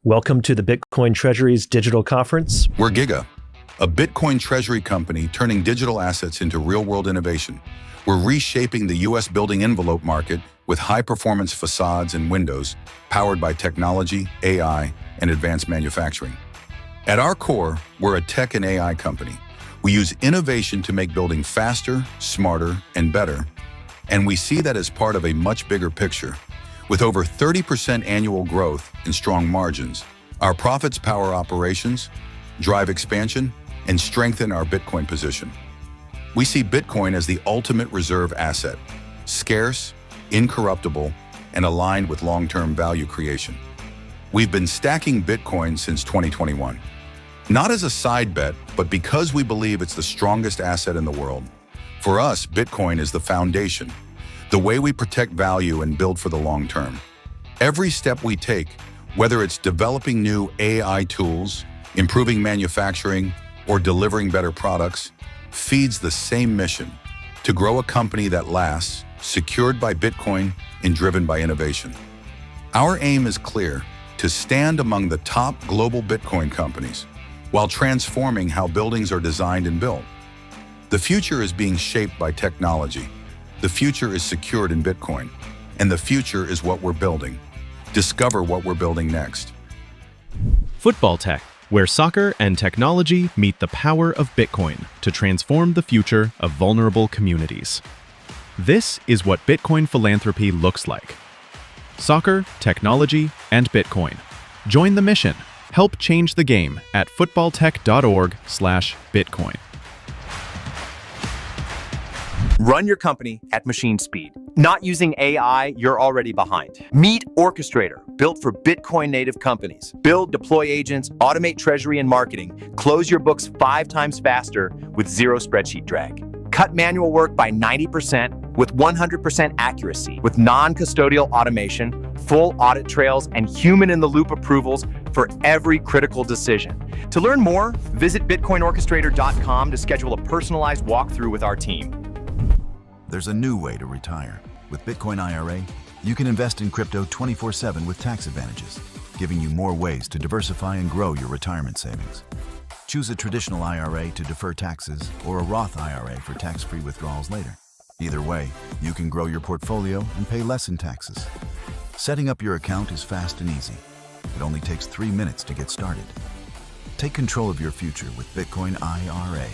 Welcome to the Bitcoin Treasuries digital conference. We're Giga, a Bitcoin treasury company turning digital assets into real-world innovation. We're reshaping the U.S. building envelope market with high-performance facades and windows powered by technology, AI, and advanced manufacturing. At our core, we're a tech and AI company. We use innovation to make building faster, smarter, and better. And we see that as part of a much bigger picture. With over 30% annual growth and strong margins, our profits power operations, drive expansion, and strengthen our Bitcoin position. We see Bitcoin as the ultimate reserve asset, scarce, incorruptible, and aligned with long-term value creation. We've been stacking Bitcoin since 2021. Not as a side bet, but because we believe it's the strongest asset in the world. For us, Bitcoin is the foundation, the way we protect value and build for the long term. Every step we take, whether it's developing new AI tools, improving manufacturing, or delivering better products, feeds the same mission: to grow a company that lasts, secured by Bitcoin and driven by innovation. Our aim is clear: to stand among the top global Bitcoin companies while transforming how buildings are designed and built. The future is being shaped by technology. The future is secured in Bitcoin, and the future is what we're building. Discover what we're building next. Football Tech, where soccer and technology meet the power of Bitcoin to transform the future of vulnerable communities. This is what Bitcoin philanthropy looks like. Soccer, technology, and Bitcoin. Join the mission. Help change the game at footballtech.org/Bitcoin. Run your company at machine speed. Not using AI, you're already behind. Meet Orchestrator, built for Bitcoin native companies. Build, deploy agents, automate treasury and marketing. Close your books 5 times faster with zero spreadsheet drag. Cut manual work by 90% with 100% accuracy, with non-custodial automation, full audit trails, and human-in-the-loop approvals for every critical decision. To learn more, visit bitcoinorchestrator.com to schedule a personalized walkthrough with our team. There's a new way to retire. With Bitcoin IRA, you can invest in crypto 24/7 with tax advantages, giving you more ways to diversify and grow your retirement savings. Choose a traditional IRA to defer taxes or a Roth IRA for tax-free withdrawals later. Either way, you can grow your portfolio and pay less in taxes. Setting up your account is fast and easy. It only takes 3 minutes to get started. Take control of your future with Bitcoin IRA.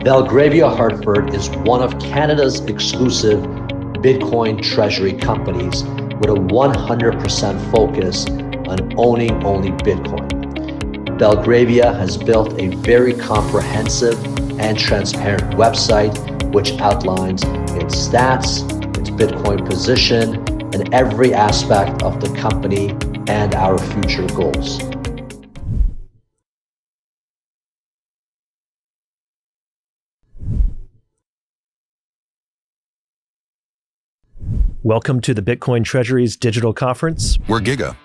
Belgravia Hartford is one of Canada's exclusive Bitcoin treasury companies with a 100% focus on owning only Bitcoin. Belgravia has built a very comprehensive and transparent website which outlines its stats, its Bitcoin position, and every aspect of the company and our future goals. Welcome to the Bitcoin Treasuries digital conference. We're Giga,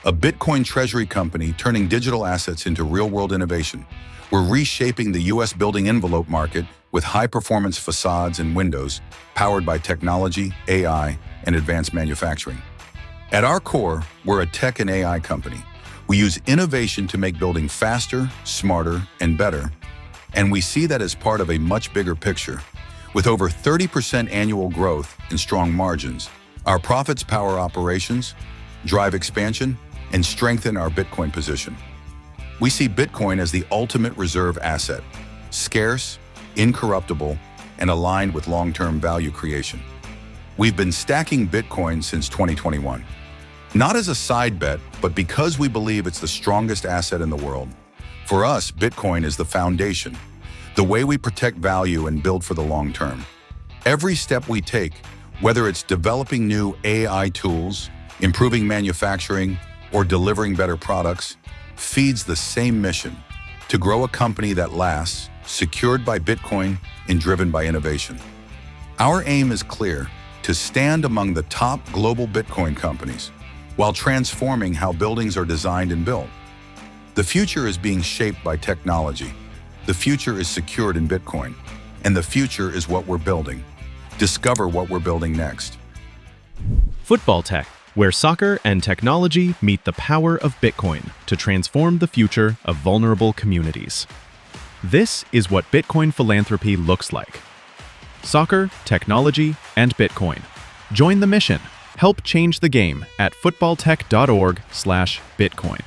a Bitcoin treasury company turning digital assets into real-world innovation. We're reshaping the U.S. building envelope market with high-performance facades and windows powered by technology, AI, and advanced manufacturing. At our core, we're a tech and AI company. We use innovation to make building faster, smarter, and better. And we see that as part of a much bigger picture. With over 30% annual growth and strong margins, our profits power operations, drive expansion, and strengthen our Bitcoin position. We see Bitcoin as the ultimate reserve asset, scarce, incorruptible, and aligned with long-term value creation. We've been stacking Bitcoin since 2021. Not as a side bet, but because we believe it's the strongest asset in the world. For us, Bitcoin is the foundation, the way we protect value and build for the long term. Every step we take, whether it's developing new AI tools, improving manufacturing, or delivering better products, feeds the same mission: to grow a company that lasts, secured by Bitcoin and driven by innovation. Our aim is clear: to stand among the top global Bitcoin companies while transforming how buildings are designed and built. The future is being shaped by technology. The future is secured in Bitcoin, and the future is what we're building. Discover what we're building next. Football Tech, where soccer and technology meet the power of Bitcoin to transform the future of vulnerable communities. This is what Bitcoin philanthropy looks like. Soccer, technology, and Bitcoin. Join the mission. Help change the game at footballtech.org/Bitcoin.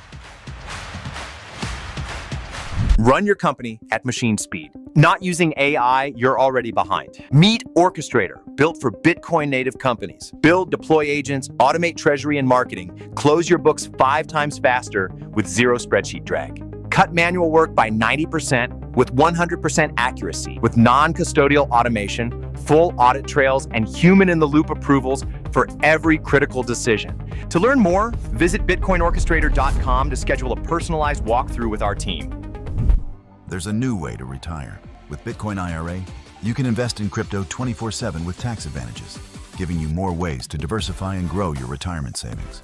Run your company at machine speed. Not using AI, you're already behind. Meet Orchestrator, built for Bitcoin native companies. Build, deploy agents, automate treasury and marketing, close your books 5 times faster with zero spreadsheet drag. Cut manual work by 90% with 100% accuracy, with non-custodial automation, full audit trails, and human-in-the-loop approvals for every critical decision. To learn more, visit bitcoinorchestrator.com to schedule a personalized walkthrough with our team. There's a new way to retire. With Bitcoin IRA, you can invest in crypto 24/7 with tax advantages, giving you more ways to diversify and grow your retirement savings.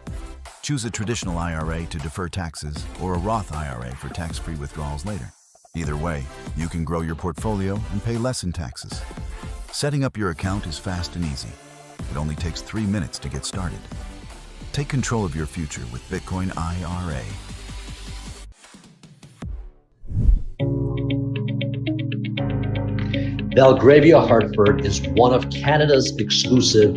Choose a traditional IRA to defer taxes or a Roth IRA for tax-free withdrawals later. Either way, you can grow your portfolio and pay less in taxes. Setting up your account is fast and easy. It only takes 3 minutes to get started. Take control of your future with Bitcoin IRA. Belgravia Hartford is one of Canada's exclusive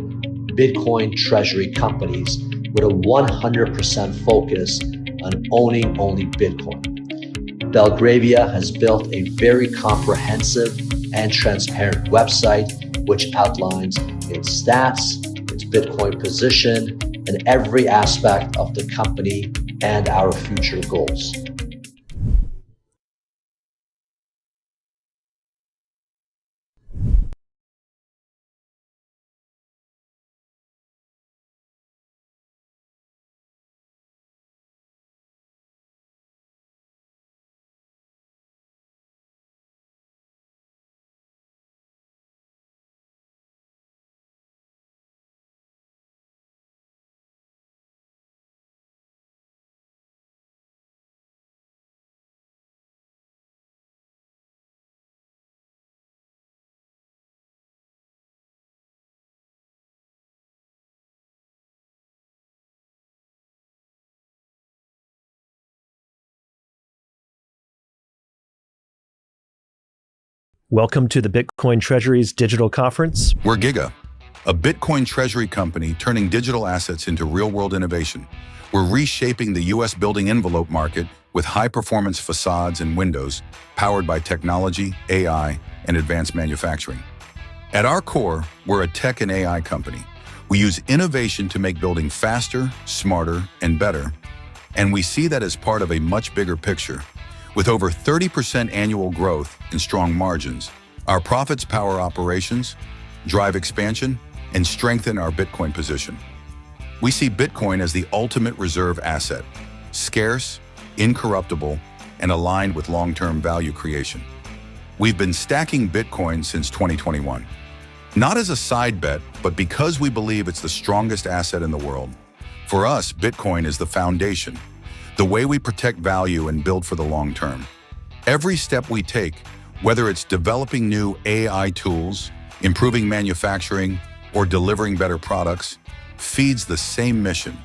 Bitcoin treasury companies with a 100% focus on owning only Bitcoin. Belgravia has built a very comprehensive and transparent website which outlines its stats, its Bitcoin position, and every aspect of the company and our future goals. Welcome to the Bitcoin Treasuries Digital Conference. We're Giga, a Bitcoin treasury company turning digital assets into real-world innovation. We're reshaping the U.S. building envelope market with high-performance facades and windows powered by technology, AI, and advanced manufacturing. At our core, we're a tech and AI company. We use innovation to make building faster, smarter, and better, and we see that as part of a much bigger picture. With over 30% annual growth and strong margins, our profits power operations, drive expansion, and strengthen our Bitcoin position. We see Bitcoin as the ultimate reserve asset, scarce, incorruptible, and aligned with long-term value creation. We've been stacking Bitcoin since 2021. Not as a side bet, but because we believe it's the strongest asset in the world. For us, Bitcoin is the foundation, the way we protect value and build for the long term. Every step we take, whether it's developing new AI tools, improving manufacturing, or delivering better products, feeds the same mission: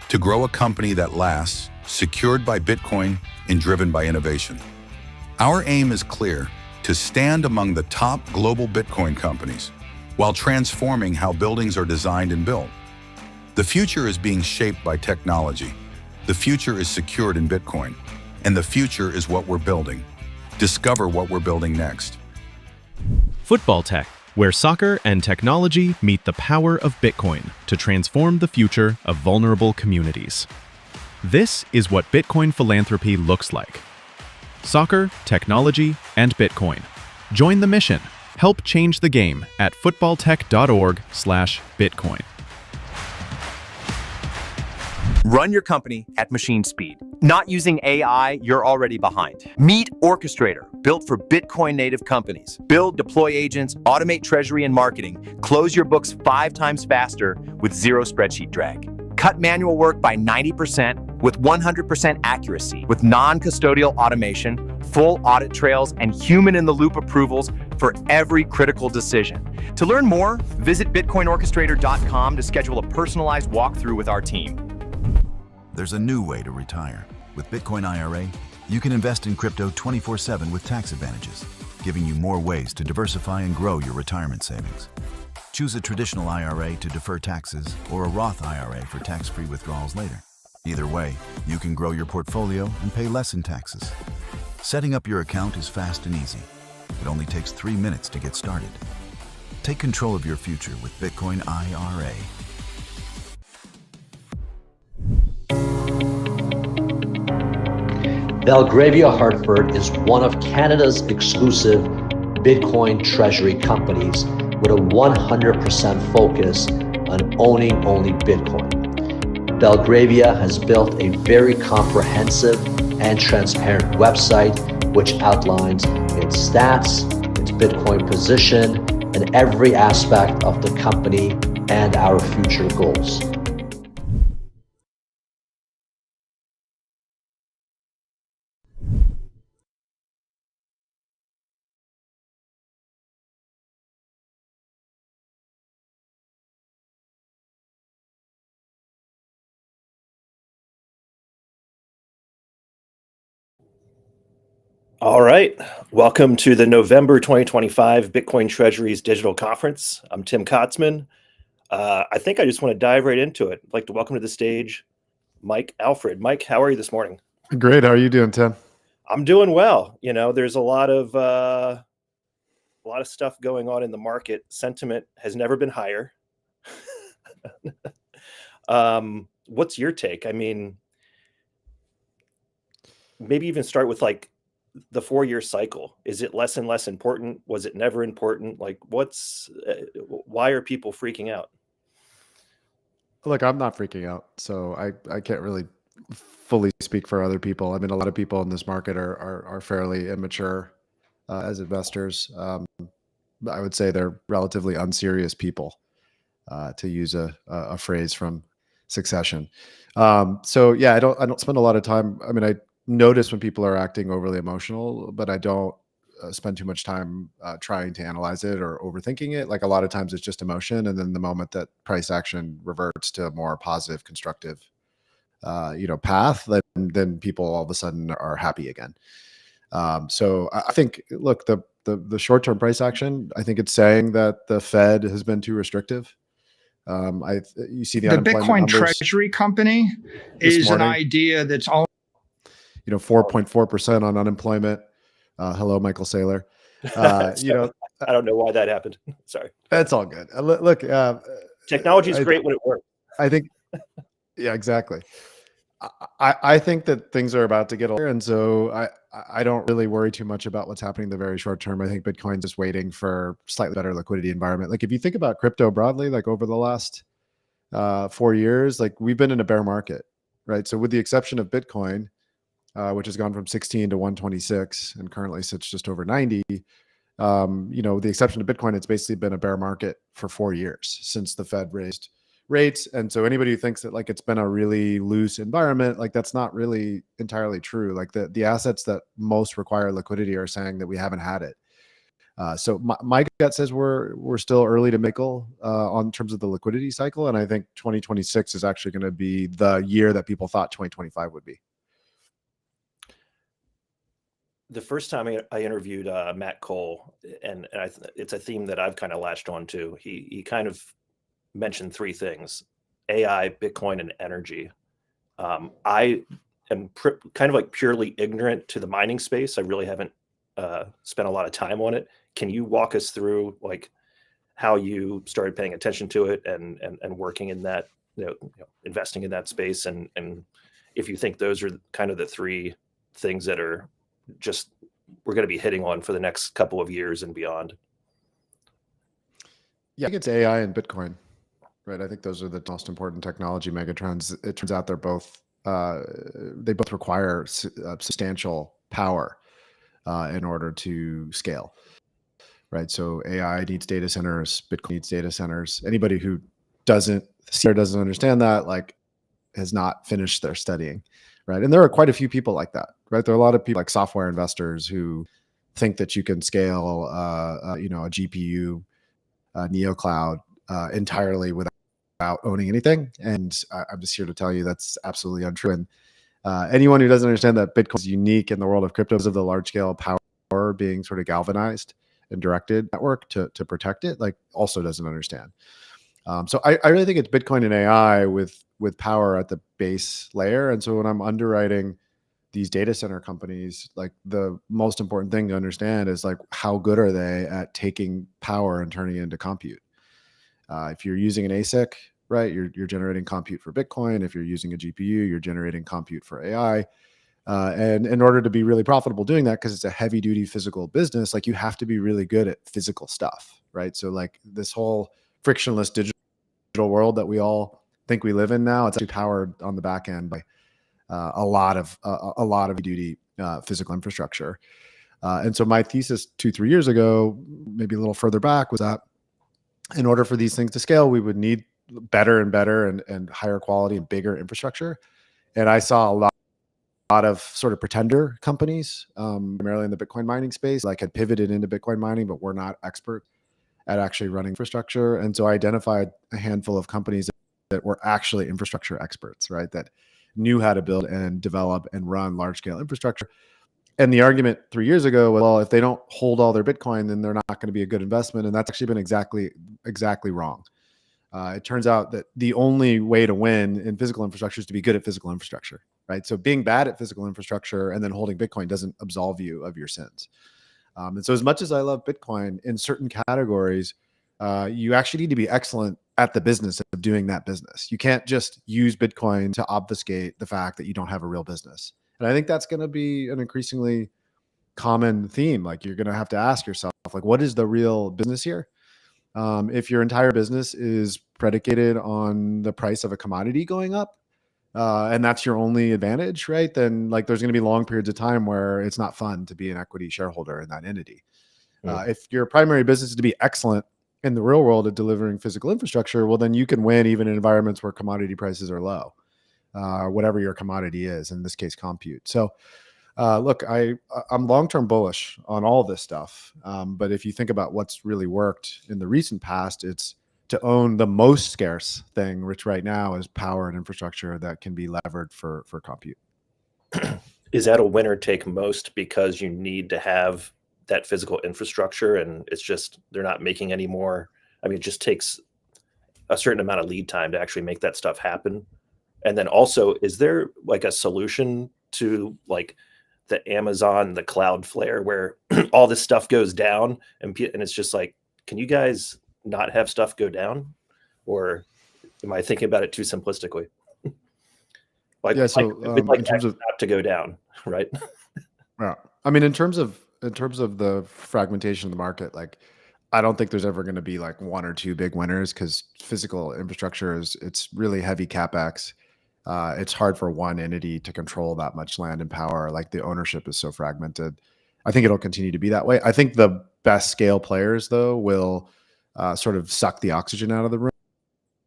to grow a company that lasts, secured by Bitcoin and driven by innovation. Our aim is clear: to stand among the top global Bitcoin companies while transforming how buildings are designed and built. The future is being shaped by technology. The future is secured in Bitcoin, and the future is what we're building. Discover what we're building next. Football Tech, where soccer and technology meet the power of Bitcoin to transform the future of vulnerable communities. This is what Bitcoin philanthropy looks like. Soccer, technology, and Bitcoin. Join the mission. Help change the game at footballtech.org/Bitcoin. Run your company at machine speed. Not using AI, you're already behind. Meet Orchestrator, built for Bitcoin native companies. Build, deploy agents, automate treasury and marketing, close your books 5 times faster with zero spreadsheet drag. Cut manual work by 90% with 100% accuracy, with non-custodial automation, full audit trails, and human-in-the-loop approvals for every critical decision. To learn more, visit bitcoinorchestrator.com to schedule a personalized walkthrough with our team. There's a new way to retire. With Bitcoin IRA, you can invest in crypto 24/7 with tax advantages, giving you more ways to diversify and grow your retirement savings. Choose a traditional IRA to defer taxes or a Roth IRA for tax-free withdrawals later. Either way, you can grow your portfolio and pay less in taxes. Setting up your account is fast and easy. It only takes 3 minutes to get started. Take control of your future with Bitcoin IRA. Belgravia Hartford is one of Canada's exclusive Bitcoin treasury companies with a 100% focus on owning only Bitcoin. Belgravia has built a very comprehensive and transparent website which outlines its stats, its Bitcoin position, and every aspect of the company and our future goals. All right. Welcome to the November 2025 Bitcoin Treasuries Digital Conference. I'm Tim Kotzman. I think I just want to dive right into it. I'd like to welcome to the stage Mike Alfred. Mike, how are you this morning? Great. How are you doing, Tim? I'm doing well. You know, there's a lot of stuff going on in the market. Sentiment has never been higher. What's your take? I mean, maybe even start with like the 4-year cycle. Is it less and less important? Was it never important? Like, why are people freaking out? Look, I'm not freaking out, so I can't really fully speak for other people. I mean, a lot of people in this market are fairly immature as investors. I would say they're relatively unserious people, to use a phrase from Succession. So yeah, I don't spend a lot of time. I mean, I notice when people are acting overly emotional, but I don't spend too much time trying to analyze it or overthinking it. Like a lot of times, it's just emotion, and then the moment that price action reverts to a more positive, constructive, path, then people all of a sudden are happy again. So I think, look, the short-term price action, I think it's saying that the Fed has been too restrictive. You see the unemployment Bitcoin numbers treasury company this is an morning. idea that's all 4.4% on unemployment. Hello, Michael Saylor. I don't know why that happened. Sorry. That's all good. Look, technology is great when it works. I think, yeah, exactly. I think that things are about to get older, and so I don't really worry too much about what's happening in the very short term. I think Bitcoin's just waiting for slightly better liquidity environment. Like if you think about crypto broadly, like over the last 4 years, like we've been in a bear market, right? So with the exception of Bitcoin, which has gone from 16 to 126 and currently sits just over 90. The exception to Bitcoin, it's basically been a bear market for 4 years since the Fed raised rates. And so anybody who thinks that like it's been a really loose environment, like that's not really entirely true. Like the assets that most require liquidity are saying that we haven't had it. So my gut says we're still early to mickle on terms of the liquidity cycle. And I think 2026 is actually going to be the year that people thought 2025 would be. The first time I interviewed Matt Cole, and it's a theme that I've kind of latched on to. He kind of mentioned 3 things: AI, Bitcoin, and energy. I am kind of like purely ignorant to the mining space. I really haven't spent a lot of time on it. Can you walk us through like how you started paying attention to it and working in that, investing in that space, and if you think those are kind of the 3 things that are just we're going to be hitting on for the next couple of years and beyond? Yeah, I think it's AI and Bitcoin, right? I think those are the most important technology megatrends. It turns out they both require substantial power in order to scale, right? So AI needs data centers, Bitcoin needs data centers. Anybody who doesn't see or doesn't understand that, like, has not finished their studying, right? And there are quite a few people like that, right? There are a lot of people like software investors who think that you can scale, a GPU neo cloud entirely without owning anything. And I'm just here to tell you that's absolutely untrue. And anyone who doesn't understand that Bitcoin is unique in the world of crypto because of the large scale power being sort of galvanized and directed network to protect it, like also doesn't understand. So I really think it's Bitcoin and AI with power at the base layer. And so when I'm underwriting these data center companies, like the most important thing to understand is like how good are they at taking power and turning it into compute. If you're using an ASIC, right, you're generating compute for Bitcoin. If you're using a GPU, you're generating compute for AI. And in order to be really profitable doing that, because it's a heavy duty physical business, like you have to be really good at physical stuff, right? So like this whole frictionless digital world that we all think we live in now, it's actually powered on the back end by a lot of duty physical infrastructure. And so my thesis 2-3 years ago, maybe a little further back, was that in order for these things to scale, we would need better and better and higher quality and bigger infrastructure. And I saw a lot of sort of pretender companies, primarily in the Bitcoin mining space, like had pivoted into Bitcoin mining, but were not expert at actually running infrastructure. And so I identified a handful of companies that were actually infrastructure experts, right? That knew how to build and develop and run large scale infrastructure. And the argument 3 years ago was, well, if they don't hold all their Bitcoin, then they're not going to be a good investment. And that's actually been exactly wrong. It turns out that the only way to win in physical infrastructure is to be good at physical infrastructure, right? So being bad at physical infrastructure and then holding Bitcoin doesn't absolve you of your sins. And so as much as I love Bitcoin, in certain categories, you actually need to be excellent at the business of doing that business. You can't just use Bitcoin to obfuscate the fact that you don't have a real business. And I think that's going to be an increasingly common theme. Like you're going to have to ask yourself, like, what is the real business here? If your entire business is predicated on the price of a commodity going up, and that's your only advantage, right? Then like there's going to be long periods of time where it's not fun to be an equity shareholder in that entity. If your primary business is to be excellent in the real world at delivering physical infrastructure, well, then you can win even in environments where commodity prices are low, whatever your commodity is, in this case, compute. So look, I'm long-term bullish on all this stuff. But if you think about what's really worked in the recent past, it's to own the most scarce thing, which right now is power and infrastructure that can be levered for compute. Is that a winner take most because you need to have that physical infrastructure and it's just they're not making any more? I mean, it just takes a certain amount of lead time to actually make that stuff happen. And then also, is there like a solution to like the Amazon, the Cloudflare, where all this stuff goes down and it's just like, can you guys not have stuff go down? Or am I thinking about it too simplistically? Like, Yeah. So we'd like in terms of not to go down, right? yeah, I mean, in terms of the fragmentation of the market, like I don't think there's ever going to be like one or two big winners because physical infrastructure it's really heavy capex. It's hard for one entity to control that much land and power. Like the ownership is so fragmented. I think it'll continue to be that way. I think the best scale players though will sort of suck the oxygen out of the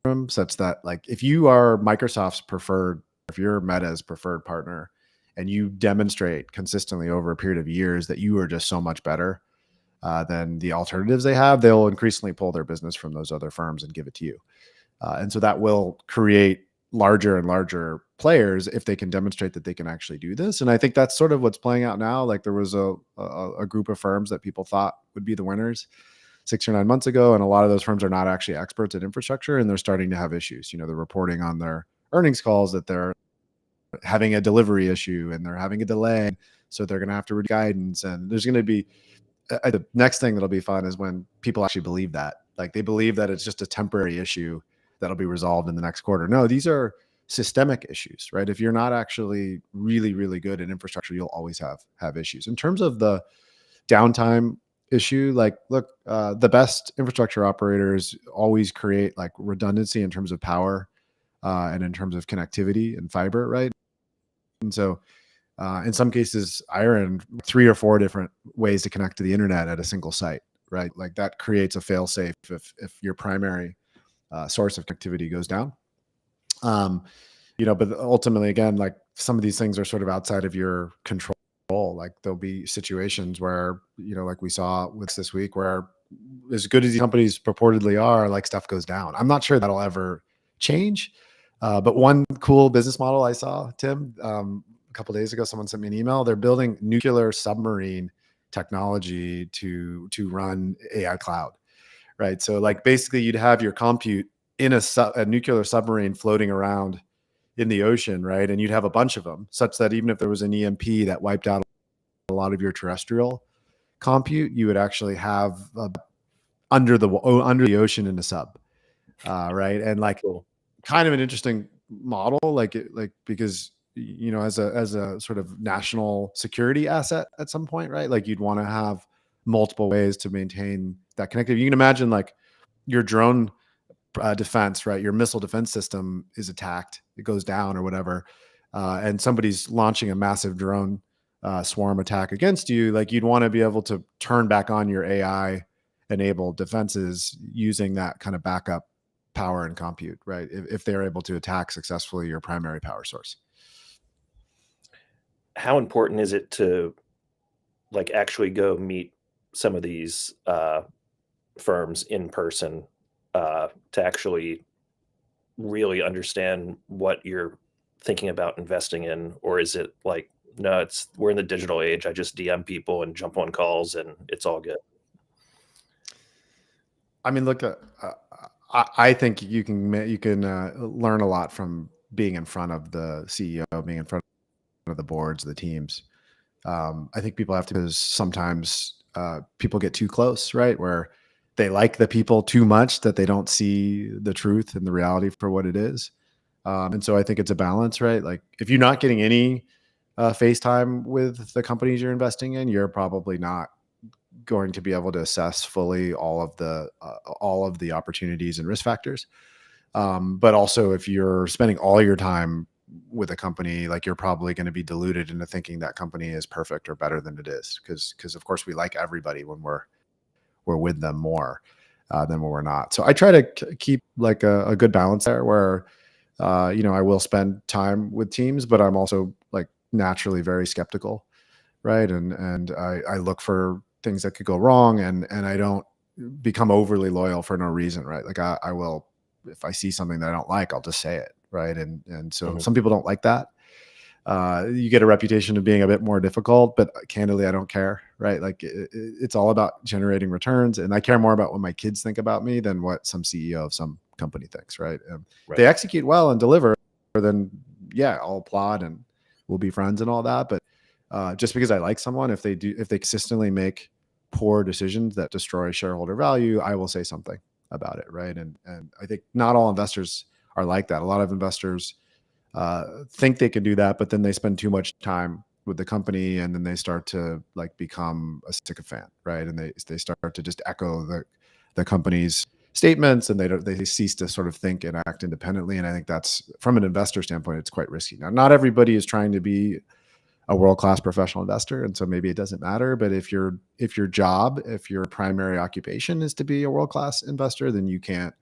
room, such that like if you are Microsoft's preferred, if you're Meta's preferred partner, and you demonstrate consistently over a period of years that you are just so much better than the alternatives they have, they'll increasingly pull their business from those other firms and give it to you. And so that will create larger and larger players if they can demonstrate that they can actually do this. And I think that's sort of what's playing out now. Like there was a group of firms that people thought would be the winners 6 or 9 months ago. And a lot of those firms are not actually experts at infrastructure and they're starting to have issues. You know, they're reporting on their earnings calls that they're having a delivery issue and they're having a delay. So they're going to have to read guidance. And there's going to be the next thing that'll be fun is when people actually believe that, like they believe that it's just a temporary issue that'll be resolved in the next quarter. No, these are systemic issues, right? If you're not actually really, really good at infrastructure, you'll always have issues. In terms of the downtime issue, like, look, the best infrastructure operators always create like redundancy in terms of power and in terms of connectivity and fiber, right? And so in some cases, iron 3 or 4 different ways to connect to the internet at a single site, right? Like that creates a fail safe if your primary source of connectivity goes down. but ultimately, again, like some of these things are sort of outside of your control. Like there'll be situations where, like we saw with this week, where as good as these companies purportedly are, like stuff goes down. I'm not sure that'll ever change. But one cool business model I saw, Tim, a couple of days ago, someone sent me an email. They're building nuclear submarine technology to run AI cloud, right? So like basically you'd have your compute in a nuclear submarine floating around in the ocean, right? And you'd have a bunch of them, such that even if there was an EMP that wiped out a lot of your terrestrial compute, you would actually have under the ocean in a sub, right? And like Cool. kind of an interesting model, like because as a sort of national security asset at some point, right? Like you'd want to have multiple ways to maintain that connectivity. You can imagine like your drone defense, right? Your missile defense system is attacked, it goes down or whatever, and somebody's launching a massive drone swarm attack against you. Like you'd want to be able to turn back on your AI enabled defenses using that kind of backup power and compute, right? If they're able to attack successfully your primary power source. How important is it to like actually go meet some of these firms in person to actually really understand what you're thinking about investing in? Or is it like, no, we're in the digital age, I just DM people and jump on calls and it's all good? I mean, look, I think you can learn a lot from being in front of the CEO, being in front of the boards, the teams. I think people have to, because sometimes people get too close, right? Where they like the people too much that they don't see the truth and the reality for what it is. And so I think it's a balance, right? Like if you're not getting any FaceTime with the companies you're investing in, you're probably not going to be able to assess fully all of the opportunities and risk factors. But also, if you're spending all your time with a company, like you're probably going to be deluded into thinking that company is perfect or better than it is, because of course we like everybody when we're with them more than when we're not. So I try to keep like a good balance there, where I will spend time with teams, but I'm also like naturally very skeptical, right? And I look for things that could go wrong, and I don't become overly loyal for no reason, right? Like I will, if I see something that I don't like, I'll just say it, right? And so Mhm. some people don't like that. You get a reputation of being a bit more difficult, but candidly, I don't care, right? Like it's all about generating returns, and I care more about what my kids think about me than what some CEO of some company thinks, right? If Right. they execute well and deliver, then yeah, I'll applaud and we'll be friends and all that. But just because I like someone, if they consistently make poor decisions that destroy shareholder value, I will say something about it, right? And I think not all investors are like that. A lot of investors think they can do that, but then they spend too much time with the company, and then they start to like become a sycophant, right? And they start to just echo the company's statements, and they cease to sort of think and act independently. And I think that's, from an investor standpoint, it's quite risky. Now, not everybody is trying to be a world-class professional investor, and so maybe it doesn't matter. But if your primary occupation is to be a world-class investor, then you can't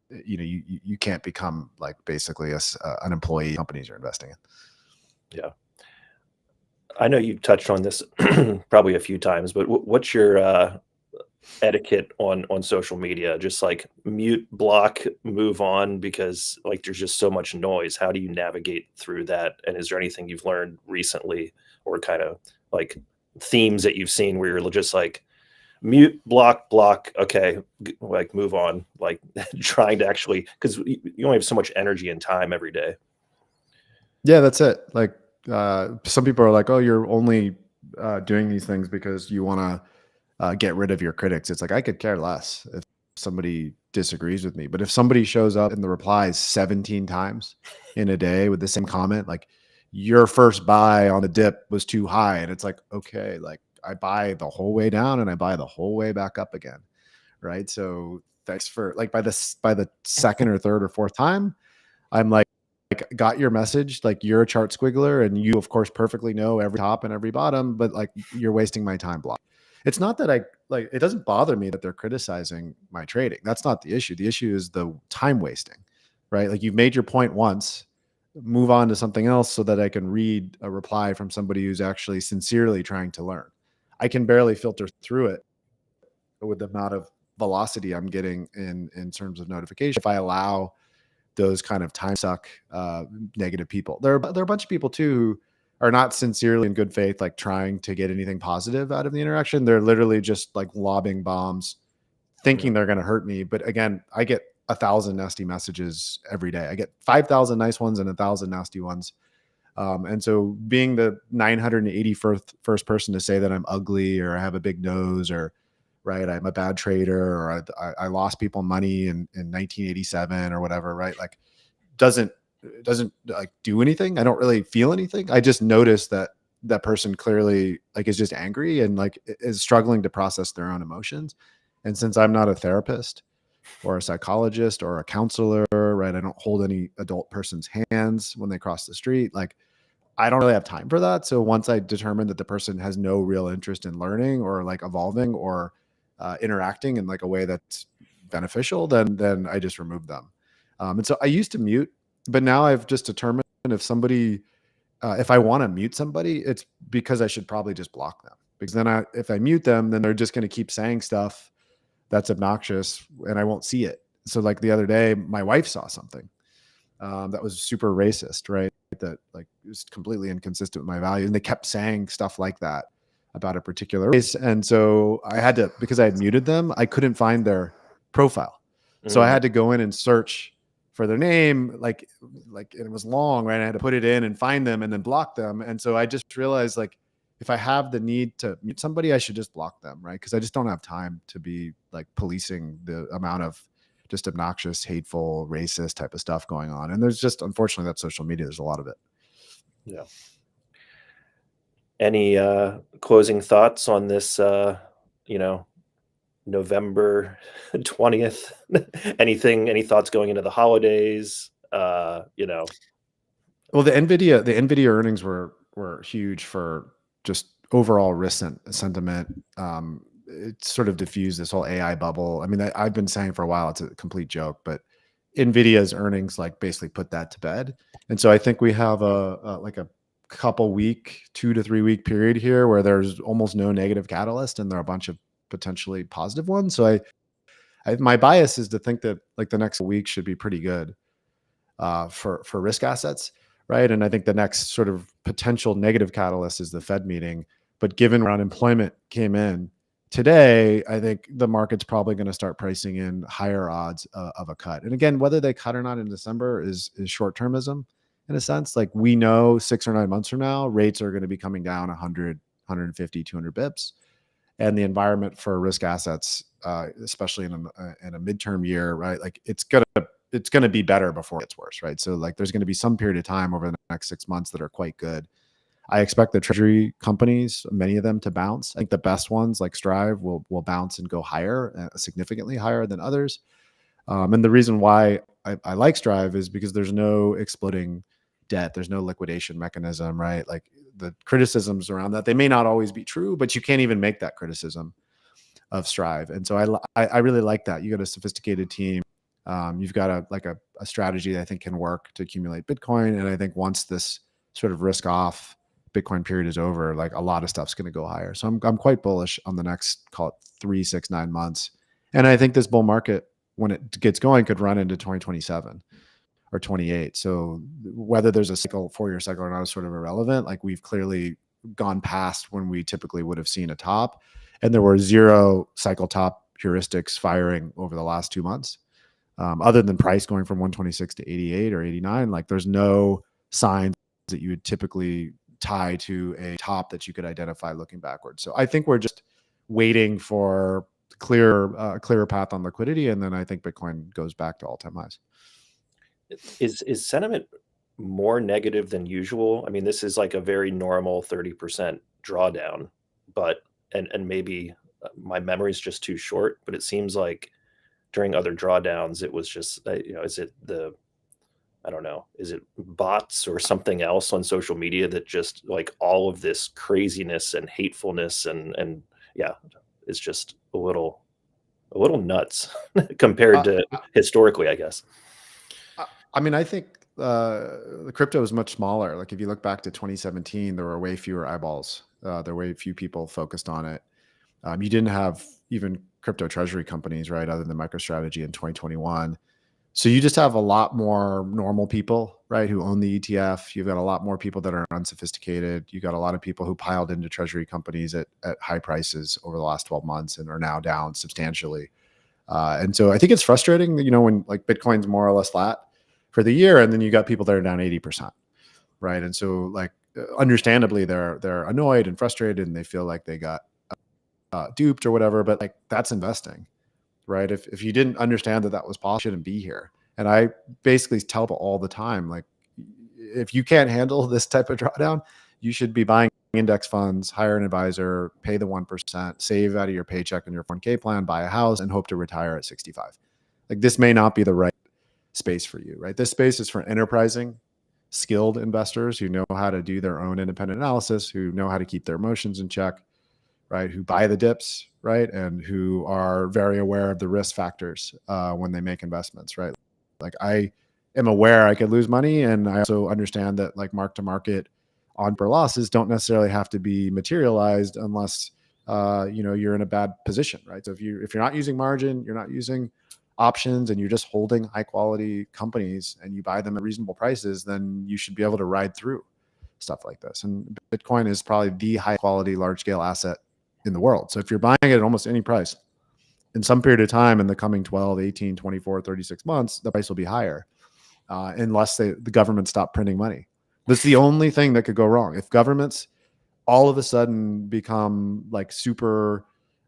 you can't become like basically an employee of companies you're investing in. Yeah. I know you touched on this probably a few times, but what's your etiquette on social media? Just like mute, block, move on, because like there's just so much noise. How do you navigate through that? And is there anything you've learned recently, or kind of like themes that you've seen where you're just like mute, block, block, okay, like move on, like trying to actually, because you only have so much energy and time every day. Yeah, that's it. Like some people are like, oh, you're only doing these things because you want to get rid of your critics. It's like, I could care less if somebody disagrees with me. But if somebody shows up in the replies 17 times in a day with the same comment, like your first buy on the dip was too high, and it's like, okay, like I buy the whole way down and I buy the whole way back up again, right? So thanks for like, by the second or third or fourth time, I'm like, got your message. Like you're a chart squiggler, and you of course perfectly know every top and every bottom, but like you're wasting my time. Block. It's not that it doesn't bother me that they're criticizing my trading. That's not the issue. The issue is the time wasting, right? Like you've made your point once, move on to something else so that I can read a reply from somebody who's actually sincerely trying to learn. I can barely filter through it with the amount of velocity I'm getting in terms of notification. If I allow those kind of time suck negative people, there are a bunch of people too who are not sincerely in good faith, like trying to get anything positive out of the interaction. They're literally just like lobbing bombs, thinking they're going to hurt me. But again, I get 1,000 nasty messages every day. I get 5,000 nice ones and 1,000 nasty ones. And so being the 981st person to say that I'm ugly or I have a big nose or right, I'm a bad trader or I lost people money in 1987 or whatever, right? Like doesn't like do anything. I don't really feel anything. I just notice that that person clearly like is just angry and like is struggling to process their own emotions. And since I'm not a therapist or a psychologist or a counselor, right, I don't hold any adult person's hands when they cross the street. Like I don't really have time for that. So once I determine that the person has no real interest in learning or like evolving or interacting in like a way that's beneficial, then I just remove them. And so I used to mute, but now I've just determined if somebody, if I want to mute somebody, it's because I should probably just block them. Because then if I mute them, then they're just going to keep saying stuff that's obnoxious, and I won't see it. So like the other day, my wife saw something that was super racist, right? That like was completely inconsistent with my values. And they kept saying stuff like that about a particular race. And so I had to, because I had muted them, I couldn't find their profile. So I had to go in and search for their name, like it was long, right? I had to put it in and find them and then block them. And so I just realized like, if I have the need to mute somebody, I should just block them, right? Because I just don't have time to be like policing the amount of just obnoxious, hateful, racist type of stuff going on. And there's just, unfortunately, that's social media. There's a lot of it. Yeah. Any closing thoughts on this, November 20th? Any thoughts going into the holidays? Well, the NVIDIA earnings were huge for just overall risk sentiment. It sort of diffused this whole AI bubble. I mean, I've been saying for a while it's a complete joke, but NVIDIA's earnings like basically put that to bed. And so I think we have like a couple week, 2 to 3 week period here where there's almost no negative catalyst and there are a bunch of potentially positive ones. So my bias is to think that like the next week should be pretty good for risk assets, right? And I think the next sort of potential negative catalyst is the Fed meeting. But given where unemployment came in today, I think the market's probably going to start pricing in higher odds of a cut. And again, whether they cut or not in December is short-termism in a sense. Like we know 6 or 9 months from now, rates are going to be coming down 100, 150, 200 bips. And the environment for risk assets, especially in a midterm year, right? Like it's gonna be better before it gets worse, right? So like there's going to be some period of time over the next 6 months that are quite good. I expect the treasury companies, many of them, to bounce. I think the best ones like Strive will bounce and go higher, significantly higher than others. And the reason why I like Strive is because there's no exploding debt. There's no liquidation mechanism, right? Like the criticisms around that, they may not always be true, but you can't even make that criticism of Strive. And so I really like that. You got a sophisticated team. You've got a strategy that I think can work to accumulate Bitcoin. And I think once this sort of risk off Bitcoin period is over, like a lot of stuff's going to go higher. So I'm quite bullish on the next, call it 3, 6, 9 months. And I think this bull market, when it gets going, could run into 2027 or 28. So whether there's a cycle, 4-year cycle or not is sort of irrelevant. Like we've clearly gone past when we typically would have seen a top, and there were 0 cycle top heuristics firing over the last 2 months. Other than price going from 126 to 88 or 89, like there's no signs that you would typically tie to a top that you could identify looking backwards. So I think we're just waiting for clearer path on liquidity, and then I think Bitcoin goes back to all-time highs. Is sentiment more negative than usual? I mean, this is like a very normal 30% drawdown, but and maybe my memory's just too short, but it seems like during other drawdowns, it was just, is it I don't know, is it bots or something else on social media that just like all of this craziness and hatefulness and yeah, it's just a little nuts compared to historically, I guess. I mean, I think the crypto is much smaller. Like if you look back to 2017, there were way fewer eyeballs. There were way few people focused on it. You didn't have even crypto treasury companies, right? Other than MicroStrategy in 2021. So you just have a lot more normal people, right, who own the ETF. You've got a lot more people that are unsophisticated. You got a lot of people who piled into treasury companies at high prices over the last 12 months and are now down substantially. And so I think it's frustrating, when like Bitcoin's more or less flat for the year, and then you got people that are down 80%, right? And so like understandably they're annoyed and frustrated and they feel like they got duped or whatever, but like that's investing, right? If you didn't understand that that was possible, you shouldn't be here. And I basically tell people all the time, like, if you can't handle this type of drawdown, you should be buying index funds, hire an advisor, pay the 1%, save out of your paycheck in your 401k plan, buy a house, and hope to retire at 65. Like this may not be the right space for you, right? This space is for enterprising, skilled investors who know how to do their own independent analysis, who know how to keep their emotions in check, right? Who buy the dips, right? And who are very aware of the risk factors when they make investments, right? Like I am aware I could lose money. And I also understand that like mark to market on per losses don't necessarily have to be materialized unless, you're in a bad position, right? So if you're not using margin, you're not using options, and you're just holding high quality companies and you buy them at reasonable prices, then you should be able to ride through stuff like this. And Bitcoin is probably the high quality, large scale asset in the world. So if you're buying it at almost any price, in some period of time in the coming 12, 18, 24, 36 months, the price will be higher unless the government stop printing money. That's the only thing that could go wrong. If governments all of a sudden become like super,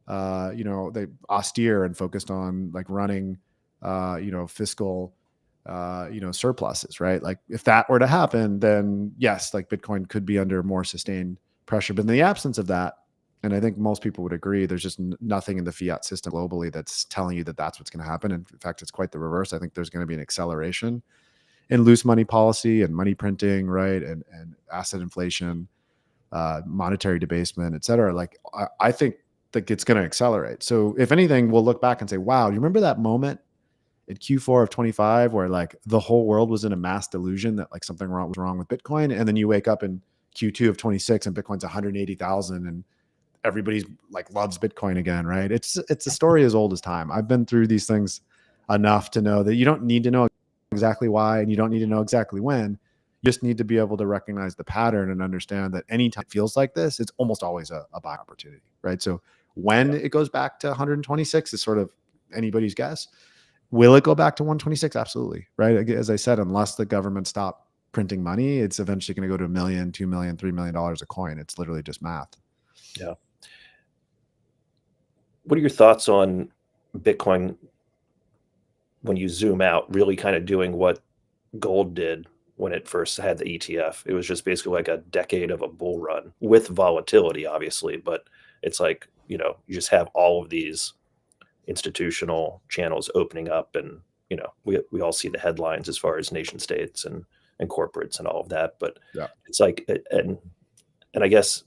they austere and focused on like running, fiscal, surpluses, right? Like if that were to happen, then yes, like Bitcoin could be under more sustained pressure. But in the absence of that, and I think most people would agree, there's just nothing in the fiat system globally that's telling you that that's what's going to happen. In fact, it's quite the reverse. I think there's going to be an acceleration in loose money policy and money printing, right? And asset inflation, monetary debasement, et cetera. Like I think that it's going to accelerate. So if anything, we'll look back and say, wow, you remember that moment in Q4 of 25 where like the whole world was in a mass delusion that like something was wrong with Bitcoin. And then you wake up in Q2 of 26 and Bitcoin's 180,000 and everybody's like loves Bitcoin again, right? It's a story as old as time. I've been through these things enough to know that you don't need to know exactly why, and you don't need to know exactly when. You just need to be able to recognize the pattern and understand that anytime it feels like this, it's almost always a buy opportunity, right? So when it goes back to 126 is sort of anybody's guess. Will it go back to 126? Absolutely, right? As I said, unless the government stop printing money, it's eventually going to go to $1 million, $2 million, $3 million a coin. It's literally just math. Yeah. What are your thoughts on Bitcoin when you zoom out, really kind of doing what gold did when it first had the ETF? It was just basically like a decade of a bull run with volatility, obviously, but it's like, you just have all of these institutional channels opening up, and we all see the headlines as far as nation states and corporates and all of that, but Yeah. it's like, and I guess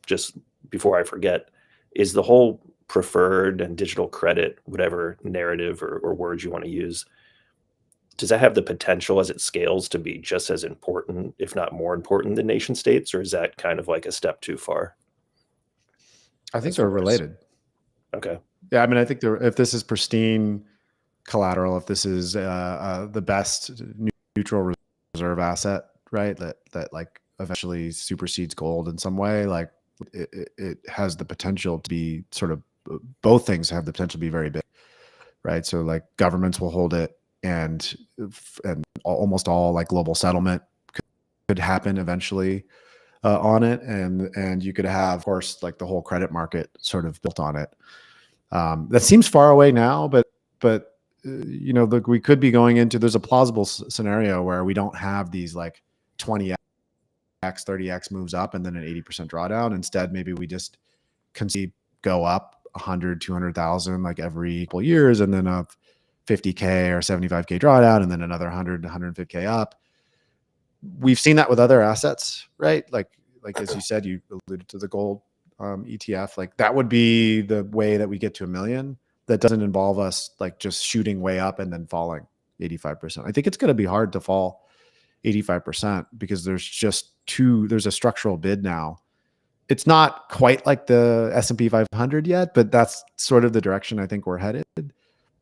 just before I forget, is the whole preferred and digital credit, whatever narrative or words you want to use, does that have the potential as it scales to be just as important, if not more important than nation states, or is that kind of like a step too far? I think As they're far as related. okay. Yeah, I mean, I think if this is pristine collateral, if this is the best neutral reserve asset, right, that like eventually supersedes gold in some way, like it has the potential to be sort of, both things have the potential to be very big, right? So like governments will hold it, and almost all like global settlement could happen eventually on it, and you could have, of course, like the whole credit market sort of built on it. That seems far away now, but look, we could be going into, there's a plausible scenario where we don't have these like 20x, 30x moves up and then an 80% drawdown. Instead, maybe we just can see go up 100, 200,000 like every couple years, and then a 50K or 75K drawdown, and then another 100 to 150K up. We've seen that with other assets, right? Like as you said, you alluded to the gold ETF. Like that would be the way that we get to $1 million. That doesn't involve us like just shooting way up and then falling, 85%. I think it's going to be hard to fall 85% because there's a structural bid now. It's not quite like the S&P 500 yet, but that's sort of the direction I think we're headed,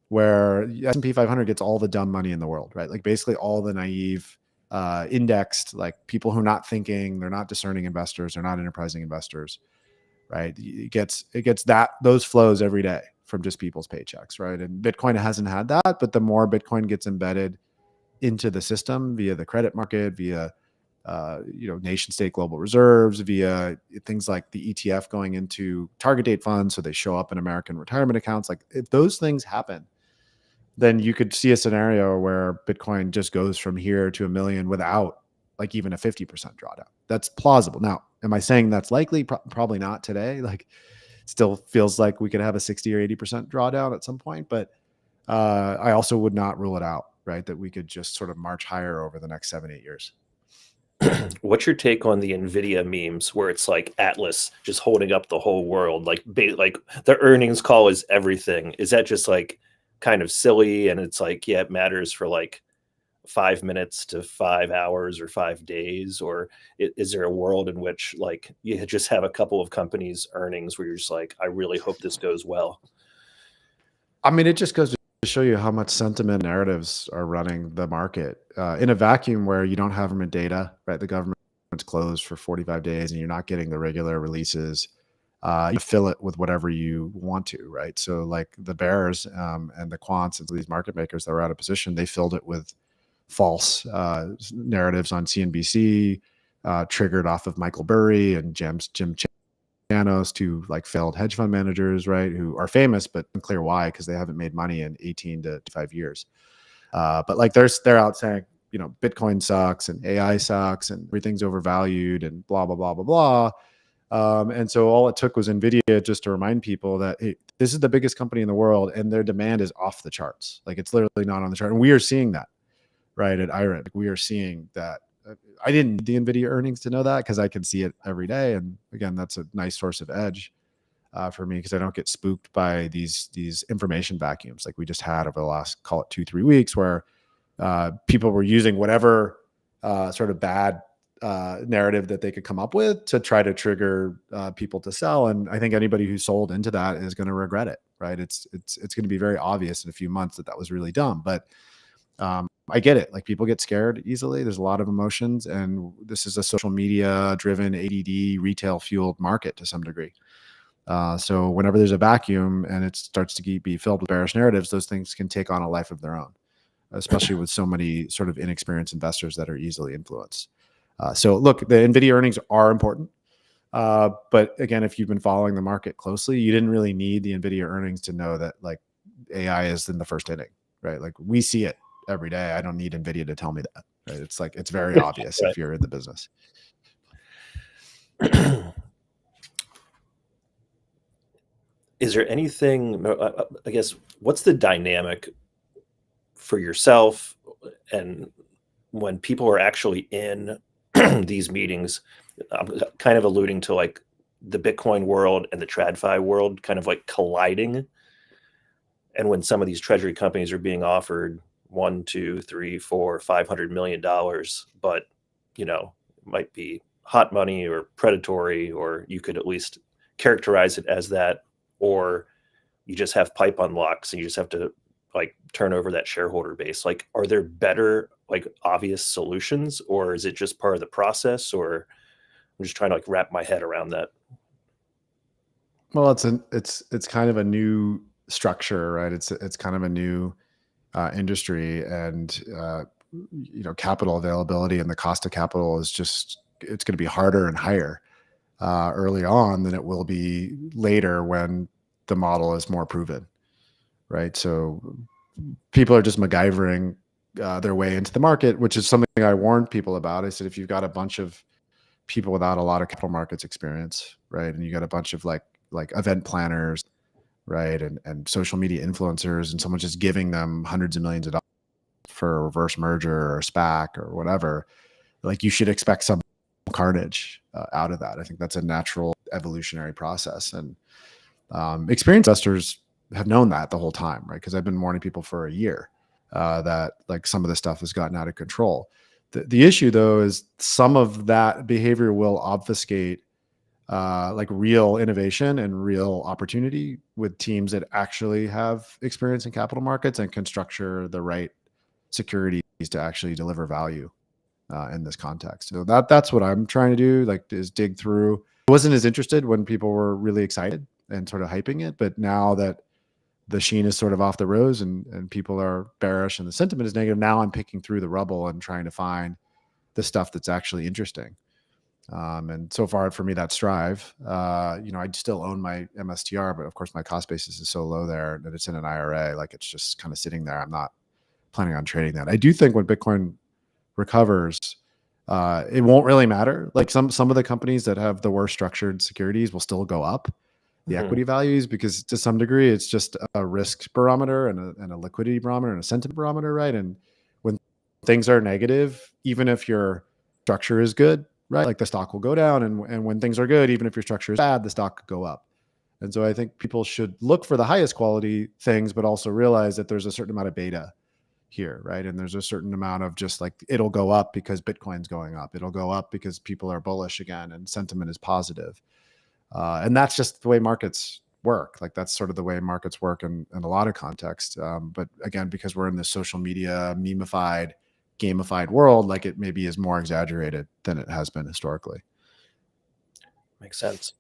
where S&P 500 gets all the dumb money in the world, right? Like basically all the naive, indexed, like people who are not thinking, they're not discerning investors, they're not enterprising investors, right? It gets those flows every day from just people's paychecks, right? And Bitcoin hasn't had that, but the more Bitcoin gets embedded into the system via the credit market, via nation state global reserves, via things like the ETF going into target date funds, so they show up in American retirement accounts. Like if those things happen, then you could see a scenario where Bitcoin just goes from here to 1 million without like even a 50% drawdown. That's plausible. Now, am I saying that's likely? Probably not today. Like, still feels like we could have a 60 or 80% drawdown at some point, but I also would not rule it out, right? That we could just sort of march higher over the next 7-8 years. What's your take on the Nvidia memes where it's like Atlas just holding up the whole world, like the earnings call is everything? Is that just like kind of silly? And it's like, yeah, it matters for like 5 minutes to 5 hours or 5 days, or is there a world in which like you just have a couple of companies' earnings where you're just like, I really hope this goes well? I mean, it just goes to show you how much sentiment narratives are running the market in a vacuum where you don't have them in data, right? The government's closed for 45 days and you're not getting the regular releases. You fill it with whatever you want to, right? So like the bears and the quants and these market makers that were out of position, they filled it with false narratives on CNBC, triggered off of Michael Burry and Jim Chanos, two like failed hedge fund managers, right, who are famous but unclear why, because they haven't made money in 18 to 5 years. But like they're out saying, Bitcoin sucks and AI sucks and everything's overvalued and blah blah blah blah blah. And so all it took was Nvidia just to remind people that, hey, this is the biggest company in the world and their demand is off the charts. Like it's literally not on the chart, and we are seeing that, right, at IREN. Like, we are seeing that. I didn't need the Nvidia earnings to know that because I can see it every day. And again, that's a nice source of edge for me because I don't get spooked by these information vacuums like we just had over the last, call it 2-3 weeks, where people were using whatever sort of bad narrative that they could come up with to try to trigger people to sell. And I think anybody who sold into that is going to regret it, right? It's going to be very obvious in a few months that was really dumb. But I get it. Like people get scared easily. There's a lot of emotions, and this is a social media driven, ADD, retail fueled market to some degree. So whenever there's a vacuum and it starts to be filled with bearish narratives, those things can take on a life of their own, especially with so many sort of inexperienced investors that are easily influenced. So look, the Nvidia earnings are important. But again, if you've been following the market closely, you didn't really need the Nvidia earnings to know that like AI is in the first inning, right? Like we see it every day. I don't need Nvidia to tell me that, right? It's like, it's very obvious Right. if you're in the business. Is there anything, I guess, what's the dynamic for yourself and when people are actually in these meetings? I'm kind of alluding to like the Bitcoin world and the TradFi world kind of like colliding. And when some of these treasury companies are being offered $1, $2, $3, $4, $500 million, but might be hot money or predatory, or you could at least characterize it as that, or you just have pipe unlocks and you just have to like turn over that shareholder base. Like, are there better like obvious solutions, or is it just part of the process? Or I'm just trying to like wrap my head around that. Well, it's kind of a new structure, right? It's kind of a new industry, and capital availability and the cost of capital is just, it's going to be harder and higher early on than it will be later when the model is more proven, right? So people are just MacGyvering their way into the market, which is something I warned people about. I said, if you've got a bunch of people without a lot of capital markets experience, right, and you got a bunch of like event planners, right, and social media influencers, and someone just giving them hundreds of millions of dollars for a reverse merger or a SPAC or whatever, like you should expect some carnage out of that. I think that's a natural evolutionary process, and experienced investors have known that the whole time, right? Because I've been warning people for a year that like some of the stuff has gotten out of control. The issue though is some of that behavior will obfuscate like real innovation and real opportunity with teams that actually have experience in capital markets and can structure the right securities to actually deliver value in this context. So that's what I'm trying to do, like is dig through. I wasn't as interested when people were really excited and sort of hyping it, but now that the sheen is sort of off the rose and people are bearish and the sentiment is negative, now I'm picking through the rubble and trying to find the stuff that's actually interesting. And so far for me, that's Strive. I still own my MSTR, but of course my cost basis is so low there that it's in an IRA. Like it's just kind of sitting there. I'm not planning on trading that. I do think when Bitcoin recovers, it won't really matter. Like some of the companies that have the worst structured securities will still go up the equity values, because to some degree it's just a risk barometer and a liquidity barometer and a sentiment barometer, right? And when things are negative, even if your structure is good, right, like the stock will go down, and when things are good, even if your structure is bad, the stock could go up. And so I think people should look for the highest quality things, but also realize that there's a certain amount of beta here, right? And there's a certain amount of just like it'll go up because Bitcoin's going up. It'll go up because people are bullish again and sentiment is positive. And that's just the way markets work. Like that's sort of the way markets work in a lot of contexts. But again, because we're in this social media, memeified, gamified world, like it maybe is more exaggerated than it has been historically. Makes sense.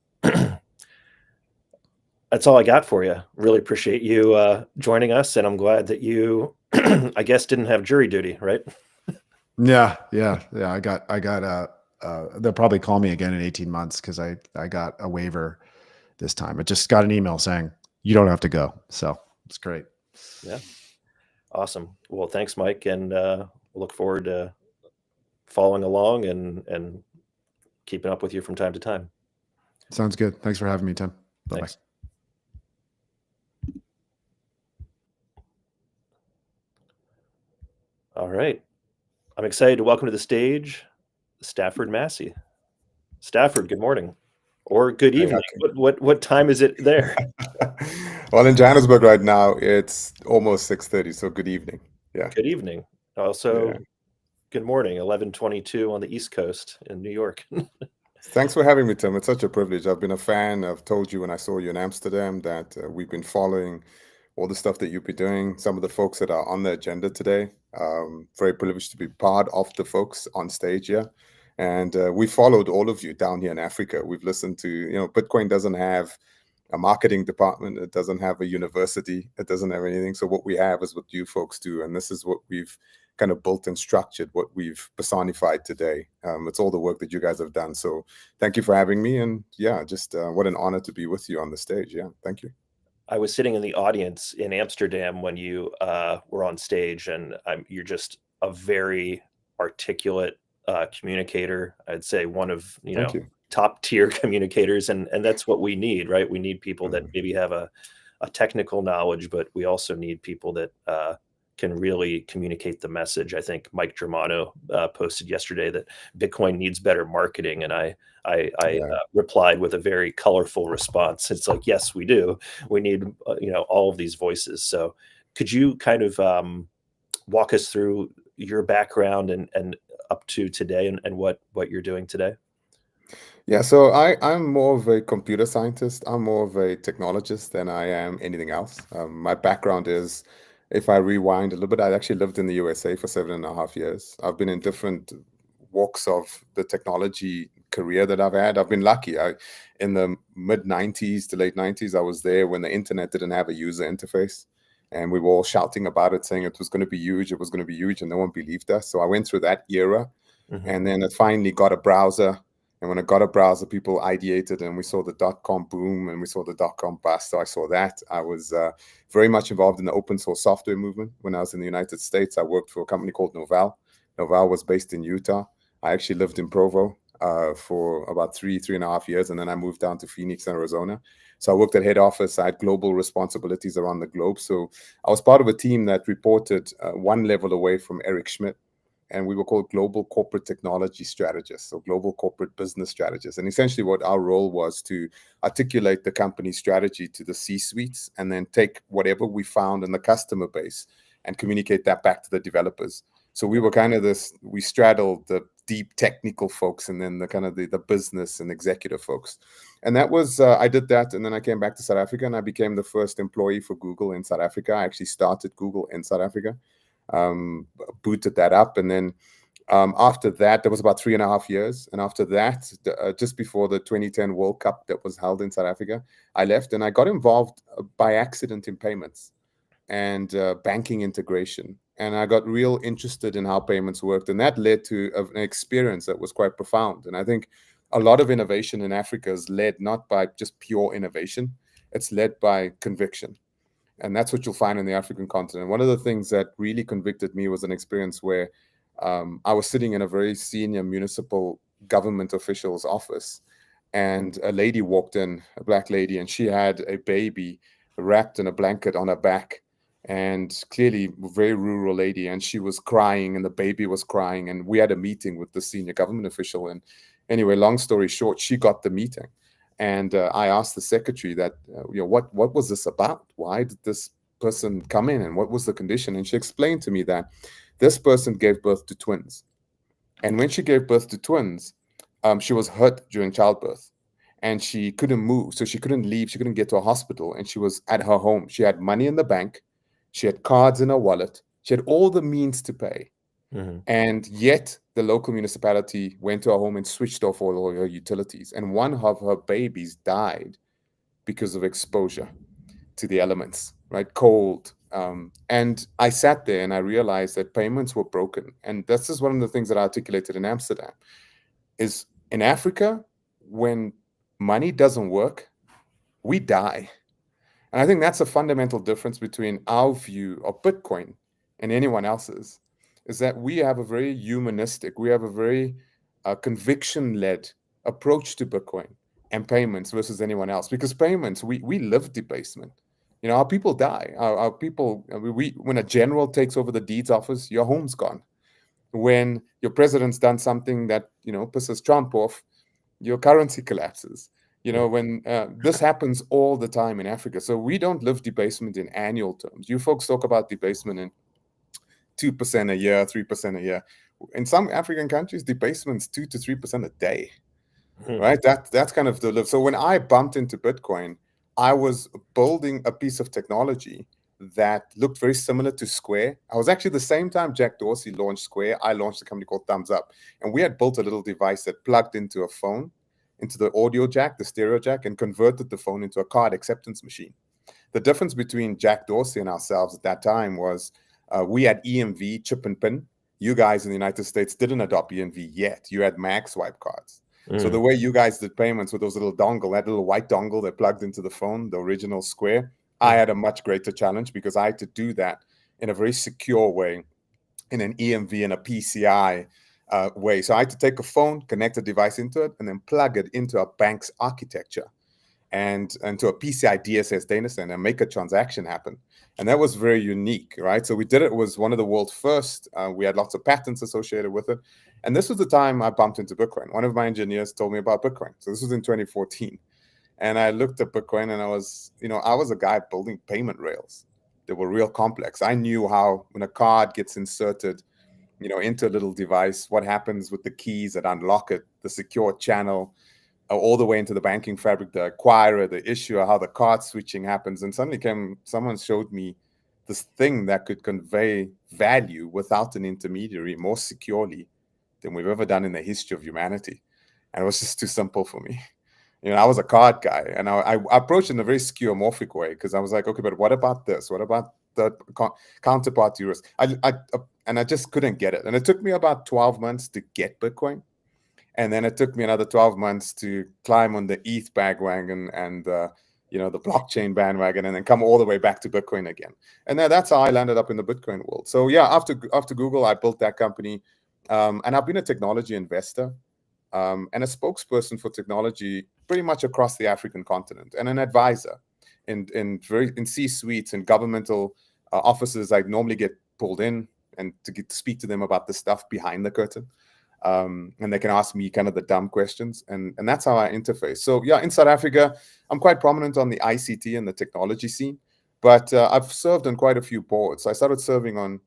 That's all I got for you. Really appreciate you joining us, and I'm glad that you, I guess, didn't have jury duty, right? Yeah. I got they'll probably call me again in 18 months because I got a waiver this time. I just got an email saying you don't have to go. So it's great. Yeah. Awesome. Well, thanks, Mike, and we'll look forward to following along and keeping up with you from time to time. Sounds good. Thanks for having me, Tim. Bye-bye. Thanks. All right. I'm excited to welcome to the stage Stafford Massey. Stafford, good morning. Or good evening. What time is it there? Well, in Johannesburg right now, it's almost 6:30, so good evening. Yeah. Good evening. Also, Yeah. good morning, 11:22 on the East Coast in New York. Thanks for having me, Tim. It's such a privilege. I've been a fan. I've told you when I saw you in Amsterdam that we've been following all the stuff that you've been doing, some of the folks that are on the agenda today. Very privileged to be part of the folks on stage here. And we followed all of you down here in Africa. We've listened to, Bitcoin doesn't have a marketing department. It doesn't have a university. It doesn't have anything. So what we have is what you folks do. And this is what we've kind of built and structured, what we've personified today. It's all the work that you guys have done. So thank you for having me. And yeah, just what an honor to be with you on the stage. Yeah, thank you. I was sitting in the audience in Amsterdam when you were on stage, and you're just a very articulate communicator. I'd say one of Thank you. top tier communicators, and that's what we need, right? We need people that maybe have a technical knowledge, but we also need people that can really communicate the message. I think Mike Germano posted yesterday that Bitcoin needs better marketing, and I replied with a very colorful response. It's like, yes, we do. We need all of these voices. So could you kind of walk us through your background and up to today and what you're doing today? Yeah, so I'm more of a computer scientist. I'm more of a technologist than I am anything else. My background is, if I rewind a little bit, I actually lived in the USA for 7.5 years. I've been in different walks of the technology career that I've had. I've been lucky. In the mid 90s to late 90s, I was there when the internet didn't have a user interface. And we were all shouting about it, saying it was going to be huge, it was going to be huge, and no one believed us. So I went through that era. And then it finally got a browser. And when it got a browser, people ideated, and we saw the dot-com boom and we saw the dot-com bust. So I saw that. I was very much involved in the open source software movement. When I was in the United States, I worked for a company called Novell. Novell was based in Utah. I actually lived in Provo for about 3.5 years, and then I moved down to Phoenix, Arizona. So I worked at head office. I had global responsibilities around the globe. So I was part of a team that reported one level away from Eric Schmidt. And we were called Global Corporate Technology Strategists, so Global Corporate Business Strategists. And essentially what our role was to articulate the company's strategy to the C-suites and then take whatever we found in the customer base and communicate that back to the developers. So we were kind of we straddled the deep technical folks and then the kind of the business and executive folks. And that was, I did that. And then I came back to South Africa and I became the first employee for Google in South Africa. I actually started Google in South Africa, booted that up. And then after that, there was about 3.5 years. And after that, just before the 2010 World Cup that was held in South Africa, I left and I got involved by accident in payments and banking integration. And I got real interested in how payments worked. And that led to an experience that was quite profound. And I think a lot of innovation in Africa is led not by just pure innovation, it's led by conviction. And that's what you'll find in the African continent. One of the things that really convicted me was an experience where I was sitting in a very senior municipal government official's office. And a lady walked in, a black lady, and she had a baby wrapped in a blanket on her back. And clearly a very rural lady, and she was crying and the baby was crying, and we had a meeting with the senior government official. And anyway, long story short, she got the meeting, and I asked the secretary that what was this about? Why did this person come in, and what was the condition? And she explained to me that this person gave birth to twins, and when she gave birth to twins, she was hurt during childbirth. And she couldn't move, so she couldn't leave, she couldn't get to a hospital, and she was at her home. She had money in the bank, she had cards in her wallet, she had all the means to pay. And yet the local municipality went to her home and switched off all her utilities. And one of her babies died because of exposure to the elements, right? Cold. And I sat there and I realized that payments were broken. And this is one of the things that I articulated in Amsterdam, is in Africa, when money doesn't work, we die. And I think that's a fundamental difference between our view of Bitcoin and anyone else's, is that we have a very humanistic, we have a very conviction-led approach to Bitcoin and payments versus anyone else. Because payments, we live debasement. Our people die. Our people, when a general takes over the deeds office, your home's gone. When your president's done something that, pisses Trump off, your currency collapses. When this happens all the time in Africa. So we don't live debasement in annual terms. You folks talk about debasement in 2% a year, 3% a year. In some African countries, debasement's 2 to 3% a day, right? That's kind of the live. So when I bumped into Bitcoin, I was building a piece of technology that looked very similar to Square. I was actually the same time Jack Dorsey launched Square, I launched a company called Thumbs Up. And we had built a little device that plugged into a phone, into the audio jack, the stereo jack, and converted the phone into a card acceptance machine. The difference between Jack Dorsey and ourselves at that time was we had EMV, chip and pin. You guys in the United States didn't adopt EMV yet. You had mag swipe cards. So the way you guys did payments with those little dongle, that little white dongle that plugged into the phone, the original Square, I had a much greater challenge because I had to do that in a very secure way, in an EMV and a PCI way. So I had to take a phone, connect a device into it, and then plug it into a bank's architecture and to a PCI DSS data center and make a transaction happen. And that was very unique, right? So we did it. It was one of the world's first. We had lots of patents associated with it. And this was the time I bumped into Bitcoin. One of my engineers told me about Bitcoin. So this was in 2014. And I looked at Bitcoin and I was a guy building payment rails. They were real complex. I knew how, when a card gets inserted, into a little device, what happens with the keys that unlock it, the secure channel, all the way into the banking fabric, the acquirer, the issuer, how the card switching happens. And suddenly someone showed me this thing that could convey value without an intermediary more securely than we've ever done in the history of humanity. And it was just too simple for me. I was a card guy, and I approached it in a very skeuomorphic way because I was like, okay, but what about this? What about the counterparty risk? I just couldn't get it. And it took me about 12 months to get Bitcoin. And then it took me another 12 months to climb on the ETH bandwagon and the blockchain bandwagon, and then come all the way back to Bitcoin again. And that's how I landed up in the Bitcoin world. So yeah, after Google, I built that company, and I've been a technology investor and a spokesperson for technology pretty much across the African continent, and an advisor in C-suites and governmental offices. I normally get pulled in and to speak to them about the stuff behind the curtain. And they can ask me kind of the dumb questions, and that's how I interface. So yeah, in South Africa, I'm quite prominent on the ICT and the technology scene. But I've served on quite a few boards. I started serving on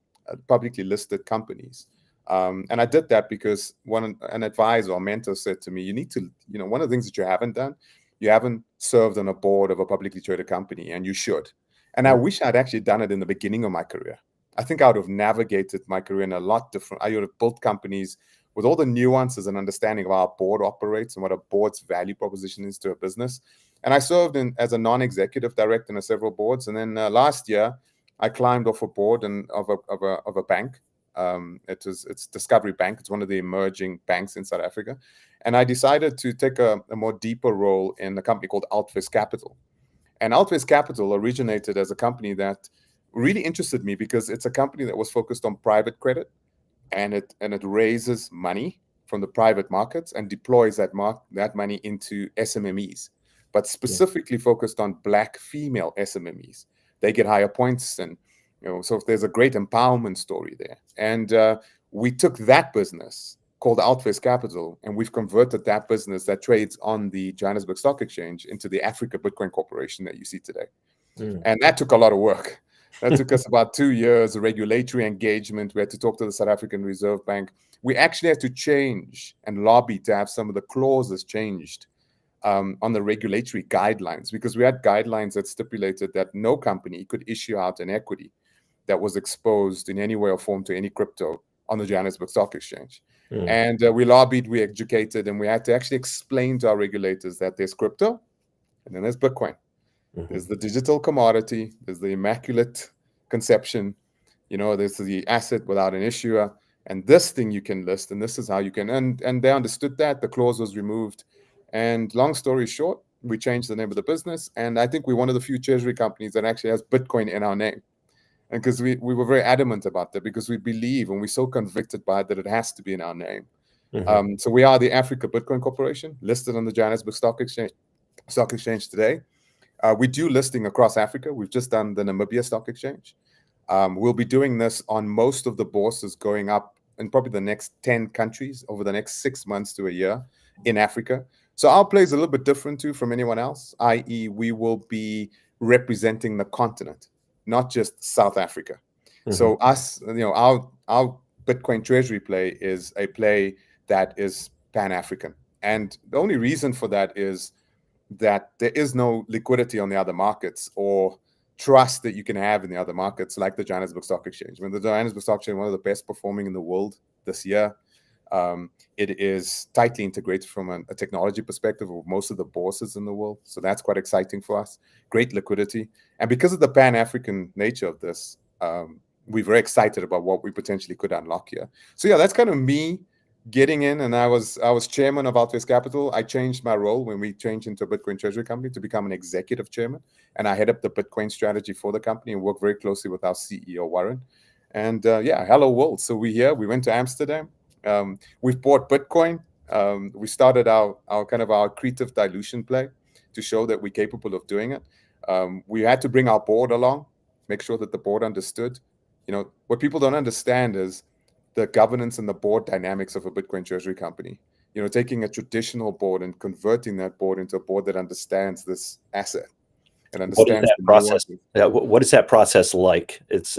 publicly listed companies. And I did that because an advisor or mentor said to me, you need to, one of the things that you haven't done, you haven't served on a board of a publicly traded company, and you should. And I wish I'd actually done it in the beginning of my career. I think I would have navigated my career in a lot different. I would have built companies with all the nuances and understanding of how a board operates and what a board's value proposition is to a business. And I served as a non-executive director in several boards. And then last year, I climbed off a board of a bank. It's Discovery Bank. It's one of the emerging banks in South Africa. And I decided to take a more deeper role in a company called Altwest Capital. And Altwest Capital originated as a company that really interested me because it's a company that was focused on private credit, and it raises money from the private markets and deploys that money into SMMEs, but specifically focused on Black female SMMEs. They get higher points, and so there's a great empowerment story there. And we took that business called Altwest Capital, and we've converted that business that trades on the Johannesburg Stock Exchange into the Africa Bitcoin Corporation that you see today. And that took a lot of work. That took us about 2 years of regulatory engagement. We had to talk to the South African Reserve Bank. We actually had to change and lobby to have some of the clauses changed on the regulatory guidelines, because we had guidelines that stipulated that no company could issue out an equity that was exposed in any way or form to any crypto on the Johannesburg Stock Exchange. And we lobbied, we educated, and we had to actually explain to our regulators that there's crypto and then there's Bitcoin. There's the digital commodity, there's the immaculate conception, there's the asset without an issuer, and this thing you can list, and this is how you can, and they understood that. The clause was removed, and long story short, we changed the name of the business, and I think we're one of the few treasury companies that actually has Bitcoin in our name. And because we were very adamant about that, because we believe and we're so convicted by it that it has to be in our name. So we are the Africa Bitcoin Corporation, listed on the Johannesburg Stock Exchange today. We do listing across Africa. We've just done the Namibia Stock Exchange. We'll be doing this on most of the bourses going up in probably the next 10 countries over the next 6 months to a year in Africa. So our play is a little bit different too from anyone else, i.e. we will be representing the continent, not just South Africa. So us, our Bitcoin treasury play is a play that is Pan-African. And the only reason for that is that there is no liquidity on the other markets or trust that you can have in the other markets, like the Johannesburg Stock Exchange. I mean, the Johannesburg Stock Exchange is one of the best performing in the world this year. It is tightly integrated from a technology perspective with most of the bourses in the world. So that's quite exciting for us. Great liquidity. And because of the Pan-African nature of this, we're very excited about what we potentially could unlock here. So yeah, that's kind of me getting in, and I was chairman of Altwest Capital. I changed my role when we changed into a Bitcoin treasury company to become an executive chairman, and I head up the Bitcoin strategy for the company and work very closely with our CEO Warren. And hello world. So we're here. We went to Amsterdam. We've bought Bitcoin. We started our accretive dilution play to show that we're capable of doing it. We had to bring our board along, make sure that the board understood. What people don't understand is the governance and the board dynamics of a Bitcoin treasury company. Taking a traditional board and converting that board into a board that understands this asset and understands what is that process. Yeah, what is that process like? It's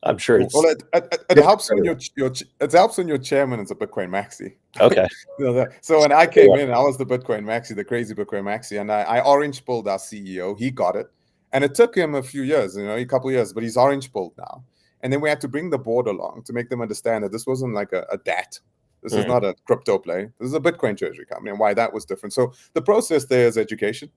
I'm sure it's it helps when it helps when your chairman is a Bitcoin maxi. Okay. So when I came in, I was the Bitcoin maxi, the crazy Bitcoin maxi, and I orange pulled our CEO. He got it, and it took him a few years, a couple of years, but he's orange pulled now. And then we had to bring the board along to make them understand that this wasn't like a DAT. This is not a crypto play. This is a Bitcoin treasury company, and why that was different. So the process there is education.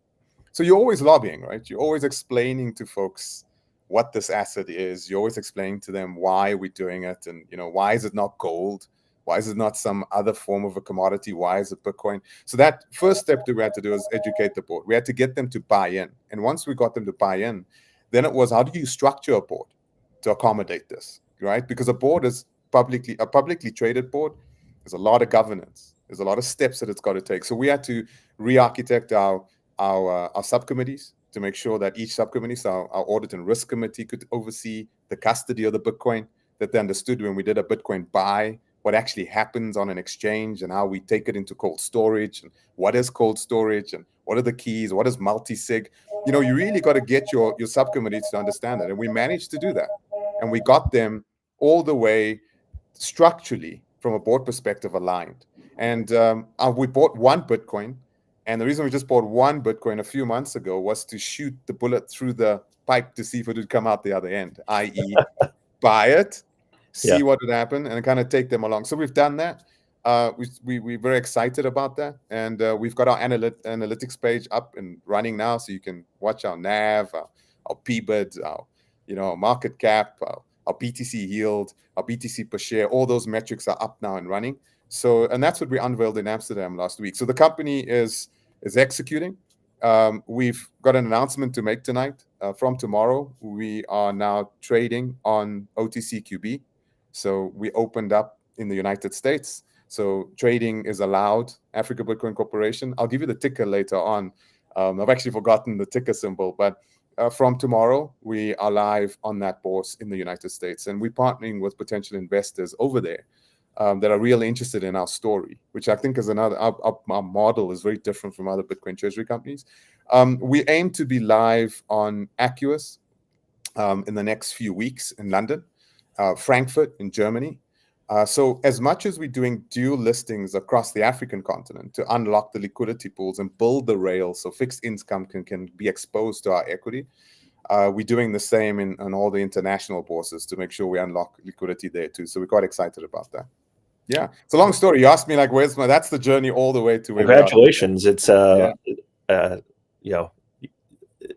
So you're always lobbying, right? You're always explaining to folks what this asset is. You're always explaining to them why we're doing it, and why is it not gold? Why is it not some other form of a commodity? Why is it Bitcoin? So that first step that we had to do is educate the board. We had to get them to buy in. And once we got them to buy in, then it was, how do you structure a board to accommodate this, right? Because a board is a publicly traded board. There's a lot of governance. There's a lot of steps that it's got to take. So we had to re-architect our subcommittees to make sure that each subcommittee, so our audit and risk committee, could oversee the custody of the Bitcoin, that they understood when we did a Bitcoin buy, what actually happens on an exchange and how we take it into cold storage, and what is cold storage, and What are the keys? What is multi-sig? You know, you really got to get your subcommittees to understand that. And we managed to do that. And we got them all the way structurally from a board perspective aligned. And we bought one Bitcoin. And the reason we just bought one Bitcoin a few months ago was to shoot the bullet through the pipe to see if it would come out the other end, i.e., buy it, see what would happen, and kind of take them along. So we've done that. We're very excited about that. And we've got our analytics page up and running now, so you can watch our NAV, our PBID, our market cap, our BTC yield, our BTC per share. All those metrics are up now and running. So, and that's what we unveiled in Amsterdam last week. So the company is executing. We've got an announcement to make tonight. From tomorrow, we are now trading on OTCQB. So we opened up in the United States. So trading is allowed, Africa Bitcoin Corporation. I'll give you the ticker later on. I've actually forgotten the ticker symbol, but from tomorrow, we are live on that bourse in the United States. And we're partnering with potential investors over there that are really interested in our story, which I think is another, our model is very different from other Bitcoin treasury companies. We aim to be live on Acuus in the next few weeks in London, Frankfurt in Germany. So as much as we're doing dual listings across the African continent to unlock the liquidity pools and build the rails so fixed income can be exposed to our equity, we're doing the same on all the international bourses to make sure we unlock liquidity there too. So we're quite excited about that. Yeah, it's a long story. You asked me like, that's the journey all the way to where Congratulations. It's, it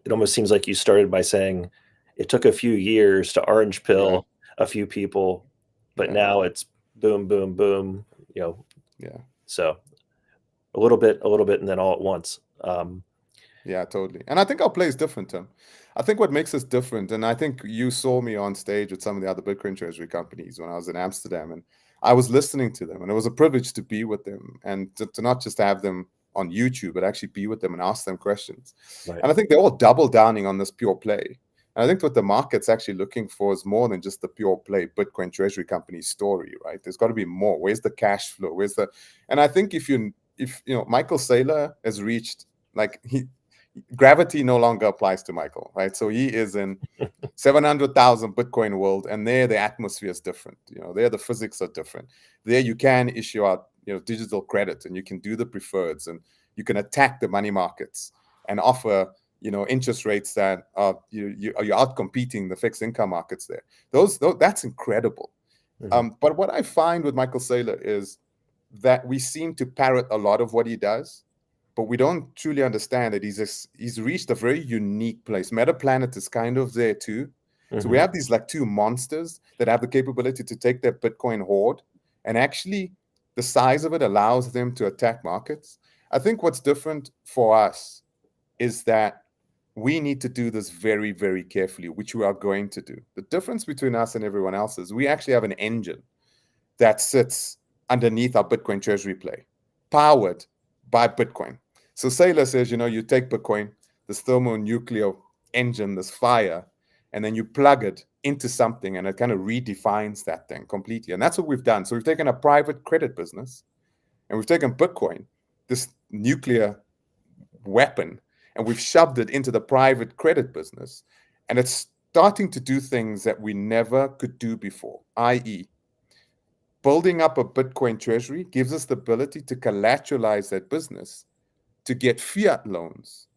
almost seems like you started by saying it took a few years to orange pill a few people, but now it's boom, boom, boom, so a little bit and then all at once. Yeah, totally. And I think our play is different, Tim. I think what makes us different, and I think you saw me on stage with some of the other Bitcoin treasury companies when I was in Amsterdam, and I was listening to them, and it was a privilege to be with them and to not just have them on YouTube, but actually be with them and ask them questions. Right. And I think they're all double downing on this pure play. And I think what the market's actually looking for is more than just the pure play Bitcoin treasury company story, right? There's got to be more. Where's the cash flow? And I think if Michael Saylor has reached, like, gravity no longer applies to Michael, right? So he is in 700,000 Bitcoin world, and there the atmosphere is different. There the physics are different. There you can issue out, digital credit, and you can do the preferreds, and you can attack the money markets and offer, interest rates that are you're out competing the fixed income markets there. That's incredible. Mm-hmm. But what I find with Michael Saylor is that we seem to parrot a lot of what he does, but we don't truly understand that he's reached a very unique place. MetaPlanet is kind of there too. Mm-hmm. So we have these like two monsters that have the capability to take their Bitcoin hoard, and actually the size of it allows them to attack markets. I think what's different for us is that we need to do this very, very carefully, which we are going to do. The difference between us and everyone else is we actually have an engine that sits underneath our Bitcoin treasury play, powered by Bitcoin. So Saylor says, you take Bitcoin, this thermonuclear engine, this fire, and then you plug it into something, and it kind of redefines that thing completely. And that's what we've done. So we've taken a private credit business, and we've taken Bitcoin, this nuclear weapon, and we've shoved it into the private credit business. And it's starting to do things that we never could do before, i.e., building up a Bitcoin treasury gives us the ability to collateralize that business to get fiat loans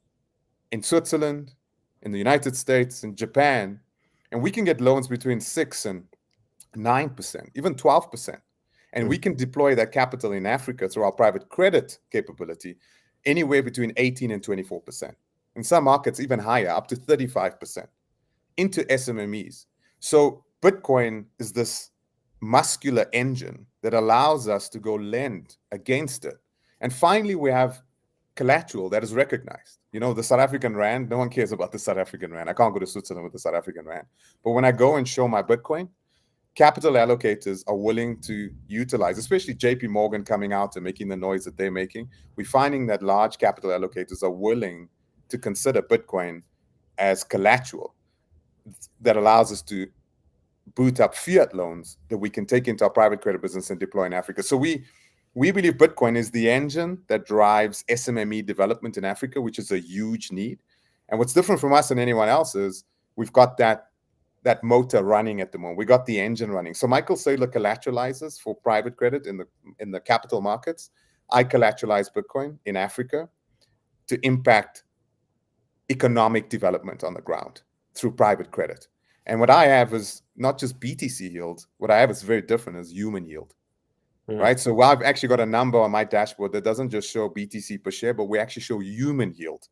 in Switzerland, in the United States, in Japan. And we can get loans between 6 and 9%, even 12%. And we can deploy that capital in Africa through our private credit capability anywhere between 18 and 24%. In some markets, even higher, up to 35% into SMMEs. So Bitcoin is this muscular engine that allows us to go lend against it. And finally, we have collateral that is recognized. The South African rand, no one cares about the South African rand. I can't go to Switzerland with the South African rand. But when I go and show my Bitcoin, capital allocators are willing to utilize, especially JP Morgan coming out and making the noise that they're making. We're finding that large capital allocators are willing to consider Bitcoin as collateral that allows us to boot up fiat loans that we can take into our private credit business and deploy in Africa. So We believe Bitcoin is the engine that drives SMME development in Africa, which is a huge need. And what's different from us and anyone else is we've got that motor running at the moment. We got the engine running. So Michael Saylor collateralizes for private credit in the capital markets. I collateralize Bitcoin in Africa to impact economic development on the ground through private credit. And what I have is not just BTC yield. What I have is very different, is human yield. Right. So I've actually got a number on my dashboard that doesn't just show BTC per share, but we actually show human yield.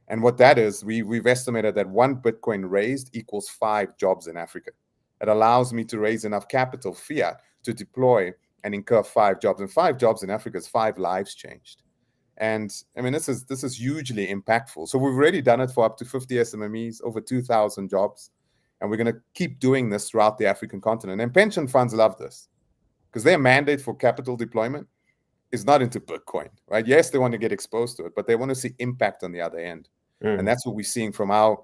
And what that is, we've estimated that 1 Bitcoin raised equals 5 jobs in Africa. It allows me to raise enough capital, fiat, to deploy and incur 5 jobs. And 5 jobs in Africa is 5 lives changed. And I mean, this is hugely impactful. So we've already done it for up to 50 SMMEs, over 2,000 jobs. And we're going to keep doing this throughout the African continent. And pension funds love this, because their mandate for capital deployment is not into Bitcoin, right? Yes, they want to get exposed to it, but they want to see impact on the other end. And that's what we're seeing from our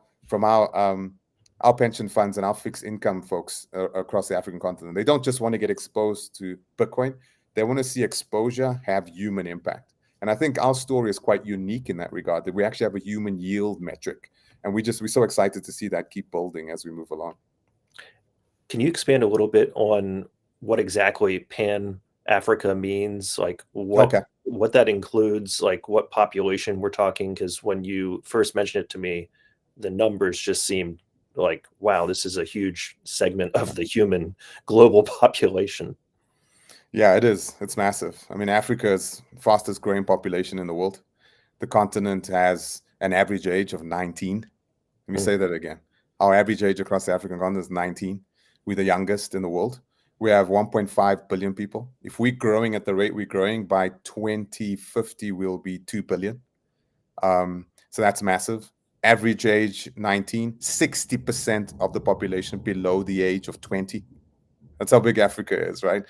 pension funds and our fixed income folks across the African continent. They don't just want to get exposed to Bitcoin. They want to see exposure have human impact. And I think our story is quite unique in that regard, that we actually have a human yield metric. And we're so excited to see that keep building as we move along. Can you expand a little bit on what exactly Pan Africa means? Like what that includes, like what population we're talking? Because when you first mentioned it to me, the numbers just seemed like, wow, this is a huge segment of the human global population. Yeah, it is. It's massive. I mean, Africa is the fastest growing population in the world. The continent has an average age of 19. Let me say that again. Our average age across the African continent is 19. We're the youngest in the world. We have 1.5 billion people. If we're growing at the rate we're growing, by 2050, we'll be 2 billion. So that's massive. Average age 19, 60% of the population below the age of 20. That's how big Africa is, right?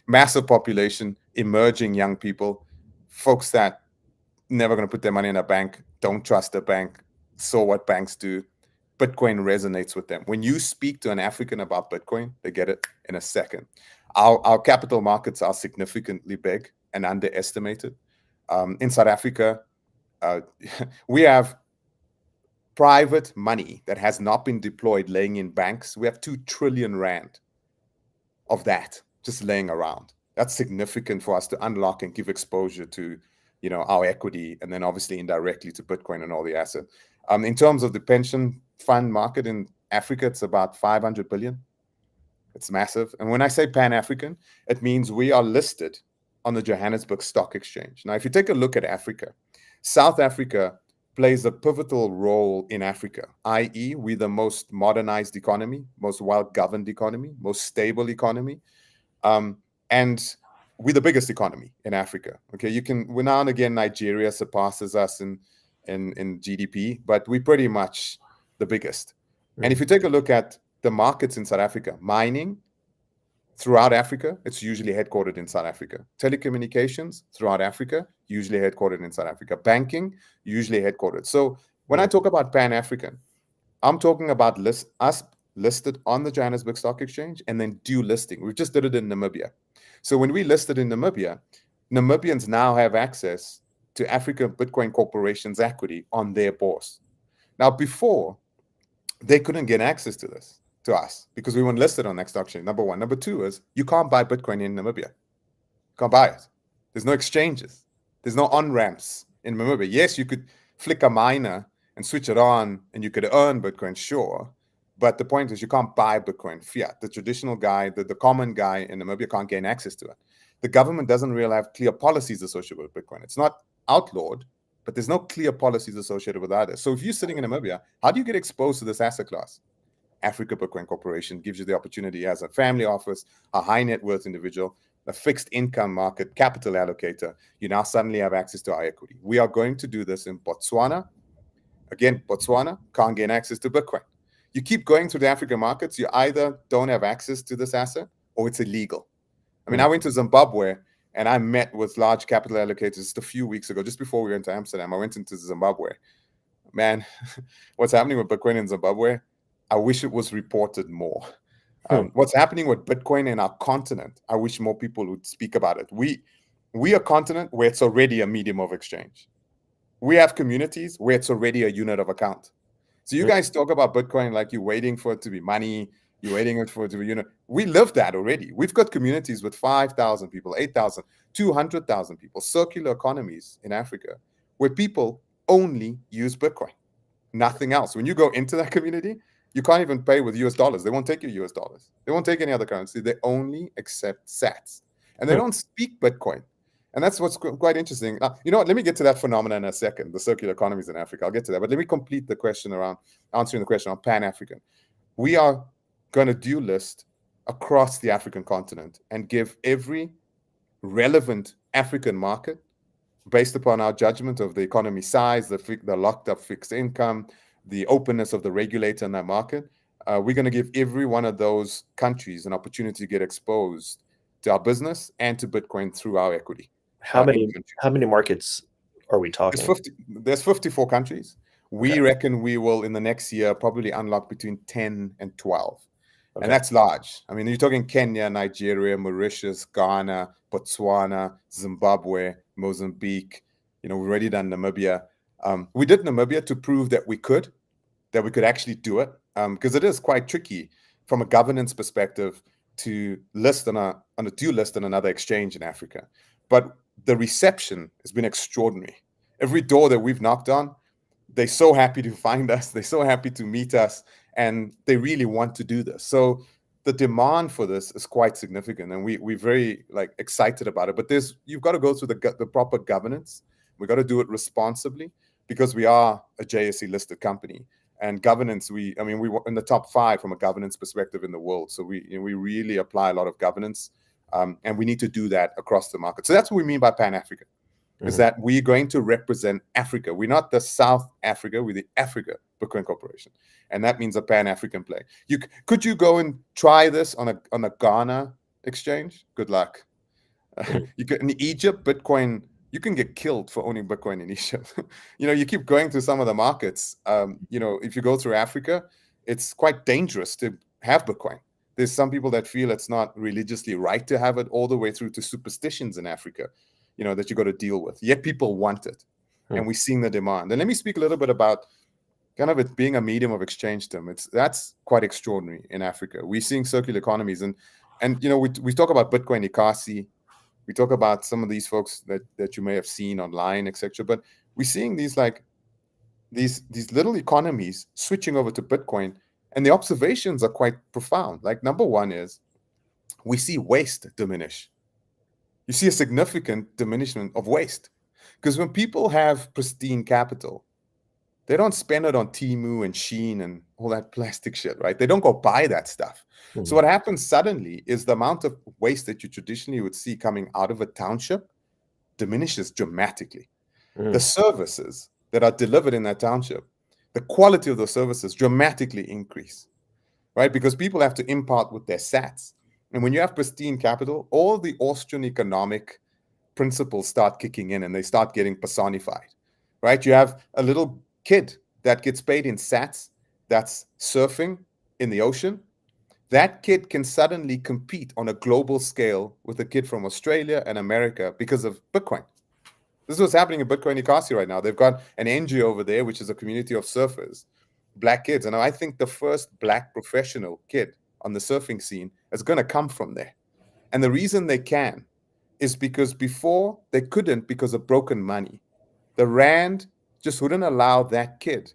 Massive population, emerging young people, folks that never going to put their money in a bank, don't trust a bank, saw what banks do. Bitcoin resonates with them. When you speak to an African about Bitcoin, they get it in a second. Our capital markets are significantly big and underestimated. In South Africa, we have private money that has not been deployed laying in banks. We have 2 trillion rand of that just laying around. That's significant for us to unlock and give exposure to, our equity, and then obviously indirectly to Bitcoin and all the assets. In terms of the pension fund market in Africa, it's about 500 billion. It's massive. And when I say Pan-African, it means we are listed on the Johannesburg Stock Exchange. Now, if you take a look at Africa, South Africa plays a pivotal role in Africa, i.e., we're the most modernized economy, most well-governed economy, most stable economy, and we're the biggest economy in Africa. Okay, now and again, Nigeria surpasses us in GDP, but we're pretty much the biggest. And if you take a look at the markets in South Africa, mining throughout Africa, it's usually headquartered in South Africa. Telecommunications throughout Africa, usually headquartered in South Africa. Banking, usually headquartered. So when I talk about Pan-African, I'm talking about us listed on the Johannesburg Stock Exchange and then due listing. We just did it in Namibia. So when we listed in Namibia, Namibians now have access to African Bitcoin Corporation's equity on their bourse. Now, before, they couldn't get access to us, because we weren't listed on that stock exchange, number one. Number two is you can't buy Bitcoin in Namibia. You can't buy it. There's no exchanges. There's no on-ramps in Namibia. Yes, you could flick a miner and switch it on and you could earn Bitcoin, sure. But the point is you can't buy Bitcoin fiat. The traditional guy, the common guy in Namibia can't gain access to it. The government doesn't really have clear policies associated with Bitcoin. It's not outlawed, but there's no clear policies associated with either. So if you're sitting in Namibia, how do you get exposed to this asset class? Africa Bitcoin Corporation gives you the opportunity as a family office, a high net worth individual, a fixed income market capital allocator. You now suddenly have access to our equity. We are going to do this in Botswana. Again, Botswana can't gain access to Bitcoin. You keep going through the African markets, you either don't have access to this asset or it's illegal. I mean, I went to Zimbabwe and I met with large capital allocators just a few weeks ago, just before we went to Amsterdam. I went into Zimbabwe. Man, what's happening with Bitcoin in Zimbabwe? I wish it was reported more. What's happening with Bitcoin in our continent, I wish more people would speak about it. We are a continent where it's already a medium of exchange. We have communities where it's already a unit of account. So you guys talk about Bitcoin like you're waiting for it to be money, you're waiting for it to be unit. We live that already. We've got communities with 5,000 people, 8,000, 200,000 people, circular economies in Africa where people only use Bitcoin, nothing else. When you go into that community, you can't even pay with US dollars. They won't take your US dollars. They won't take any other currency. They only accept sats. And they don't speak Bitcoin. And that's what's quite interesting. You know what? Let me get to that phenomenon in a second, the circular economies in Africa. I'll get to that. But let me complete the question around answering the question on Pan-African. We are going to dual list across the African continent and give every relevant African market, based upon our judgment of the economy size, the locked up fixed income, the openness of the regulator in that market, we're going to give every one of those countries an opportunity to get exposed to our business and to Bitcoin through our equity. How many markets are we talking? There's 54 countries. We reckon we will, in the next year, probably unlock between 10 and 12. And that's large. I mean, you're talking Kenya, Nigeria, Mauritius, Ghana, Botswana, Zimbabwe, Mozambique. We've already done Namibia. We did Namibia to prove that we could actually do it, because it is quite tricky from a governance perspective to list on a dual list on another exchange in Africa. But the reception has been extraordinary. Every door that we've knocked on, they're so happy to find us. They're so happy to meet us, and they really want to do this. So the demand for this is quite significant, and we're very excited about it. But you've got to go through the proper governance. We've got to do it responsibly because we are a JSE listed company. And governance, we were in the top 5 from a governance perspective in the world. So we really apply a lot of governance, and we need to do that across the market. So that's what we mean by Pan-African, is that we're going to represent Africa. We're not the South Africa, we're the Africa Bitcoin Corporation. And that means a Pan-African play. Could you go and try this on a Ghana exchange? Good luck. In Egypt, Bitcoin, you can get killed for owning Bitcoin in Egypt. You keep going through some of the markets. If you go through Africa, it's quite dangerous to have Bitcoin. There's some people that feel it's not religiously right to have it, all the way through to superstitions in Africa, that you got to deal with. Yet people want it. And we're seeing the demand. And let me speak a little bit about kind of it being a medium of exchange, Tim. That's quite extraordinary in Africa. We're seeing circular economies. And we talk about Bitcoin Ikasi. We talk about some of these folks that you may have seen online, etc. But we're seeing these little economies switching over to Bitcoin, and the observations are quite profound. Number one is we see waste diminish. You see a significant diminishment of waste, because when people have pristine capital, they don't spend it on Temu and Shein and all that plastic shit, right? They don't go buy that stuff. So what happens suddenly is the amount of waste that you traditionally would see coming out of a township diminishes dramatically. The services that are delivered in that township, the quality of those services dramatically increase, right? Because people have to impart with their sats. And when you have pristine capital, all the Austrian economic principles start kicking in and they start getting personified, right? You have a little kid that gets paid in sats that's surfing in the ocean. That kid can suddenly compete on a global scale with a kid from Australia and America because of Bitcoin. This is what's happening in Bitcoin Ikasi right now. They've got an NGO over there, which is a community of surfers, black kids. And I think the first black professional kid on the surfing scene is going to come from there. And the reason they can is because before they couldn't because of broken money. The Rand just wouldn't allow that kid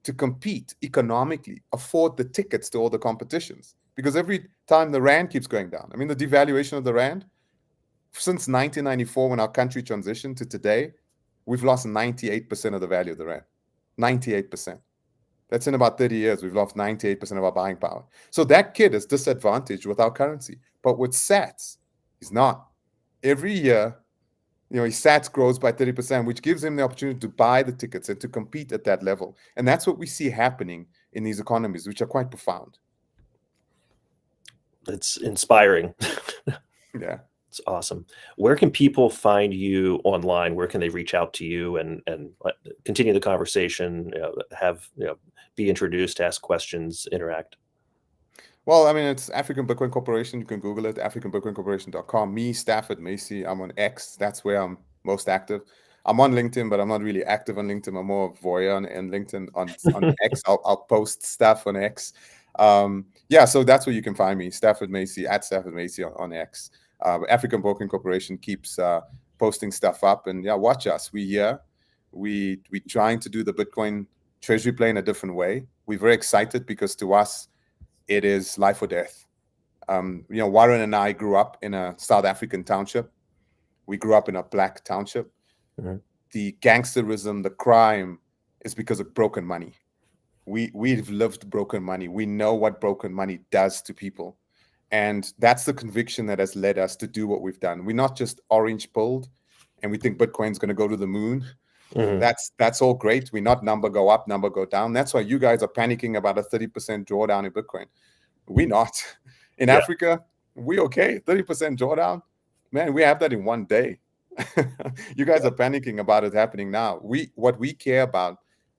to compete economically, afford the tickets to all the competitions. Because every time the Rand keeps going down, the devaluation of the Rand, since 1994, when our country transitioned to today, we've lost 98% of the value of the Rand. 98%. That's in about 30 years. We've lost 98% of our buying power. So that kid is disadvantaged with our currency. But with sats, he's not. Every year, his sats grows by 30%, which gives him the opportunity to buy the tickets and to compete at that level. And that's what we see happening in these economies, which are quite profound. It's inspiring. Yeah. It's awesome. Where can people find you online? Where can they reach out to you and continue the conversation, be introduced, ask questions, interact? Well, I mean, it's African Bitcoin Corporation. You can Google it, africanbitcoincorporation.com. Me, Stafford Macy, I'm on X. That's where I'm most active. I'm on LinkedIn, but I'm not really active on LinkedIn. I'm more of a voyeur on LinkedIn. On X, I'll post stuff on X. Yeah, so that's where you can find me, Stafford Macy, at Stafford Macy on X. African Bitcoin Corporation keeps posting stuff up, and yeah, watch us. We here, we trying to do the Bitcoin treasury play in a different way. We're very excited because to us, it is life or death. Warren and I grew up in a South African township. We grew up in a black township. Mm-hmm. The gangsterism, the crime is because of broken money. We've lived broken money. We know what broken money does to people. And that's the conviction that has led us to do what we've done. We're not just orange pilled and we think Bitcoin's going to go to the moon. Mm-hmm. That's all great. We're not number go up, number go down. That's why you guys are panicking about a 30% drawdown in Bitcoin. We're not. In Africa, we okay. 30% drawdown. Man, we have that in one day. You guys are panicking about it happening now. What we care about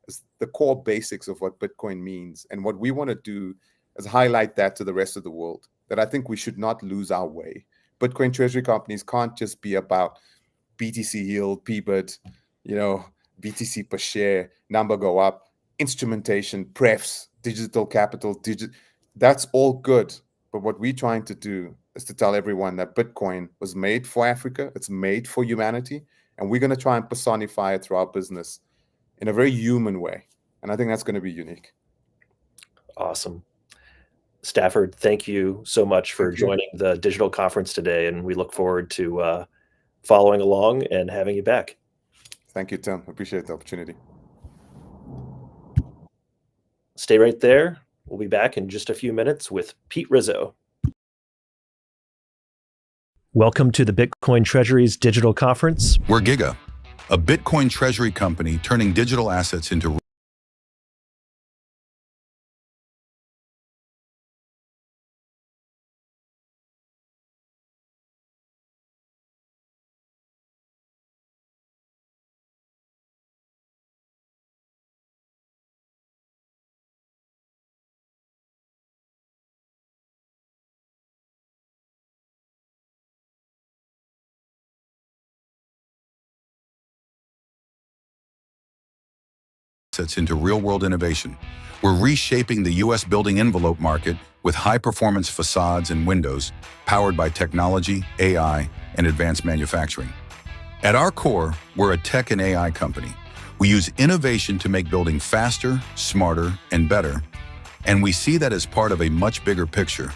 is the core basics of what Bitcoin means. And what we want to do is highlight that to the rest of the world, that I think we should not lose our way. Bitcoin treasury companies can't just be about BTC yield, PBIT, BTC per share, number go up, instrumentation, prefs, digital capital, that's all good. But what we're trying to do is to tell everyone that Bitcoin was made for Africa, it's made for humanity, and we're going to try and personify it through our business in a very human way. And I think that's going to be unique. Awesome. Stafford, thank you so much for joining the digital conference today, and we look forward to following along and having you back. Thank you, Tim. Appreciate the opportunity. Stay right there. We'll be back in just a few minutes with Pete Rizzo. Welcome to the Bitcoin Treasuries digital conference. We're Giga, a Bitcoin treasury company turning digital assets into real-world innovation. We're reshaping the U.S. building envelope market with high-performance facades and windows powered by technology, AI, and advanced manufacturing. At our core, we're a tech and AI company. We use innovation to make building faster, smarter, and better. And we see that as part of a much bigger picture.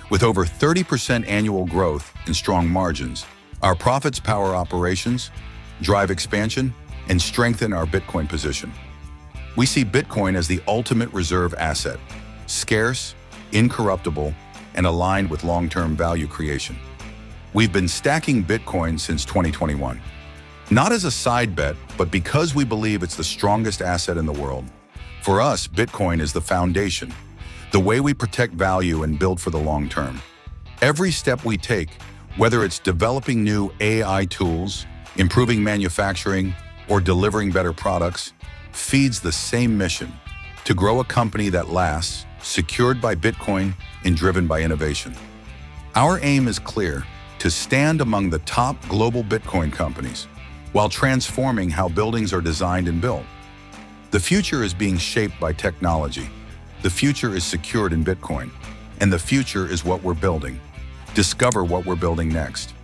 With over 30% annual growth and strong margins, our profits power operations, drive expansion, and strengthen our Bitcoin position. We see Bitcoin as the ultimate reserve asset, scarce, incorruptible, and aligned with long-term value creation. We've been stacking Bitcoin since 2021. Not as a side bet, but because we believe it's the strongest asset in the world. For us, Bitcoin is the foundation, the way we protect value and build for the long term. Every step we take, whether it's developing new AI tools, improving manufacturing, or delivering better products, feeds the same mission: to grow a company that lasts, secured by Bitcoin and driven by innovation. Our aim is clear: to stand among the top global Bitcoin companies while transforming how buildings are designed and built. The future is being shaped by technology. The future is secured in Bitcoin, and the future is what we're building. Discover what we're building next.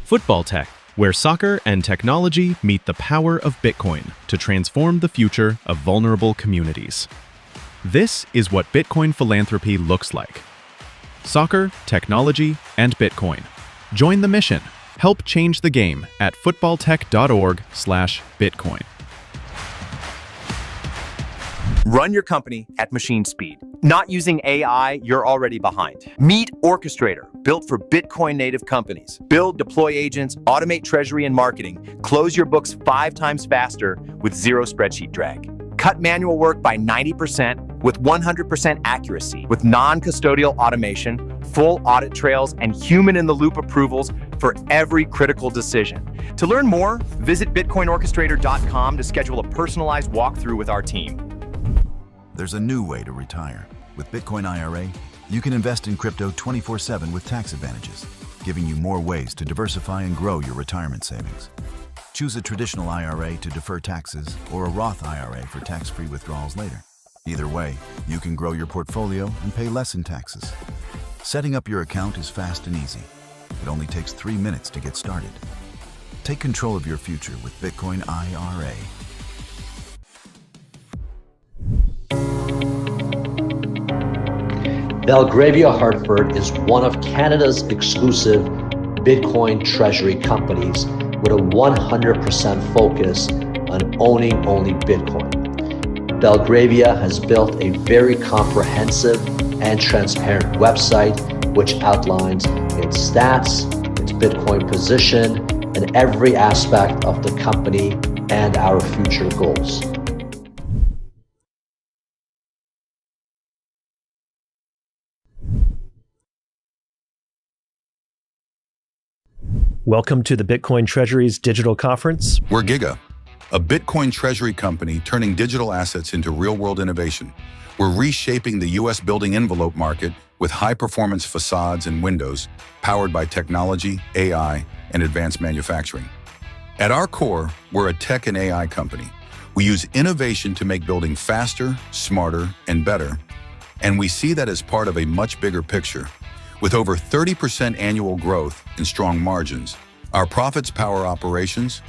Football Tech, where soccer and technology meet the power of Bitcoin to transform the future of vulnerable communities. This is what Bitcoin philanthropy looks like. Soccer, technology, and Bitcoin. Join the mission. Help change the game at footballtech.org/Bitcoin. Run your company at machine speed. Not using AI, you're already behind. Meet Orchestrator, built for Bitcoin native companies. Build, deploy agents, automate treasury and marketing. Close your books 5 times faster with zero spreadsheet drag. Cut manual work by 90% with 100% accuracy, with non-custodial automation, full audit trails, and human-in-the-loop approvals for every critical decision. To learn more, visit bitcoinorchestrator.com to schedule a personalized walkthrough with our team. There's a new way to retire. With Bitcoin IRA, you can invest in crypto 24/7 with tax advantages, giving you more ways to diversify and grow your retirement savings. Choose a traditional IRA to defer taxes or a Roth IRA for tax-free withdrawals later. Either way, you can grow your portfolio and pay less in taxes. Setting up your account is fast and easy. It only takes 3 minutes to get started. Take control of your future with Bitcoin IRA. Belgravia Hartford is one of Canada's exclusive Bitcoin treasury companies with a 100% focus on owning only Bitcoin. Belgravia has built a very comprehensive and transparent website which outlines its stats, its Bitcoin position, and every aspect of the company and our future goals. Welcome to the Bitcoin Treasuries Digital Conference. We're Giga, a Bitcoin treasury company turning digital assets into real-world innovation. We're reshaping the U.S. building envelope market with high-performance facades and windows powered by technology, AI, and advanced manufacturing. At our core, we're a tech and AI company. We use innovation to make building faster, smarter, and better. And we see that as part of a much bigger picture. With over 30% annual growth and strong margins, our profits power operations,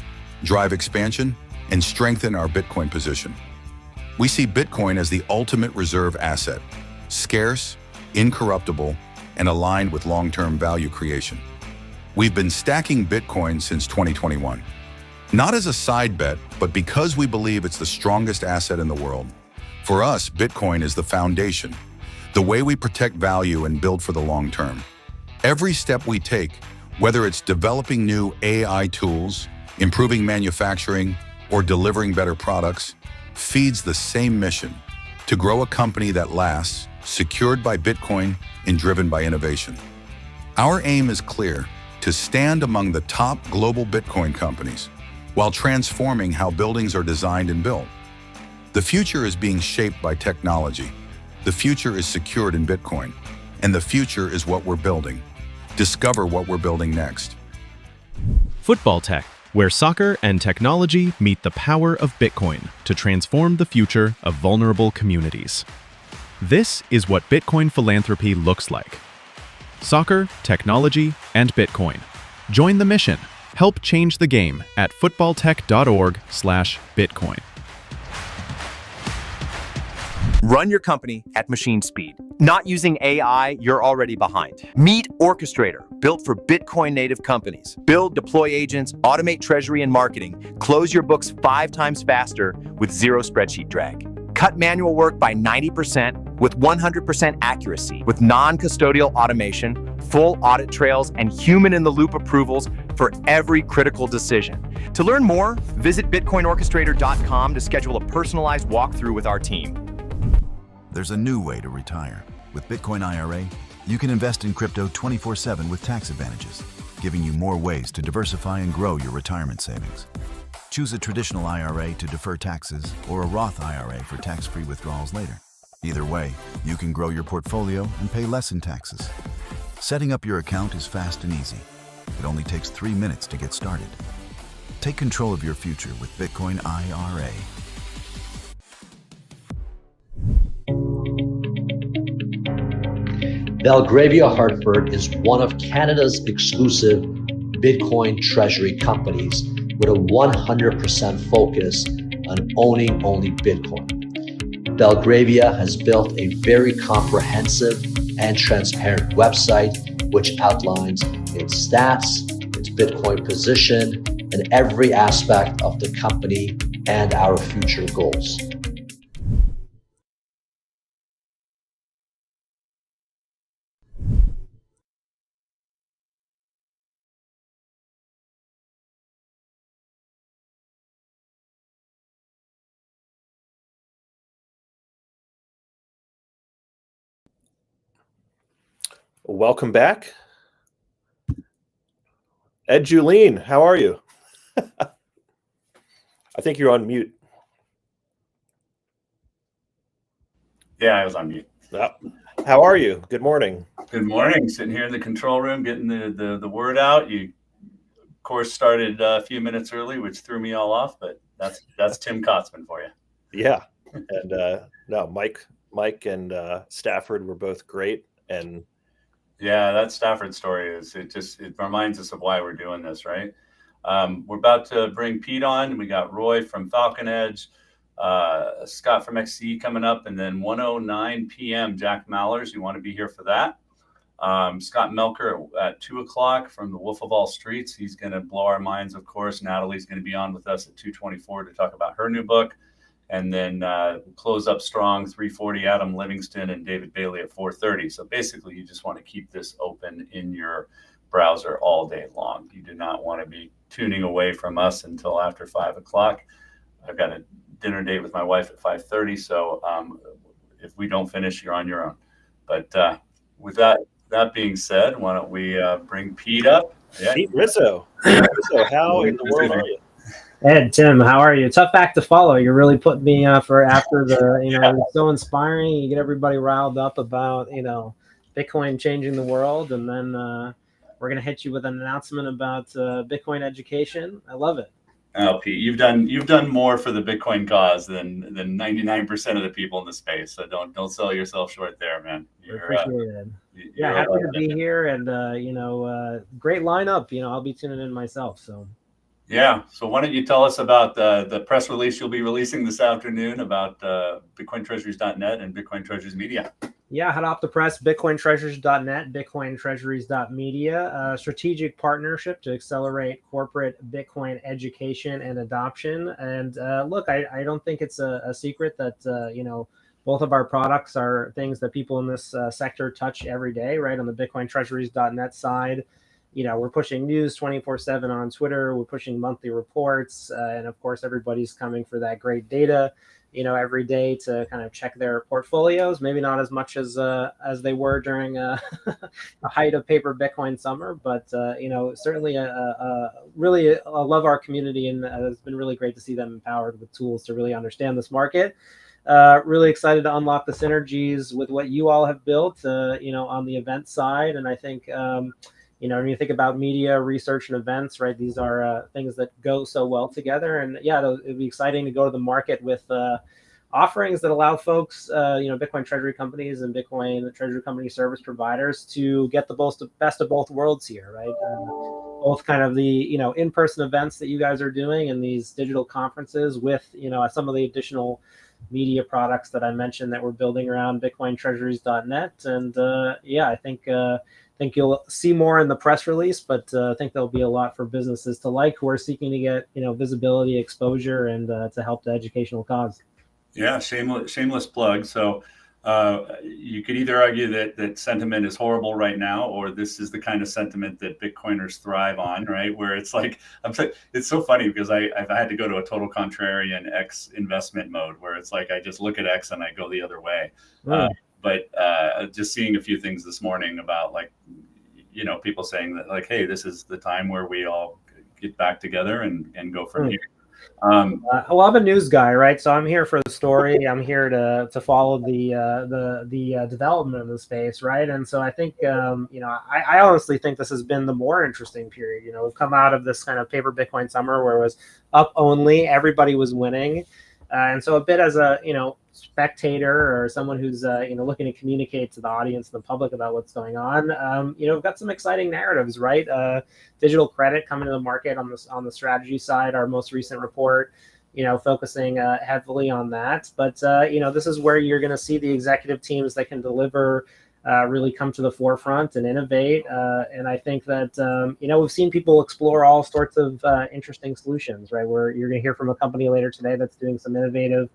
drive expansion, and strengthen our Bitcoin position. We see Bitcoin as the ultimate reserve asset, scarce, incorruptible, and aligned with long-term value creation. We've been stacking Bitcoin since 2021. Not as a side bet, but because we believe it's the strongest asset in the world. For us, Bitcoin is the foundation, the way we protect value and build for the long term. Every step we take, whether it's developing new AI tools, improving manufacturing, or delivering better products, feeds the same mission: to grow a company that lasts, secured by Bitcoin and driven by innovation. Our aim is clear: to stand among the top global Bitcoin companies while transforming how buildings are designed and built. The future is being shaped by technology. The future is secured in Bitcoin, and the future is what we're building. Discover what we're building next. Football Tech, where soccer and technology meet the power of Bitcoin to transform the future of vulnerable communities. This is what Bitcoin philanthropy looks like. Soccer, technology, and Bitcoin. Join the mission. Help change the game at footballtech.org/Bitcoin. Run your company at machine speed. Not using AI, you're already behind. Meet Orchestrator, built for Bitcoin native companies. Build, deploy agents, automate treasury and marketing. Close your books 5 times faster with zero spreadsheet drag. Cut manual work by 90% with 100% accuracy, with non-custodial automation, full audit trails, and human-in-the-loop approvals for every critical decision. To learn more, visit bitcoinorchestrator.com to schedule a personalized walkthrough with our team. There's a new way to retire. With Bitcoin IRA, you can invest in crypto 24/7 with tax advantages, giving you more ways to diversify and grow your retirement savings. Choose a traditional IRA to defer taxes or a Roth IRA for tax-free withdrawals later. Either way, you can grow your portfolio and pay less in taxes. Setting up your account is fast and easy. It only takes 3 minutes to get started. Take control of your future with Bitcoin IRA. Belgravia Hartford is one of Canada's exclusive Bitcoin treasury companies with a 100% focus on owning only Bitcoin. Belgravia has built a very comprehensive and transparent website which outlines its stats, its Bitcoin position, and every aspect of the company and our future goals. Welcome back. Ed Julien, how are you? I think you're on mute. Yeah, I was on mute. Oh, How are you? Good morning. Good morning. Sitting here in the control room, getting the word out. You, of course, started a few minutes early, which threw me all off. But that's Tim Kotzman for you. Yeah, and no, Mike and Stafford were both great, and Yeah, that Stafford story it reminds us of why we're doing this, right? We're about to bring Pete on. We got Roy from Falcon Edge, Scott from XC coming up, and then 1:09 p.m. Jack Mallers. You want to be here for that. Scott Melker at 2 o'clock from the Wolf of All Streets. He's going to blow our minds, of course. Natalie's going to be on with us at 2:24 to talk about her new book. And then close up strong, 3:40, Adam Livingston and David Bailey at 4:30. So basically, you just want to keep this open in your browser all day long. You do not want to be tuning away from us until after 5 o'clock. I've got a dinner date with my wife at 5:30. So if we don't finish, you're on your own. But with that being said, why don't we bring Pete up? Yeah. Pete Rizzo. Rizzo, how in the world are you? Ed, Tim, how are you? Tough act to follow. You're really putting me for after the, it's so inspiring. You get everybody riled up about, Bitcoin changing the world. And then we're going to hit you with an announcement about Bitcoin education. I love it. Oh, Pete, you've done more for the Bitcoin cause than 99% of the people in the space. So don't sell yourself short there, man. Appreciate it. Happy to be here, and great lineup. I'll be tuning in myself. So. Yeah. So why don't you tell us about the press release you'll be releasing this afternoon about BitcoinTreasuries.net and Bitcoin Treasuries Media? Yeah, hot off the press, BitcoinTreasuries.net, BitcoinTreasuries.media, strategic partnership to accelerate corporate Bitcoin education and adoption. And look, I don't think it's a secret that, both of our products are things that people in this sector touch every day, right? On the BitcoinTreasuries.net side, we're pushing news 24/7 on Twitter. We're pushing monthly reports. And of course, everybody's coming for that great data, every day to kind of check their portfolios. Maybe not as much as they were during the height of paper Bitcoin summer, but, certainly really love our community. And it's been really great to see them empowered with tools to really understand this market. Really excited to unlock the synergies with what you all have built, on the event side. And I think, when you think about media, research, and events, right, these are things that go so well together. And yeah, it'd be exciting to go to the market with offerings that allow folks, Bitcoin treasury companies and Bitcoin treasury company service providers to get the best of both worlds here, right? Both kind of the, in-person events that you guys are doing and these digital conferences with, some of the additional media products that I mentioned that we're building around BitcoinTreasuries.net. And I think you'll see more in the press release, but I think there'll be a lot for businesses to like who are seeking to get, visibility, exposure, and to help the educational cause. Yeah, shameless plug. So you could either argue that sentiment is horrible right now, or this is the kind of sentiment that Bitcoiners thrive on, right? Where it's like, it's so funny because I've had to go to a total contrarian X investment mode where it's like I just look at X and I go the other way. But just seeing a few things this morning about people saying that hey, this is the time where we all get back together and go from here. Well, I'm a news guy, right? So I'm here for the story. I'm here to follow the development of the space, right? And so I think, I honestly think this has been the more interesting period. We've come out of this kind of paper Bitcoin summer where it was up only, everybody was winning. And so a bit as a, spectator or someone who's, looking to communicate to the audience and the public about what's going on, we've got some exciting narratives, right? Digital credit coming to the market on the strategy side, our most recent report, focusing heavily on that. But, this is where you're going to see the executive teams that can deliver really come to the forefront and innovate. And I think that, we've seen people explore all sorts of interesting solutions, right? Where you're going to hear from a company later today that's doing some innovative,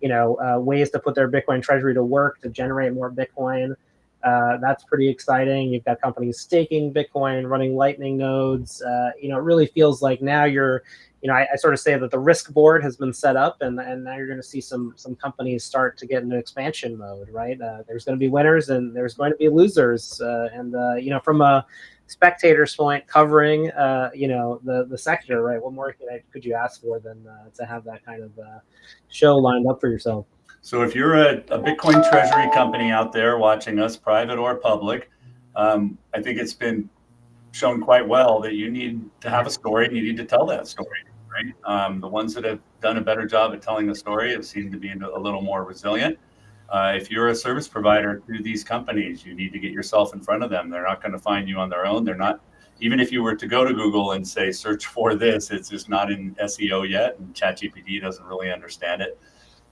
ways to put their Bitcoin treasury to work to generate more Bitcoin. That's pretty exciting. You've got companies staking Bitcoin, running Lightning nodes. It really feels like now you're, I sort of say that the risk board has been set up, and now you're going to see some companies start to get into expansion mode, right? There's going to be winners and there's going to be losers. From a spectator's point, covering, the sector, right? What more could you ask for than to have that kind of show lined up for yourself? So if you're a Bitcoin treasury company out there watching us, private or public, I think it's been shown quite well that you need to have a story and you need to tell that story, right? The ones that have done a better job at telling the story have seemed to be a little more resilient. If you're a service provider to these companies, you need to get yourself in front of them. They're not going to find you on their own. They're not, even if you were to go to Google and say, search for this, it's just not in SEO yet, and ChatGPT doesn't really understand it.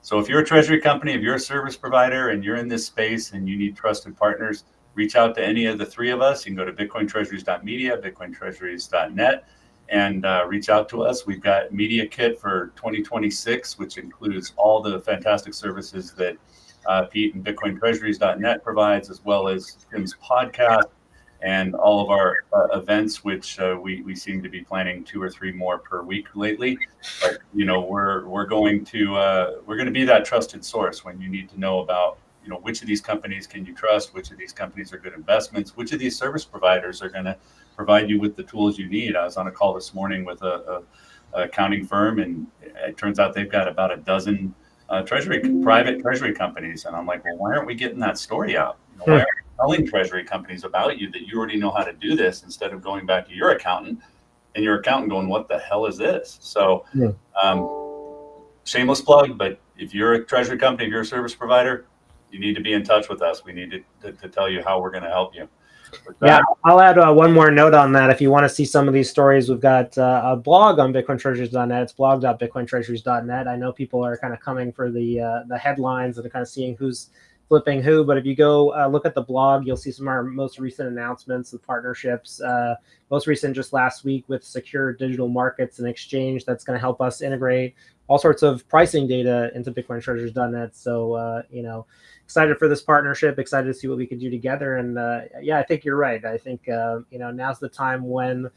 So if you're a treasury company, if you're a service provider and you're in this space and you need trusted partners, reach out to any of the three of us. You can go to bitcointreasuries.media, bitcointreasuries.net, and reach out to us. We've got Media Kit for 2026, which includes all the fantastic services that Pete and bitcointreasuries.net provides, as well as Tim's podcast and all of our events, which we seem to be planning 2 or 3 more per week lately. But we're going to be that trusted source when you need to know about which of these companies can you trust, which of these companies are good investments, which of these service providers are going to provide you with the tools you need. I was on a call this morning with a accounting firm, and it turns out they've got about a dozen private treasury companies, and I'm like, well, why aren't we getting that story out? Why aren't we telling treasury companies about you, that you already know how to do this, instead of going back to your accountant and your accountant going, what the hell is this? So shameless plug, but if you're a treasury company, if you're a service provider, you need to be in touch with us. We need to tell you how we're going to help you. Yeah, I'll add one more note on that. If you want to see some of these stories, we've got a blog on bitcointreasuries.net. It's blog.bitcointreasuries.net. I know people are kind of coming for the headlines and are kind of seeing who's flipping who, but if you go look at the blog, you'll see some of our most recent announcements of partnerships. Most recent just last week with Secure Digital Markets and Exchange. That's going to help us integrate all sorts of pricing data into bitcointreasuries.net. So excited for this partnership, excited to see what we can do together. And I think you're right. I think now's the time when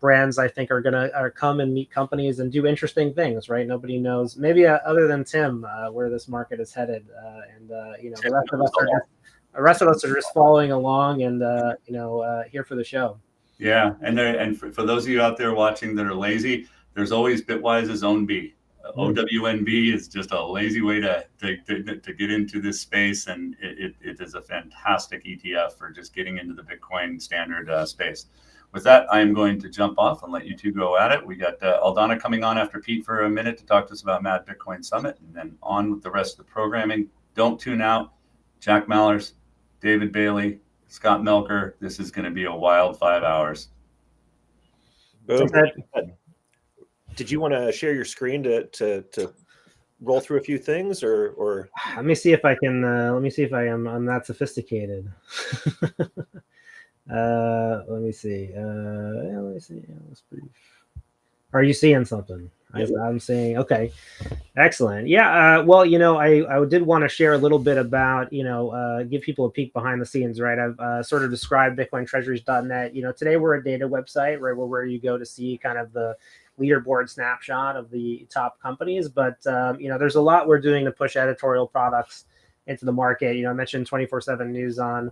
brands, I think, are gonna come and meet companies and do interesting things, right? Nobody knows, maybe other than Tim, where this market is headed, and the rest of us are just following along and here for the show. Yeah, and for those of you out there watching that are lazy, there's always Bitwise's own B. OWNB is just a lazy way to get into this space, and it is a fantastic ETF for just getting into the Bitcoin standard space. With that, I am going to jump off and let you two go at it. We got Aldana coming on after Pete for a minute to talk to us about Mad Bitcoin Summit, and then on with the rest of the programming. Don't tune out. Jack Mallers, David Bailey, Scott Melker. This is going to be a wild 5 hours. Boom. Did you want to share your screen to roll through a few things, or? Let me see if I can. I'm that sophisticated. Let me see. Let's brief. Are you seeing something? Yep. I'm saying, okay, excellent. Yeah. Well, I did want to share a little bit about, give people a peek behind the scenes, right? I've sort of described bitcointreasuries.net. Today we're a data website, right? Where you go to see kind of the leaderboard snapshot of the top companies. But, there's a lot we're doing to push editorial products into the market. I mentioned 24/7 news on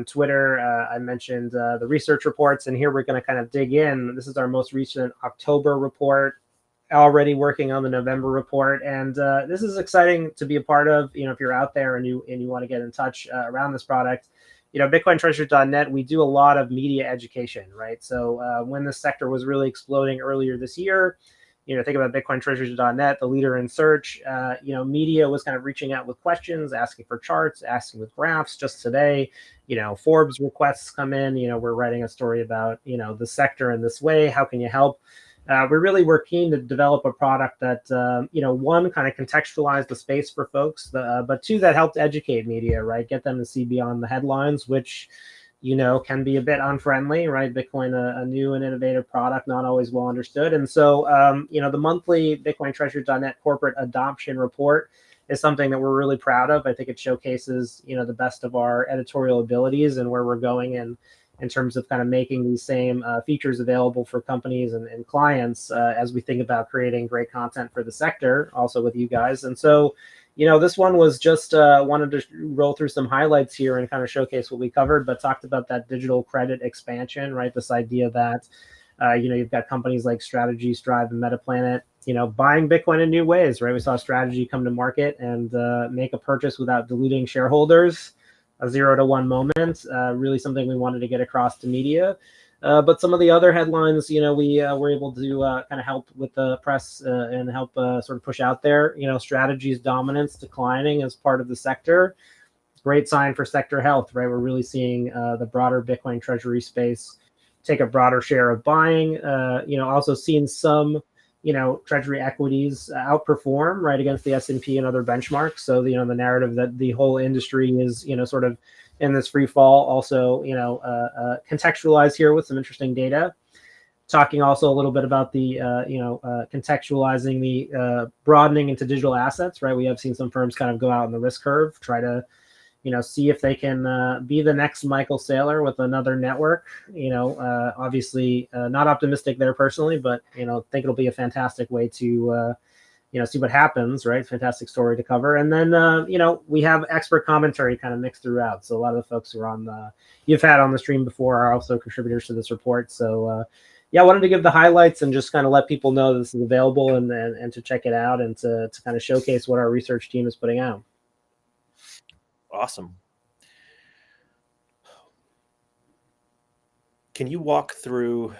Twitter. I mentioned the research reports, and here we're going to kind of dig in. This is our most recent October report, already working on the November report, and this is exciting to be a part of. If you're out there and you want to get in touch around this product, bitcointreasuries.net, we do a lot of media education, right? So when the sector was really exploding earlier this year, think about bitcointreasuries.net, the leader in search. Media was kind of reaching out with questions, asking for charts, asking with graphs. Just today, Forbes requests come in. We're writing a story about the sector in this way. How can you help? We're keen to develop a product that one, kind of contextualize the space for folks, but two, that helped educate media, right? Get them to see beyond the headlines, which can be a bit unfriendly, right? Bitcoin, a new and innovative product, not always well understood. And so, the monthly bitcointreasuries.net corporate adoption report is something that we're really proud of. I think it showcases, the best of our editorial abilities and where we're going in terms of kind of making these same features available for companies and clients as we think about creating great content for the sector, also with you guys. And so, this one was just wanted to roll through some highlights here and kind of showcase what we covered, but talked about that digital credit expansion, right? This idea that, you've got companies like Strategy, Strive, and Metaplanet buying Bitcoin in new ways, right? We saw a strategy come to market and make a purchase without diluting shareholders, a 0 to 1 moment, really something we wanted to get across to media. But some of the other headlines, we were able to kind of help with the press and help sort of push out there. Strategies dominance declining as part of the sector. Great sign for sector health, right? We're really seeing the broader Bitcoin treasury space take a broader share of buying. Also seeing some, treasury equities outperform right against the S&P and other benchmarks. So the narrative that the whole industry is sort of in this free fall also contextualized here with some interesting data. Talking also a little bit about the contextualizing the broadening into digital assets, right? We have seen some firms kind of go out on the risk curve, try to see if they can be the next Michael Saylor with another network. Obviously not optimistic there personally, but think it'll be a fantastic way to see what happens, right? Fantastic story to cover. And then we have expert commentary kind of mixed throughout. So a lot of the folks who are on you've had on the stream before are also contributors to this report. So I wanted to give the highlights and just kind of let people know this is available and to check it out and to kind of showcase what our research team is putting out. Awesome. Can you walk through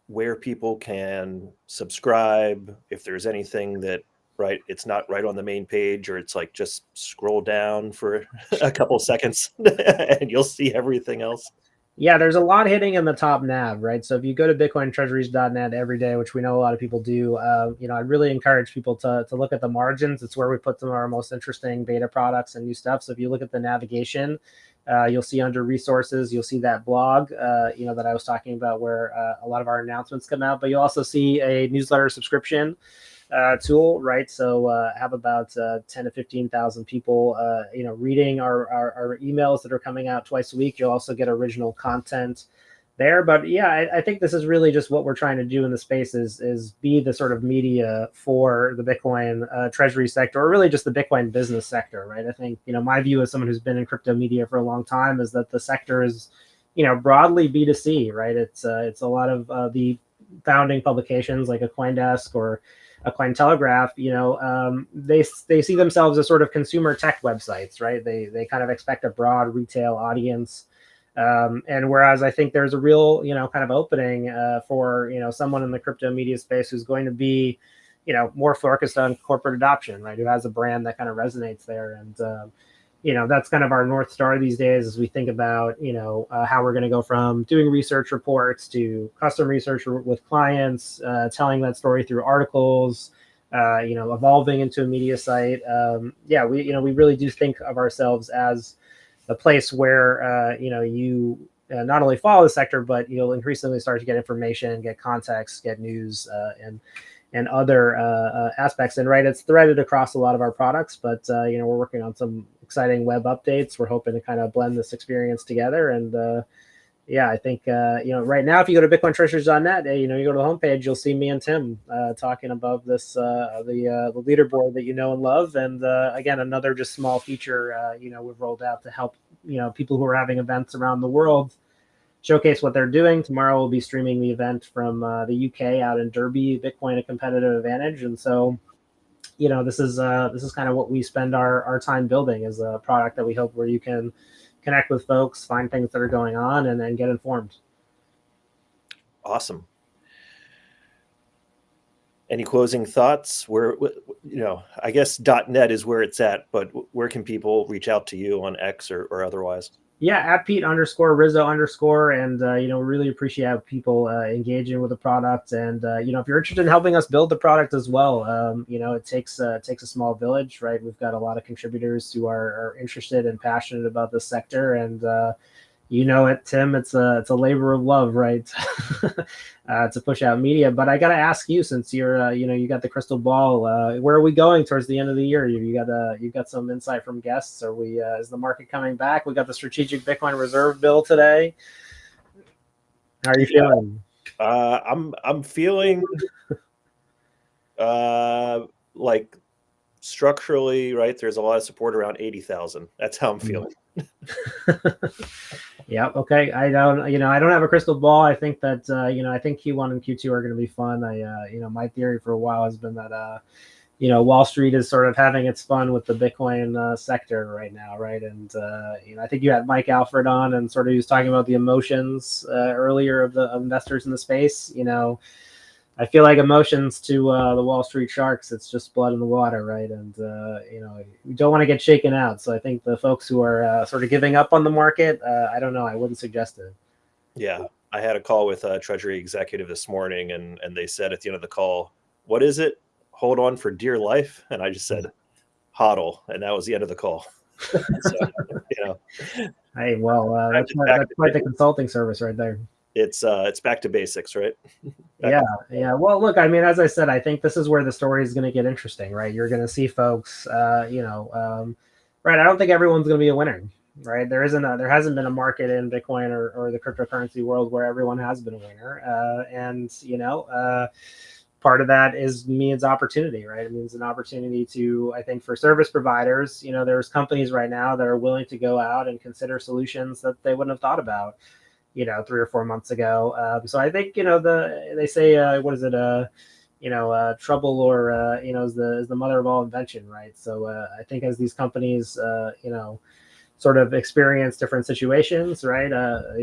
where people can subscribe, if there's anything that, right, it's not right on the main page, or it's like just scroll down for a couple seconds and you'll see everything else? Yeah, there's a lot hitting in the top nav, right? So if you go to bitcointreasuries.net every day, which we know a lot of people do, I'd really encourage people to look at the margins. It's where we put some of our most interesting beta products and new stuff. So if you look at the navigation, you'll see under resources, you'll see that blog, that I was talking about where a lot of our announcements come out. But you'll also see a newsletter subscription tool, right? So have about 10 to 15,000 people, reading our emails that are coming out twice a week. You'll also get original content there. But yeah, I think this is really just what we're trying to do in the space is be the sort of media for the Bitcoin treasury sector, or really just the Bitcoin business sector, right? I think, my view as someone who's been in crypto media for a long time is that the sector is, broadly B2C, right? It's a lot of the founding publications like a CoinDesk or a Cointelegraph, they see themselves as sort of consumer tech websites, right? They kind of expect a broad retail audience. And whereas I think there's a real, kind of opening for, someone in the crypto media space who's going to be, more focused on corporate adoption, right? Who has a brand that kind of resonates there. And, that's kind of our North Star these days as we think about, how we're going to go from doing research reports to custom research with clients, telling that story through articles, evolving into a media site. We really do think of ourselves as the place where, you not only follow the sector, but you'll increasingly start to get information, get context, get news, and other aspects. And right, it's threaded across a lot of our products, but we're working on some exciting web updates. We're hoping to kind of blend this experience together. And I think right now, if you go to bitcointreasures.net, you go to the homepage, you'll see me and Tim talking about this the leaderboard that and love. And again, another just small feature we've rolled out to help people who are having events around the world showcase what they're doing. Tomorrow we'll be streaming the event from the UK out in Derby, Bitcoin a competitive advantage. And so, this is kind of what we spend our time building, is a product that we hope where you can connect with folks, find things that are going on, and then get informed. Awesome. Any closing thoughts? Where, I guess .net is where it's at, but where can people reach out to you on X or otherwise? Yeah, at Pete_Rizzo_, and really appreciate people engaging with the product. And if you're interested in helping us build the product as well, it takes a small village, right? We've got a lot of contributors who are interested and passionate about this sector, and Tim, it's a labor of love, right? To push out media. But I got to ask you, since you're you got the crystal ball, where are we going towards the end of the year? You got some insight from guests. Are we is the market coming back? We got the strategic Bitcoin reserve bill today. How are you feeling? I'm feeling like structurally, right, there's a lot of support around 80,000. That's how I'm feeling. Yeah. Okay. I don't have a crystal ball. I think that, I think Q1 and Q2 are going to be fun. My theory for a while has been that, Wall Street is sort of having its fun with the Bitcoin sector right now, right? And I think you had Mike Alfred on, and sort of he was talking about the emotions earlier of investors in the space. I feel like emotions to the Wall Street sharks, it's just blood in the water, right? And we don't want to get shaken out. So I think the folks who are sort of giving up on the market, I don't know, I wouldn't suggest it. Yeah, I had a call with a Treasury executive this morning, and they said at the end of the call, "What is it? Hold on for dear life." And I just said, "Hodl," and that was the end of the call. So, Hey, well, that's quite the consulting service right there. It's back to basics, right? Yeah. Well, look, I mean, as I said, I think this is where the story is going to get interesting, right? You're going to see folks, right? I don't think everyone's going to be a winner, right? There hasn't been a market in Bitcoin or the cryptocurrency world where everyone has been a winner, and part of that means opportunity, right? It means an opportunity to, I think, for service providers. There's companies right now that are willing to go out and consider solutions that they wouldn't have thought about 3 or 4 months ago. So I think they say what is it trouble or is the mother of all invention, right? So I think as these companies sort of experience different situations, right?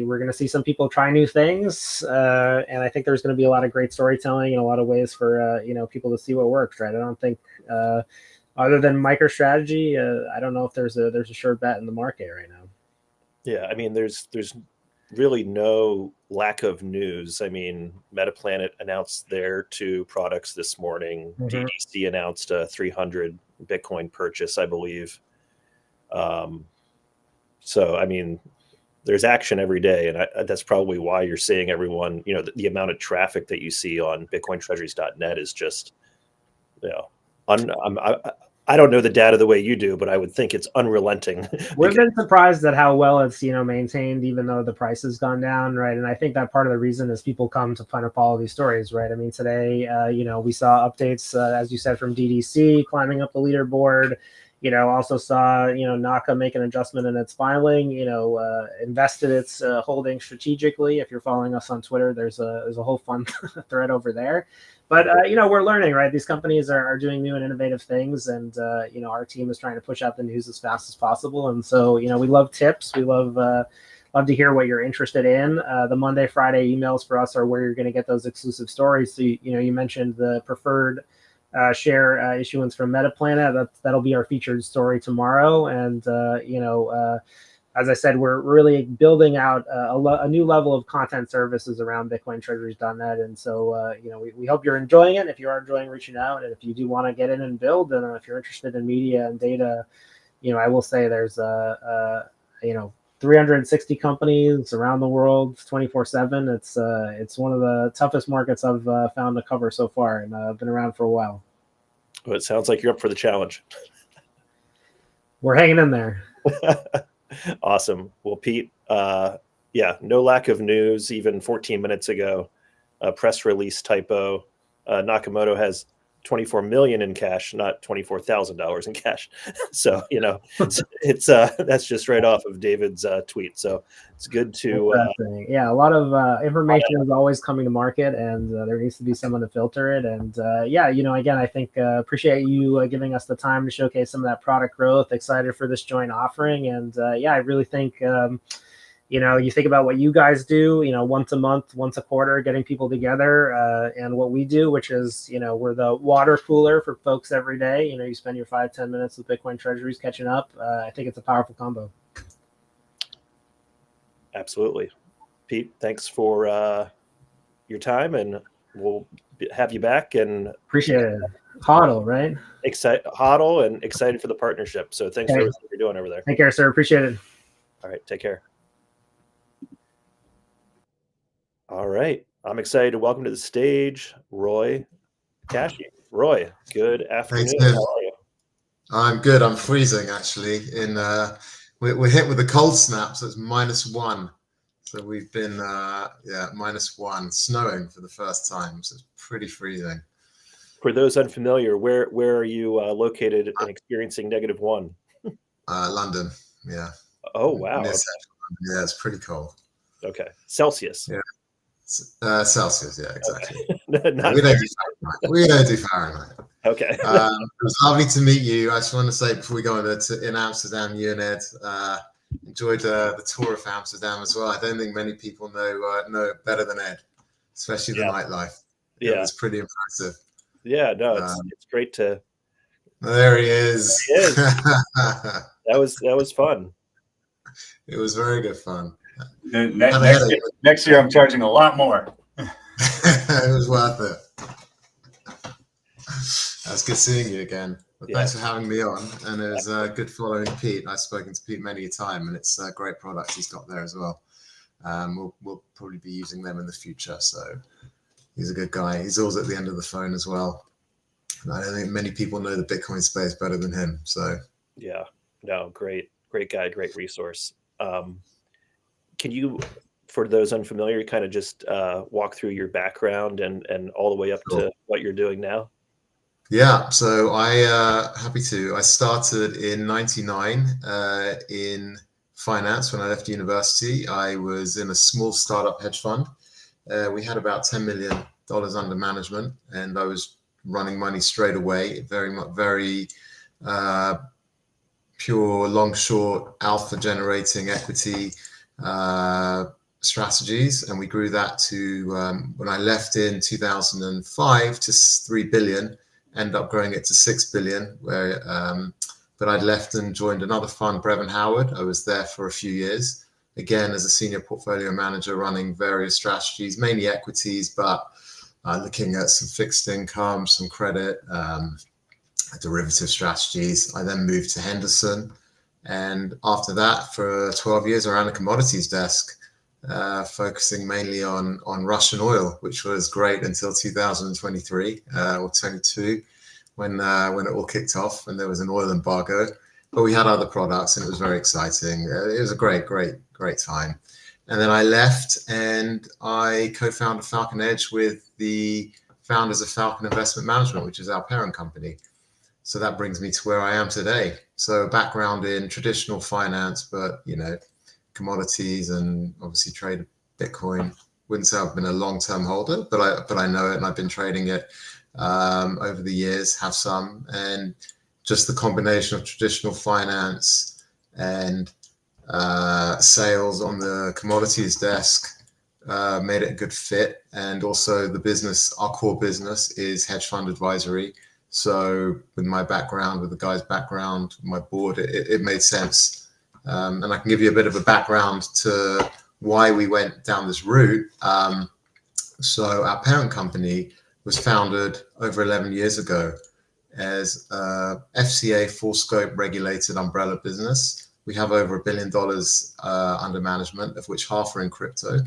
We're going to see some people try new things, and I think there's going to be a lot of great storytelling and a lot of ways for people to see what works, right? I don't think other than MicroStrategy, I don't know if there's a sure bet in the market right now. Yeah, I mean, there's really no lack of news. I mean, Metaplanet announced their 2 products this morning. DDC announced a 300 Bitcoin purchase, I believe. So, I mean, there's action every day, and that's probably why you're seeing everyone. The amount of traffic that you see on BitcoinTreasuries.net is just, I don't know the data the way you do, but I would think it's unrelenting. We've been surprised at how well it's maintained, even though the price has gone down, right? And I think that part of the reason is people come to kind of follow these stories, right? I mean, today, we saw updates, as you said, from DDC climbing up the leaderboard. Also saw Naka make an adjustment in its filing. Invested its holding strategically. If you're following us on Twitter, there's a whole fun thread over there. But we're learning, right? These companies are doing new and innovative things, and our team is trying to push out the news as fast as possible. And so we love tips. We love to hear what you're interested in. The Monday, Friday emails for us are where you're going to get those exclusive stories. So you mentioned the preferred share issuance from Metaplanet. That'll be our featured story tomorrow. And as I said, we're really building out a new level of content services around BitcoinTreasuries.net. And so, we hope you're enjoying it. If you are enjoying reaching out, and if you do want to get in and build, and if you're interested in media and data, I will say there's 360 companies around the world, 24/7. It's one of the toughest markets I've found to cover so far, and I've been around for a while. Well, it sounds like you're up for the challenge. We're hanging in there. Awesome. Well, Pete, no lack of news. Even 14 minutes ago, a press release typo. Nakamoto has 24 million in cash, not $24,000 in cash. So it's that's just right off of David's tweet. So it's good to a lot of information is always coming to market, and there needs to be someone to filter it. And again, I think appreciate you giving us the time to showcase some of that product growth. Excited for this joint offering, and I really think. You think about what you guys do, once a month, once a quarter, getting people together, and what we do, which is, we're the water cooler for folks every day. You spend your 5-10 minutes with Bitcoin Treasuries catching up. I think it's a powerful combo. Absolutely. Pete, thanks for your time, and we'll have you back. And appreciate it. Hodl, right? Hodl, and excited for the partnership. So thanks for everything you're doing over there. Take care, sir. Appreciate it. All right. Take care. All right. I'm excited to welcome to the stage Roy Cashy. Roy, good afternoon. Thanks, how are you? I'm good. I'm freezing, actually. We're hit with a cold snap, so it's -1. So we've been -1, snowing for the first time. So it's pretty freezing. For those unfamiliar, where are you located and experiencing -1? London. Yeah. Oh wow. Yeah, it's pretty cold. Okay. Celsius. Yeah. Celsius, yeah, exactly. Okay. Yeah, we don't do Fahrenheit. We don't do Fahrenheit. Okay. It was lovely to meet you. I just want to say before we go on in Amsterdam, you and Ed enjoyed the tour of Amsterdam as well. I don't think many people know it better than Ed, especially the nightlife. It was pretty impressive. Yeah, no, it's great to. There he is. There he is. That was fun. It was very good fun. Next year, I'm charging a lot more. It was worth it. That's good seeing you again. Well, thanks for having me on, and it was good following Pete. I've spoken to Pete many a time, and it's a great product he's got there as well. We'll probably be using them in the future. So he's a good guy. He's always at the end of the phone as well. And I don't think many people know the Bitcoin space better than him. So yeah, no, great guy, great resource. Can you, for those unfamiliar, kind of just walk through your background and all the way up to what you're doing now? Yeah, so happy to. I started in '99 in finance when I left university. I was in a small startup hedge fund. We had about $10 million under management, and I was running money straight away. Very pure long short alpha generating equity strategies, and we grew that to when I left in 2005 to 3 billion. End up growing it to 6 billion, but I'd left and joined another fund, Brevin Howard. I was there for a few years, again as a senior portfolio manager, running various strategies, mainly equities, but looking at some fixed income, some credit, derivative strategies. I then moved to Henderson, and after that, for 12 years, I ran a commodities desk, focusing mainly on Russian oil, which was great until 2023 or 22, when it all kicked off and there was an oil embargo. But we had other products, and it was very exciting. It was a great time. And then I left, and I co-founded Falcon Edge with the founders of Falcon Investment Management, which is our parent company. So that brings me to where I am today. So background in traditional finance, but commodities, and obviously trade Bitcoin. Wouldn't say I've been a long-term holder, but I know it, and I've been trading it over the years, have some, and just the combination of traditional finance and sales on the commodities desk made it a good fit. And also the business, our core business is hedge fund advisory. So with my background, with the guy's background, my board, it made sense. And I can give you a bit of a background to why we went down this route. So our parent company was founded over 11 years ago as a FCA full scope regulated umbrella business. We have over $1 billion under management, of which half are in crypto.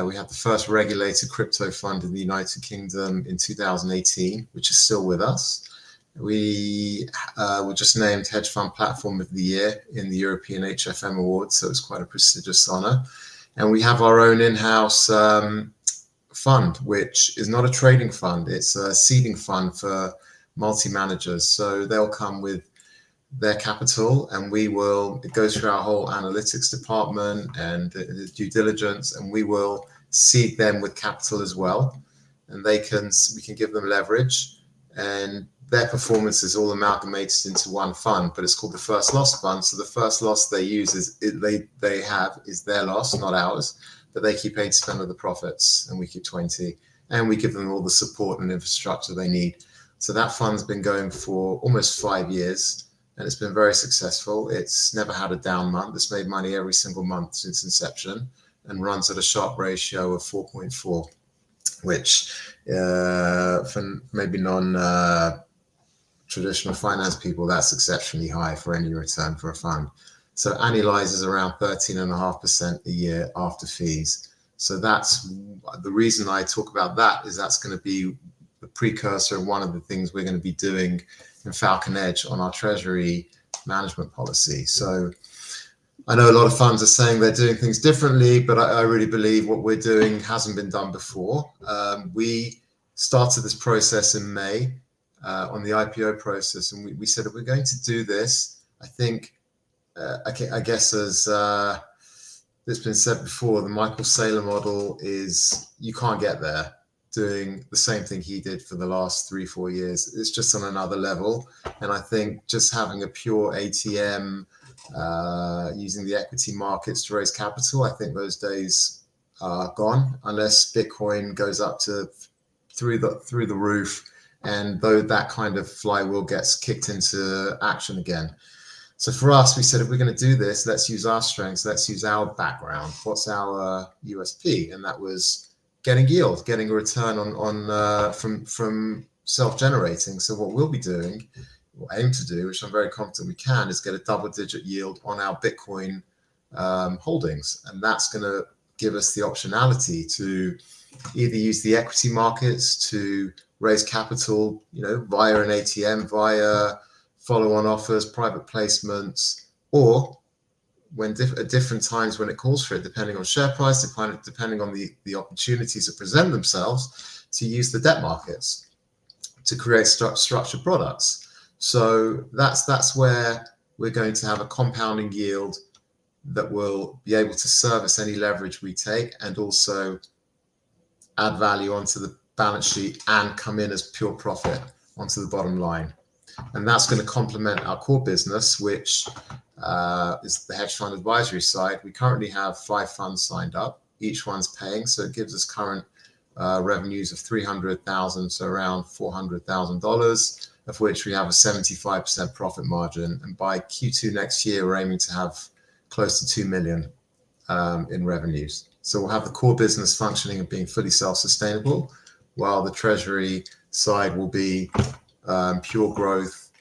We had the first regulated crypto fund in the United Kingdom in 2018, which is still with us. We were just named Hedge Fund Platform of the Year in the European HFM Awards, so it's quite a prestigious honor. And we have our own in-house fund, which is not a trading fund. It's a seeding fund for multi-managers. So they'll come with their capital, and it goes through our whole analytics department and due diligence, and we will seed them with capital as well. And we can give them leverage, and their performance is all amalgamated into one fund, but it's called the first loss fund. So the first loss they use is their loss, not ours, but they keep 80% of the profits and we keep 20, and we give them all the support and infrastructure they need. So that fund's been going for almost 5 years, and it's been very successful. It's never had a down month. It's made money every single month since inception, and runs at a Sharpe ratio of 4.4, which for maybe traditional finance people, that's exceptionally high for any return for a fund. So annualizes around 13.5% a year after fees. So that's the reason I talk about that, is that's going to be the precursor and one of the things we're going to be doing in Falcon Edge on our treasury management policy. So I know a lot of funds are saying they're doing things differently, but I really believe what we're doing hasn't been done before. We started this process in May on the IPO process, and we said, if we're going to do this, I think, I guess as it's been said before, the Michael Saylor model is you can't get there doing the same thing he did for the last 3-4 years. It's just on another level. And I think just having a pure ATM, using the equity markets to raise capital, I think those days are gone unless Bitcoin goes up to through the roof, and though that kind of flywheel gets kicked into action again. So for us, we said, if we're going to do this, let's use our strengths, let's use our background. What's our USP? And that was getting yield, getting a return on from self-generating. So what we'll be doing, or aim to do, which I'm very confident we can, is get a double-digit yield on our Bitcoin holdings, and that's going to give us the optionality to either use the equity markets to raise capital, via an ATM, via follow-on offers, private placements, or when at different times when it calls for it, depending on share price, depending on the opportunities that present themselves, to use the debt markets to create structured products. So that's where we're going to have a compounding yield that will be able to service any leverage we take, and also add value onto the balance sheet and come in as pure profit onto the bottom line. And that's going to complement our core business, which is the hedge fund advisory side. We currently have 5 funds signed up. Each one's paying, so it gives us current revenues of $300,000, so around $400,000, of which we have a 75% profit margin. And by Q2 next year, we're aiming to have close to $2 million in revenues. So we'll have the core business functioning and being fully self-sustainable, while the treasury side will be pure growth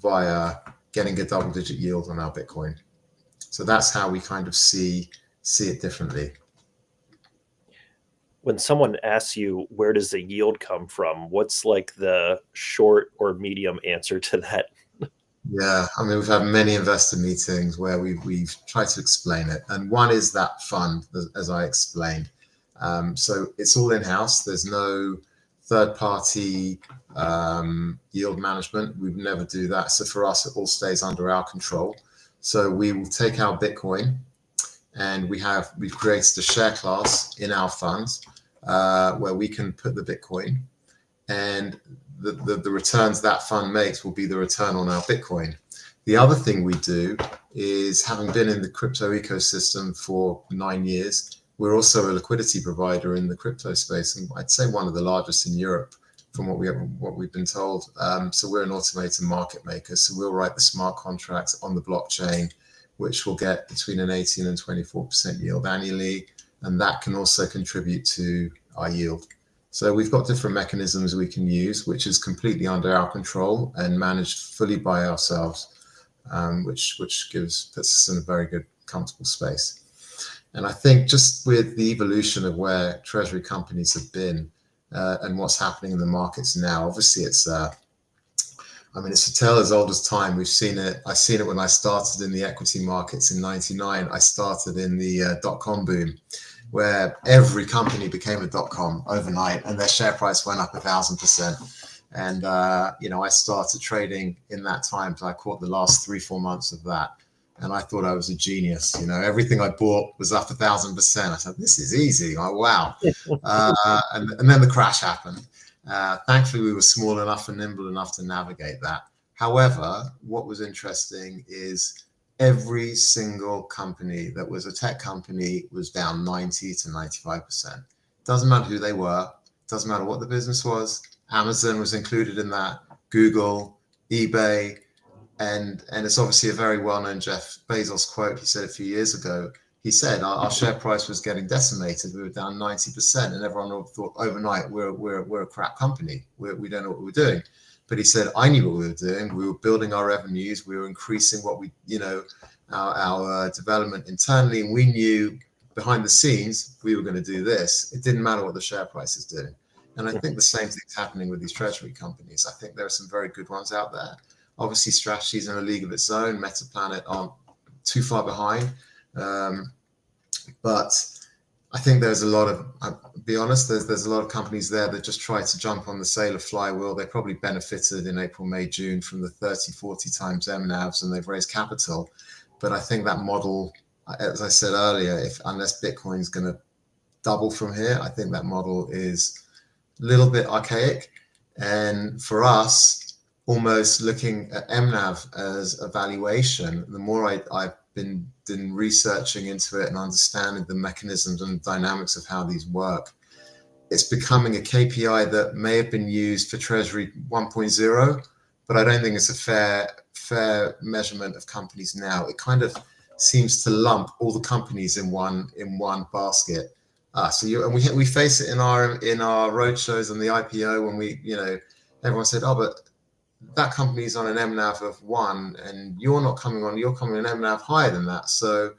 via getting a double-digit yield on our Bitcoin. So that's how we kind of see it differently. When someone asks you, where does the yield come from, what's like the short or medium answer to that? Yeah, I mean, we've had many investor meetings where we've tried to explain it. And one is that fund, as I explained. So it's all in-house. There's no third-party yield management. We would never do that. So for us, it all stays under our control. So we will take our Bitcoin, and we've created a share class in our funds where we can put the Bitcoin, and the returns that fund makes will be the return on our Bitcoin. The other thing we do is, having been in the crypto ecosystem for 9 years, we're also a liquidity provider in the crypto space, and I'd say one of the largest in Europe, from what we've been told. So we're an automated market maker. So we'll write the smart contracts on the blockchain, which will get between an 18 and 24% yield annually, and that can also contribute to our yield. So we've got different mechanisms we can use, which is completely under our control and managed fully by ourselves, which puts us in a very good, comfortable space. And I think just with the evolution of where treasury companies have been and what's happening in the markets now, obviously it's a tale as old as time. We've seen it. I've seen it when I started in the equity markets in '99. I started in the dot-com boom, where every company became a dot-com overnight, and their share price went up 1,000%. And I started trading in that time, so I caught the last 3-4 months of that, and I thought I was a genius. Everything I bought was up 1,000%. I said, "This is easy." Oh wow! And then the crash happened. Thankfully, we were small enough and nimble enough to navigate that. However, what was interesting is every single company that was a tech company was down 90 to 95%. Doesn't matter who they were, doesn't matter what the business was. Amazon was included in that, Google, eBay, and it's obviously a very well-known Jeff Bezos quote. He said a few years ago, he said our share price was getting decimated. We were down 90%, and everyone thought overnight we're a crap company. We don't know what we're doing. But he said, I knew what we were doing. We were building our revenues. We were increasing our development internally. And we knew behind the scenes, we were going to do this. It didn't matter what the share price is doing. And I think the same thing's happening with these treasury companies. I think there are some very good ones out there. Obviously, Strategy's in a league of its own. Metaplanet aren't too far behind. But I think there's a lot of, I'll be honest, there's a lot of companies there that just try to jump on the Saylor flywheel. They probably benefited in April, May, June from the 30, 40 times MNAVs, and they've raised capital. But I think that model as I said earlier, unless Bitcoin's going to double from here, I think that model is a little bit archaic. And for us, almost looking at MNAV as a valuation, the more I've been researching into it and understanding the mechanisms and dynamics of how these work, it's becoming a KPI that may have been used for Treasury 1.0, but I don't think it's a fair measurement of companies now. It kind of seems to lump all the companies in one basket. And we face it in our roadshows and the IPO when everyone said, oh, but that company is on an MNAV of 1 and you're coming on an MNAV higher than that. So,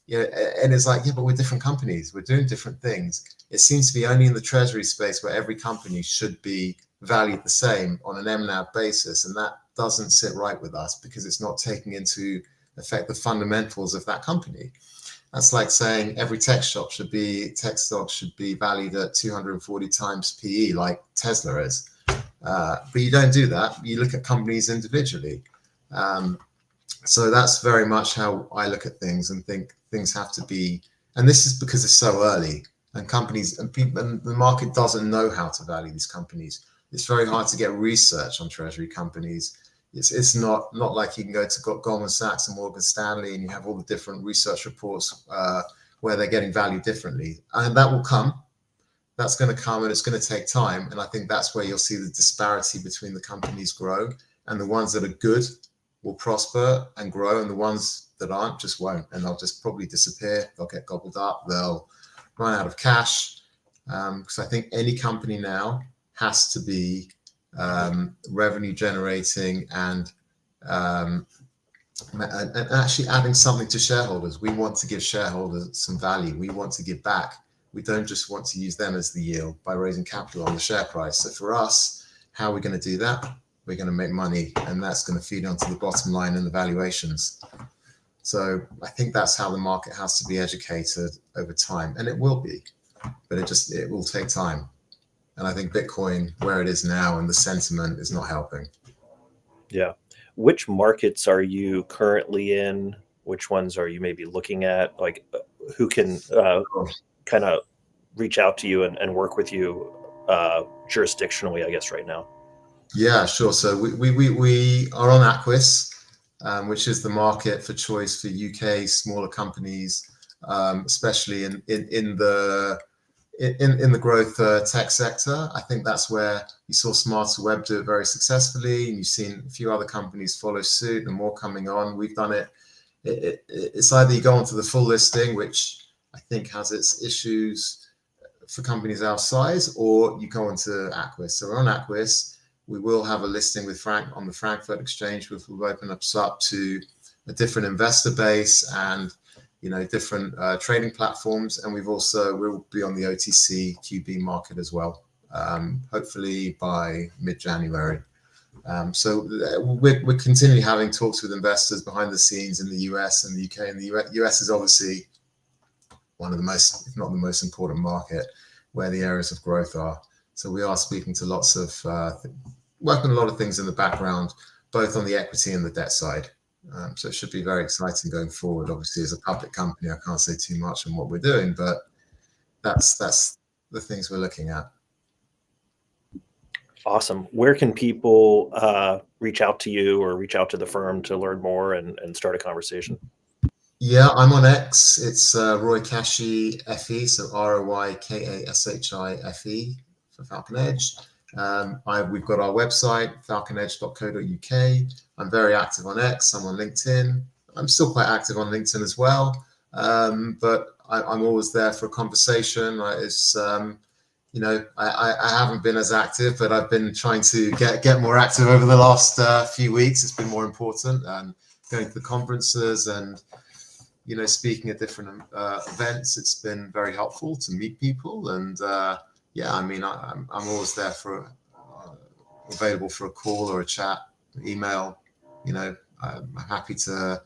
and it's like, yeah, but we're different companies. We're doing different things. It seems to be only in the Treasury space where every company should be valued the same on an MNAV basis. And that doesn't sit right with us because it's not taking into effect the fundamentals of that company. That's like saying every tech stock should be valued at 240 times PE like Tesla is. But you don't do that. You look at companies individually. So that's very much how I look at things and think things have to be, and this is because it's so early and companies and people and the market doesn't know how to value these companies. It's very hard to get research on Treasury companies. It's not like you can go to Goldman Sachs and Morgan Stanley and you have all the different research reports where they're getting valued differently. And that will come. That's going to come and it's going to take time. And I think that's where you'll see the disparity between the companies grow, and the ones that are good will prosper and grow, and the ones that aren't just won't, and they'll just probably disappear. They'll get gobbled up. They'll run out of cash. Because I think any company now has to be revenue generating and actually adding something to shareholders. We want to give shareholders some value. We want to give back. We don't just want to use them as the yield by raising capital on the share price. So for us, how are we going to do that? We're going to make money, and that's going to feed onto the bottom line and the valuations. So I think that's how the market has to be educated over time, and it will be, but it will take time. And I think Bitcoin, where it is now, and the sentiment is not helping. Yeah. Which markets are you currently in? Which ones are you maybe looking at? Like, who can kind of reach out to you and work with you jurisdictionally, I guess, right now? Yeah, sure. So we are on Aquis, which is the market for choice for UK smaller companies, especially in the growth tech sector. I think that's where you saw Smarter Web do it very successfully, and you've seen a few other companies follow suit and more coming on. We've done it. It's either you go onto the full listing, which I think has its issues for companies our size, or you go into Aquis. So we're on Aquis. We will have a listing with Frank on the Frankfurt Exchange, which will open us up to a different investor base and different trading platforms. And we'll be on the OTC QB market as well, hopefully by mid-January. So we're continually having talks with investors behind the scenes in the US and the UK. And the US is obviously one of the most, if not the most important market where the areas of growth are. So we are speaking to lots of, working a lot of things in the background, both on the equity and the debt side. So it should be very exciting going forward. Obviously, as a public company, I can't say too much on what we're doing, but that's the things we're looking at. Awesome. Where can people reach out to you or reach out to the firm to learn more and start a conversation? Yeah, I'm on X. It's Roy Kashi FE, so ROYKASHI FE for Falcon Edge. We've got our website, falconedge.co.uk. I'm very active on X. I'm on LinkedIn. I'm still quite active on LinkedIn as well, but I'm always there for a conversation. I haven't been as active, but I've been trying to get more active over the last few weeks. It's been more important, and going to the conferences and speaking at different events. It's been very helpful to meet people, and I'm always there available for a call or a chat, email. I'm happy to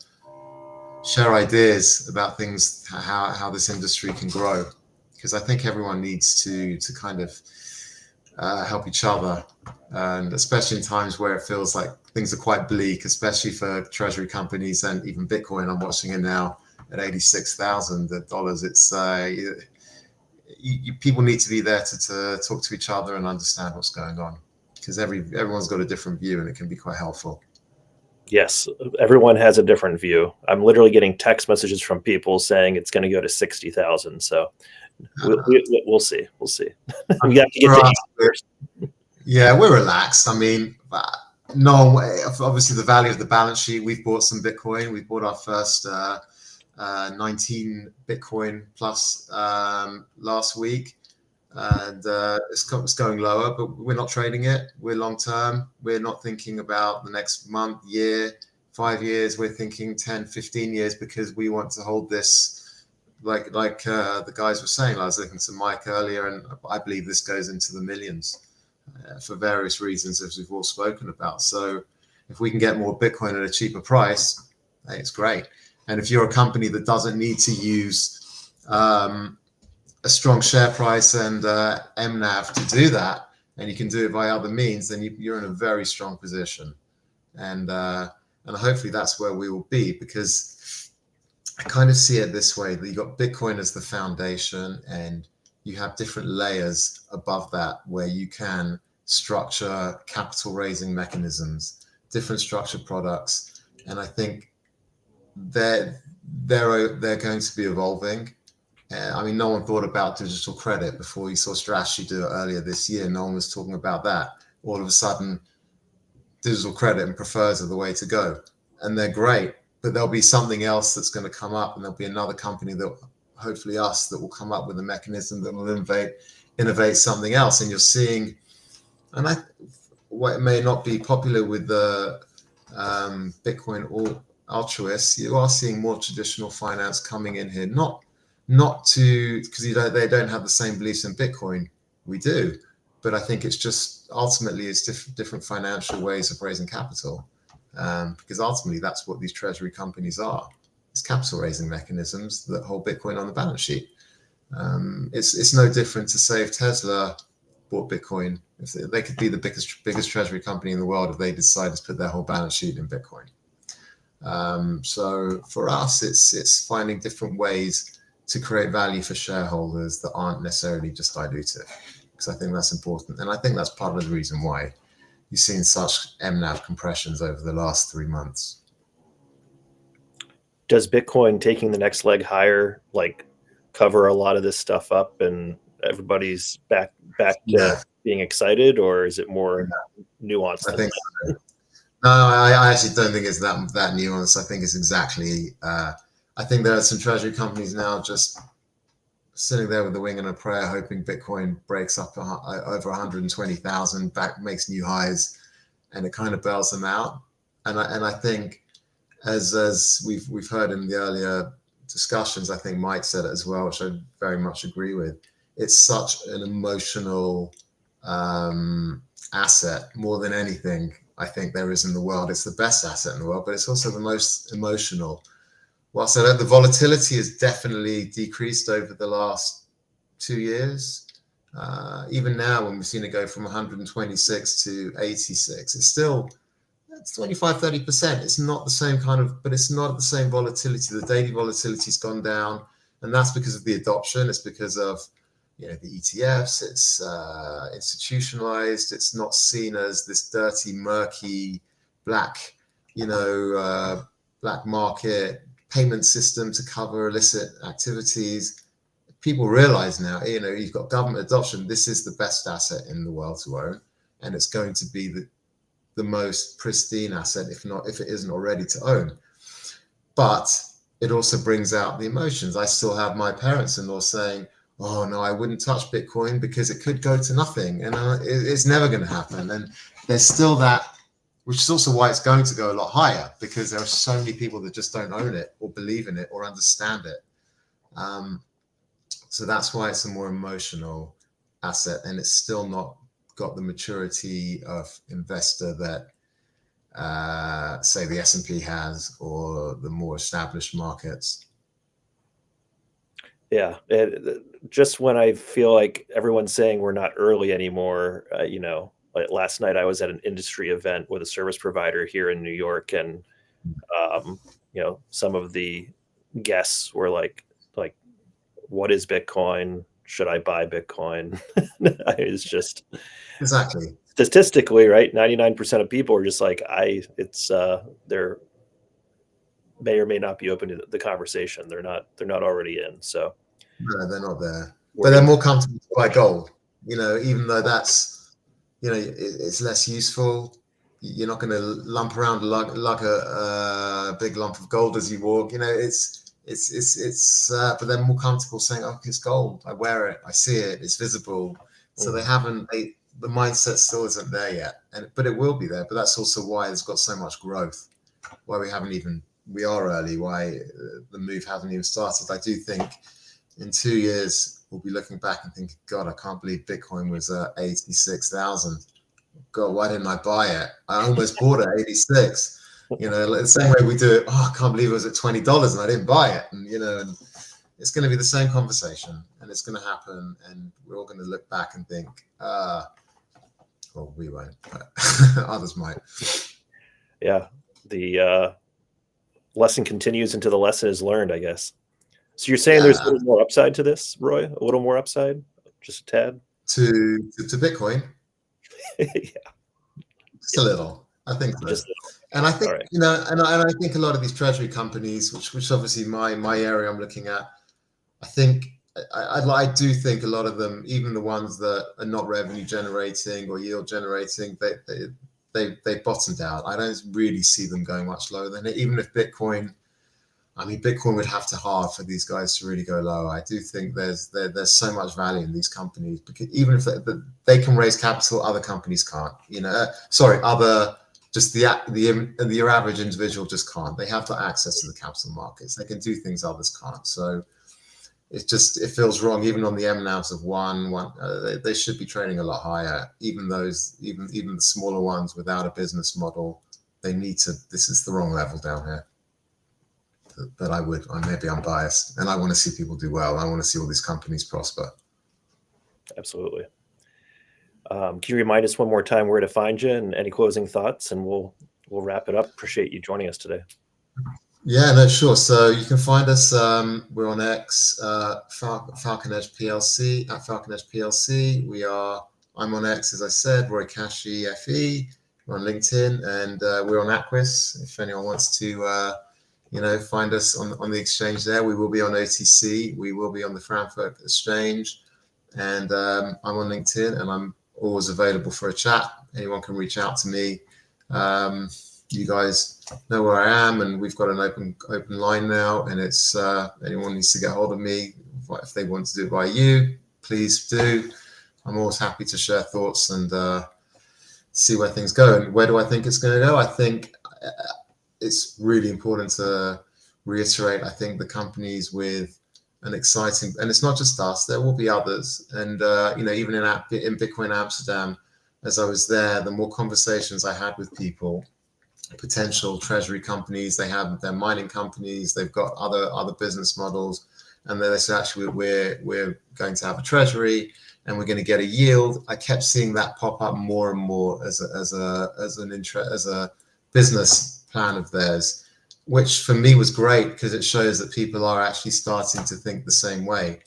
share ideas about things, how this industry can grow, because I think everyone needs to kind of help each other, and especially in times where it feels like things are quite bleak, especially for treasury companies and even Bitcoin. I'm watching it now. at $86,000. It's people need to be there to talk to each other and understand what's going on, because everyone's got a different view, and it can be quite helpful. Yes, everyone has a different view. I'm literally getting text messages from people saying it's going to go to 60,000. So we'll see. We'll see. We have to get to first. Yeah, we're relaxed. I mean, no way. Obviously, the value of the balance sheet. We've bought some Bitcoin. We bought our first 19 Bitcoin plus last week, and it's going lower, but we're not trading it. We're long term. We're not thinking about the next month, year, 5 years. We're thinking 10, 15 years, because we want to hold this like the guys were saying. I was listening to Mike earlier, and I believe this goes into the millions for various reasons, as we've all spoken about. So if we can get more Bitcoin at a cheaper price, hey, it's great. And if you're a company that doesn't need to use a strong share price and MNAV to do that, and you can do it by other means, then you're in a very strong position. And hopefully that's where we will be, because I kind of see it this way, that you got Bitcoin as the foundation, and you have different layers above that where you can structure capital raising mechanisms, different structured products. And I think they're going to be evolving. I mean, no one thought about digital credit before. You saw Strategy do it earlier this year. No one was talking about that. All of a sudden, digital credit and prefers are the way to go. And they're great, but there'll be something else that's going to come up, and there'll be another company that, hopefully us, that will come up with a mechanism that will innovate something else. And you're seeing, and what may not be popular with the Bitcoin or altruists, you are seeing more traditional finance coming in here, not to, because they don't have the same beliefs in Bitcoin we do, but I think it's just ultimately it's different financial ways of raising capital, because ultimately that's what these treasury companies are. It's capital raising mechanisms that hold Bitcoin on the balance sheet. It's no different to say if Tesla bought Bitcoin. If they could be the biggest treasury company in the world if they decided to put their whole balance sheet in Bitcoin. So for us, it's finding different ways to create value for shareholders that aren't necessarily just dilutive, because I think that's important. And I think that's part of the reason why you've seen such MNAV compressions over the last 3 months. Does Bitcoin taking the next leg higher like cover a lot of this stuff up and everybody's back to being excited, or is it more nuanced? I think so. No, I actually don't think it's that nuanced. I think it's exactly. I think there are some treasury companies now just sitting there with a wing and a prayer, hoping Bitcoin breaks up over 120,000, makes new highs, and it kind of bails them out. And I think, as we've heard in the earlier discussions, I think Mike said it as well, which I very much agree with. It's such an emotional asset, more than anything I think there is in the world. It's the best asset in the world, but it's also the most emotional. Well, so the volatility has definitely decreased over the last 2 years. Even now, when we've seen it go from 126 to 86, it's 25, 30%. It's not the same but it's not the same volatility. The daily volatility has gone down, and that's because of the adoption. It's because of the ETFs. It's institutionalized. It's not seen as this dirty, murky, black market payment system to cover illicit activities. People realize now, you've got government adoption. This is the best asset in the world to own, and it's going to be the most pristine asset, if it isn't already, to own. But it also brings out the emotions. I still have my parents-in-law saying, "Oh no, I wouldn't touch Bitcoin because it could go to nothing," and it's never going to happen. And there's still that, which is also why it's going to go a lot higher, because there are so many people that just don't own it or believe in it or understand it. So that's why it's a more emotional asset, and it's still not got the maturity of investor that say the S&P has, or the more established markets. Yeah, just when I feel like everyone's saying we're not early anymore, like last night I was at an industry event with a service provider here in New York, and some of the guess where like what is Bitcoin? Should I buy Bitcoin? It's just Exactly. statistically, right? 99% of people are just like, they're may or may not be open to the conversation. They're not already in. So No, they're not there. we're But they're in- more comfortable to buy gold, even though that's, it's less useful. You're not going to lump around like a big lump of gold as you walk. But they're more comfortable saying, "Oh, it's gold. I wear it. I see it. It's visible." So the mindset still isn't there yet, but it will be there. But that's also why it's got so much growth. Why we are early. Why the move hasn't even started. I do think in 2 years we'll be looking back and thinking, God, I can't believe Bitcoin was 86,000. God, why didn't I buy it? I almost bought it at 86. The same way we do it. Oh, I can't believe it was at $20 and I didn't buy it. And and it's going to be the same conversation, and it's going to happen, and we're all going to look back and think, well, we won't, but others might. Yeah, the lesson continues until the lesson is learned, I guess. So you're saying there's a little more upside to this, Roy? A little more upside, just a tad to Bitcoin. Yeah, just a little. I think so. And I think right. and I think a lot of these treasury companies, which obviously my area I'm looking at, I think I do think a lot of them, even the ones that are not revenue generating or yield generating, they bottomed out. I don't really see them going much lower than it. Even if Bitcoin would have to halve for these guys to really go low. I do think there's so much value in these companies, because even if they can raise capital, other companies can't. Your average individual just can't. They have the access to the capital markets. They can do things others can't. So it feels wrong. Even on the MNAVs of one, they should be trading a lot higher. Even the smaller ones without a business model, they need to. This is the wrong level down here. But maybe I'm biased, and I want to see people do well. I want to see all these companies prosper. Absolutely. Can you remind us one more time where to find you and any closing thoughts, and we'll wrap it up. Appreciate you joining us today. Yeah, no, sure. So you can find us. We're on X, Falcon Edge PLC at Falcon Edge PLC. I'm on X, as I said, Roy Kashi FE. We're on LinkedIn, and we're on Aquis. If anyone wants to, find us on the exchange there. We will be on OTC. We will be on the Frankfurt Exchange, and I'm on LinkedIn, and I'm always available for a chat. Anyone can reach out to me. You guys know where I am, and we've got an open line now, and it's anyone needs to get hold of me if they want to do it by you, please do. I'm always happy to share thoughts and see where things go. And where do I think it's going to go? I think it's really important to reiterate, I think the companies with an exciting, and it's not just us, there will be others. And, even in Bitcoin Amsterdam, as I was there, the more conversations I had with people, potential treasury companies, they're mining companies, they've got other business models, and then they say, actually, we're going to have a treasury and we're going to get a yield. I kept seeing that pop up more and more as a business plan of theirs, which for me was great, because it shows that people are actually starting to think the same way.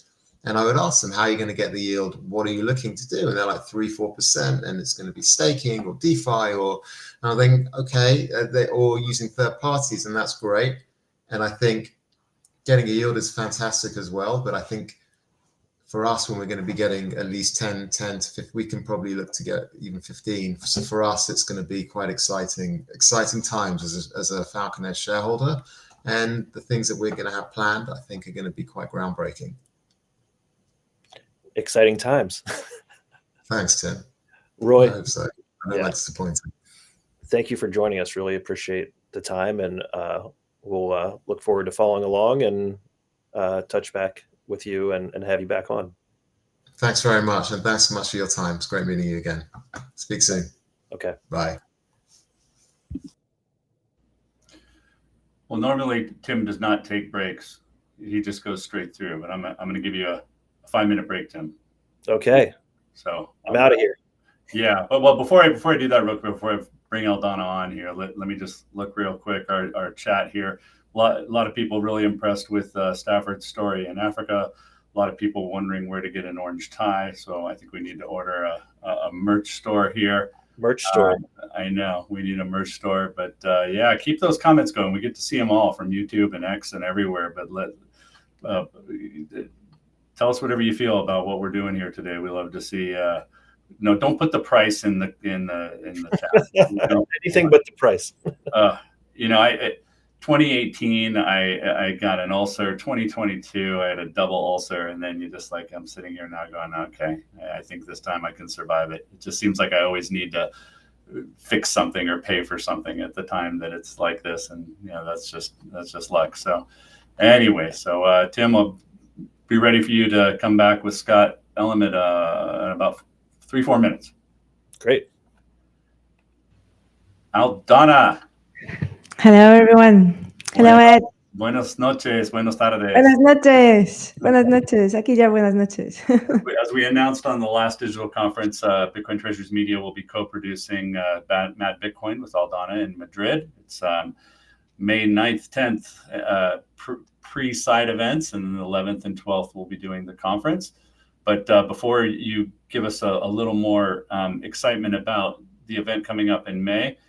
And I would ask them, how are you going to get the yield? What are you looking to do? And they're like 3-4%, and it's going to be staking or DeFi, and I think, okay, they're all using third parties, and that's great. And I think getting a yield is fantastic as well. But I think for us, when we're going to be getting at least 10 to 15, we can probably look to get even 15. So for us, it's going to be quite exciting times as a Falcon Edge shareholder. And the things that we're going to have planned, I think, are going to be quite groundbreaking. Exciting times. Thanks, Tim. Roy. I hope so. I don't like disappointing. Thank you for joining us. Really appreciate the time, and we'll look forward to following along and touch back with you and have you back on. Thanks very much, and thanks so much for your time. It's great meeting you again. Speak soon. Okay. Bye. Well, normally Tim does not take breaks. He just goes straight through, but I'm going to give you a 5-minute break, Tim. Okay. So I'm out of here. Yeah, but before I do that real quick, before I bring Aldana on here, let me just look real quick our chat here. lot of people really impressed with Stafford's story in Africa. A lot of people wondering where to get an orange tie. So I think we need to order a merch store here. Merch store. I know we need a merch store, but yeah, keep those comments going. We get to see them all from YouTube and X and everywhere. But tell us whatever you feel about what we're doing here today. We love to see. No, don't put the price in the chat. Anything but the price. 2018, I got an ulcer. 2022, I had a double ulcer, and then I'm sitting here now going, okay, I think this time I can survive it. It just seems like I always need to fix something or pay for something at the time that it's like this, and that's just luck. So anyway, Tim, I'll be ready for you to come back with Scott Element in about 3-4 minutes. Great. Aldana. Hello, everyone. Hello, Ed. Buenas noches, buenas tardes. Buenas noches. Buenas noches. Aquí ya buenas noches. As we announced on the last digital conference, Bitcoin Treasuries Media will be co-producing Mad Bitcoin with Aldana in Madrid. It's May 9th, 10th pre-side events, and the 11th and 12th we'll be doing the conference. But before you give us a little more excitement about the event coming up in May,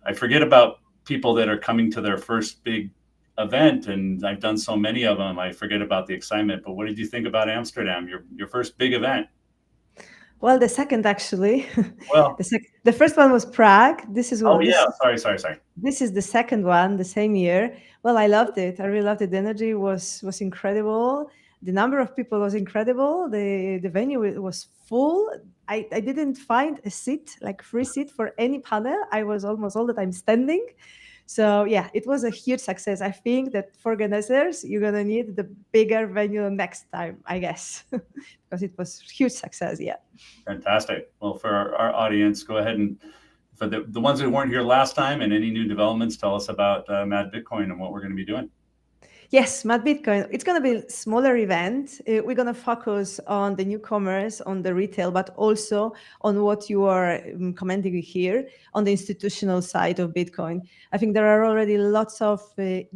I forget about people that are coming to their first big event, and I've done so many of them, I forget about the excitement. But what did you think about Amsterdam, your first big event? Well, the second, actually. Well, the first one was Prague. This is sorry. This is the second one, the same year. Well, I loved it. I really loved it. The energy was incredible. The number of people was incredible. The venue was full. I didn't find a seat, like free seat for any panel. I was almost all the time standing. So yeah, it was a huge success. I think that for organizers, you're gonna need the bigger venue next time, I guess, because it was huge success. Yeah. Fantastic. Well, for our audience, go ahead and for the ones who weren't here last time and any new developments, tell us about Mad Bitcoin and what we're going to be doing. Yes, Mad Bitcoin. It's going to be a smaller event. We're going to focus on the newcomers, on the retail, but also on what you are commenting here on the institutional side of Bitcoin. I think there are already lots of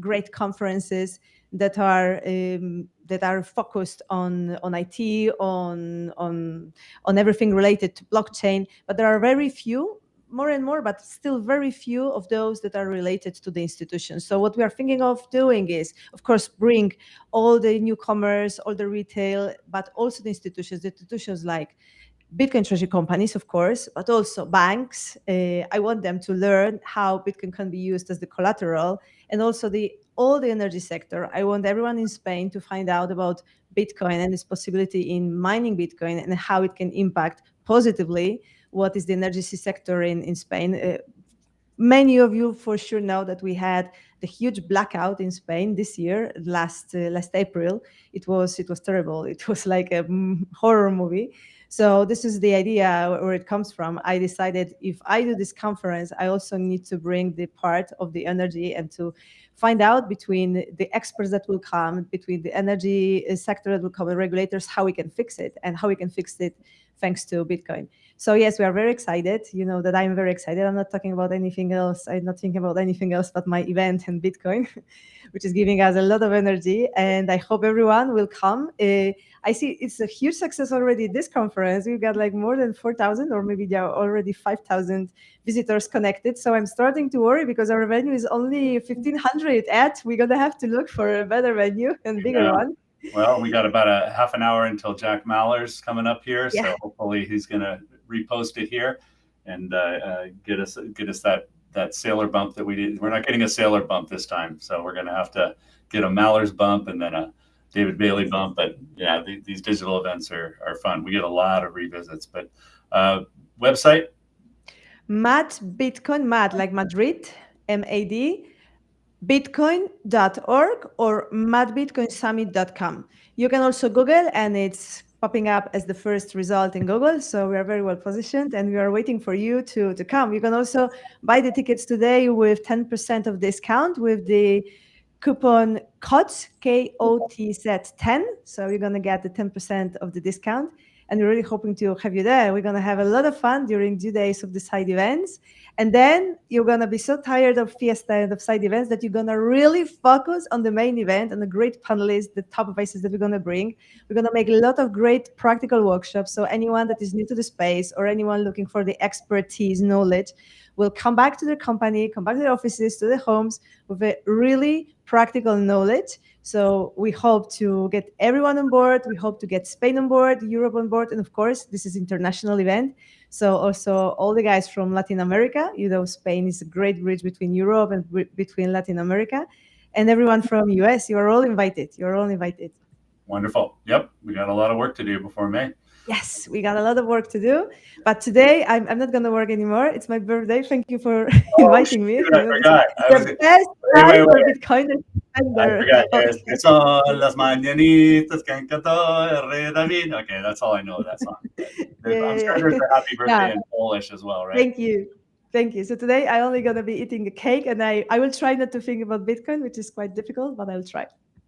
great conferences that are focused on IT, on everything related to blockchain, but there are very few. More and more, but still very few of those that are related to the institutions. So what we are thinking of doing is, of course, bring all the newcomers, all the retail, but also the institutions like Bitcoin treasury companies, of course, but also banks. I want them to learn how Bitcoin can be used as the collateral, and also all the energy sector. I want everyone in Spain to find out about Bitcoin and its possibility in mining Bitcoin and how it can impact positively what is the energy sector in Spain. Many of you for sure know that we had the huge blackout in Spain this year, last April. It was terrible. It was like a horror movie. So this is the idea where it comes from. I decided if I do this conference, I also need to bring the part of the energy and to find out between the experts that will come, between the energy sector that will come, the regulators, how we can fix it and how we can fix it thanks to Bitcoin. So yes, we are very excited. You know that I'm very excited. I'm not talking about anything else. I'm not thinking about anything else but my event and Bitcoin, which is giving us a lot of energy. And I hope everyone will come. I see it's a huge success already. This conference, we've got like more than 4,000 or maybe there are already 5,000 visitors connected. So I'm starting to worry because our venue is only 1,500 we're going to have to look for a better venue and bigger one. Well, we got about a half an hour until Jack Maller's coming up here. Yeah. So hopefully he's going to repost it here and get us that sailor bump that we did. We're not getting a sailor bump this time. So we're going to have to get a Maller's bump and then a David Bailey bump. But yeah, these digital events are fun. We get a lot of revisits, but website? Mad Bitcoin, Mad like Madrid, MAD. bitcoin.org or madbitcoinsummit.com. You can also Google and it's popping up as the first result in Google. So we are very well positioned and we are waiting for you to come. You can also buy the tickets today with 10% of discount with the coupon COTZ, KOTZ10. So you're going to get the 10% of the discount. and we're really hoping to have you there. We're going to have a lot of fun during 2 days of the side events. And then you're going to be so tired of Fiesta and of side events that you're going to really focus on the main event and the great panelists, the top advisors that we're going to bring. We're going to make a lot of great practical workshops. So anyone that is new to the space or anyone looking for the expertise, knowledge, will come back to their company, come back to their offices, to their homes with a really practical knowledge. So we hope to get everyone on board. We hope to get Spain on board, Europe on board. And of course, this is an international event. So also all the guys from Latin America, Spain is a great bridge between Europe and between Latin America. And everyone from US, you are all invited. You're all invited. Wonderful. Yep. We got a lot of work to do before May. Yes, we got a lot of work to do. But today, I'm not going to work anymore. It's my birthday. Thank you for inviting me. I forgot. The best time for Bitcoin spender. I forgot. Son las mañanitas que cantó el rey David. Okay, that's all I know of that song. I'm sure there's a happy birthday in Polish as well, right? Thank you. Thank you. So today, I'm only going to be eating a cake, and I will try not to think about Bitcoin, which is quite difficult, but I'll try.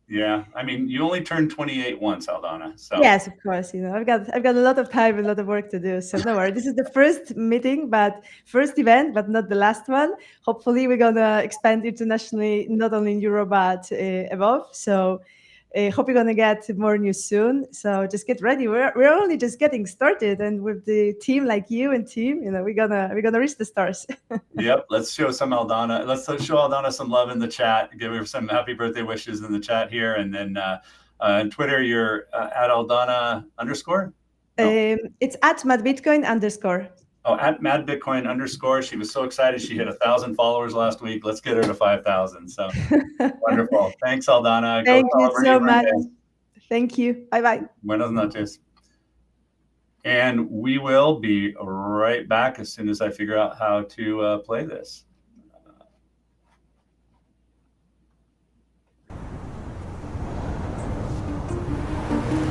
Yeah, I mean, you only turned 28 once, Aldana. So yes, of course. I've got a lot of time, a lot of work to do. So no worry. This is the first event, but not the last one. Hopefully, we're gonna expand internationally, not only in Europe but above. So hope you're gonna get more news soon. So just get ready. We're only just getting started, and with the team like you and team, we're gonna reach the stars. Yep. Let's show some Aldana. Let's show Aldana some love in the chat. Give her some happy birthday wishes in the chat here, and then on Twitter, you're at Aldana _. No. It's at @madbitcoin_. Oh, at @madbitcoin_. She was so excited. She hit 1,000 followers last week. Let's get her to 5,000. So wonderful. Thanks, Aldana. Thank you so much. Thank you. Bye-bye. Buenas noches. And we will be right back as soon as I figure out how to play this.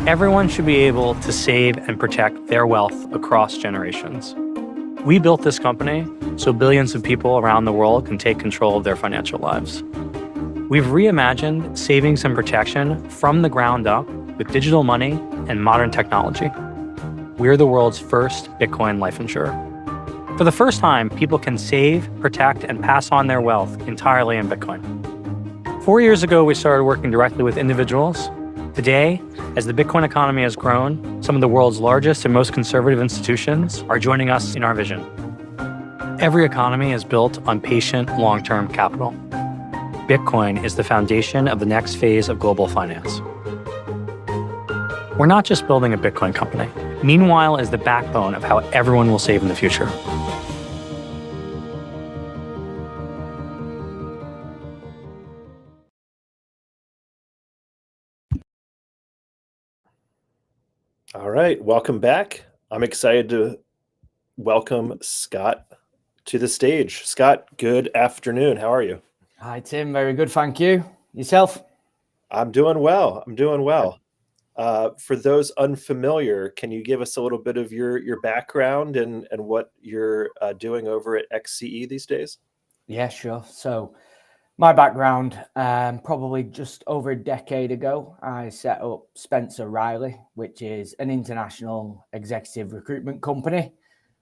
Everyone should be able to save and protect their wealth across generations. We built this company so billions of people around the world can take control of their financial lives. We've reimagined savings and protection from the ground up with digital money and modern technology. We're the world's first Bitcoin life insurer. For the first time, people can save, protect, and pass on their wealth entirely in Bitcoin. 4 years ago, we started working directly with individuals. Today, as the Bitcoin economy has grown, some of the world's largest and most conservative institutions are joining us in our vision. Every economy is built on patient, long-term capital. Bitcoin is the foundation of the next phase of global finance. We're not just building a Bitcoin company. Meanwhile is the backbone of how everyone will save in the future. All right, welcome back. I'm excited to welcome Scott to the stage. Scott, good afternoon. How are you? Hi, Tim. Very good, thank you. Yourself? I'm doing well. For those unfamiliar, can you give us a little bit of your background and what you're doing over at XCE these days? Yeah, sure. So my background, probably just over a decade ago, I set up Spencer Riley, which is an international executive recruitment company,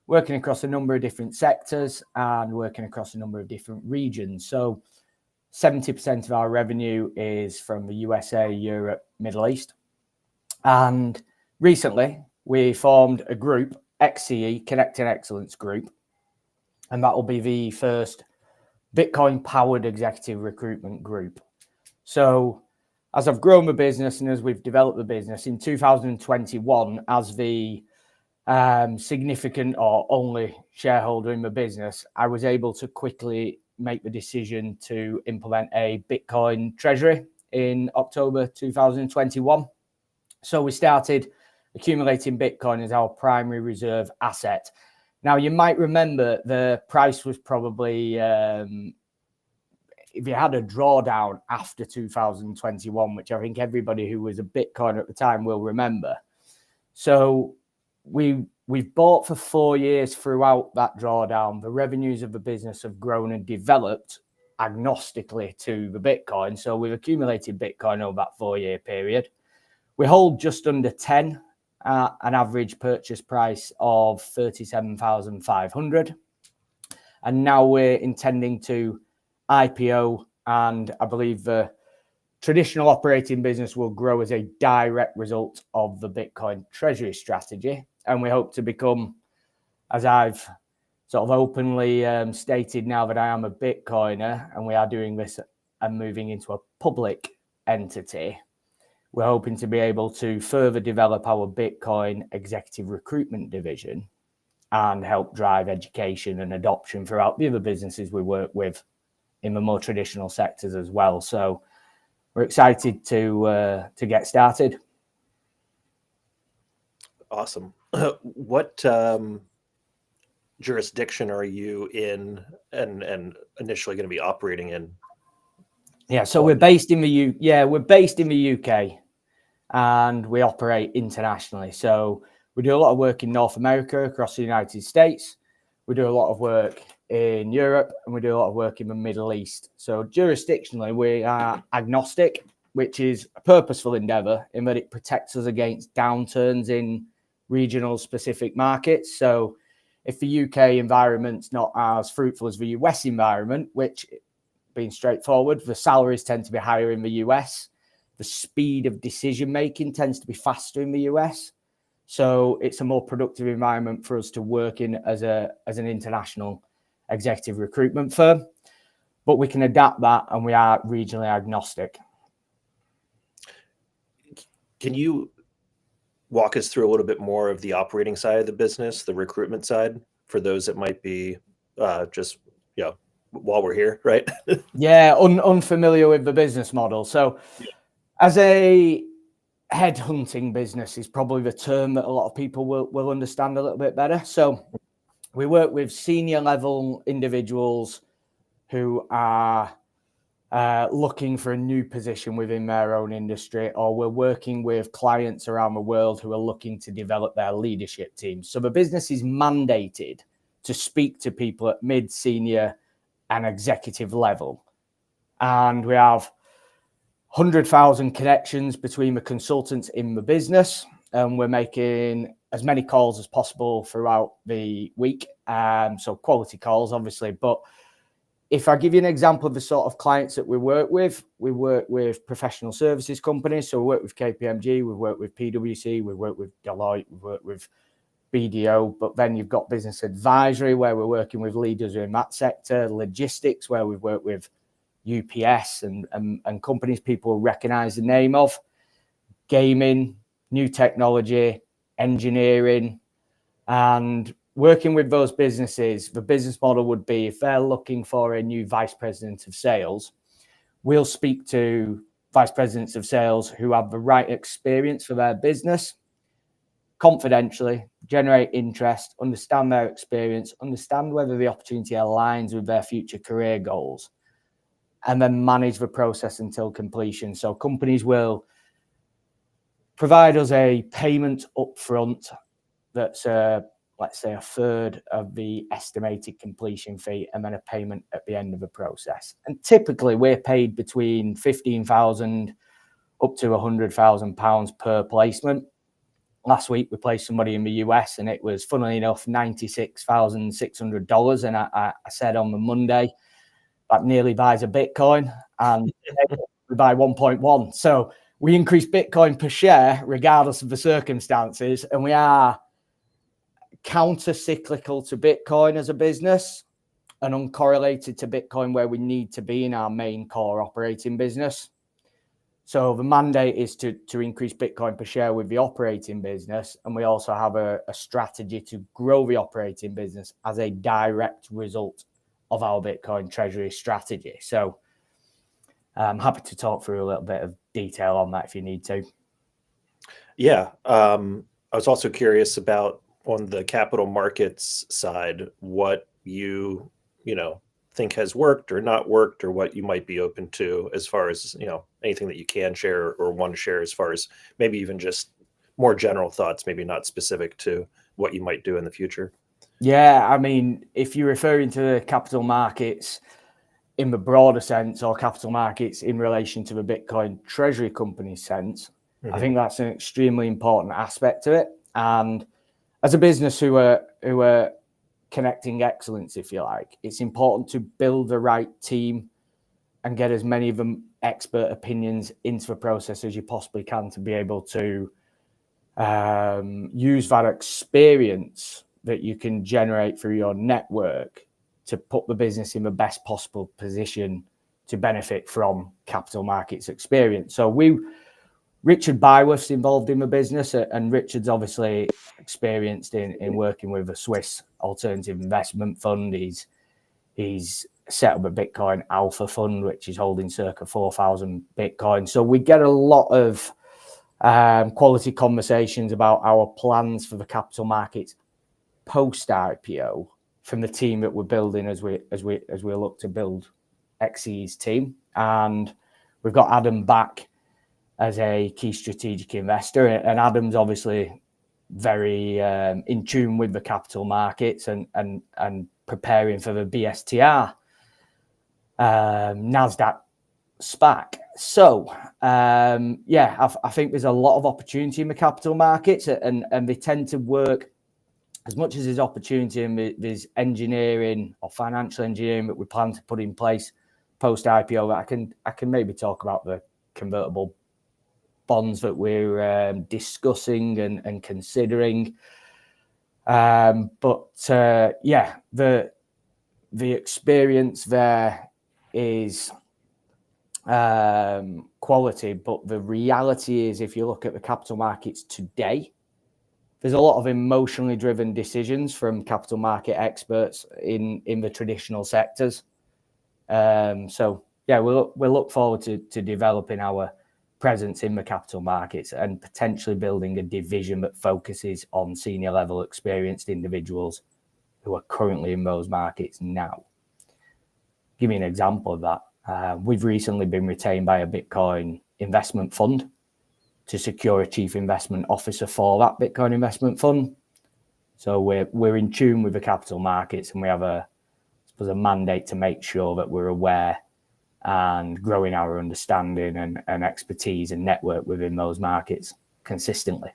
working across a number of different sectors and working across a number of different regions. So 70% of our revenue is from the USA, Europe, Middle East. And recently, we formed a group, XCE, Connecting Excellence Group, and that will be the first Bitcoin-powered executive recruitment group. So as I've grown the business and as we've developed the business, in 2021, as the significant or only shareholder in the business, I was able to quickly make the decision to implement a Bitcoin treasury in October 2021. So we started accumulating Bitcoin as our primary reserve asset. Now, you might remember the price was probably, if you had a drawdown after 2021, which I think everybody who was a Bitcoin at the time will remember. So we've bought for 4 years throughout that drawdown. The revenues of the business have grown and developed agnostically to the Bitcoin. So we've accumulated Bitcoin over that 4 year period. We hold just under 10 at an average purchase price of 37,500. And now we're intending to IPO, and I believe the traditional operating business will grow as a direct result of the Bitcoin treasury strategy. And we hope to become, as I've sort of openly stated now that I am a Bitcoiner and we are doing this and moving into a public entity, we're hoping to be able to further develop our Bitcoin executive recruitment division and help drive education and adoption throughout the other businesses we work with in the more traditional sectors as well. So we're excited to get started. Awesome. What jurisdiction are you in and initially going to be operating in? Yeah, so we're based in the UK and we operate internationally. So we do a lot of work in North America, across the United States. We do a lot of work in Europe and we do a lot of work in the Middle East. So jurisdictionally, we are agnostic, which is a purposeful endeavor in that it protects us against downturns in regional specific markets. So if the UK environment's not as fruitful as the US environment, which, being straightforward, the salaries tend to be higher in the US, the speed of decision making tends to be faster in the US. So it's a more productive environment for us to work in as an international executive recruitment firm. But we can adapt that and we are regionally agnostic. Can you walk us through a little bit more of the operating side of the business, the recruitment side, for those that might be just, while we're here, right? Yeah, unfamiliar with the business model. So as a headhunting business is probably the term that a lot of people will understand a little bit better. So we work with senior level individuals who are looking for a new position within their own industry, or we're working with clients around the world who are looking to develop their leadership teams. So the business is mandated to speak to people at mid, senior and executive level. And we have 100,000 connections between the consultants in the business, and we're making as many calls as possible throughout the week. So quality calls, obviously. But if I give you an example of the sort of clients that we work with professional services companies. So we work with KPMG, we work with PwC, we work with Deloitte, we work with BDO. But then you've got business advisory, where we're working with leaders in that sector, logistics, where we've worked with UPS and companies people recognize the name of, gaming, new technology, engineering, and working with those businesses. The business model would be, if they're looking for a new vice president of sales, we'll speak to vice presidents of sales who have the right experience for their business, confidentially, generate interest, understand their experience, understand whether the opportunity aligns with their future career goals, and then manage the process until completion. So companies will provide us a payment upfront that's, let's say, a third of the estimated completion fee, and then a payment at the end of the process. And typically we're paid between 15,000 up to £100,000 per placement. Last week we placed somebody in the US and it was, funnily enough, $96,600. And I said on the Monday, that nearly buys a Bitcoin, and we buy 1.1. So we increase Bitcoin per share regardless of the circumstances, and we are counter-cyclical to Bitcoin as a business and uncorrelated to Bitcoin where we need to be in our main core operating business. So the mandate is to increase Bitcoin per share with the operating business, and we also have a strategy to grow the operating business as a direct result of our Bitcoin treasury strategy. So I'm happy to talk through a little bit of detail on that if you need to. Yeah. I was also curious about, on the capital markets side, what you think has worked or not worked, or what you might be open to as far as, anything that you can share or want to share, as far as maybe even just more general thoughts, maybe not specific to what you might do in the future. Yeah, I mean, if you're referring to the capital markets in the broader sense, or capital markets in relation to the Bitcoin treasury company sense, I think that's an extremely important aspect to it. And as a business who are connecting excellence, if you like, it's important to build the right team and get as many of them expert opinions into the process as you possibly can to be able to use that experience that you can generate through your network to put the business in the best possible position to benefit from capital markets experience. So Richard Byworth's involved in the business, and Richard's obviously experienced in working with a Swiss alternative investment fund. He's set up a Bitcoin Alpha fund, which is holding circa 4,000 Bitcoin. So we get a lot of quality conversations about our plans for the capital markets post IPO from the team that we're building as we look to build XC's team. And we've got Adam back as a key strategic investor, and Adam's obviously very in tune with the capital markets and preparing for the BSTR NASDAQ SPAC. So I think there's a lot of opportunity in the capital markets, and they tend to work as much as there's opportunity and there's engineering or financial engineering that we plan to put in place post IPO. I can maybe talk about the convertible bonds that we're discussing and considering. But the experience there is quality, but the reality is, if you look at the capital markets today, there's a lot of emotionally driven decisions from capital market experts in the traditional sectors. So we'll look forward to developing our presence in the capital markets and potentially building a division that focuses on senior level experienced individuals who are currently in those markets now. Give me an example of that. We've recently been retained by a Bitcoin investment fund to secure a chief investment officer for that Bitcoin investment fund. So we're in tune with the capital markets, and we have a mandate to make sure that we're aware and growing our understanding and expertise and network within those markets consistently.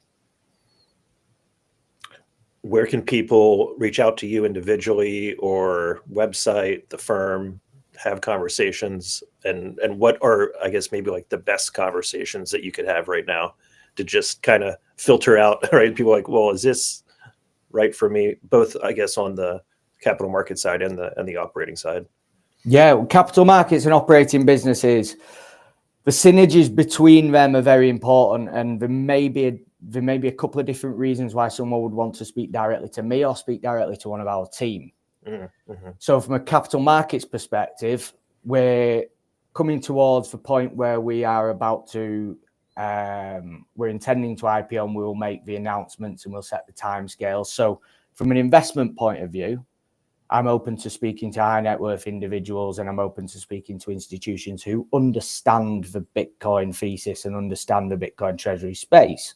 Where can people reach out to you individually, or website, the firm, have conversations, and what are, I guess, maybe like the best conversations that you could have right now to just kind of filter out, right? People like, well, is this right for me? Both, I guess, on the capital market side and the operating side. Yeah, capital markets and operating businesses, the synergies between them are very important, and there may be a couple of different reasons why someone would want to speak directly to me or speak directly to one of our team. Mm-hmm. So from a capital markets perspective, we're coming towards the point where we are about to, we're intending to IPO, and we will make the announcements and we'll set the timescale. So from an investment point of view, I'm open to speaking to high net worth individuals, and I'm open to speaking to institutions who understand the Bitcoin thesis and understand the Bitcoin treasury space,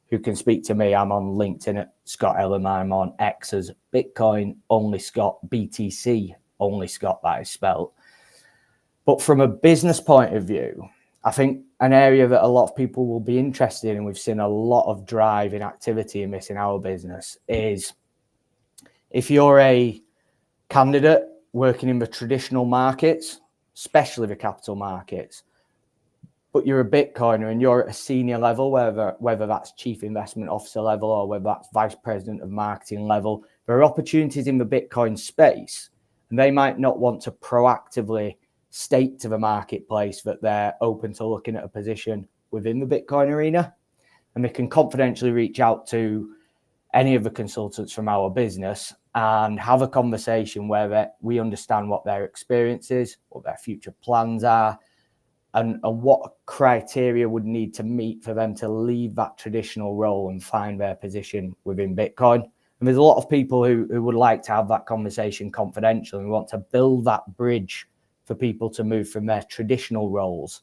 who can speak to me. I'm on LinkedIn at Scott Ellum. I'm on X as Bitcoin only Scott, BTC only Scott, that is spelled. But from a business point of view, I think an area that a lot of people will be interested in, and we've seen a lot of drive in activity in this in our business, is if you're a candidate working in the traditional markets, especially the capital markets, but you're a Bitcoiner and you're at a senior level, whether that's chief investment officer level or whether that's vice president of marketing level, there are opportunities in the Bitcoin space, and they might not want to proactively state to the marketplace that they're open to looking at a position within the Bitcoin arena, and they can confidentially reach out to any of the consultants from our business and have a conversation where we understand what their experience is, what their future plans are, and what criteria would need to meet for them to leave that traditional role and find their position within Bitcoin. And there's a lot of people who would like to have that conversation confidential, and we want to build that bridge for people to move from their traditional roles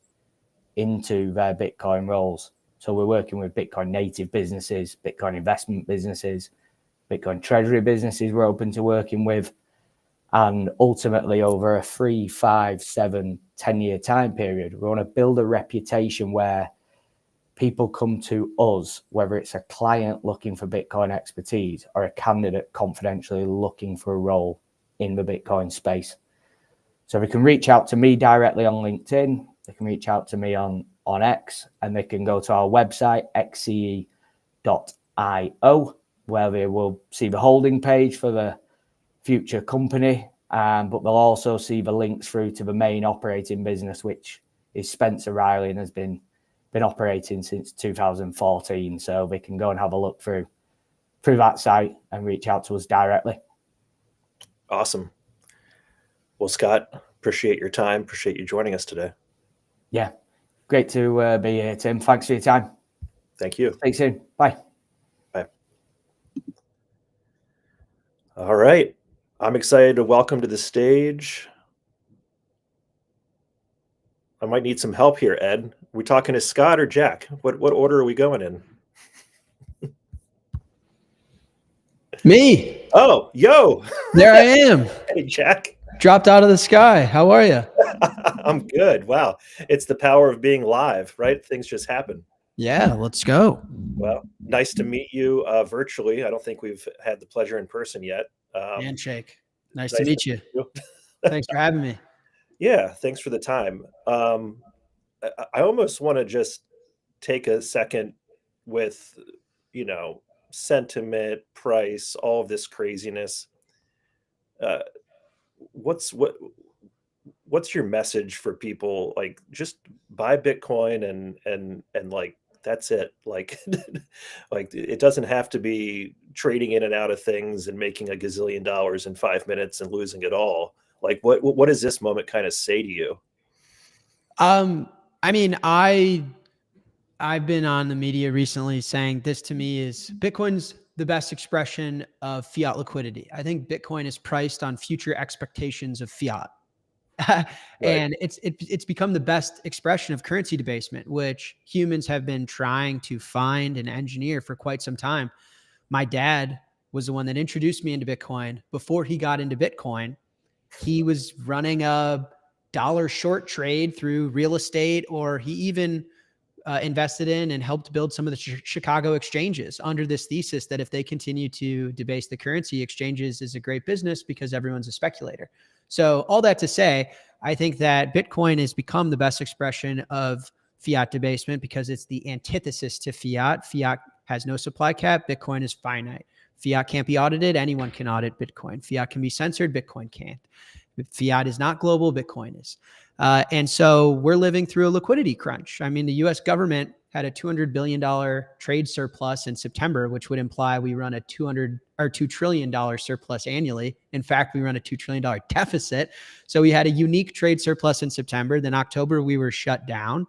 into their Bitcoin roles. So we're working with Bitcoin native businesses, Bitcoin investment businesses, Bitcoin treasury businesses we're open to working with. And ultimately, over a 3, 5, 7, 10-year time period, we want to build a reputation where people come to us, whether it's a client looking for Bitcoin expertise or a candidate confidentially looking for a role in the Bitcoin space. So they can reach out to me directly on LinkedIn, they can reach out to me on X, and they can go to our website, xce.io, where they will see the holding page for the future company, but they'll also see the links through to the main operating business, which is Spencer Riley and has been operating since 2014. So they can go and have a look through that site and reach out to us directly. Awesome. Well, Scott, appreciate your time. Appreciate you joining us today. Yeah, great to be here, Tim. Thanks for your time. Thank you. Speak soon. Bye. Bye. All right. I'm excited to welcome to the stage. I might need some help here, Ed. We talking to Scott or Jack? What order are we going in? Me. Oh, yo. There I am. Hey, Jack. Dropped out of the sky. How are you? I'm good. Wow. It's the power of being live, right? Things just happen. Yeah, let's go. Well, nice to meet you virtually. I don't think we've had the pleasure in person yet. Handshake. Nice to meet you. you. Thanks for having me. Yeah, thanks for the time. I almost want to just take a second with, sentiment, price, all of this craziness. What's your message for people? Like, just buy Bitcoin and like that's it. Like, like it doesn't have to be trading in and out of things and making a gazillion dollars in 5 minutes and losing it all. Like, what does this moment kind of say to you? I mean, I've been on the media recently saying this to me is Bitcoin's the best expression of fiat liquidity. I think Bitcoin is priced on future expectations of fiat. And it's become the best expression of currency debasement, which humans have been trying to find and engineer for quite some time. My dad was the one that introduced me into Bitcoin. Before he got into Bitcoin, he was running a dollar short trade through real estate, or he even invested in and helped build some of the Chicago exchanges under this thesis that if they continue to debase the currency, exchanges is a great business because everyone's a speculator. So all that to say, I think that Bitcoin has become the best expression of fiat debasement because it's the antithesis to fiat. Fiat has no supply cap. Bitcoin is finite. Fiat can't be audited. Anyone can audit Bitcoin. Fiat can be censored. Bitcoin can't. Fiat is not global. Bitcoin is. And so we're living through a liquidity crunch. I mean, the US government had a $200 billion trade surplus in September, which would imply we run a $2 trillion surplus annually. In fact, we run a $2 trillion deficit. So we had a unique trade surplus in September. Then October, we were shut down.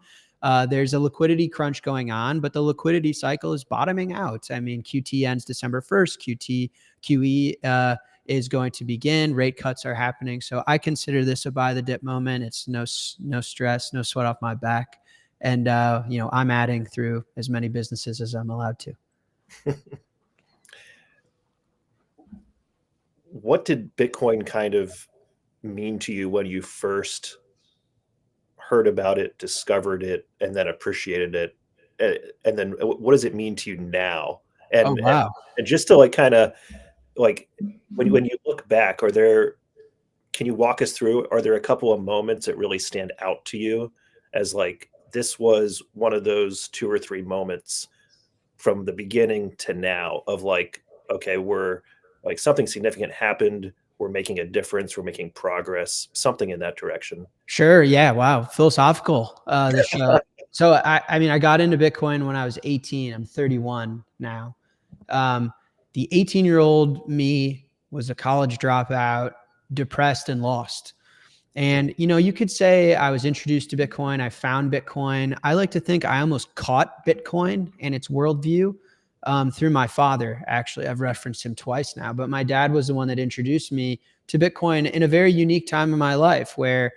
There's a liquidity crunch going on, but the liquidity cycle is bottoming out. I mean, QT ends December 1st. QE is going to begin. Rate cuts are happening. So I consider this a buy the dip moment. It's no stress, no sweat off my back. And, I'm adding through as many businesses as I'm allowed to. What did Bitcoin kind of mean to you when you first heard about it, discovered it, and then appreciated it? And then what does it mean to you now? And, oh, wow. and just to like kind of like when you look back, can you walk us through, are there a couple of moments that really stand out to you as like, this was one of those 2 or 3 moments from the beginning to now of like, okay, we're like something significant happened. We're making a difference. We're making progress, something in that direction. Sure. Yeah. Wow. Philosophical, this show. So I got into Bitcoin when I was 18. I'm 31 now. The 18-year-old me was a college dropout, depressed and lost. And, you could say I was introduced to Bitcoin. I found Bitcoin. I like to think I almost caught Bitcoin and its worldview through my father. Actually, I've referenced him twice now, but my dad was the one that introduced me to Bitcoin in a very unique time in my life where,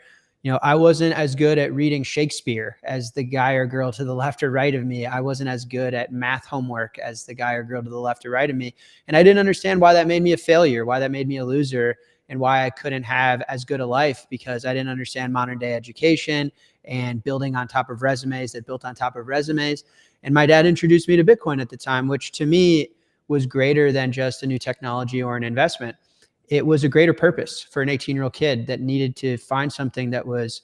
I wasn't as good at reading Shakespeare as the guy or girl to the left or right of me. I wasn't as good at math homework as the guy or girl to the left or right of me. And I didn't understand why that made me a failure, why that made me a loser. and why I couldn't have as good a life because I didn't understand modern day education and building on top of resumes that built on top of resumes. And my dad introduced me to Bitcoin at the time, which to me was greater than just a new technology or an investment. It was a greater purpose for an 18-year-old kid that needed to find something that was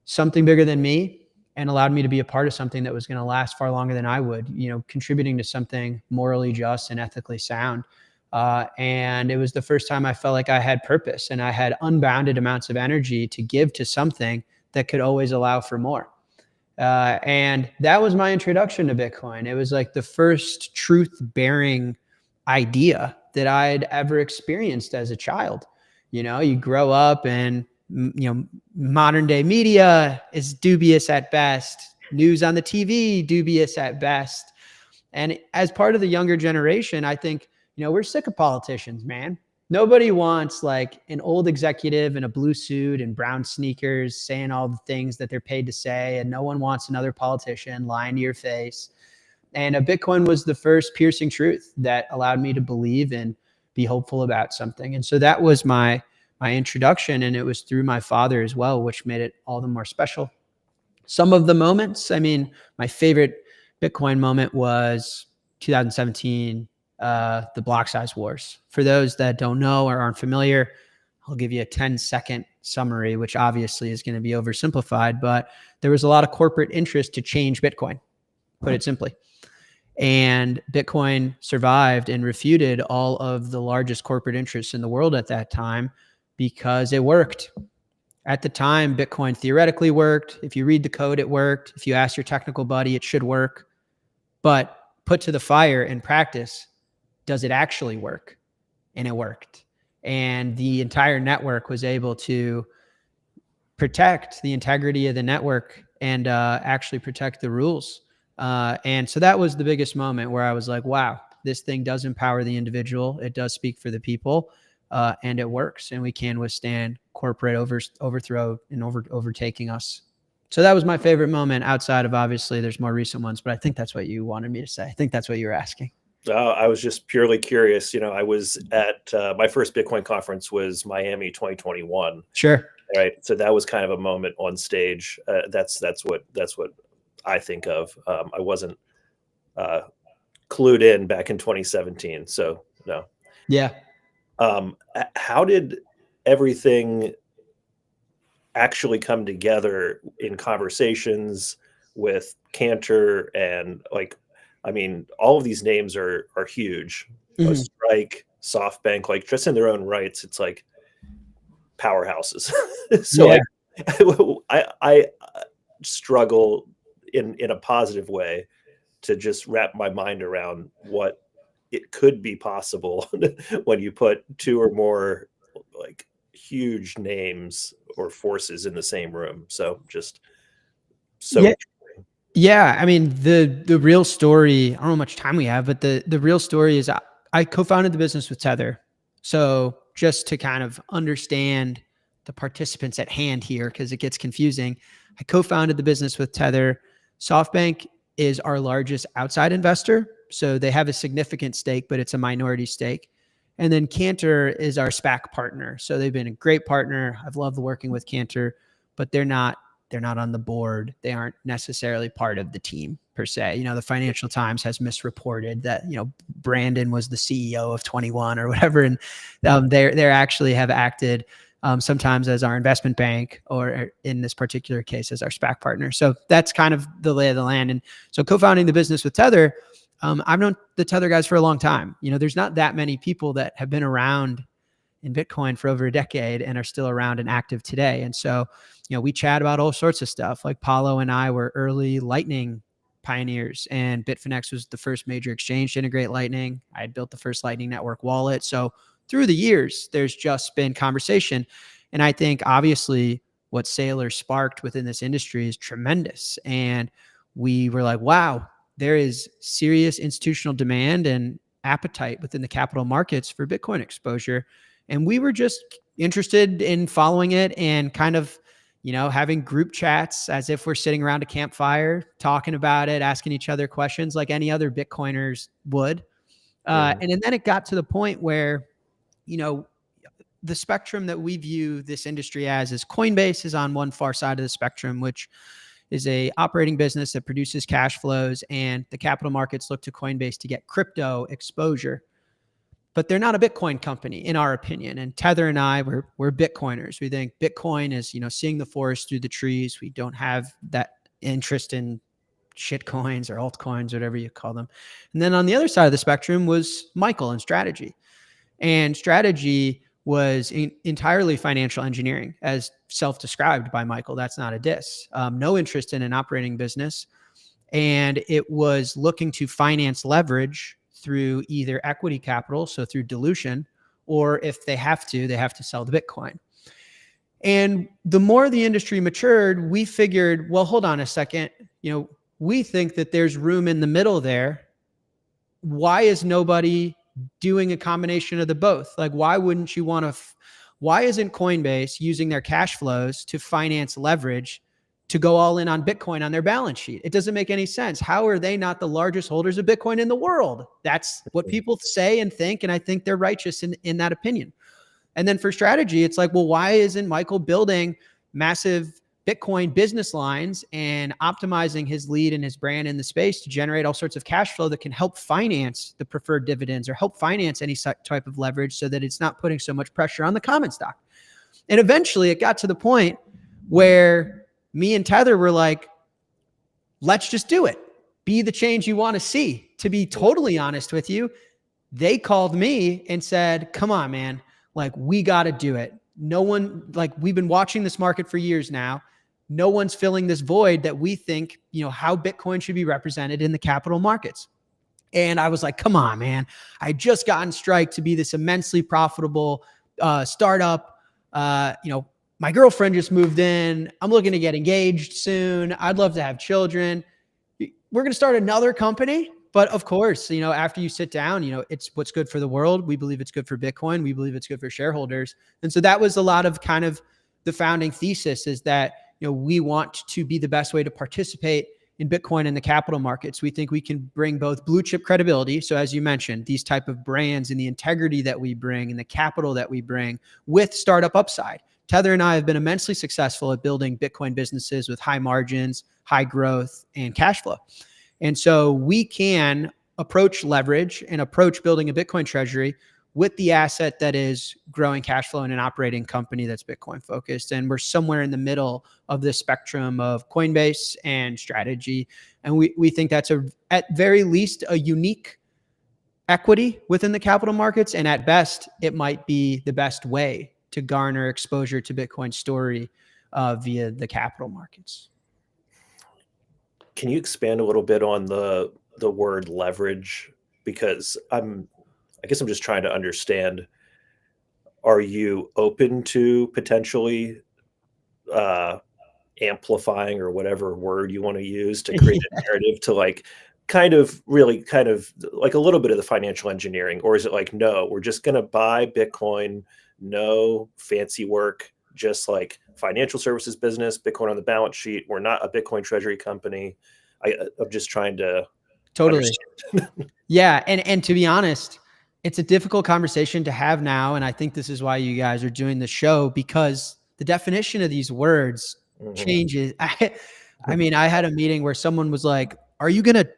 something bigger than me and allowed me to be a part of something that was going to last far longer than I would, contributing to something morally just and ethically sound. And it was the first time I felt like I had purpose and I had unbounded amounts of energy to give to something that could always allow for more. And that was my introduction to Bitcoin. It was like the first truth-bearing idea that I'd ever experienced as a child. You grow up and modern day media is dubious at best. News on the TV, dubious at best. And as part of the younger generation, I think, we're sick of politicians, man. Nobody wants like an old executive in a blue suit and brown sneakers saying all the things that they're paid to say. And no one wants another politician lying to your face. And Bitcoin was the first piercing truth that allowed me to believe and be hopeful about something. And so that was my introduction. And it was through my father as well, which made it all the more special. Some of the moments, my favorite Bitcoin moment was 2017, the block size wars. For those that don't know or aren't familiar, I'll give you a 10-second summary, which obviously is going to be oversimplified, but there was a lot of corporate interest to change Bitcoin, put it simply. And Bitcoin survived and refuted all of the largest corporate interests in the world at that time because it worked. At the time, Bitcoin theoretically worked. If you read the code, it worked. If you ask your technical buddy, it should work. But put to the fire in practice, does it actually work? And it worked. And the entire network was able to protect the integrity of the network and actually protect the rules. And so that was the biggest moment where I was like, wow, this thing does empower the individual. It does speak for the people. And it works, and we can withstand corporate overthrow and overtaking us. So that was my favorite moment outside of, obviously, there's more recent ones, but I think that's what you wanted me to say. I think that's what you were asking. I was just purely curious. I was at my first Bitcoin conference was Miami 2021. Sure. Right. So that was kind of a moment on stage. That's what I think of. I wasn't clued in back in 2017. So no. Yeah. How did everything actually come together in conversations with Cantor and all of these names are huge. Mm-hmm. Strike, SoftBank, like just in their own rights, it's like powerhouses. So yeah. I struggle in a positive way to just wrap my mind around what it could be possible when you put two or more like huge names or forces in the same room. So just so yeah. The real story, I don't know how much time we have, but the real story is I co-founded the business with Tether. So just to kind of understand the participants at hand here, because it gets confusing, I co-founded the business with Tether. SoftBank is our largest outside investor. So they have a significant stake, but it's a minority stake. And then Cantor is our SPAC partner. So they've been a great partner. I've loved working with Cantor, but they're not on the board. They aren't necessarily part of the team per se. The Financial Times has misreported that, Brandon was the CEO of 21 or whatever. And they actually have acted sometimes as our investment bank, or in this particular case, as our SPAC partner. So that's kind of the lay of the land. And so co-founding the business with Tether, I've known the Tether guys for a long time. There's not that many people that have been around in Bitcoin for over a decade and are still around and active today. And so, we chat about all sorts of stuff. Like Paulo and I were early Lightning pioneers, and Bitfinex was the first major exchange to integrate Lightning. I had built the first Lightning Network wallet. So through the years, there's just been conversation. And I think obviously what Saylor sparked within this industry is tremendous. And we were like, wow, there is serious institutional demand and appetite within the capital markets for Bitcoin exposure. And we were just interested in following it and kind of, having group chats as if we're sitting around a campfire, talking about it, asking each other questions like any other Bitcoiners would. And then it got to the point where, the spectrum that we view this industry as is Coinbase is on one far side of the spectrum, which is a operating business that produces cash flows, and the capital markets look to Coinbase to get crypto exposure. But they're not a Bitcoin company, in our opinion. And Tether and I, we're Bitcoiners. We think Bitcoin is, seeing the forest through the trees. We don't have that interest in shit coins or altcoins, whatever you call them. And then on the other side of the spectrum was Michael and Strategy. And Strategy was entirely financial engineering, as self-described by Michael. That's not a diss. No interest in an operating business. And it was looking to finance leverage through either equity capital, so through dilution, or if they have to sell the Bitcoin. And the more the industry matured, we figured, well, hold on a second. We think that there's room in the middle there. Why is nobody doing a combination of the both? Like, why wouldn't you want to, why isn't Coinbase using their cash flows to finance leverage to go all in on Bitcoin on their balance sheet? It doesn't make any sense. How are they not the largest holders of Bitcoin in the world? That's what people say and think. And I think they're righteous in that opinion. And then for Strategy, it's like, well, why isn't Michael building massive Bitcoin business lines and optimizing his lead and his brand in the space to generate all sorts of cash flow that can help finance the preferred dividends or help finance any type of leverage so that it's not putting so much pressure on the common stock? And eventually it got to the point where me and Tether were like, let's just do it. Be the change you want to see. To be totally honest with you, they called me and said, come on, man, like, we got to do it. No one, like, we've been watching this market for years now. No one's filling this void that we think, how Bitcoin should be represented in the capital markets. And I was like, come on, man. I just gotten Strike to be this immensely profitable startup. My girlfriend just moved in. I'm looking to get engaged soon. I'd love to have children. We're going to start another company. But of course, after you sit down, it's what's good for the world. We believe it's good for Bitcoin. We believe it's good for shareholders. And so that was a lot of kind of the founding thesis, is that, we want to be the best way to participate in Bitcoin in the capital markets. We think we can bring both blue chip credibility. So as you mentioned, these type of brands and the integrity that we bring and the capital that we bring with startup upside. Tether and I have been immensely successful at building Bitcoin businesses with high margins, high growth, and cash flow. And so we can approach leverage and approach building a Bitcoin treasury with the asset that is growing cash flow in an operating company that's Bitcoin focused. And we're somewhere in the middle of the spectrum of Coinbase and Strategy. And we think that's at very least a unique equity within the capital markets. And at best, it might be the best way to garner exposure to Bitcoin's story via the capital markets. Can you expand a little bit on the word leverage? Because I guess I'm just trying to understand, are you open to potentially amplifying, or whatever word you want to use, to create a narrative to like kind of like a little bit of the financial engineering? Or is it like, no, we're just going to buy Bitcoin, no fancy work, just like financial services business, Bitcoin on the balance sheet. We're not a Bitcoin treasury company. I'm just trying to totally. Yeah. And to be honest, it's a difficult conversation to have now. And I think this is why you guys are doing the show, because the definition of these words changes. I mean, I had a meeting where someone was like, are you going to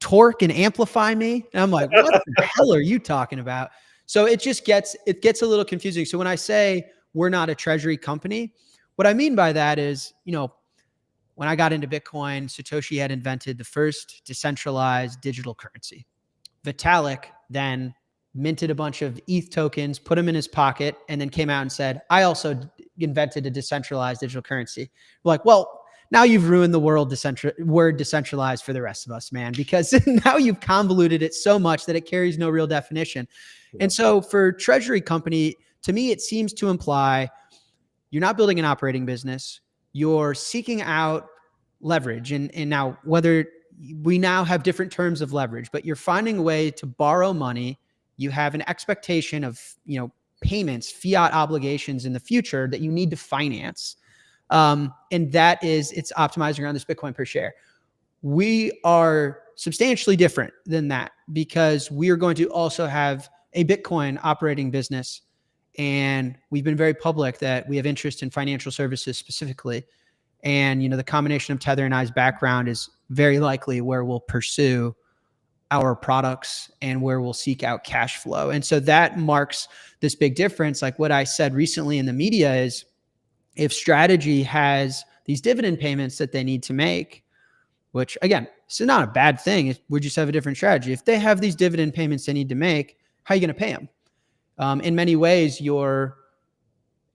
torque and amplify me? And I'm like, what the hell are you talking about? So it gets a little confusing. So when I say we're not a treasury company, what I mean by that is, when I got into Bitcoin, Satoshi had invented the first decentralized digital currency. Vitalik then minted a bunch of ETH tokens, put them in his pocket, and then came out and said, I also invented a decentralized digital currency. We're like, well, now you've ruined the word decentralized for the rest of us, man, because now you've convoluted it so much that it carries no real definition. Yeah. And so for treasury company, to me, it seems to imply you're not building an operating business. You're seeking out leverage. And now, whether we now have different terms of leverage, but you're finding a way to borrow money. You have an expectation of, payments, fiat obligations in the future that you need to finance. And that is, it's optimizing around this Bitcoin per share. We are substantially different than that, because we are going to also have a Bitcoin operating business and we've been very public that we have interest in financial services specifically. And, the combination of Tether and I's background is very likely where we'll pursue our products and where we'll seek out cash flow. And so that marks this big difference. Like what I said recently in the media is, if Strategy has these dividend payments that they need to make, which again, this is not a bad thing. We just have a different strategy. If they have these dividend payments they need to make, how are you going to pay them? In many ways, you're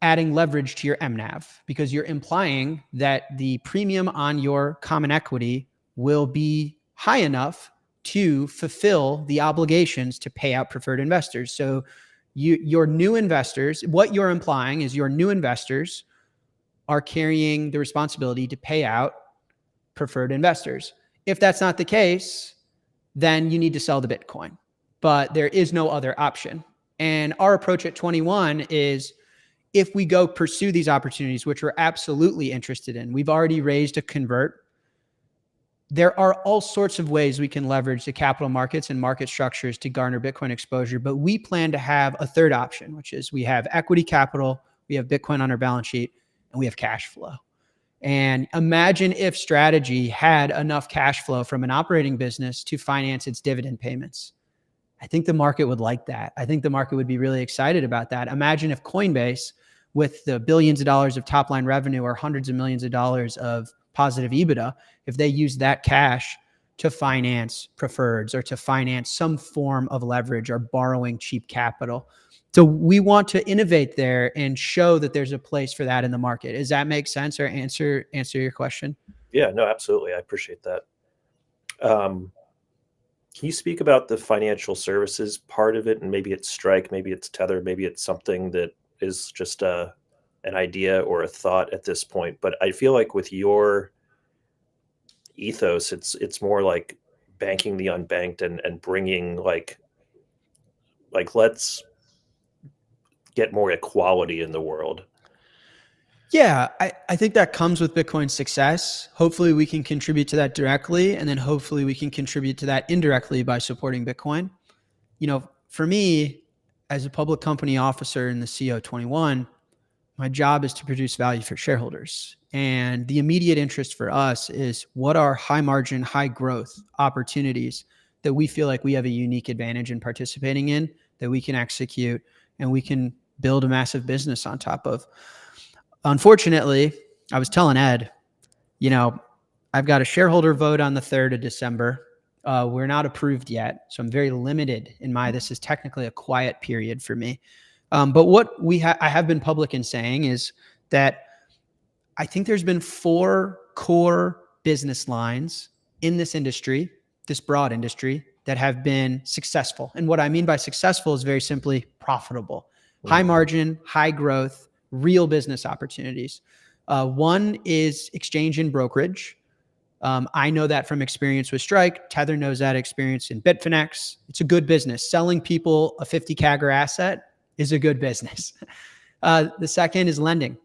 adding leverage to your MNAV because you're implying that the premium on your common equity will be high enough to fulfill the obligations to pay out preferred investors. So your new investors, what you're implying is your new investors are carrying the responsibility to pay out preferred investors. If that's not the case, then you need to sell the Bitcoin. But there is no other option. And our approach at 21 is, if we go pursue these opportunities, which we're absolutely interested in, we've already raised a convert. There are all sorts of ways we can leverage the capital markets and market structures to garner Bitcoin exposure. But we plan to have a third option, which is we have equity capital, we have Bitcoin on our balance sheet, and we have cash flow. And imagine if Strategy had enough cash flow from an operating business to finance its dividend payments. I think the market would like that. I think the market would be really excited about that. Imagine if Coinbase, with the billions of dollars of top line revenue or hundreds of millions of dollars of positive EBITDA, if they use that cash to finance preferreds or to finance some form of leverage or borrowing cheap capital. So we want to innovate there and show that there's a place for that in the market. Does that make sense or answer your question? Yeah, no, absolutely. I appreciate that. Can you speak about the financial services part of it? And maybe it's Strike, maybe it's Tether, maybe it's something that is just an idea or a thought at this point. But I feel like with your ethos, it's more like banking the unbanked and bringing like let's get more equality in the world. Yeah, I think that comes with Bitcoin's success. Hopefully we can contribute to that directly, and then hopefully we can contribute to that indirectly by supporting Bitcoin. For me, as a public company officer in the CO21, my job is to produce value for shareholders. And the immediate interest for us is, what are high margin, high growth opportunities that we feel like we have a unique advantage in participating in, that we can execute and we can build a massive business on top of. Unfortunately, I was telling Ed, I've got a shareholder vote on the 3rd of December. We're not approved yet, so I'm very limited in this is technically a quiet period for me. But what I have been public in saying is that I think there's been 4 core business lines in this industry, this broad industry, that have been successful. And what I mean by successful is very simply profitable, high margin, high growth, real business opportunities. One is exchange and brokerage. I know that from experience with Strike. Tether knows that experience in Bitfinex. It's a good business. Selling people a 50 CAGR asset is a good business. The second is lending.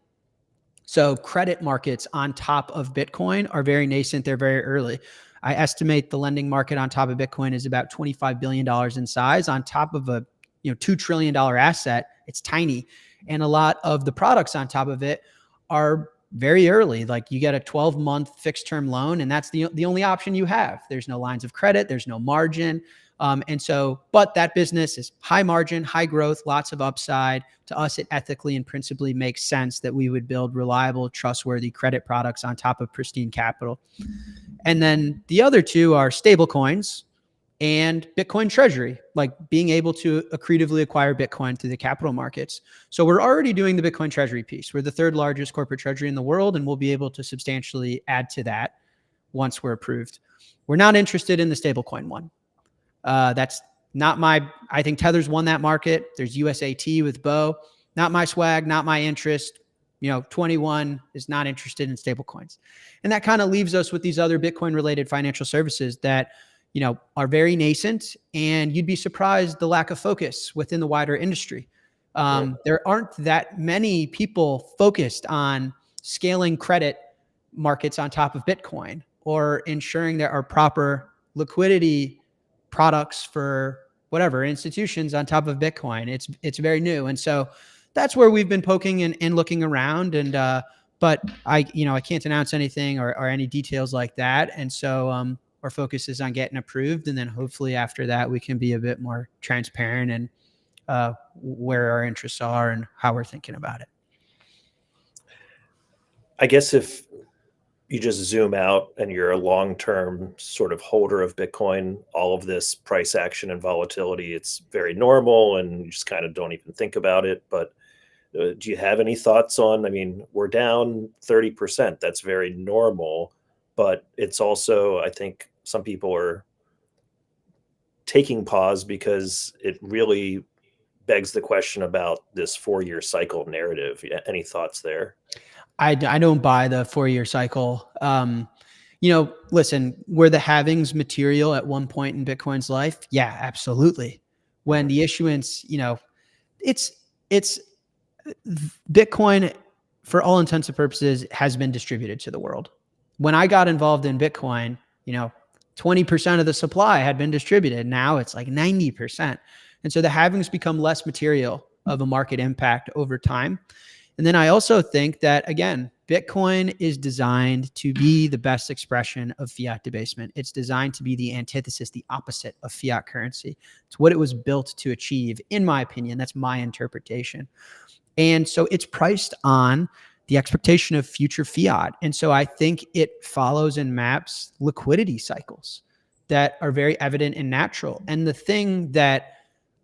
So credit markets on top of Bitcoin are very nascent. They're very early. I estimate the lending market on top of Bitcoin is about $25 billion in size. On top of a $2 trillion asset, it's tiny. And a lot of the products on top of it are very early. Like, you get a 12-month fixed term loan, and that's the only option you have. There's no lines of credit. There's no margin. But that business is high margin, high growth, lots of upside. To us, it ethically and principally makes sense that we would build reliable, trustworthy credit products on top of pristine capital. And then the other two are stable coins and Bitcoin Treasury, like being able to accretively acquire Bitcoin through the capital markets. So we're already doing the Bitcoin Treasury piece. We're the 3rd largest corporate treasury in the world, and we'll be able to substantially add to that once we're approved. We're not interested in the stablecoin one. That's not I think Tether's won that market. There's USAT with Bo. Not my swag, not my interest. 21 is not interested in stablecoins. And that kind of leaves us with these other Bitcoin related financial services that, are very nascent, and you'd be surprised the lack of focus within the wider industry. There aren't that many people focused on scaling credit markets on top of Bitcoin, or ensuring there are proper liquidity products for whatever institutions on top of Bitcoin. It's very new. And so that's where we've been poking and looking around. And but I can't announce anything or any details like that. And so our focus is on getting approved, and then hopefully after that we can be a bit more transparent and where our interests are and how we're thinking about it. I guess if you just zoom out and you're a long-term sort of holder of Bitcoin, all of this price action and volatility, it's very normal and you just kind of don't even think about it. But do you have any thoughts on, I mean, we're down 30%. That's very normal, but it's also, I think some people are taking pause because it really begs the question about this 4-year cycle narrative. Any thoughts there? I don't buy the 4-year cycle. Listen, were the halvings material at one point in Bitcoin's life? Yeah, absolutely. When the issuance, it's Bitcoin, for all intents and purposes, has been distributed to the world. When I got involved in Bitcoin, 20% of the supply had been distributed. Now it's like 90%. And so the halvings become less material of a market impact over time. And then I also think that, again, Bitcoin is designed to be the best expression of fiat debasement. It's designed to be the antithesis, the opposite of fiat currency. It's what it was built to achieve, in my opinion. That's my interpretation. And so it's priced on the expectation of future fiat. And so I think it follows and maps liquidity cycles that are very evident and natural. And the thing that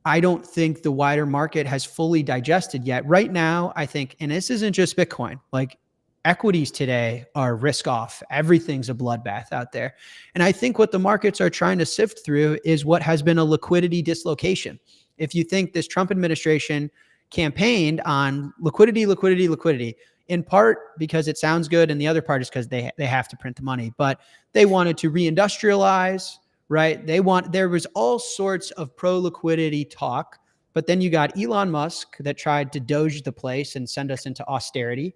I don't think the wider market has fully digested yet. Right now, I think, and this isn't just Bitcoin, like equities today are risk off. Everything's a bloodbath out there. And I think what the markets are trying to sift through is what has been a liquidity dislocation. If you think this Trump administration campaigned on liquidity, in part because it sounds good, and the other part is because they have to print the money, but they wanted to reindustrialize, right? There was all sorts of pro-liquidity talk, but then you got Elon Musk that tried to doge the place and send us into austerity.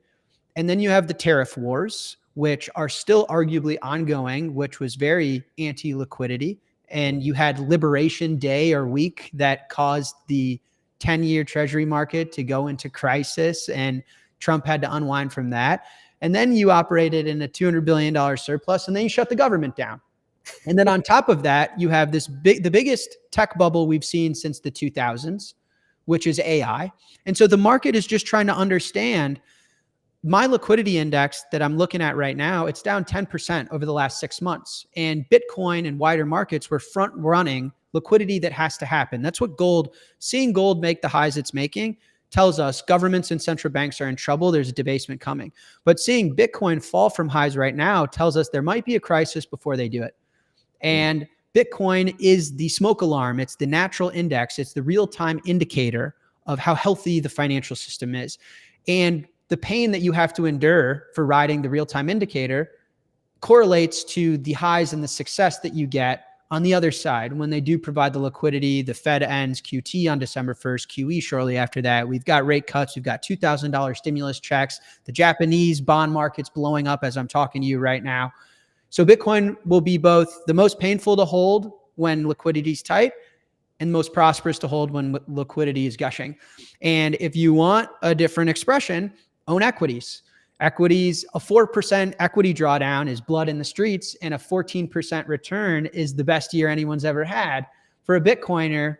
And then you have the tariff wars, which are still arguably ongoing, which was very anti-liquidity. And you had Liberation Day or week that caused the 10-year Treasury market to go into crisis, and Trump had to unwind from that. And then you operated in a $200 billion surplus, and then you shut the government down. And then on top of that, you have the biggest tech bubble we've seen since the 2000s, which is AI. And so the market is just trying to understand my liquidity index that I'm looking at right now. It's down 10% over the last 6 months. And Bitcoin and wider markets were front running liquidity that has to happen. That's what seeing gold make the highs it's making tells us governments and central banks are in trouble. There's a debasement coming. But seeing Bitcoin fall from highs right now tells us there might be a crisis before they do it. And Bitcoin is the smoke alarm. It's the natural index. It's the real-time indicator of how healthy the financial system is. And the pain that you have to endure for riding the real-time indicator correlates to the highs and the success that you get on the other side when they do provide the liquidity. The Fed ends QT on December 1st, QE shortly after that. We've got rate cuts. We've got $2,000 stimulus checks. The Japanese bond market's blowing up as I'm talking to you right now. So Bitcoin will be both the most painful to hold when liquidity is tight and most prosperous to hold when liquidity is gushing. And if you want a different expression, own equities. Equities, a 4% equity drawdown is blood in the streets, and a 14% return is the best year anyone's ever had. For a Bitcoiner,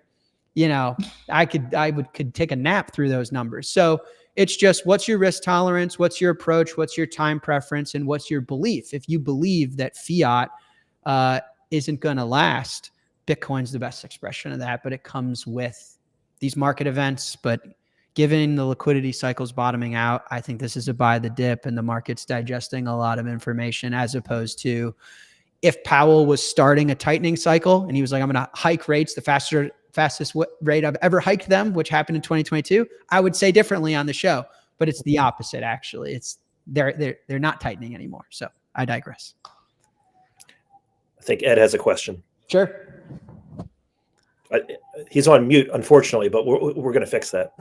I could take a nap through those numbers. So it's just, what's your risk tolerance? What's your approach? What's your time preference? And what's your belief? If you believe that fiat isn't going to last, Bitcoin's the best expression of that, but it comes with these market events. But given the liquidity cycles bottoming out, I think this is a buy the dip, and the market's digesting a lot of information, as opposed to if Powell was starting a tightening cycle and he was like, I'm going to hike rates the fastest rate I've ever hiked them, which happened in 2022, I would say differently on the show. But it's the opposite, actually. It's they're not tightening anymore. So I digress. I think Ed has a question. Sure. He's on mute, unfortunately, but we're going to fix that.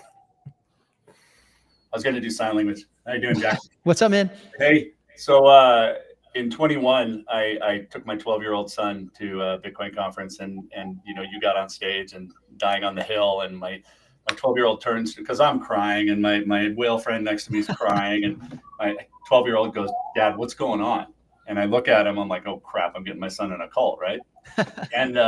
I was going to do sign language. How you doing, Jack? What's up, man? Hey, so in 21, I took my 12-year-old son to a Bitcoin conference, and you got on stage and dying on the hill, and my my 12-year-old turns, because I'm crying and my whale friend next to me is crying, and my 12-year-old goes, "Dad, what's going on?" And I look at him, I'm like, "Oh crap, I'm getting my son in a cult," right? And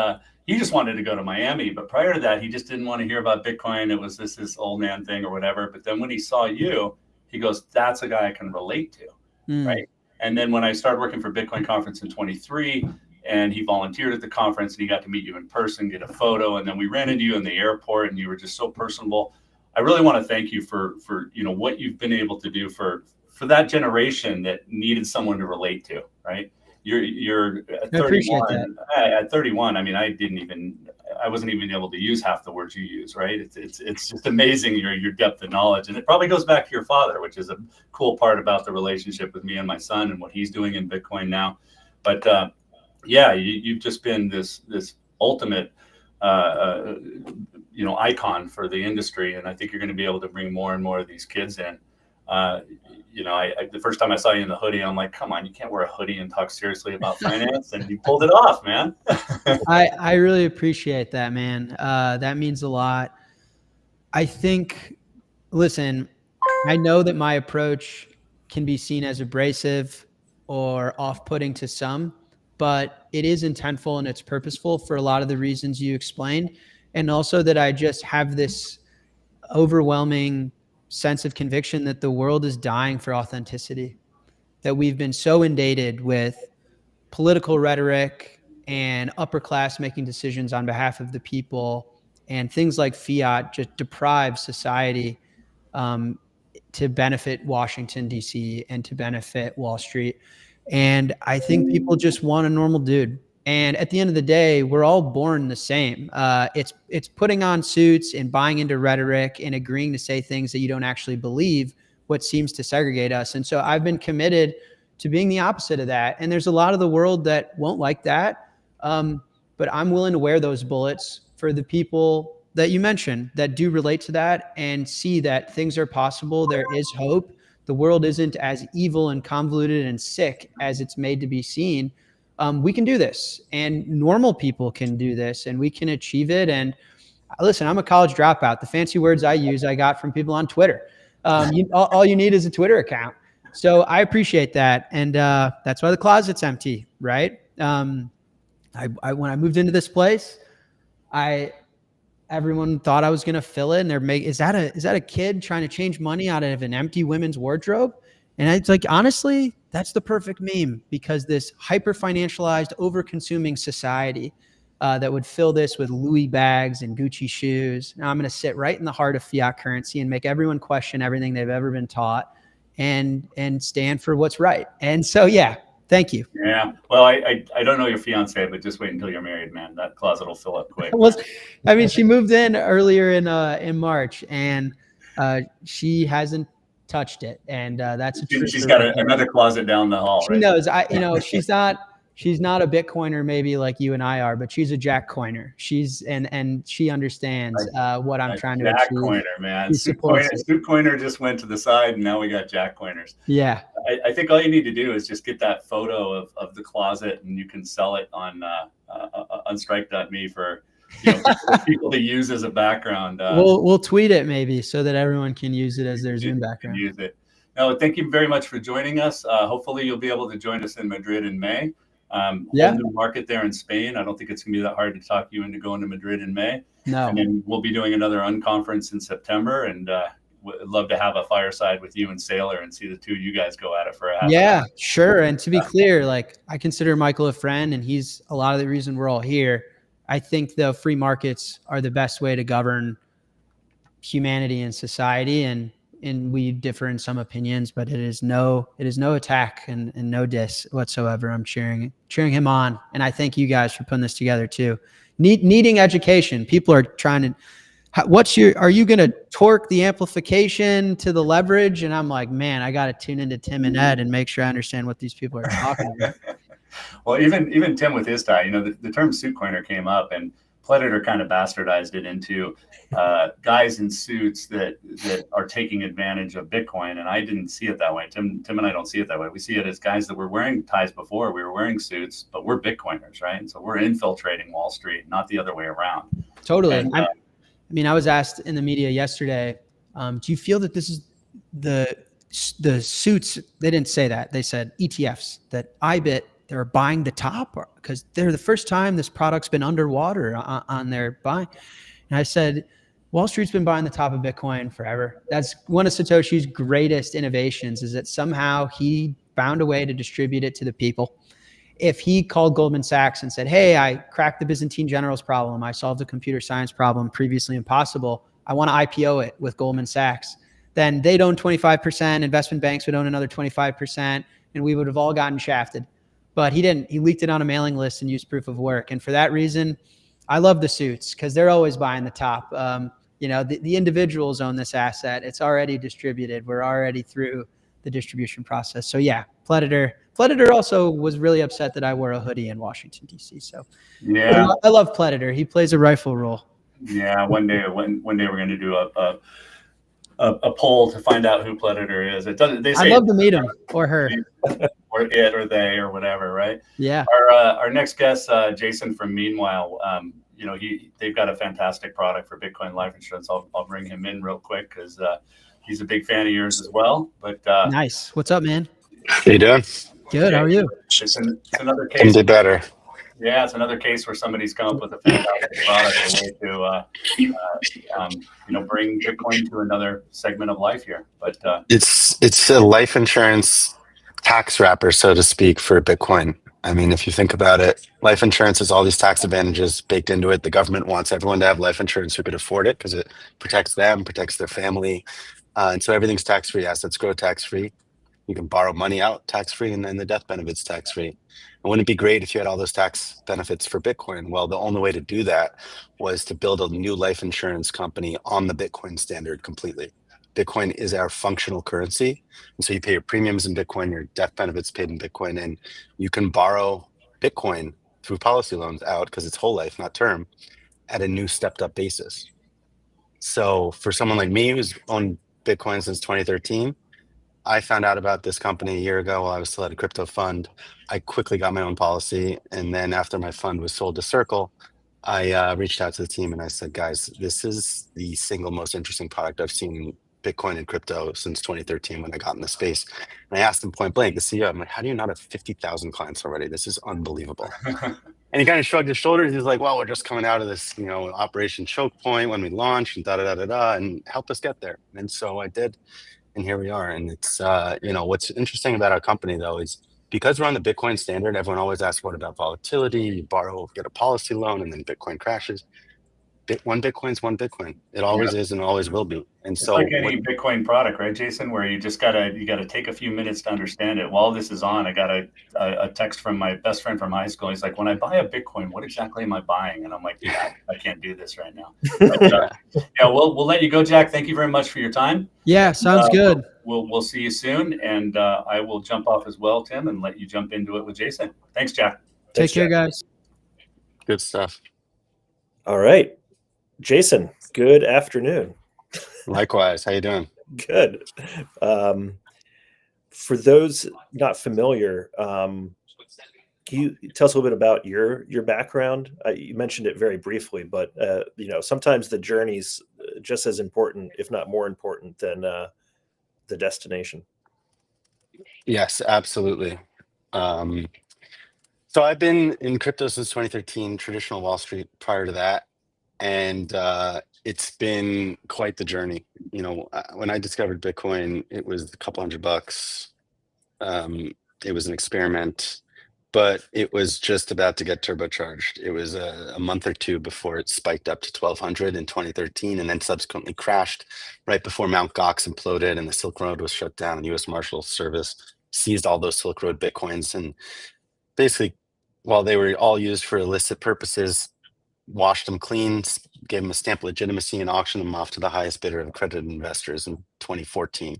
he just wanted to go to Miami, but prior to that, he just didn't want to hear about Bitcoin. It was this old man thing or whatever. But then when he saw you, he goes, "That's a guy I can relate to," right? And then when I started working for Bitcoin Conference in 23, and he volunteered at the conference, and he got to meet you in person, get a photo, and then we ran into you in the airport, and you were just so personable. I really want to thank you for what you've been able to do for that generation that needed someone to relate to, right? You're at 31. At 31, I mean, I wasn't even able to use half the words you use, right? It's just amazing your depth of knowledge, and it probably goes back to your father, which is a cool part about the relationship with me and my son and what he's doing in Bitcoin now. But yeah, you've just been this ultimate icon for the industry, and I think you're going to be able to bring more and more of these kids in. The first time I saw you in the hoodie, I'm like, come on, you can't wear a hoodie and talk seriously about finance, and you pulled it off, man. I really appreciate that, man. That means a lot. I think, listen, I know that my approach can be seen as abrasive or off-putting to some, but it is intentful and it's purposeful for a lot of the reasons you explained. And also that I just have this overwhelming sense of conviction that the world is dying for authenticity, that we've been so inundated with political rhetoric and upper class making decisions on behalf of the people, and things like fiat just deprive society to benefit Washington, D.C. and to benefit Wall Street. And I think people just want a normal dude. And at the end of the day, we're all born the same. It's putting on suits and buying into rhetoric and agreeing to say things that you don't actually believe what seems to segregate us. And so I've been committed to being the opposite of that. And there's a lot of the world that won't like that. But I'm willing to wear those bullets for the people that you mentioned that do relate to that and see that things are possible. There is hope. The world isn't as evil and convoluted and sick as it's made to be seen. We can do this, and normal people can do this, and we can achieve it. And listen, I'm a college dropout. The fancy words I use, I got from people on Twitter. All you need is a Twitter account. So I appreciate that. And that's why the closet's empty, right? When I moved into this place, everyone thought I was going to fill it, and is that a kid trying to change money out of an empty women's wardrobe? And it's like, honestly, that's the perfect meme, because this hyper financialized, over consuming society that would fill this with Louis bags and Gucci shoes. Now I'm going to sit right in the heart of fiat currency and make everyone question everything they've ever been taught, and stand for what's right. And so, yeah, thank you. Yeah. Well, I don't know your fiance, but just wait until you're married, man. That closet will fill up quick. I mean, she moved in earlier in March, and she hasn't touched it. And that's she's got another closet down the hall. She knows. She's not a Bitcoiner maybe like you and I are, but she's a Jack Coiner. And she understands what I'm trying to achieve. Jack Coiner, man. Suit Coiner just went to the side, and now we got Jack Coiners. Yeah. I think all you need to do is just get that photo of the closet, and you can sell it on Strike.me for people to use as a background. We'll tweet it maybe so that everyone can use it as their Zoom background. Use it. No, thank you very much for joining us. Hopefully you'll be able to join us in Madrid in May. Whole new market there in Spain. I don't think it's gonna be that hard to talk you into going to Madrid in May. No. And then we'll be doing another unconference in September, and would love to have a fireside with you and Sailor and see the two of you guys go at it for a half hour. Sure. And to be clear, like, I consider Michael a friend, and he's a lot of the reason we're all here. I think the free markets are the best way to govern humanity and society, and we differ in some opinions, but it is no attack and no diss whatsoever. I'm cheering him on, and I thank you guys for putting this together too. Needing education. People are trying to. Are you going to torque the amplification to the leverage? And I'm like, man, I got to tune into Tim and Ed and make sure I understand what these people are talking about. Well, even Tim with his tie, the term suit coiner came up, and Predator kind of bastardized it into guys in suits that are taking advantage of Bitcoin. And I didn't see it that way. Tim and I don't see it that way. We see it as guys that were wearing ties before. We were wearing suits, but we're Bitcoiners, right? And so we're infiltrating Wall Street, not the other way around. Totally. And, I mean, I was asked in the media yesterday, do you feel that this is the suits? They didn't say that. They said ETFs, that IBIT, they're buying the top because they're the first time this product's been underwater on their buying. And I said, Wall Street's been buying the top of Bitcoin forever. That's one of Satoshi's greatest innovations, is that somehow he found a way to distribute it to the people. If he called Goldman Sachs and said, hey, I cracked the Byzantine generals problem, I solved a computer science problem previously impossible, I want to IPO it with Goldman Sachs, then they'd own 25%, investment banks would own another 25%, and we would have all gotten shafted. But he didn't. He leaked it on a mailing list and used proof of work. And for that reason, I love the suits because they're always buying the top. The individuals own this asset. It's already distributed. We're already through the distribution process. So yeah, Predator also was really upset that I wore a hoodie in Washington, D.C. So yeah, I love Predator. He plays a rifle role. Yeah, one day we're going to do a poll to find out who Predator is. It doesn't. They say I'd love to meet him or her, or it or they or whatever, right? Yeah. Our next guest, Jason from Meanwhile. They've got a fantastic product for Bitcoin life insurance. I'll bring him in real quick because he's a big fan of yours as well. But nice. What's up, man? How you doing? Good. How are you? It's another case. Can do better. Yeah, it's another case where somebody's come up with a fantastic product, a way to bring Bitcoin to another segment of life here. But it's a life insurance tax wrapper, so to speak, for Bitcoin. I mean, if you think about it, life insurance has all these tax advantages baked into it. The government wants everyone to have life insurance who could afford it because it protects them, protects their family, and so everything's tax-free. Assets grow tax-free. You can borrow money out tax-free, and then the death benefit's tax-free. And wouldn't it be great if you had all those tax benefits for Bitcoin? Well, the only way to do that was to build a new life insurance company on the Bitcoin standard completely. Bitcoin is our functional currency. And so you pay your premiums in Bitcoin, your death benefits paid in Bitcoin, and you can borrow Bitcoin through policy loans out because it's whole life, not term, at a new stepped up basis. So for someone like me who's owned Bitcoin since 2013, I found out about this company a year ago while I was still at a crypto fund. I quickly got my own policy. And then after my fund was sold to Circle, I reached out to the team and I said, guys, this is the single most interesting product I've seen in Bitcoin and crypto since 2013 when I got in the space. And I asked him point blank, the CEO, I'm like, how do you not have 50,000 clients already? This is unbelievable. And he kind of shrugged his shoulders. He's like, well, we're just coming out of this, Operation Choke Point when we launched and and help us get there. And so I did. And here we are. And it's, what's interesting about our company, though, is because we're on the Bitcoin standard, everyone always asks, what about volatility? You borrow, get a policy loan, and then Bitcoin crashes. One Bitcoin's one Bitcoin. It always is and always will be. And it's so like any Bitcoin product, right, Jason, where you just gotta take a few minutes to understand it. While this is on, I got a text from my best friend from high school. He's like, when I buy a Bitcoin, what exactly am I buying? And I'm like, yeah, I can't do this right now. But, we'll let you go, Jack. Thank you very much for your time. Yeah, sounds good. We'll see you soon. And I will jump off as well, Tim, and let you jump into it with Jason. Thanks, Jack. Take care, guys. Good stuff. All right. Jason, good afternoon. Likewise. How you doing? Good. For those not familiar, can you tell us a little bit about your background? You mentioned it very briefly, but sometimes the journey's just as important, if not more important, than the destination. Yes, absolutely. So I've been in crypto since 2013, traditional Wall Street prior to that. And it's been quite the journey. When I discovered Bitcoin, it was a couple $100. It was an experiment, but it was just about to get turbocharged. It was a month or two before it spiked up to 1,200 in 2013 and then subsequently crashed right before Mt. Gox imploded and the Silk Road was shut down and U.S. Marshals Service seized all those Silk Road Bitcoins. And basically, while they were all used for illicit purposes, washed them clean, gave them a stamp of legitimacy, and auctioned them off to the highest bidder of accredited investors in 2014.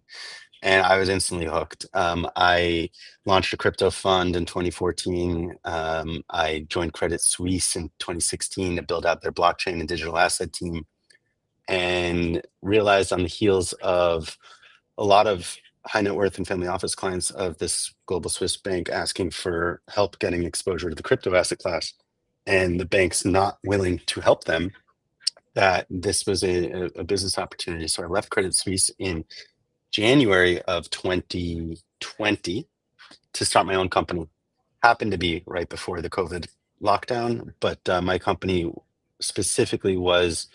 And I was instantly hooked. I launched a crypto fund in 2014. I joined Credit Suisse in 2016 to build out their blockchain and digital asset team, and realized on the heels of a lot of high net worth and family office clients of this global Swiss bank asking for help getting exposure to the crypto asset class, and the bank's not willing to help them, that this was a business opportunity. So I left Credit Suisse in January of 2020 to start my own company. Happened to be right before the COVID lockdown, but my company specifically was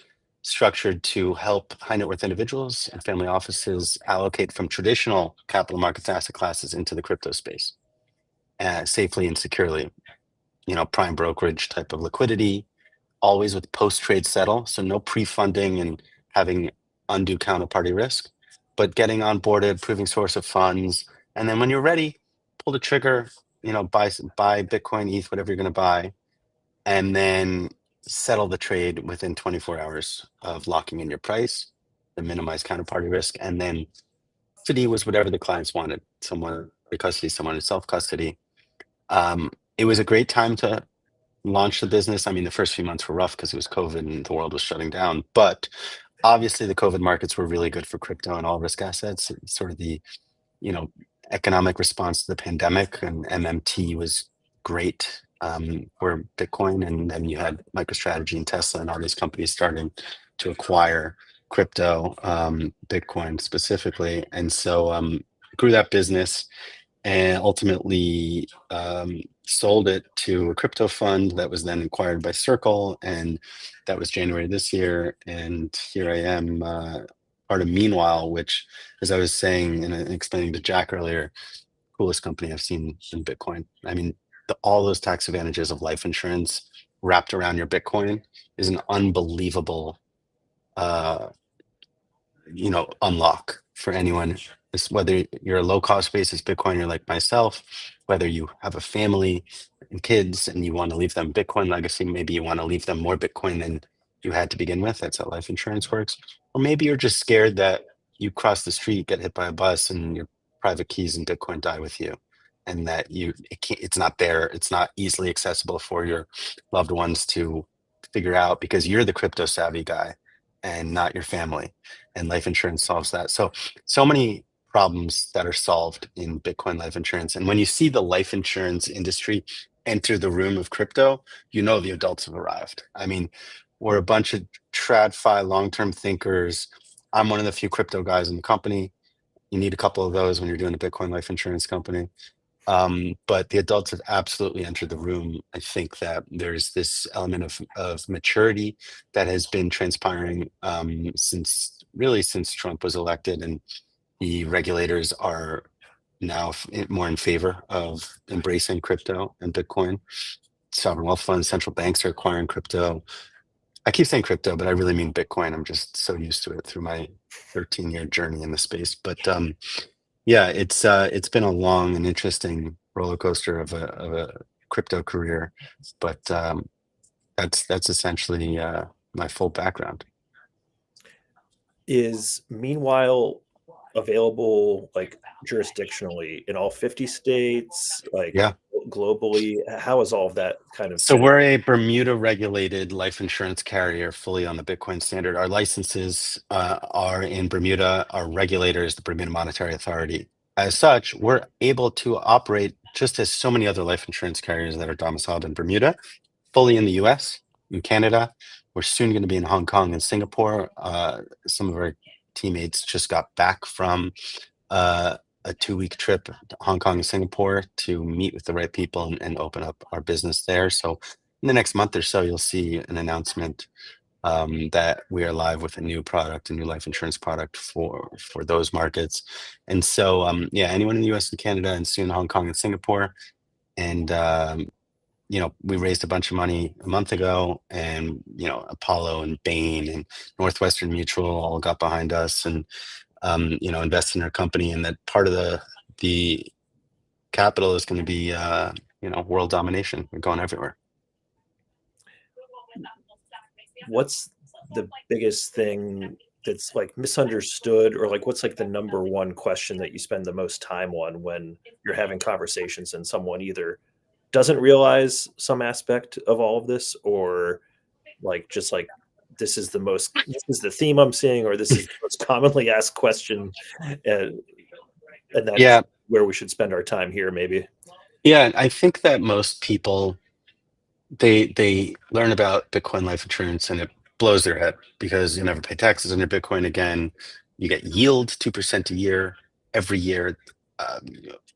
structured to help high net worth individuals and family offices allocate from traditional capital markets asset classes into the crypto space safely and securely. Prime brokerage type of liquidity, always with post-trade settle, so no pre-funding and having undue counterparty risk, but getting onboarded, proving source of funds, and then when you're ready, pull the trigger, buy Bitcoin, ETH, whatever you're going to buy, and then settle the trade within 24 hours of locking in your price to minimize counterparty risk. And then custody was whatever the clients wanted. Someone in custody, someone in self-custody. It was a great time to launch the business. I mean, the first few months were rough because it was COVID and the world was shutting down. But obviously, the COVID markets were really good for crypto and all risk assets. It's sort of the, economic response to the pandemic, and MMT was great for Bitcoin. And then you had MicroStrategy and Tesla and all these companies starting to acquire crypto, Bitcoin specifically. And so grew that business and ultimately sold it to a crypto fund that was then acquired by Circle, and that was January this year. And here I am, part of Meanwhile, which, as I was saying and explaining to Jack earlier, coolest company I've seen in Bitcoin. I mean, all those tax advantages of life insurance wrapped around your Bitcoin is an unbelievable unlock for anyone. It's whether you're a low cost basis Bitcoiner like myself, whether you have a family and kids and you want to leave them Bitcoin legacy, maybe you want to leave them more Bitcoin than you had to begin with. That's how life insurance works. Or maybe you're just scared that you cross the street, get hit by a bus, and your private keys and Bitcoin die with you, and that it's not there. It's not easily accessible for your loved ones to figure out because you're the crypto savvy guy and not your family. And life insurance solves that. So many problems that are solved in Bitcoin life insurance. And when you see the life insurance industry enter the room of crypto, the adults have arrived. I mean, we're a bunch of TradFi long-term thinkers. I'm one of the few crypto guys in the company. You need a couple of those when you're doing a Bitcoin life insurance company. But the adults have absolutely entered the room. I think that there's this element of maturity that has been transpiring since Trump was elected, and the regulators are now more in favor of embracing crypto and Bitcoin. Sovereign wealth funds, central banks are acquiring crypto. I keep saying crypto, but I really mean Bitcoin. I'm just so used to it through my 13-year journey in the space. But yeah, it's been a long and interesting roller coaster of a crypto career, but that's essentially my full background. Is Meanwhile available like jurisdictionally in all 50 states, like globally? How is all of that kind of So we're a Bermuda regulated life insurance carrier fully on the Bitcoin standard. Our licenses are in Bermuda. Our regulator is the Bermuda Monetary Authority. As such, we're able to operate just as so many other life insurance carriers that are domiciled in Bermuda, fully in the US, in Canada. We're soon going to be in Hong Kong and Singapore. Some of our teammates just got back from a 2-week trip to Hong Kong and Singapore to meet with the right people and open up our business there. So in the next month or so, you'll see an announcement that we are live with a new product, a new life insurance product for those markets. And so, anyone in the US and Canada and soon Hong Kong and Singapore. And, we raised a bunch of money a month ago, and, Apollo and Bain and Northwestern Mutual all got behind us and, invest in our company. And that part of the capital is going to be, world domination. We're going everywhere. What's the biggest thing that's like misunderstood, or like what's like the number one question that you spend the most time on when you're having conversations and someone either doesn't realize some aspect of all of this, or like just like this is the theme I'm seeing, or this is the most commonly asked question, and that's where we should spend our time here maybe? Yeah, I think that most people they learn about Bitcoin life insurance and it blows their head because you never pay taxes on your Bitcoin again. You get yield 2% a year every year.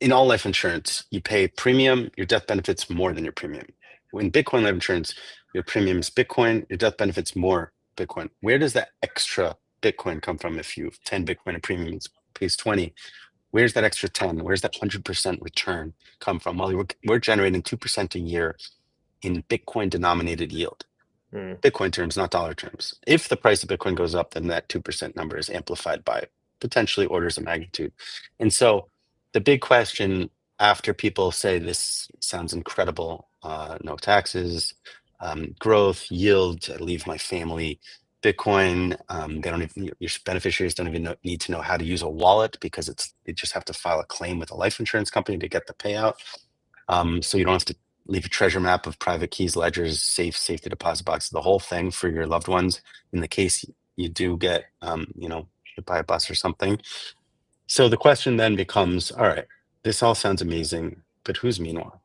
In all life insurance, you pay premium, your death benefits more than your premium. In Bitcoin life insurance, your premium is Bitcoin, your death benefits more Bitcoin. Where does that extra Bitcoin come from? If you have 10 Bitcoin and premium pays 20, where's that extra 10? Where's that 100% return come from? Well, we're generating 2% a year in Bitcoin denominated yield. Bitcoin terms, not dollar terms. If the price of Bitcoin goes up, then that 2% number is amplified by potentially orders of magnitude. And so the big question after people say this sounds incredible, no taxes, growth, yield, I leave my family Bitcoin. They don't even, your beneficiaries don't even need to know how to use a wallet because they just have to file a claim with a life insurance company to get the payout. So you don't have to leave a treasure map of private keys, ledgers, safety deposit boxes, the whole thing for your loved ones in the case you do get, hit by a bus or something. So the question then becomes, all right, this all sounds amazing, but who's Meanwhile?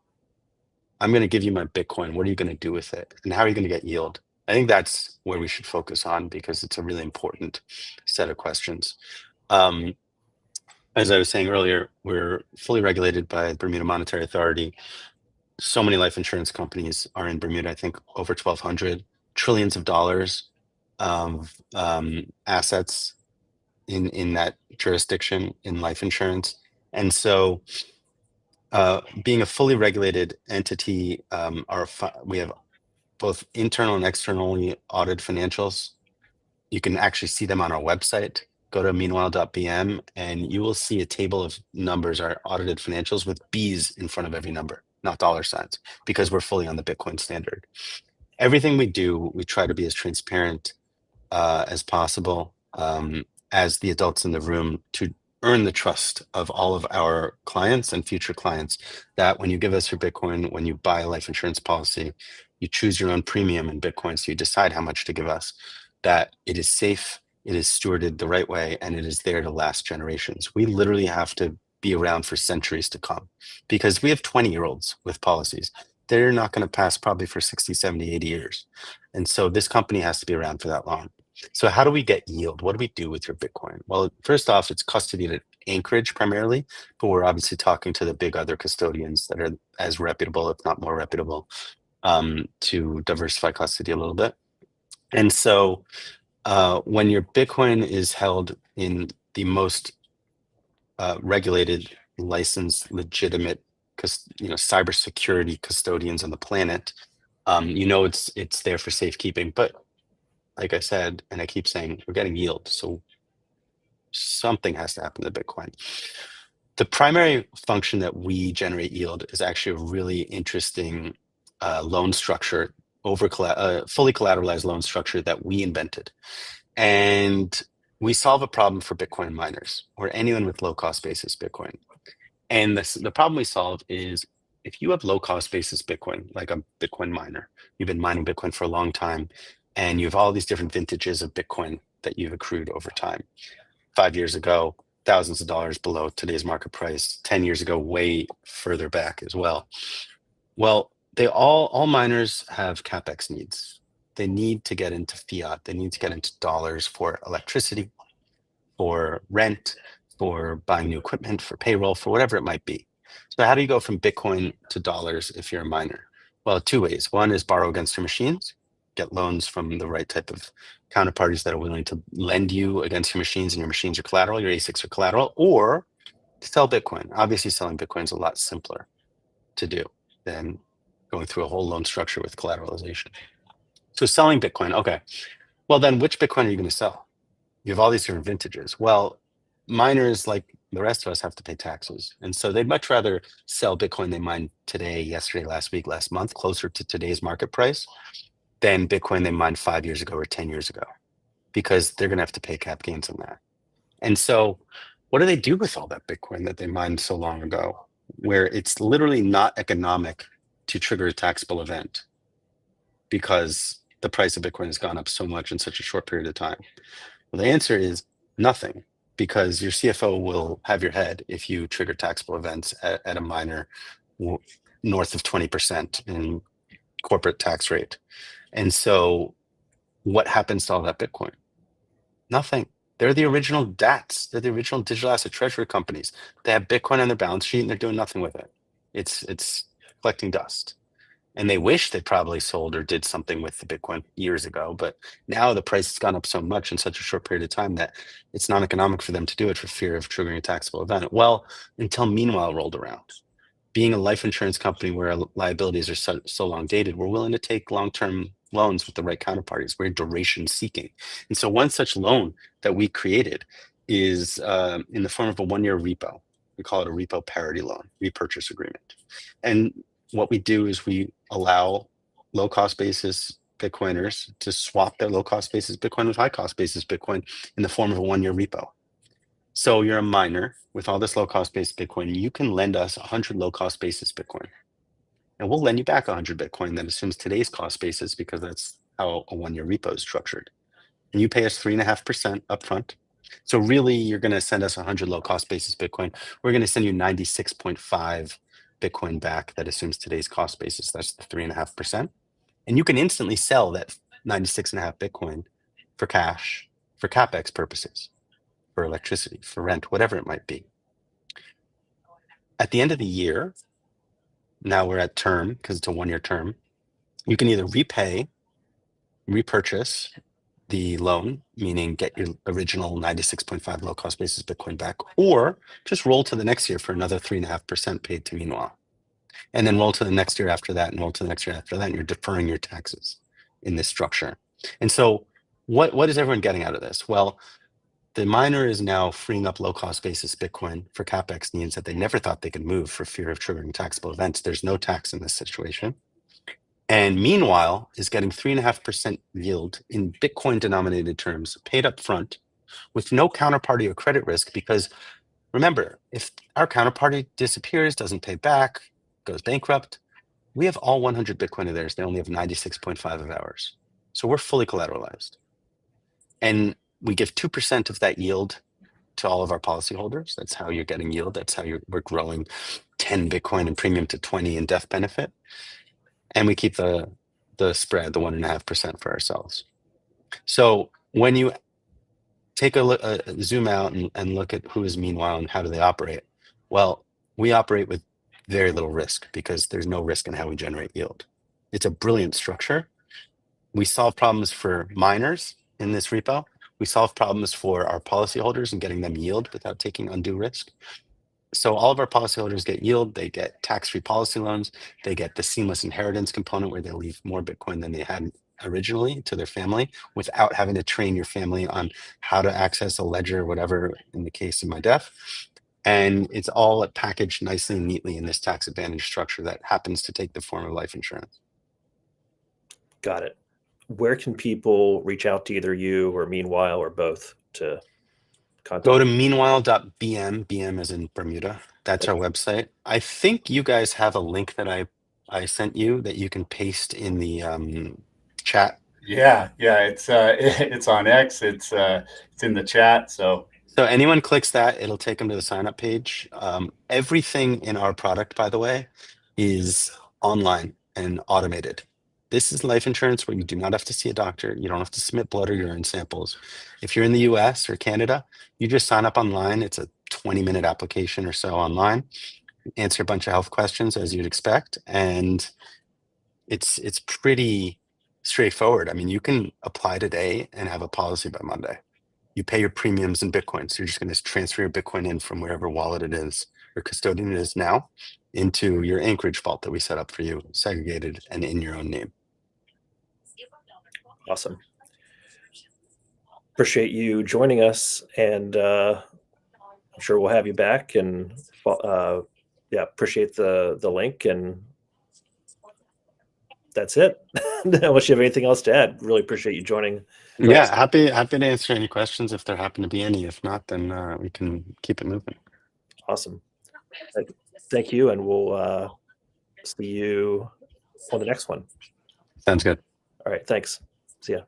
I'm going to give you my Bitcoin. What are you going to do with it? And how are you going to get yield? I think that's where we should focus on because it's a really important set of questions. As I was saying earlier, we're fully regulated by the Bermuda Monetary Authority. So many life insurance companies are in Bermuda, I think over 1,200 trillions of dollars of assets in that jurisdiction in life insurance. And so being a fully regulated entity, we have both internal and externally audited financials. You can actually see them on our website. Go to meanwhile.bm and you will see a table of numbers, our audited financials with B's in front of every number, not dollar signs, because we're fully on the Bitcoin standard. Everything we do, we try to be as transparent as possible as the adults in the room to earn the trust of all of our clients and future clients that when you give us your Bitcoin, when you buy a life insurance policy, you choose your own premium in Bitcoin, so you decide how much to give us, that it is safe, it is stewarded the right way, and it is there to last generations. We literally have to be around for centuries to come because we have 20-year-olds with policies. They're not going to pass probably for 60, 70, 80 years. And so this company has to be around for that long. So how do we get yield? What do we do with your Bitcoin? Well, first off, it's custodied at Anchorage primarily, but we're obviously talking to the big other custodians that are as reputable, if not more reputable, to diversify custody a little bit. And so when your Bitcoin is held in the most regulated, licensed, legitimate, cybersecurity custodians on the planet, it's there for safekeeping. But like I said, and I keep saying, we're getting yield. So something has to happen to Bitcoin. The primary function that we generate yield is actually a really interesting loan structure, fully collateralized loan structure that we invented. And we solve a problem for Bitcoin miners or anyone with low cost basis Bitcoin. And the problem we solve is if you have low cost basis Bitcoin, like a Bitcoin miner, you've been mining Bitcoin for a long time, and you have all these different vintages of Bitcoin that you've accrued over time. 5 years ago, thousands of dollars below today's market price. 10 years ago, way further back as well. Well, all miners have CapEx needs. They need to get into fiat. They need to get into dollars for electricity, for rent, for buying new equipment, for payroll, for whatever it might be. So how do you go from Bitcoin to dollars if you're a miner? Well, two ways. One is borrow against your machines, get loans from the right type of counterparties that are willing to lend you against your machines, and your machines are collateral, your ASICs are collateral, or sell Bitcoin. Obviously, selling Bitcoin is a lot simpler to do than going through a whole loan structure with collateralization. So selling Bitcoin, okay. Well, then which Bitcoin are you going to sell? You have all these different vintages. Well, miners, like the rest of us, have to pay taxes. And so they'd much rather sell Bitcoin they mined today, yesterday, last week, last month, closer to today's market price than Bitcoin they mined 5 years ago or 10 years ago, because they're going to have to pay cap gains on that. And so what do they do with all that Bitcoin that they mined so long ago, where it's literally not economic to trigger a taxable event because the price of Bitcoin has gone up so much in such a short period of time? Well, the answer is nothing, because your CFO will have your head if you trigger taxable events at a miner north of 20% in corporate tax rate. And so what happens to all that Bitcoin? Nothing. They're the original DATs. They're the original digital asset treasury companies. They have Bitcoin on their balance sheet and they're doing nothing with it. It's collecting dust. And they wish they probably sold or did something with the Bitcoin years ago, but now the price has gone up so much in such a short period of time that it's not economic for them to do it for fear of triggering a taxable event. Well, until Meanwhile rolled around. Being a life insurance company where our liabilities are so long dated, we're willing to take long-term loans with the right counterparties. We're duration seeking. And so one such loan that we created is in the form of a 1-year repo. We call it a repo parity loan, repurchase agreement. And what we do is we allow low cost basis Bitcoiners to swap their low cost basis Bitcoin with high cost basis Bitcoin in the form of a 1-year repo. So you're a miner with all this low cost basis Bitcoin. You can lend us 100 low cost basis Bitcoin. And we'll lend you back 100 Bitcoin that assumes today's cost basis because that's how a 1-year repo is structured. And you pay us 3.5% upfront. So really, you're going to send us 100 low cost basis Bitcoin. We're going to send you 96.5 Bitcoin back that assumes today's cost basis. That's the 3.5%. And you can instantly sell that 96.5 Bitcoin for cash for CapEx purposes, for electricity, for rent, whatever it might be. At the end of the year, now we're at term because it's a 1-year term, you can either repurchase the loan, meaning get your original 96.5 low cost basis Bitcoin back, or just roll to the next year for another 3.5% paid to Meanwhile. And then roll to the next year after that, and roll to the next year after that, and you're deferring your taxes in this structure. And so what is everyone getting out of this? Well, the miner is now freeing up low cost basis Bitcoin for CapEx needs that they never thought they could move for fear of triggering taxable events. There's no tax in this situation. And Meanwhile is getting 3.5% yield in Bitcoin denominated terms paid up front with no counterparty or credit risk. Because remember, if our counterparty disappears, doesn't pay back, goes bankrupt, we have all 100 Bitcoin of theirs. They only have 96.5 of ours. So we're fully collateralized. And we give 2% of that yield to all of our policyholders. That's how you're getting yield. That's how we're growing 10 Bitcoin in premium to 20 in death benefit. And we keep the spread, the 1.5% for ourselves. So when you take a look, zoom out and look at who is Meanwhile and how do they operate? Well, we operate with very little risk because there's no risk in how we generate yield. It's a brilliant structure. We solve problems for miners in this repo. We solve problems for our policyholders and getting them yield without taking undue risk. So all of our policyholders get yield, they get tax-free policy loans, they get the seamless inheritance component where they leave more Bitcoin than they had originally to their family without having to train your family on how to access a ledger or whatever in the case of my death. And it's all packaged nicely and neatly in this tax advantage structure that happens to take the form of life insurance. Got it. Where can people reach out to either you or Meanwhile or both to contact? Go to meanwhile.bm, BM as in Bermuda. That's our website. I think you guys have a link that I sent you that you can paste in the chat. Yeah, it's on X. It's in the chat. So anyone clicks that, it'll take them to the sign up page. Everything in our product, by the way, is online and automated. This is life insurance where you do not have to see a doctor. You don't have to submit blood or urine samples. If you're in the US or Canada, you just sign up online. It's a 20-minute application or so online. Answer a bunch of health questions as you'd expect. And it's pretty straightforward. I mean, you can apply today and have a policy by Monday. You pay your premiums in Bitcoin. So you're just going to transfer your Bitcoin in from wherever wallet it is or custodian it is now into your Anchorage vault that we set up for you, segregated and in your own name. Awesome. Appreciate you joining us, and I'm sure we'll have you back. And appreciate the link, and that's it. Unless you have anything else to add, really appreciate you joining. Yeah, happy to answer any questions if there happen to be any. If not, then we can keep it moving. Awesome. Thank you, and we'll see you on the next one. Sounds good. All right, thanks. See ya.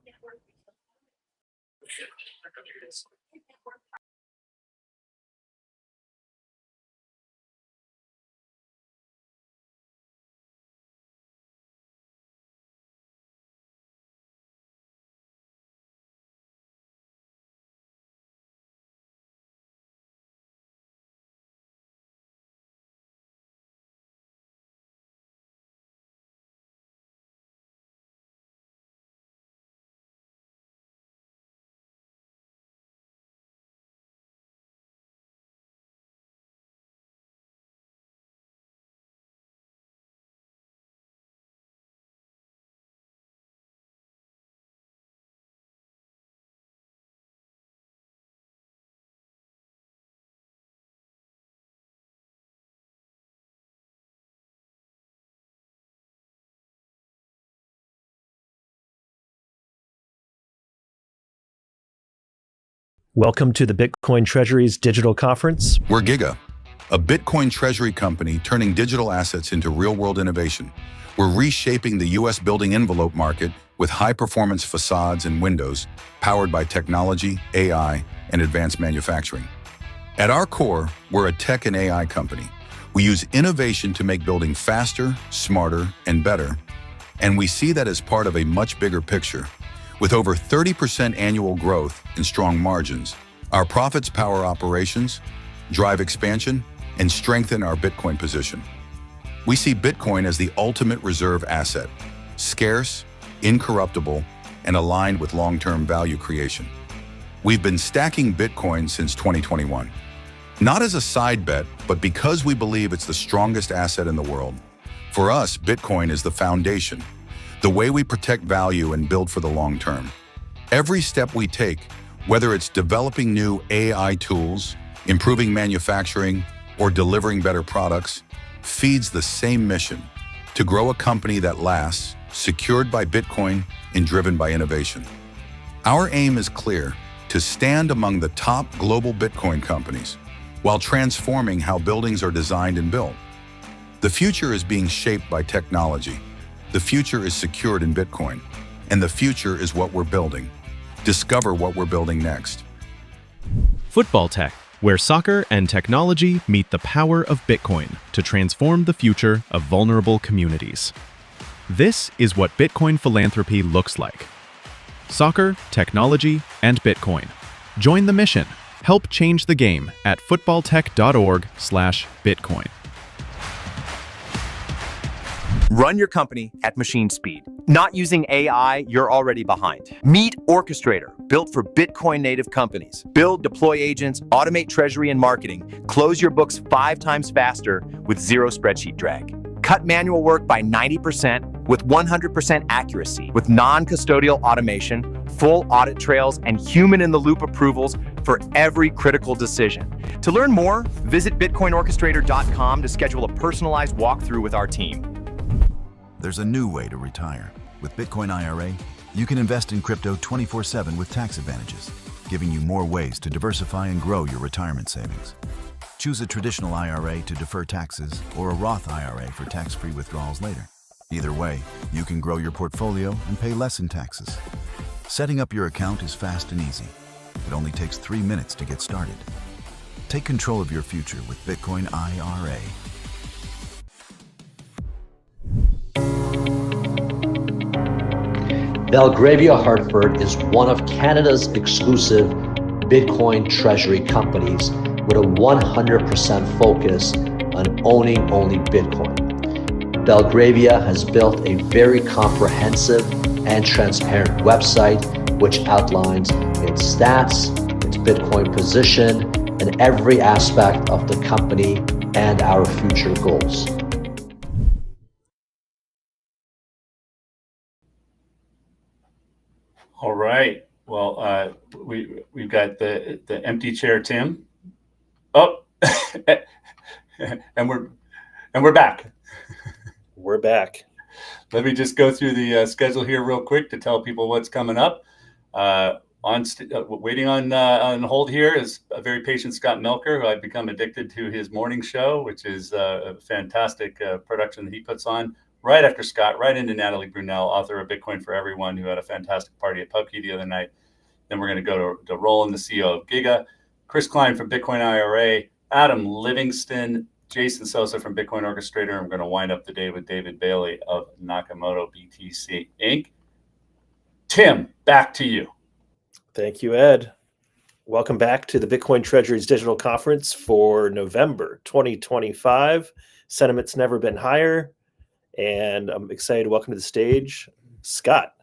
Welcome to the Bitcoin Treasuries digital conference. We're Giga, a Bitcoin treasury company turning digital assets into real-world innovation. We're reshaping the U.S. building envelope market with high-performance facades and windows powered by technology, AI, and advanced manufacturing. At our core, we're a tech and AI company. We use innovation to make building faster, smarter, and better. And we see that as part of a much bigger picture. With over 30% annual growth and strong margins, our profits power operations, drive expansion, and strengthen our Bitcoin position. We see Bitcoin as the ultimate reserve asset, scarce, incorruptible, and aligned with long-term value creation. We've been stacking Bitcoin since 2021. Not as a side bet, but because we believe it's the strongest asset in the world. For us, Bitcoin is the foundation, the way we protect value and build for the long term. Every step we take, whether it's developing new AI tools, improving manufacturing, or delivering better products, feeds the same mission: to grow a company that lasts, secured by Bitcoin and driven by innovation. Our aim is clear: to stand among the top global Bitcoin companies while transforming how buildings are designed and built. The future is being shaped by technology. The future is secured in Bitcoin, and the future is what we're building. Discover what we're building next. Football Tech, where soccer and technology meet the power of Bitcoin to transform the future of vulnerable communities. This is what Bitcoin philanthropy looks like. Soccer, technology, and Bitcoin. Join the mission. Help change the game at footballtech.org/Bitcoin. Run your company at machine speed. Not using AI, you're already behind. Meet Orchestrator, built for Bitcoin native companies. Build, deploy agents, automate treasury and marketing. Close your books 5 times faster with zero spreadsheet drag. Cut manual work by 90% with 100% accuracy, with non-custodial automation, full audit trails, and human-in-the-loop approvals for every critical decision. To learn more, visit bitcoinorchestrator.com to schedule a personalized walkthrough with our team. There's a new way to retire. With Bitcoin IRA, you can invest in crypto 24/7 with tax advantages, giving you more ways to diversify and grow your retirement savings. Choose a traditional IRA to defer taxes or a Roth IRA for tax-free withdrawals later. Either way, you can grow your portfolio and pay less in taxes. Setting up your account is fast and easy. It only takes 3 minutes to get started. Take control of your future with Bitcoin IRA. Belgravia Hartford is one of Canada's exclusive Bitcoin treasury companies with a 100% focus on owning only Bitcoin. Belgravia has built a very comprehensive and transparent website which outlines its stats, its Bitcoin position, and every aspect of the company and our future goals. All right. Well, we've got the empty chair, Tim. Oh, and we're back. We're back. Let me just go through the schedule here real quick to tell people what's coming up. Waiting on hold here is a very patient Scott Melker, who I've become addicted to his morning show, which is a fantastic production that he puts on. Right after Scott, right into Natalie Brunell, author of Bitcoin for Everyone, who had a fantastic party at PubKey the other night. Then we're going to go to Roland, the CEO of Giga, Chris Klein from Bitcoin IRA, Adam Livingston, Jason Sosa from Bitcoin Orchestrator. And we're going to wind up the day with David Bailey of Nakamoto BTC Inc. Tim, back to you. Thank you, Ed. Welcome back to the Bitcoin Treasuries Digital Conference for November 2025. Sentiment's never been higher. And I'm excited to welcome to the stage, Scott.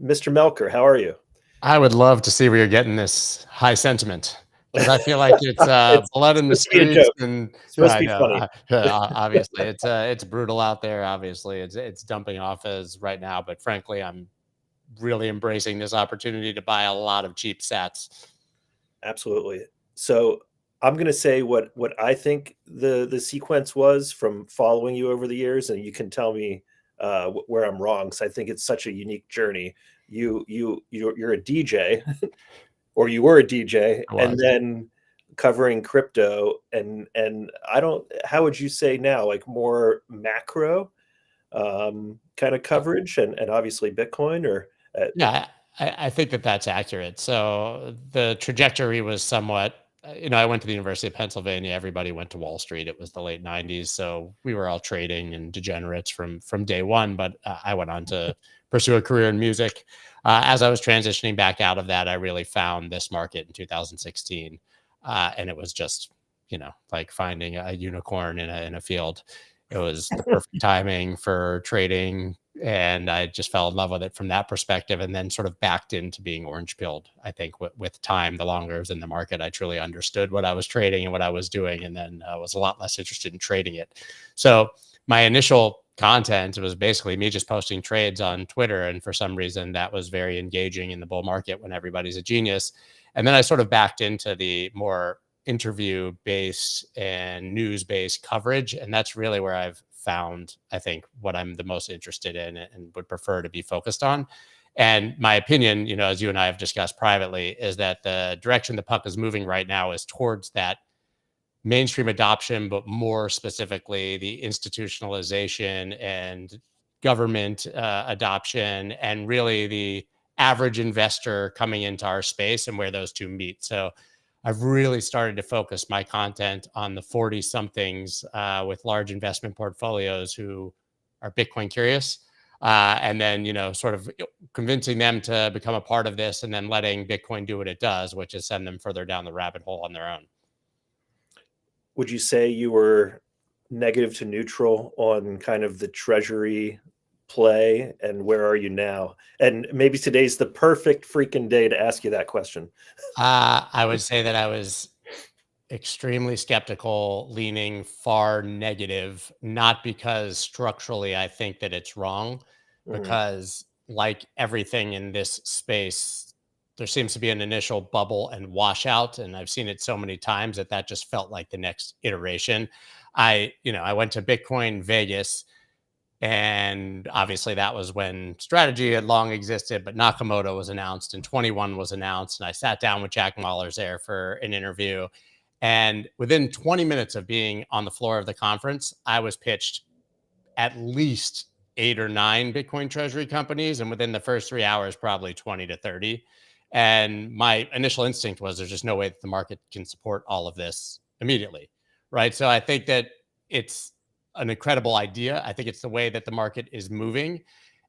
Mr. Melker, how are you? I would love to see where you're getting this high sentiment, because I feel like it's blood in the streets, and it's supposed to be funny. Obviously, it's brutal out there. Obviously, it's dumping off as right now, but frankly, I'm really embracing this opportunity to buy a lot of cheap sats. Absolutely. So I'm going to say what I think the sequence was from following you over the years, and you can tell me where I'm wrong, because I think it's such a unique journey. You're a DJ, or you were a DJ, I and was. then covering crypto, and I don't. How would you say now? Like more macro kind of coverage, and obviously Bitcoin, or Yeah, I think that that's accurate. So the trajectory was somewhat, I went to the University of Pennsylvania. Everybody went to Wall Street. It was the late '90s, so we were all trading and degenerates from day one. But I went on to pursue a career in music. As I was transitioning back out of that, I really found this market in 2016, and it was just, like finding a unicorn in a field. It was the perfect timing for trading, and I just fell in love with it from that perspective, and then sort of backed into being orange pilled. I think with time, the longer I was in the market, I truly understood what I was trading and what I was doing, and then was a lot less interested in trading it. So my initial content was basically me just posting trades on Twitter, and for some reason that was very engaging in the bull market when everybody's a genius. And then I sort of backed into the more interview based and news based coverage, and that's really where I've found, I think, what I'm the most interested in and would prefer to be focused on. And my opinion, as you and I have discussed privately, is that the direction the puck is moving right now is towards that mainstream adoption, but more specifically the institutionalization and government adoption, and really the average investor coming into our space and where those two meet. So I've really started to focus my content on the 40 somethings with large investment portfolios who are Bitcoin curious. And then, sort of convincing them to become a part of this, and then letting Bitcoin do what it does, which is send them further down the rabbit hole on their own. would you say you were negative to neutral on kind of the treasury play, and where are you now? And maybe today's the perfect freaking day to ask you that question. I would say that I was extremely skeptical, leaning far negative, not because structurally I think that it's wrong, Mhm. because like everything in this space, there seems to be an initial bubble and washout. And I've seen it so many times that just felt like the next iteration. I went to Bitcoin Vegas, and obviously that was when strategy had long existed, but Nakamoto was announced and 21 was announced. And I sat down with Jack Mallers there for an interview. And within 20 minutes of being on the floor of the conference, I was pitched at least 8 or 9 Bitcoin treasury companies. And within the first 3 hours, probably 20 to 30. And my initial instinct was there's just no way that the market can support all of this immediately. Right. So I think that it's an incredible idea. I think it's the way that the market is moving.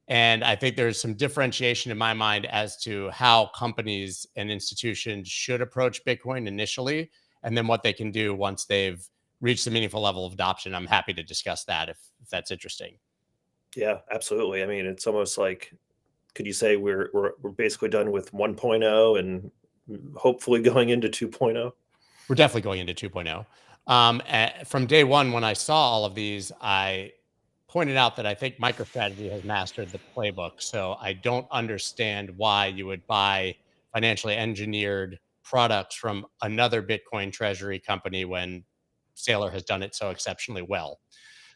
And I think there's some differentiation in my mind as to how companies and institutions should approach Bitcoin initially, and then what they can do once they've reached a meaningful level of adoption. I'm happy to discuss that if that's interesting. Yeah, absolutely. I mean, it's almost like, could you say we're basically done with 1.0 and hopefully going into 2.0? We're definitely going into 2.0. From day one, when I saw all of these, I pointed out that I think MicroStrategy has mastered the playbook. So I don't understand why you would buy financially engineered products from another Bitcoin treasury company when Saylor has done it so exceptionally well.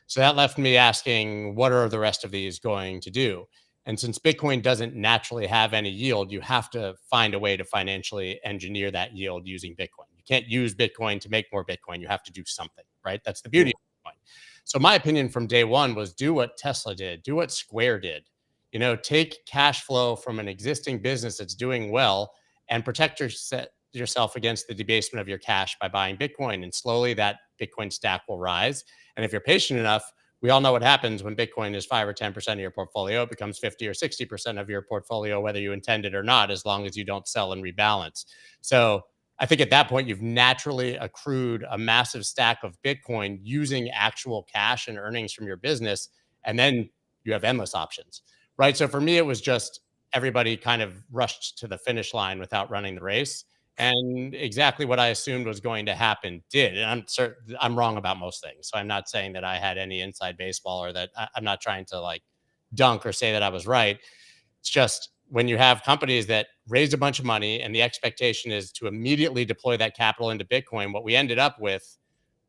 So that left me asking, what are the rest of these going to do? And since Bitcoin doesn't naturally have any yield, you have to find a way to financially engineer that yield using Bitcoin. You can't use Bitcoin to make more Bitcoin. You have to do something, right? That's the beauty of Bitcoin. So my opinion from day one was do what Tesla did, do what Square did. Take cash flow from an existing business that's doing well and protect yourself against the debasement of your cash by buying Bitcoin. And slowly that Bitcoin stack will rise. And if you're patient enough, we all know what happens when Bitcoin is 5 or 10% of your portfolio. It becomes 50 or 60% of your portfolio, whether you intend it or not, as long as you don't sell and rebalance. So I think at that point, you've naturally accrued a massive stack of Bitcoin using actual cash and earnings from your business. And then you have endless options, right? So for me, it was just everybody kind of rushed to the finish line without running the race. And exactly what I assumed was going to happen did. And I'm certain I'm wrong about most things. So I'm not saying that I had any inside baseball, or that I'm not trying to like dunk or say that I was right. It's just when you have companies that raised a bunch of money and the expectation is to immediately deploy that capital into Bitcoin, what we ended up with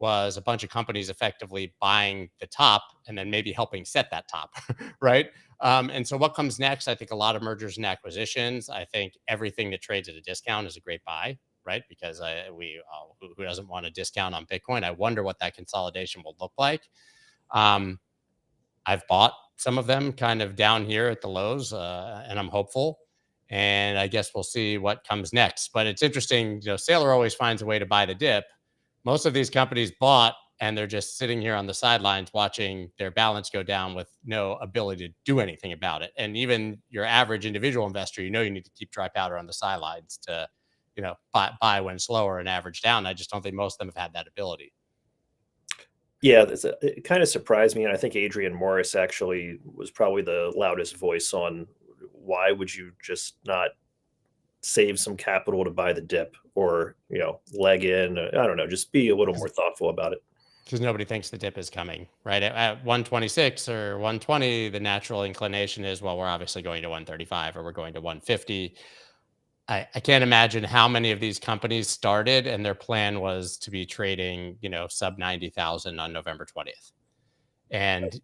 was a bunch of companies effectively buying the top and then maybe helping set that top, right? And so what comes next? I think a lot of mergers and acquisitions. I think everything that trades at a discount is a great buy, right? Because who doesn't want a discount on Bitcoin? I wonder what that consolidation will look like. I've bought some of them kind of down here at the lows, and I'm hopeful. And I guess we'll see what comes next. But it's interesting, Sailor always finds a way to buy the dip. Most of these companies bought, and they're just sitting here on the sidelines watching their balance go down with no ability to do anything about it. And even your average individual investor, you need to keep dry powder on the sidelines to, buy when slower and average down. I just don't think most of them have had that ability. Yeah, it kind of surprised me, and I think Adrian Morris actually was probably the loudest voice on why would you just not save some capital to buy the dip, or leg in. I don't know, just be a little more thoughtful about it. Because nobody thinks the dip is coming, right? At 126 or 120, the natural inclination is, well, we're obviously going to 135 or we're going to 150. I can't imagine how many of these companies started and their plan was to be trading, sub 90,000 on November 20th. And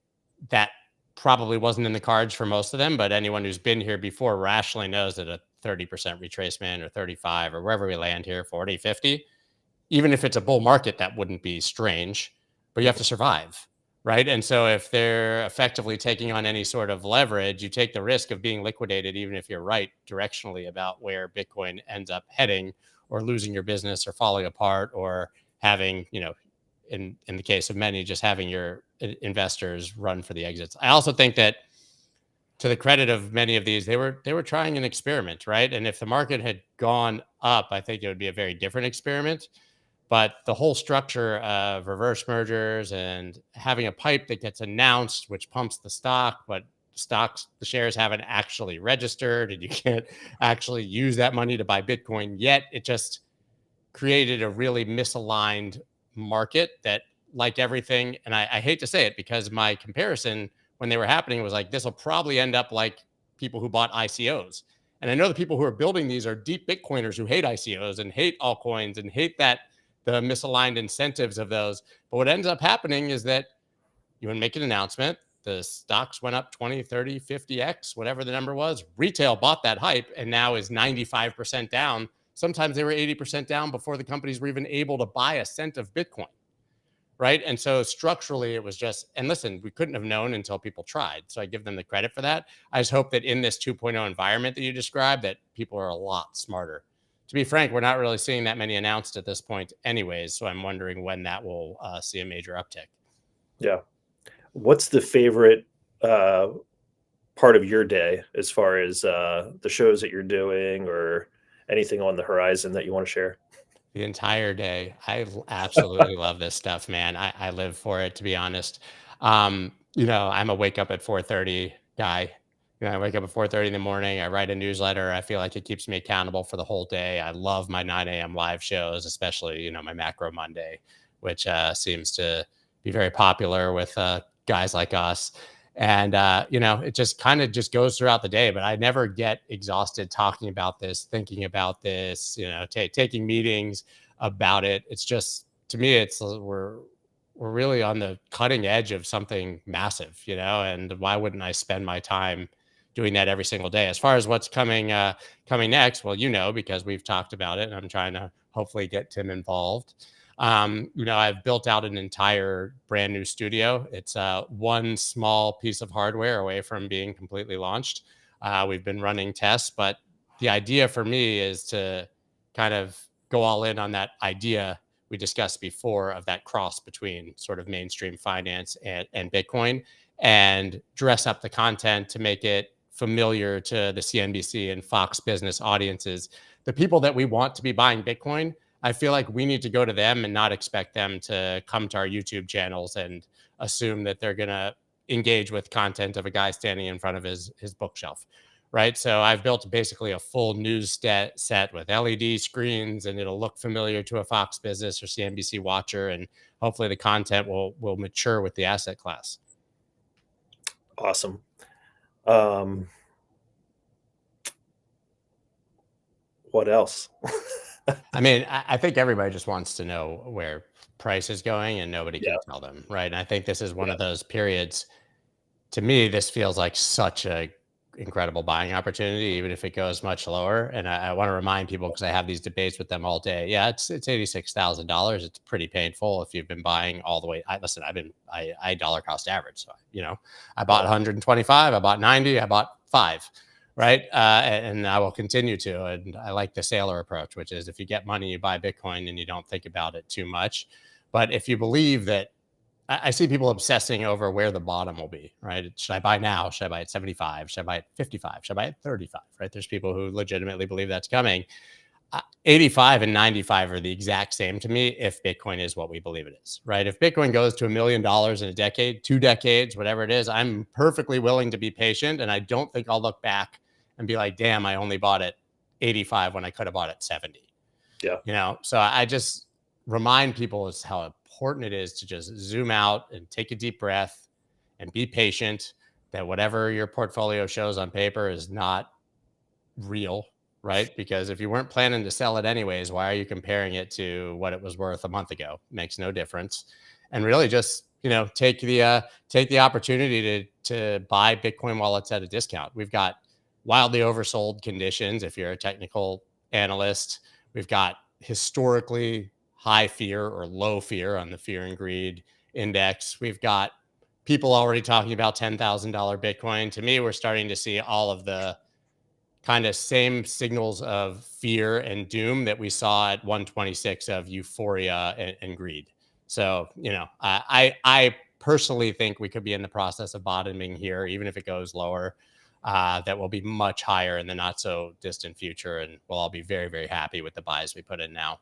that probably wasn't in the cards for most of them, but anyone who's been here before rationally knows that a 30% retracement or 35 or wherever we land here, 40, 50, even if it's a bull market, that wouldn't be strange, but you have to survive. Right. And so if they're effectively taking on any sort of leverage, you take the risk of being liquidated, even if you're right directionally about where Bitcoin ends up heading, or losing your business or falling apart, or having, in the case of many, just having your investors run for the exits. I also think that, to the credit of many of these, they were trying an experiment, right? And if the market had gone up, I think it would be a very different experiment. But the whole structure of reverse mergers and having a pipe that gets announced, which pumps the stock, but the shares haven't actually registered, and you can't actually use that money to buy Bitcoin yet, it just created a really misaligned market that, like everything, and I hate to say it, because my comparison when they were happening was like, this will probably end up like people who bought ICOs. And I know the people who are building these are deep Bitcoiners who hate ICOs and hate altcoins and hate the misaligned incentives of those. But what ends up happening is that you would make an announcement, the stocks went up 20, 30, 50x, whatever the number was. Retail bought that hype and now is 95% down. Sometimes they were 80% down before the companies were even able to buy a cent of Bitcoin. Right. And so structurally, it was just, and listen, we couldn't have known until people tried. So I give them the credit for that. I just hope that in this 2.0 environment that you described, that people are a lot smarter. To be frank, we're not really seeing that many announced at this point anyways. So I'm wondering when that will see a major uptick. Yeah. What's the favorite part of your day as far as the shows that you're doing, or anything on the horizon that you want to share? The entire day. I absolutely love this stuff, man. I live for it, to be honest. I'm a wake up at 4:30 guy. I wake up at 4:30 in the morning. I write a newsletter. I feel like it keeps me accountable for the whole day. I love my 9 a.m. live shows, especially, my Macro Monday, which seems to be very popular with guys like us. And, it just kind of just goes throughout the day, but I never get exhausted talking about this, thinking about this, taking meetings about it. It's just, to me, we're really on the cutting edge of something massive, and why wouldn't I spend my time doing that every single day? As far as what's coming next, well, because we've talked about it, and I'm trying to hopefully get Tim involved. I've built out an entire brand new studio. It's one small piece of hardware away from being completely launched. We've been running tests, but the idea for me is to kind of go all in on that idea we discussed before of that cross between sort of mainstream finance and Bitcoin, and dress up the content to make it familiar to the CNBC and Fox Business audiences. The people that we want to be buying Bitcoin, I feel like we need to go to them and not expect them to come to our YouTube channels and assume that they're going to engage with content of a guy standing in front of his bookshelf. Right. So I've built basically a full news set with LED screens, and it'll look familiar to a Fox Business or CNBC watcher. And hopefully the content will mature with the asset class. Awesome. What else? I mean, I think everybody just wants to know where price is going and nobody can Yeah. tell them, right? And I think this is one of those periods. To me, this feels like such a incredible buying opportunity, even if it goes much lower. And I want to remind people, because I have these debates with them all day. Yeah, it's $86,000. It's pretty painful if you've been buying all the way. I dollar cost average. So, I bought 125, I bought 90, I bought 5, right? And I will continue to. And I like the sailor approach, which is if you get money, you buy Bitcoin and you don't think about it too much. But if you believe that, I see people obsessing over where the bottom will be, right? Should I buy now? Should I buy at 75? Should I buy at 55? Should I buy at 35? Right? There's people who legitimately believe that's coming. 85 and 95 are the exact same to me if Bitcoin is what we believe it is, right? If Bitcoin goes to $1 million in a decade, 2 decades, whatever it is, I'm perfectly willing to be patient. And I don't think I'll look back and be like, damn, I only bought at 85 when I could have bought at 70. Yeah. So I just remind people is how important it is to just zoom out and take a deep breath and be patient, that whatever your portfolio shows on paper is not real, right? Because if you weren't planning to sell it anyways, why are you comparing it to what it was worth a month ago? Makes no difference. And really just, take the opportunity to buy Bitcoin while it's at a discount. We've got wildly oversold conditions. If you're a technical analyst, we've got historically high fear or low fear on the fear and greed index. We've got people already talking about $10,000 Bitcoin. To me, we're starting to see all of the kind of same signals of fear and doom that we saw at 126 of euphoria and greed. So, I personally think we could be in the process of bottoming here, even if it goes lower. That will be much higher in the not so distant future, and we'll all be very, very happy with the buys we put in now.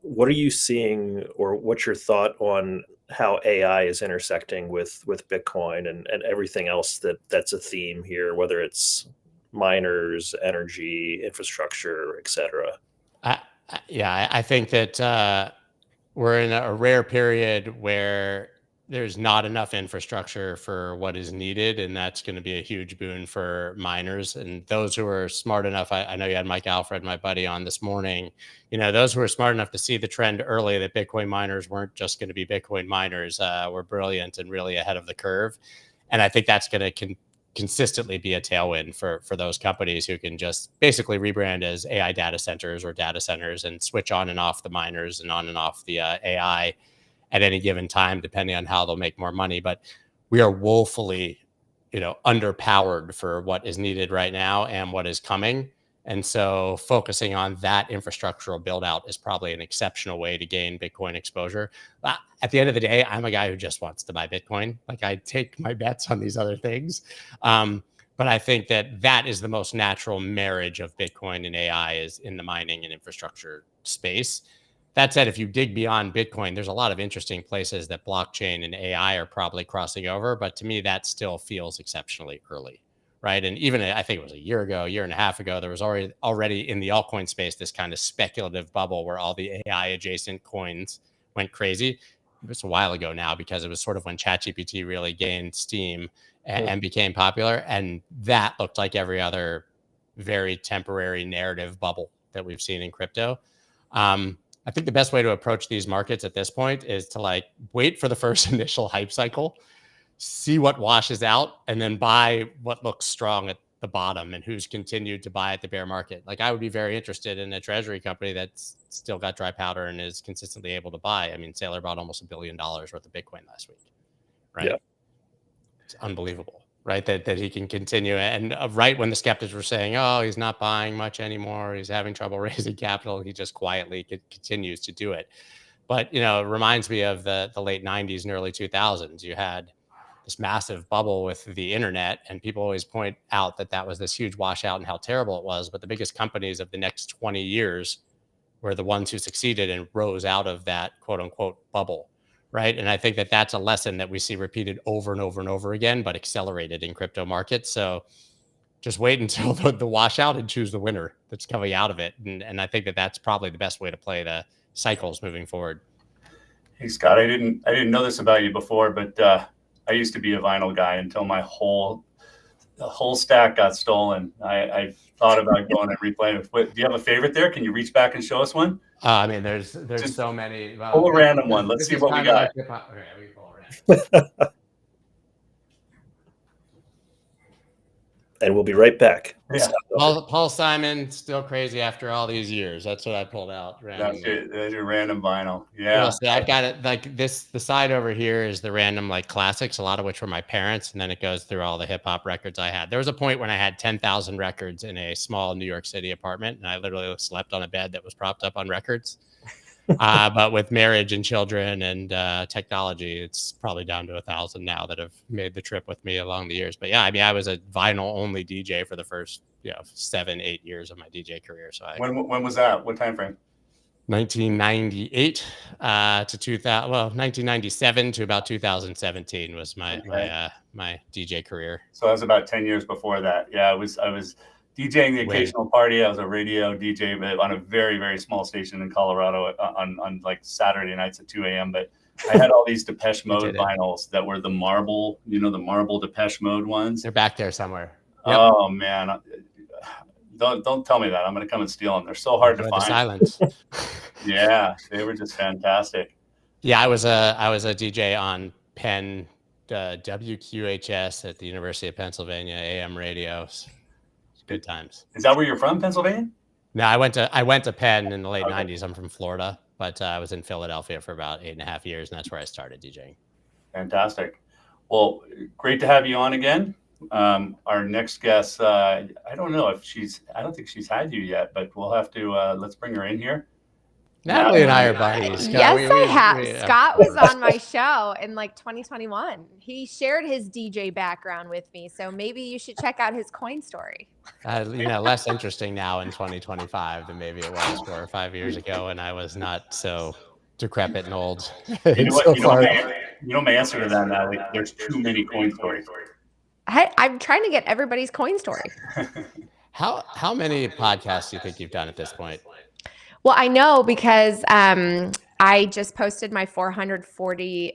What are you seeing, or what's your thought on how AI is intersecting with Bitcoin and everything else that's a theme here, whether it's miners, energy, infrastructure, et cetera? I think that we're in a rare period where there's not enough infrastructure for what is needed, and that's going to be a huge boon for miners and those who are smart enough. I know you had Mike Alfred, my buddy, on this morning. Those who are smart enough to see the trend early that Bitcoin miners weren't just going to be Bitcoin miners, were brilliant and really ahead of the curve. And I think that's going to consistently be a tailwind for those companies who can just basically rebrand as AI data centers or data centers and switch on and off the miners and on and off the AI at any given time, depending on how they'll make more money. But we are woefully, underpowered for what is needed right now and what is coming. And so focusing on that infrastructural build out is probably an exceptional way to gain Bitcoin exposure. But at the end of the day, I'm a guy who just wants to buy Bitcoin. Like, I take my bets on these other things. But I think that is the most natural marriage of Bitcoin and AI, is in the mining and infrastructure space. That said, if you dig beyond Bitcoin, there's a lot of interesting places that blockchain and AI are probably crossing over. But to me, that still feels exceptionally early, right? And even I think it was a year and a half ago, there was already in the altcoin space this kind of speculative bubble where all the AI adjacent coins went crazy. It was a while ago now, because it was sort of when ChatGPT really gained steam and became popular. And that looked like every other very temporary narrative bubble that we've seen in crypto. I think the best way to approach these markets at this point is to wait for the first initial hype cycle, see what washes out, and then buy what looks strong at the bottom and who's continued to buy at the bear market. I would be very interested in a treasury company that's still got dry powder and is consistently able to buy. I mean, Saylor bought almost $1 billion worth of Bitcoin last week, right? Yeah. It's unbelievable, right? That he can continue. And right when the skeptics were saying, oh, he's not buying much anymore, he's having trouble raising capital, he just quietly continues to do it. But, it reminds me of the late 90s and early 2000s. You had this massive bubble with the internet, and people always point out that was this huge washout and how terrible it was. But the biggest companies of the next 20 years were the ones who succeeded and rose out of that quote unquote bubble. Right. And I think that's a lesson that we see repeated over and over and over again, but accelerated in crypto markets. So just wait until the washout and choose the winner that's coming out of it. And I think that's probably the best way to play the cycles moving forward. Hey, Scott, I didn't know this about you before, but I used to be a vinyl guy until the whole stack got stolen. I thought about going and replaying it. Do you have a favorite there? Can you reach back and show us one? I mean, there's Just so many. Well, pull a random one. Let's see what we got. Okay, we pull a random. And we'll be right back. Yeah. Paul Simon, still crazy after all these years. That's what I pulled out randomly. That's your random vinyl. Yeah. Well, see, I've got it like this. The side over here is the random like classics, a lot of which were my parents, and then it goes through all the hip hop records I had. There was a point when I had 10,000 records in a small New York City apartment, and I literally slept on a bed that was propped up on records. But with marriage and children and technology, it's probably down to 1,000 now that have made the trip with me along the years. But yeah, I mean, I was a vinyl only DJ for the first 7-8 years of my DJ career. So when was that? What time frame? 1998 to 2000. Well, 1997 to about 2017 was my DJ career. So I was about 10 years before that. Yeah, I was DJing the occasional party. I was a radio DJ, but on a very, very small station in Colorado on like Saturday nights at 2 a.m. But I had all these Depeche Mode vinyls that were the marble, the marble Depeche Mode ones. They're back there somewhere. Yep. Oh man, don't tell me that. I'm gonna come and steal them. They're so hard to find. Silence. Yeah, they were just fantastic. Yeah, I was a DJ on Penn WQHS at the University of Pennsylvania AM radios. Good times. Is that where you're from, Pennsylvania? No, I went to Penn in the late 90s. I'm from Florida, but I was in Philadelphia for about 8.5 years, and that's where I started DJing. Fantastic. Well, great to have you on again. Our next guest, I don't think she's had you yet, but we'll have to, let's bring her in here. Natalie and I are buddies. Yes, I have. Scott was on my show in like 2021. He shared his DJ background with me, so maybe you should check out his coin story. Less interesting now in 2025 than maybe it was 4 or 5 years ago, and I was not so decrepit and old. You know my answer to that, Natalie? There's too many coin stories. I'm trying to get everybody's coin story. How many podcasts do you think you've done at this point? Well, I know because I just posted my 445th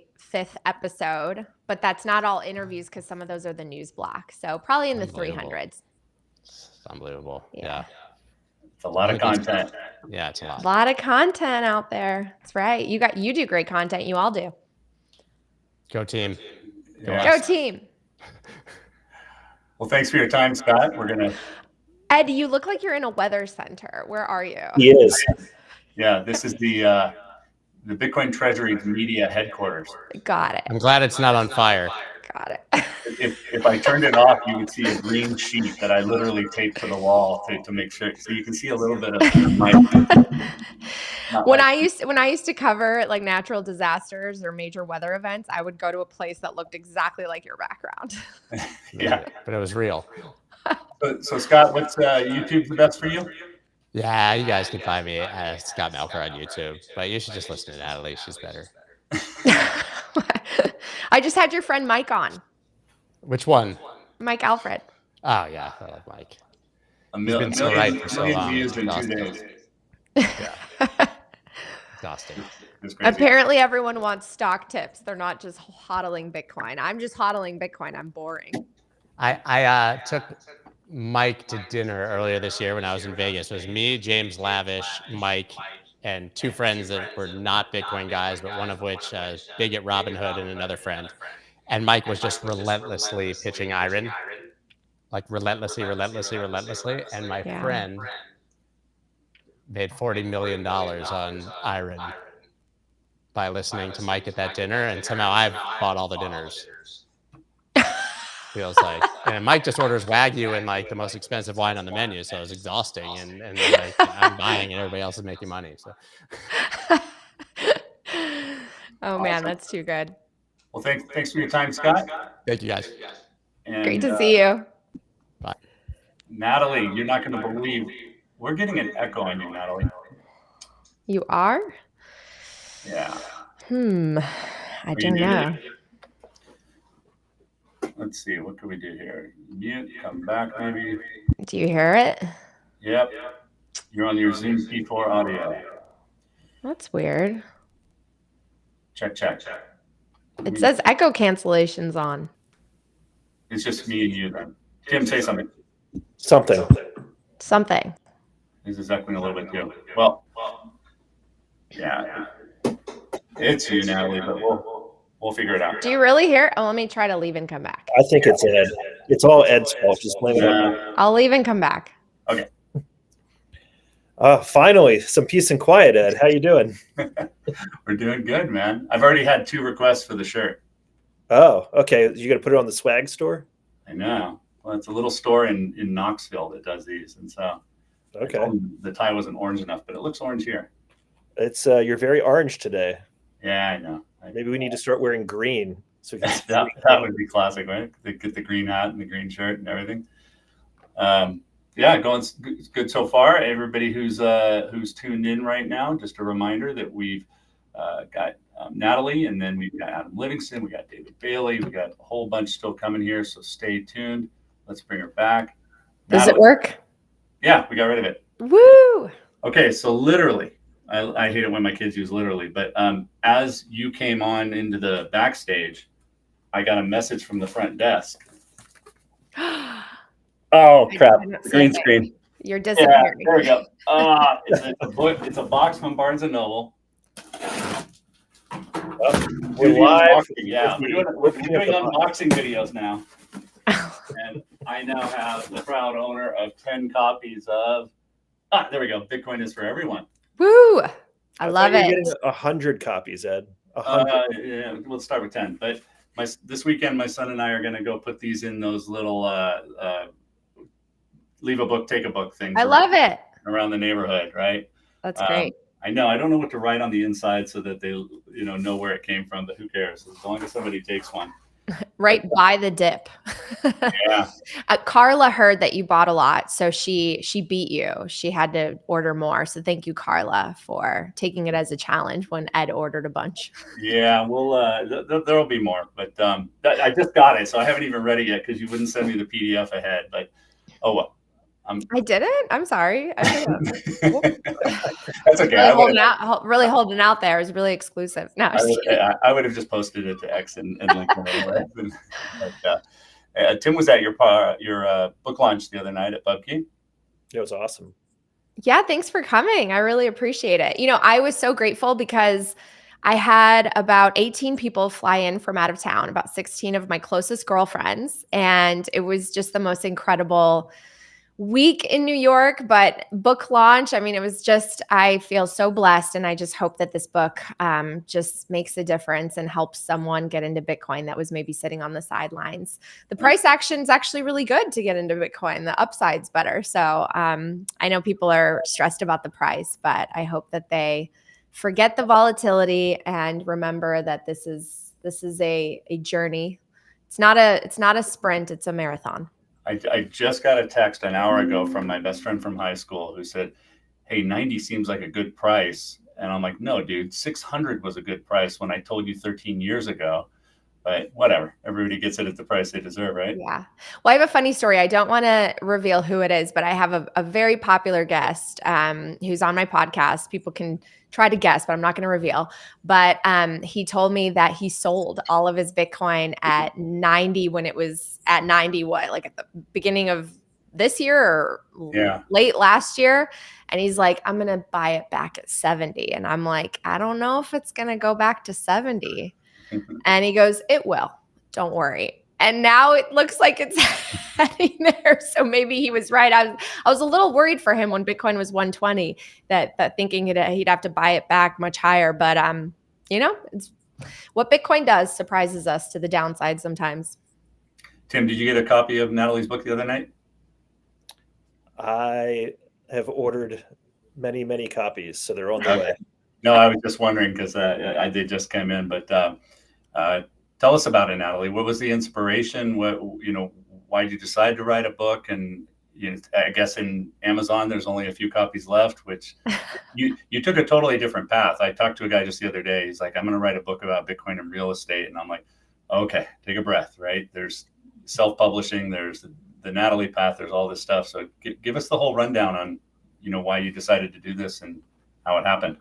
episode, but that's not all interviews because some of those are the news block. So probably in the 300s. It's unbelievable. Yeah. It's a lot of content. Yeah, it's a lot. A lot of content out there. That's right. You do great content. You all do. Go team. Go team. Well, thanks for your time, Scott. We're going to... Ed, you look like you're in a weather center. Where are you? He is. Yeah, this is the Bitcoin Treasuries media headquarters. Got it. I'm glad it's not on fire. Got it. If I turned it off, you would see a green sheet that I literally taped to the wall to make sure, so you can see a little bit of my. When I used to cover like natural disasters or major weather events, I would go to a place that looked exactly like your background. Yeah, but it was real. So Scott, what's YouTube the best for you? Yeah, you guys can find me Scott Melker on YouTube, but you should just listen to Natalie. She's better. I just had your friend Mike on. Which one? Mike Alfred. Oh yeah, I love Mike. He's been so right for so long. Views in 2 days. Yeah. Exhausting. Apparently everyone wants stock tips. They're not just hodling Bitcoin. I'm just hodling Bitcoin. I'm boring. I took Mike to dinner earlier this year when I was in Vegas. It was me, James Lavish, Mike, and 2 friends that were not Bitcoin guys, but one of which big at Robinhood and another friend. And Mike was just relentlessly pitching iron, like relentlessly. And my friend made $40 million on iron by listening to Mike at that dinner, and somehow I've bought all the dinners. Feels like, and Mike just orders Wagyu and like the most expensive wine on the menu, so it's exhausting. And like, I'm buying, and everybody else is making money. So, oh man, that's too good. Well, thanks for your time, Scott. Thank you guys. And, great to see you. Bye, Natalie. You're not going to believe we're getting an echo on you, Natalie. You are? Yeah. I don't know. Let's see, what can we do here? Mute, come back maybe. Do you hear it? Yep. You're on your Zoom P4 audio. That's weird. Check. It says echo cancellation's on. It's just me and you then. Tim, say something. Something. Something. This is echoing a little bit too. Well, Yeah, it's you, Natalie, but we'll figure it out. Do you really hear? Oh, let me try to leave and come back. I think it's Ed. It's all Ed's fault. Just blame it on him. I'll leave and come back. Okay. Finally, some peace and quiet, Ed. How you doing? We're doing good, man. I've already had 2 requests for the shirt. Oh, okay. You gonna put it on the swag store? I know. Well, it's a little store in Knoxville that does these, and so okay. The tie wasn't orange enough, but it looks orange here. It's you're very orange today. Yeah, I know. Maybe we need to start wearing green. So we can that would be classic, right? Get the green hat and the green shirt and everything. Yeah, going good so far. Everybody who's tuned in right now, just a reminder that we've got Natalie, and then we've got Adam Livingston, we got David Bailey, we got a whole bunch still coming here. So stay tuned. Let's bring her back. Does it work? Yeah, we got rid of it. Woo! Okay, so literally, I hate it when my kids use literally, but as you came on into the backstage, I got a message from the front desk. Oh crap! The green screen. You're disappearing. Yeah, there we go. It's a box from Barnes and Noble. We're live. Yeah, we're doing unboxing videos now. And I now have the proud owner of 10 copies of. There we go. Bitcoin is for everyone. Woo! I love it. You're getting 100 copies, Ed. 100. Yeah, we'll start with 10. But this weekend, my son and I are going to go put these in those little leave a book, take a book things. I love it. Around the neighborhood, right? That's great. I know. I don't know what to write on the inside so that they, know where it came from. But who cares? As long as somebody takes one. Right by the dip. Yeah. Carla heard that you bought a lot, so she beat you. She had to order more. So thank you, Carla, for taking it as a challenge when Ed ordered a bunch. Yeah, well, there'll be more, but I just got it, so I haven't even read it yet because you wouldn't send me the PDF ahead. But oh well. I didn't. I'm sorry. That's okay. Really holding out there. It was really exclusive. No, I would have just posted it to X and linked it. But, Tim was at your book launch the other night at Bubkey. It was awesome. Yeah, thanks for coming. I really appreciate it. I was so grateful because I had about 18 people fly in from out of town, about 16 of my closest girlfriends, and it was just the most incredible week in New York, but book launch, it was just, I feel so blessed. And I just hope that this book just makes a difference and helps someone get into Bitcoin that was maybe sitting on the sidelines. The price action is actually really good to get into Bitcoin. The upside's better. So I know people are stressed about the price, but I hope that they forget the volatility and remember that this is a journey. It's not a sprint, it's a marathon. I just got a text an hour ago from my best friend from high school who said, hey, 90 seems like a good price. And I'm like, no, dude, 600 was a good price when I told you 13 years ago. But whatever, everybody gets it at the price they deserve, right? Yeah. Well, I have a funny story. I don't want to reveal who it is, but I have a very popular guest who's on my podcast. People can try to guess, but I'm not going to reveal. But he told me that he sold all of his Bitcoin at 90 when it was at 90, like at the beginning of this year or late last year. And he's like, I'm going to buy it back at 70. And I'm like, I don't know if it's going to go back to 70. And he goes, it will. Don't worry. And now it looks like it's heading there. So maybe he was right. I was a little worried for him when Bitcoin was 120, that thinking he'd have to buy it back much higher. But it's what Bitcoin does surprises us to the downside sometimes. Tim, did you get a copy of Natalie's book the other night? I have ordered many, many copies, so they're on the way. No, I was just wondering because I did just come in, but tell us about it, Natalie. What was the inspiration? Why did you decide to write a book? And I guess in Amazon, there's only a few copies left, which you took a totally different path. I talked to a guy just the other day. He's like, I'm going to write a book about Bitcoin and real estate. And I'm like, okay, take a breath, right? There's self-publishing, there's the Natalie path, there's all this stuff. So give us the whole rundown on, why you decided to do this and how it happened.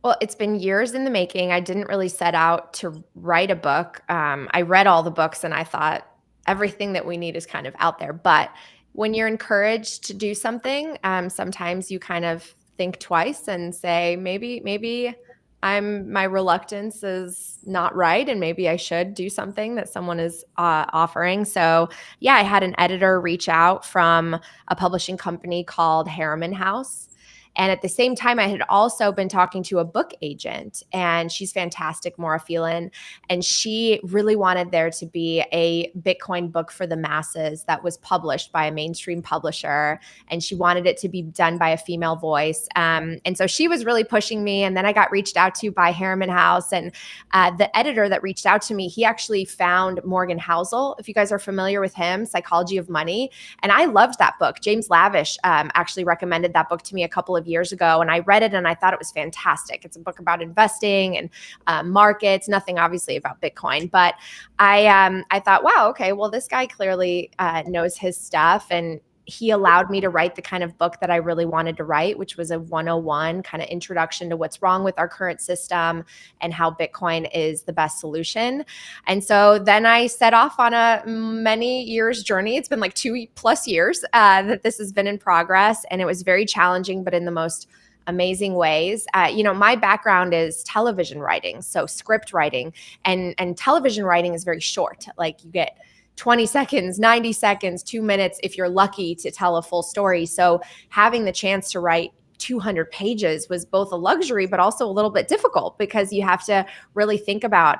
Well, it's been years in the making. I didn't really set out to write a book. I read all the books and I thought everything that we need is kind of out there. But when you're encouraged to do something, sometimes you kind of think twice and say, maybe my reluctance is not right, and maybe I should do something that someone is offering. So yeah, I had an editor reach out from a publishing company called Harriman House. And at the same time, I had also been talking to a book agent, and she's fantastic, Maura Phelan. And she really wanted there to be a Bitcoin book for the masses that was published by a mainstream publisher. And she wanted it to be done by a female voice. And so she was really pushing me. And then I got reached out to by Harriman House. And the editor that reached out to me, he actually found Morgan Housel. If you guys are familiar with him, Psychology of Money. And I loved that book. James Lavish actually recommended that book to me a couple of years ago, and I read it and I thought it was fantastic. It's a book about investing and markets, nothing obviously about Bitcoin, but I thought, wow, okay, well, this guy clearly knows his stuff, and he allowed me to write the kind of book that I really wanted to write, which was a 101 kind of introduction to what's wrong with our current system and how Bitcoin is the best solution. And so then I set off on a many years journey. It's been like 2+ years that this has been in progress, and it was very challenging, but in the most amazing ways. My background is television writing, so script writing, and television writing is very short. Like, you get 20 seconds, 90 seconds, 2 minutes if you're lucky to tell a full story. So having the chance to write 200 pages was both a luxury, but also a little bit difficult, because you have to really think about,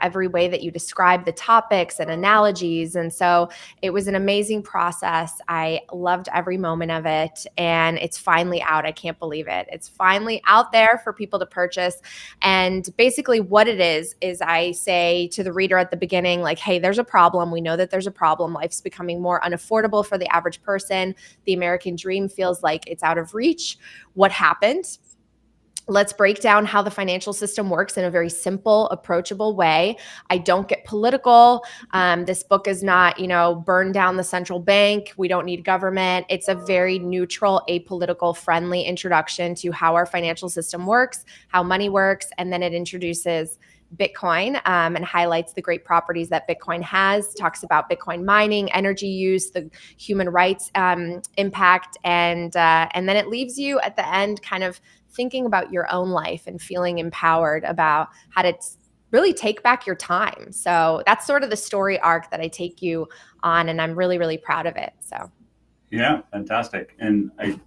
every way that you describe the topics and analogies. And so it was an amazing process. I loved every moment of it, and it's finally out. I can't believe it. It's finally out there for people to purchase. And basically what it is I say to the reader at the beginning, like, hey, there's a problem. We know that there's a problem. Life's becoming more unaffordable for the average person. The American dream feels like it's out of reach. What happened? Let's break down how the financial system works in a very simple, approachable way. I don't get political. This book is not, burn down the central bank. We don't need government. It's a very neutral, apolitical, friendly introduction to how our financial system works, how money works, and then it introduces Bitcoin and highlights the great properties that Bitcoin has, talks about Bitcoin mining, energy use, the human rights impact, and then it leaves you at the end kind of thinking about your own life and feeling empowered about how to really take back your time. So that's sort of the story arc that I take you on, and I'm really, really proud of it. So yeah, fantastic. And I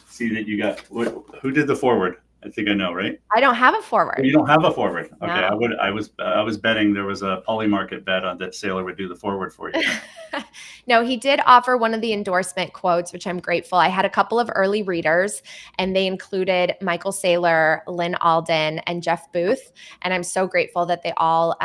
see that you got who did the forward? I think I know, right? I don't have a forward. You don't have a forward. Okay. No. I was betting there was a Polymarket bet on that Saylor would do the forward for you. No, he did offer one of the endorsement quotes, which I'm grateful. I had a couple of early readers, and they included Michael Saylor, Lynn Alden, and Jeff Booth. And I'm so grateful that they all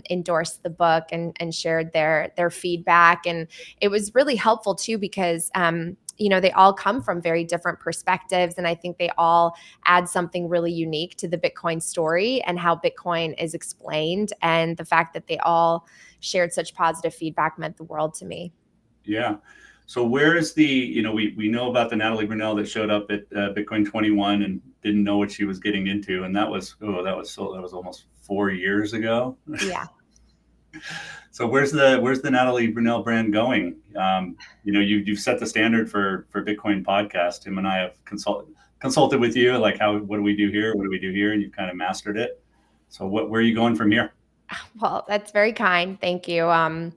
endorsed the book and shared their feedback. And it was really helpful too, because they all come from very different perspectives. And I think they all add something really unique to the Bitcoin story and how Bitcoin is explained. And the fact that they all shared such positive feedback meant the world to me. Yeah. So where is we know about the Natalie Brunell that showed up at Bitcoin 21 and didn't know what she was getting into. And that was almost 4 years ago. Yeah. So where's the Natalie Brunell brand going? You've set the standard for Bitcoin podcast. Him and I have consulted with you, like, what do we do here? What do we do here? And you've kind of mastered it. So where are you going from here? Well, that's very kind. Thank you. I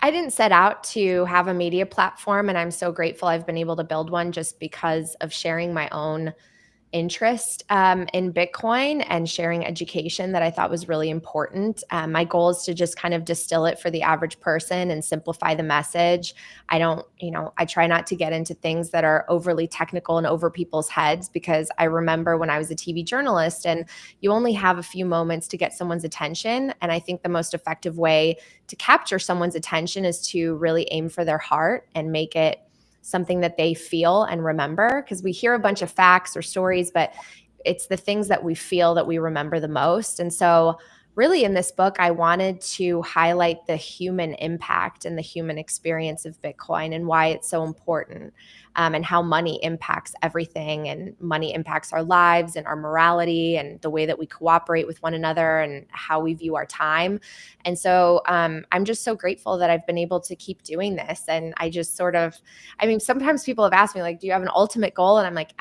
didn't set out to have a media platform, and I'm so grateful I've been able to build one just because of sharing my own interest in Bitcoin and sharing education that I thought was really important. My goal is to just kind of distill it for the average person and simplify the message. I try not to get into things that are overly technical and over people's heads, because I remember when I was a TV journalist and you only have a few moments to get someone's attention. And I think the most effective way to capture someone's attention is to really aim for their heart and make it something that they feel and remember, because we hear a bunch of facts or stories, but it's the things that we feel that we remember the most. And so really in this book, I wanted to highlight the human impact and the human experience of Bitcoin and why it's so important, and how money impacts everything, and money impacts our lives and our morality and the way that we cooperate with one another and how we view our time. And so I'm just so grateful that I've been able to keep doing this. And I just sort of, I mean, sometimes people have asked me, like, do you have an ultimate goal? And I'm like,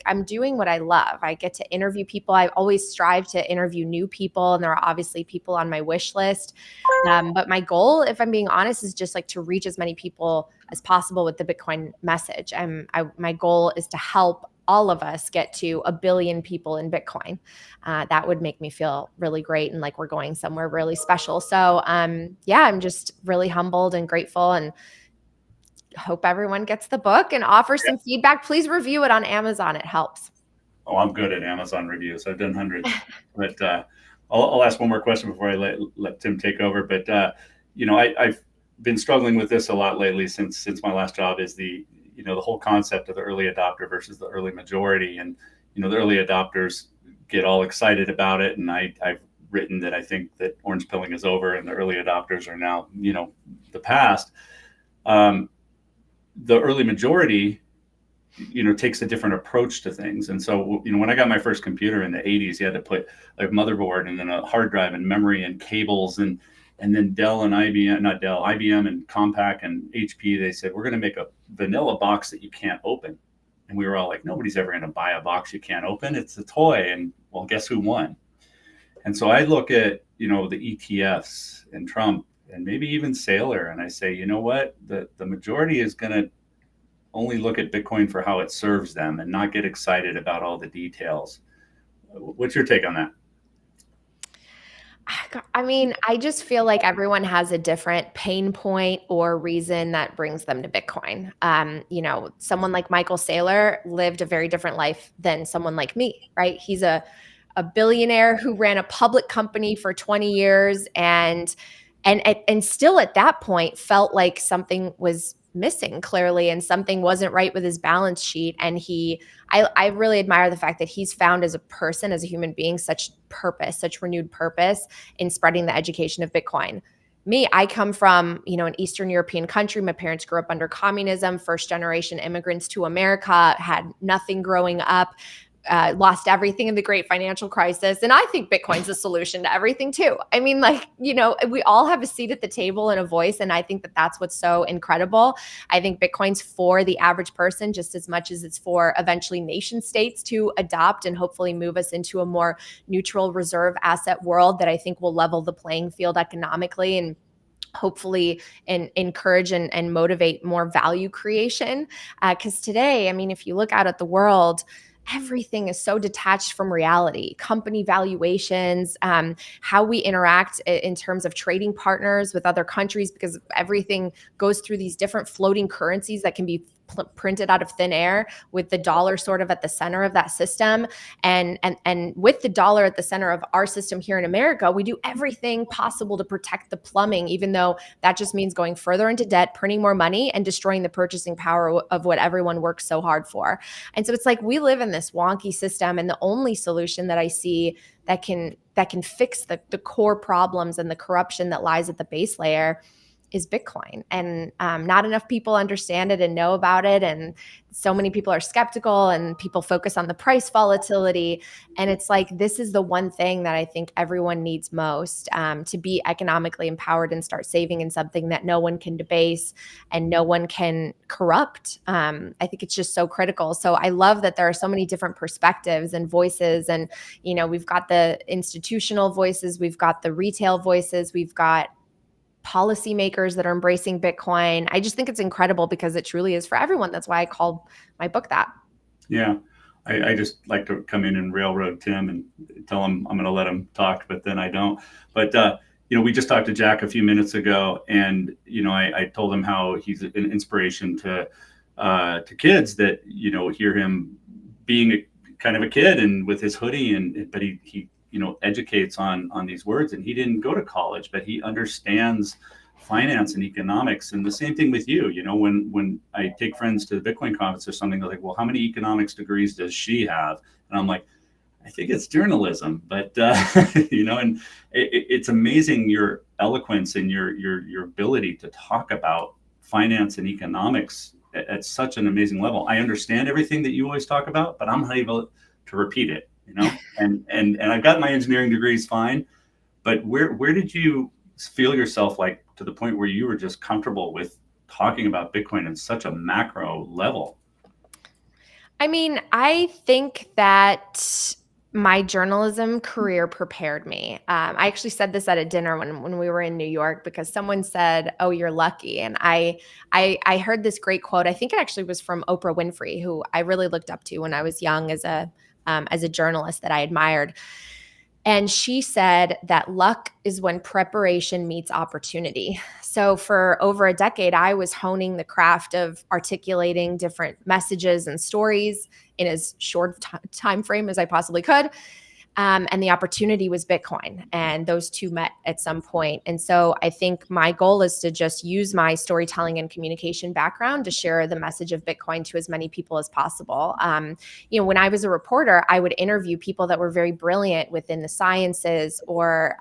I'm doing what I love. I get to interview people. I always strive to interview new people. And there are obviously people on my wish list. But my goal, if I'm being honest, is just like to reach as many people as possible with the Bitcoin message. My goal is to help all of us get to 1 billion people in Bitcoin. That would make me feel really great and like we're going somewhere really special. So yeah, I'm just really humbled and grateful, and hope everyone gets the book and offers some feedback. Please review it on Amazon. It helps. Oh, I'm good at Amazon reviews. I've done hundreds. But I'll ask one more question before I let Tim take over. But I've been struggling with this a lot lately since my last job. Is the whole concept of the early adopter versus the early majority. And the early adopters get all excited about it, and I've written that I think that orange pilling is over and the early adopters are now the past. The early majority takes a different approach to things. And so, when I got my first computer in the 80s, you had to put a motherboard and then a hard drive and memory and cables, and then Dell and IBM and Compaq and HP, they said, we're going to make a vanilla box that you can't open. And we were all like, nobody's ever going to buy a box you can't open. It's a toy. And well, guess who won? And so I look at, the ETFs and Trump and maybe even Saylor, and I say, you know what, the majority is going to only look at Bitcoin for how it serves them and not get excited about all the details. What's your take on that? I mean, I just feel like everyone has a different pain point or reason that brings them to Bitcoin. Someone like Michael Saylor lived a very different life than someone like me, right? He's a billionaire who ran a public company for 20 years and still at that point felt like something was missing clearly, and something wasn't right with his balance sheet. And I really admire the fact that he's found as a person, as a human being, such purpose, such renewed purpose in spreading the education of Bitcoin. Me, I come from, an Eastern European country. My parents grew up under communism, first generation immigrants to America, had nothing growing up. Lost everything in the great financial crisis. And I think Bitcoin's the solution to everything too. I mean, we all have a seat at the table and a voice. And I think that that's what's so incredible. I think Bitcoin's for the average person just as much as it's for eventually nation states to adopt and hopefully move us into a more neutral reserve asset world that I think will level the playing field economically and hopefully encourage and motivate more value creation. Because today, I mean, if you look out at the world, everything is so detached from reality. Company valuations, how we interact in terms of trading partners with other countries, because everything goes through these different floating currencies that can be printed out of thin air, with the dollar sort of at the center of that system. And with the dollar at the center of our system here in America, we do everything possible to protect the plumbing, even though that just means going further into debt, printing more money, and destroying the purchasing power of what everyone works so hard for. And so it's like we live in this wonky system, and the only solution that I see that can fix the core problems and the corruption that lies at the base layer is Bitcoin. And not enough people understand it and know about it. And so many people are skeptical, and people focus on the price volatility. And it's like, this is the one thing that I think everyone needs most, to be economically empowered and start saving in something that no one can debase and no one can corrupt. I think it's just so critical. So I love that there are so many different perspectives and voices. And, we've got the institutional voices, we've got the retail voices, we've got policymakers that are embracing Bitcoin. I just think it's incredible because it truly is for everyone. That's why I called my book that. Yeah. I just like to come in and railroad Tim and tell him I'm going to let him talk, but then I don't. But, we just talked to Jack a few minutes ago, and, I told him how he's an inspiration to kids that, hear him being kind of a kid and with his hoodie, but he educates on these words. And he didn't go to college, but he understands finance and economics. And the same thing with you. When I take friends to the Bitcoin conference or something, they're like, well, how many economics degrees does she have? And I'm like, I think it's journalism, but and it's amazing your eloquence and your ability to talk about finance and economics at such an amazing level. I understand everything that you always talk about, but I'm not able to repeat it. And I've got my engineering degrees fine, but where did you feel yourself like to the point where you were just comfortable with talking about Bitcoin in such a macro level? I mean, I think that my journalism career prepared me. I actually said this at a dinner when we were in New York because someone said, "Oh, you're lucky," and I heard this great quote. I think it actually was from Oprah Winfrey, who I really looked up to when I was young as a journalist that I admired. And she said that luck is when preparation meets opportunity. So for over a decade, I was honing the craft of articulating different messages and stories in as short time frame as I possibly could. And the opportunity was Bitcoin, and those two met at some point. And so I think my goal is to just use my storytelling and communication background to share the message of Bitcoin to as many people as possible. When I was a reporter, I would interview people that were very brilliant within the sciences or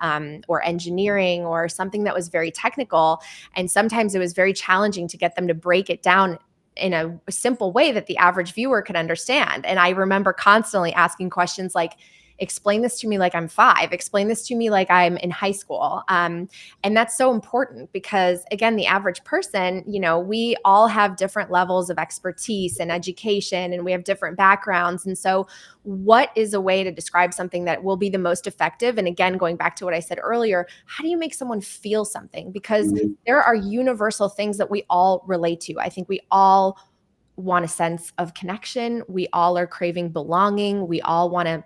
engineering or something that was very technical, and sometimes it was very challenging to get them to break it down in a simple way that the average viewer could understand. And I remember constantly asking questions like, explain this to me like I'm 5, explain this to me like I'm in high school. And that's so important because, again, the average person, we all have different levels of expertise and education, and we have different backgrounds. And so what is a way to describe something that will be the most effective? And again, going back to what I said earlier, how do you make someone feel something? Because there are universal things that we all relate to. I think we all want a sense of connection. We all are craving belonging. We all want to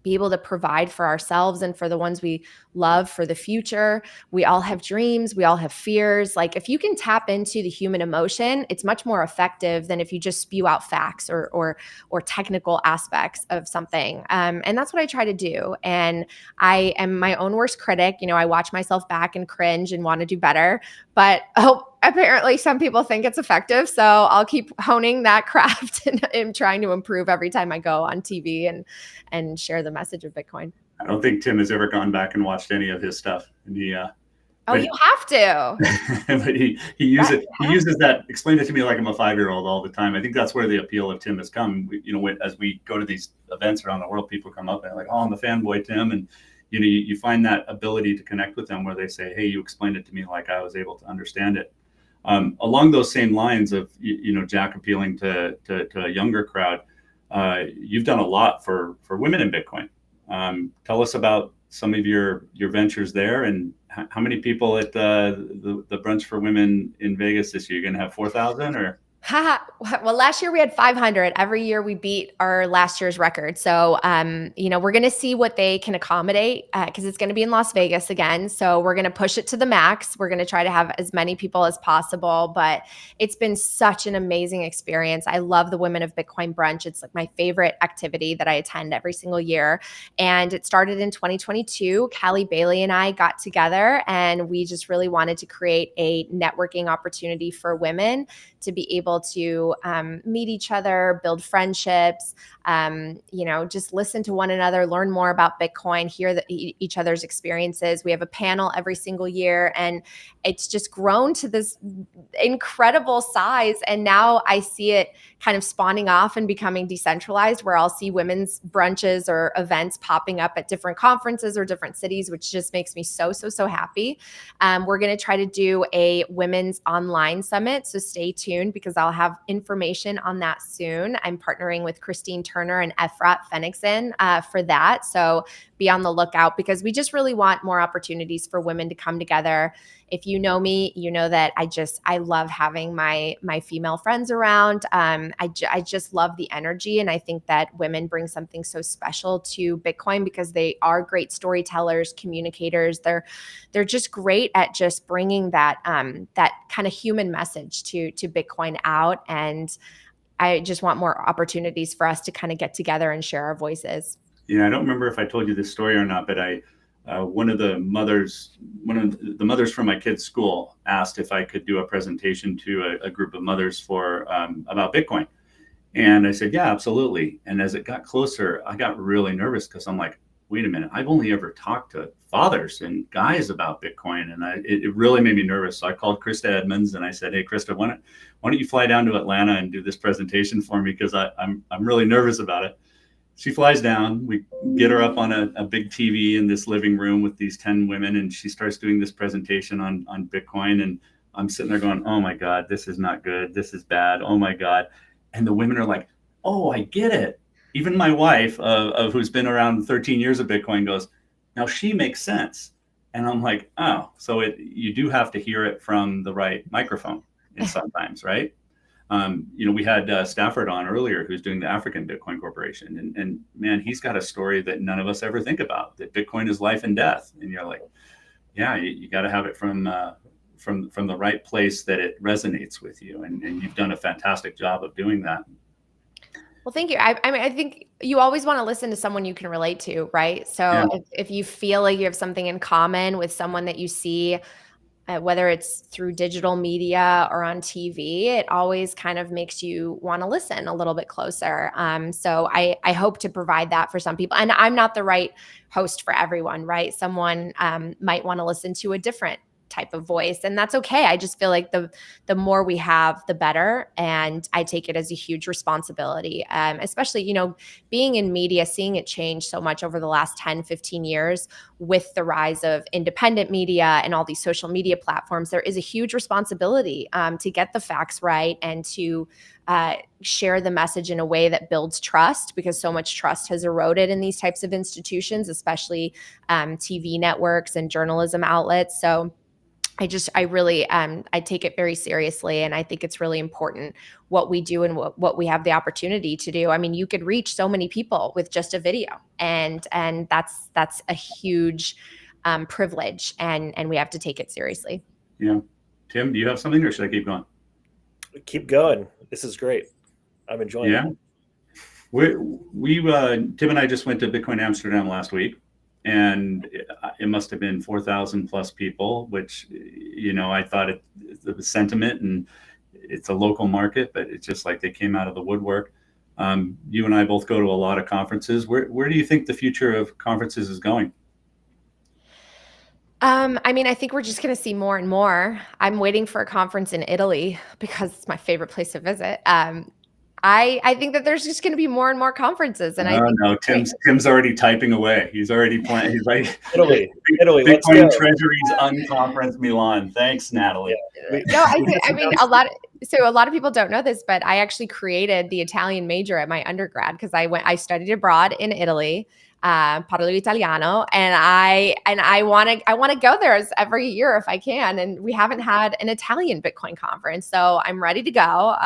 be able to provide for ourselves and for the ones we love for the future. We all have dreams. We all have fears. Like, if you can tap into the human emotion, it's much more effective than if you just spew out facts or technical aspects of something. And that's what I try to do. And I am my own worst critic. I watch myself back and cringe and want to do better. But apparently some people think it's effective. So I'll keep honing that craft and trying to improve every time I go on TV and share the message of Bitcoin. I don't think Tim has ever gone back and watched any of his stuff. And you have to. But he uses that. Explain it to me like I'm a 5-year-old all the time. I think that's where the appeal of Tim has come. As we go to these events around the world, people come up and like, "Oh, I'm the fanboy, Tim," and you find that ability to connect with them where they say, "Hey, you explained it to me like I was able to understand it." Along those same lines of Jack appealing to a younger crowd, you've done a lot for women in Bitcoin. Tell us about some of your ventures there, and how many people at the brunch for women in Vegas this year? You're gonna have 4,000 or? Well, last year we had 500. Every year we beat our last year's record. So, we're going to see what they can accommodate because it's going to be in Las Vegas again. So we're going to push it to the max. We're going to try to have as many people as possible. But it's been such an amazing experience. I love the Women of Bitcoin brunch. It's like my favorite activity that I attend every single year. And it started in 2022. Callie Bailey and I got together, and we just really wanted to create a networking opportunity for women to be able to meet each other, build friendships, just listen to one another, learn more about Bitcoin, hear each other's experiences. We have a panel every single year, and it's just grown to this incredible size. And now I see it kind of spawning off and becoming decentralized, where I'll see women's brunches or events popping up at different conferences or different cities, which just makes me so, so, so happy. We're going to try to do a women's online summit. So stay tuned because I'll have information on that soon. I'm partnering with Christine Turner and Efrat Fenixon for that. So be on the lookout because we just really want more opportunities for women to come together. If you know me, you know that I love having my female friends around. I just love the energy. And I think that women bring something so special to Bitcoin because they are great storytellers, communicators. They're just great at just bringing that kind of human message to Bitcoin out. And I just want more opportunities for us to kind of get together and share our voices. Yeah, I don't remember if I told you this story or not, but one of the mothers from my kid's school asked if I could do a presentation to a group of mothers about Bitcoin. And I said, yeah, absolutely. And as it got closer, I got really nervous because I'm like, wait a minute, I've only ever talked to fathers and guys about Bitcoin. And it really made me nervous. So I called Krista Edmonds and I said, hey, Krista, why don't you fly down to Atlanta and do this presentation for me? Because I'm really nervous about it. She flies down. We get her up on a big TV in this living room with these 10 women, and she starts doing this presentation on Bitcoin. And I'm sitting there going, oh my God, this is not good. This is bad. Oh my God. And the women are like, oh, I get it. Even my wife, of who's been around 13 years of Bitcoin, goes, now she makes sense. And I'm like, oh, so you do have to hear it from the right microphone sometimes, right? We had Stafford on earlier, who's doing the African Bitcoin Corporation, and man, he's got a story that none of us ever think about. That Bitcoin is life and death, and you're like, yeah, you got to have it from the right place that it resonates with you, and you've done a fantastic job of doing that. Well, thank you. I mean, I think you always want to listen to someone you can relate to, right? So Yeah. if you feel like you have something in common with someone that you see, whether it's through digital media or on TV, it always kind of makes you want to listen a little bit closer. So I hope to provide that for some people. And I'm not the right host for everyone, right? Someone might want to listen to a different type of voice, and that's okay. I just feel like the more we have, the better, and I take it as a huge responsibility, especially being in media, seeing it change so much over the last 10-15 years with the rise of independent media and all these social media platforms. There is a huge responsibility to get the facts right and to share the message in a way that builds trust, because so much trust has eroded in these types of institutions, especially TV networks and journalism outlets. So I really I take it very seriously, and I think it's really important what we do and what we have the opportunity to do. I mean, you could reach so many people with just a video, and that's a huge privilege, and we have to take it seriously. Yeah. Tim, do you have something, or should I keep going? Keep going. This is great. I'm enjoying it. Tim and I just went to Bitcoin Amsterdam last week, and it must have been 4,000 plus people, which, I thought it was sentiment, and it's a local market, but it's just like they came out of the woodwork. You and I both go to a lot of conferences. Where do you think the future of conferences is going? I mean, I think we're just going to see more and more. I'm waiting for a conference in Italy because it's my favorite place to visit. I think that there's just going to be more and more conferences, and I think no, Tim's already typing away. He's already planning. He's like, Italy, let's Bitcoin go. Treasuries Unconference Milan. Thanks, Natalie. No, I mean, a lot of people don't know this, but I actually created the Italian major at my undergrad because I studied abroad in Italy. Parlo Italiano, and I want to go there every year if I can. And we haven't had an Italian Bitcoin conference, so I'm ready to go.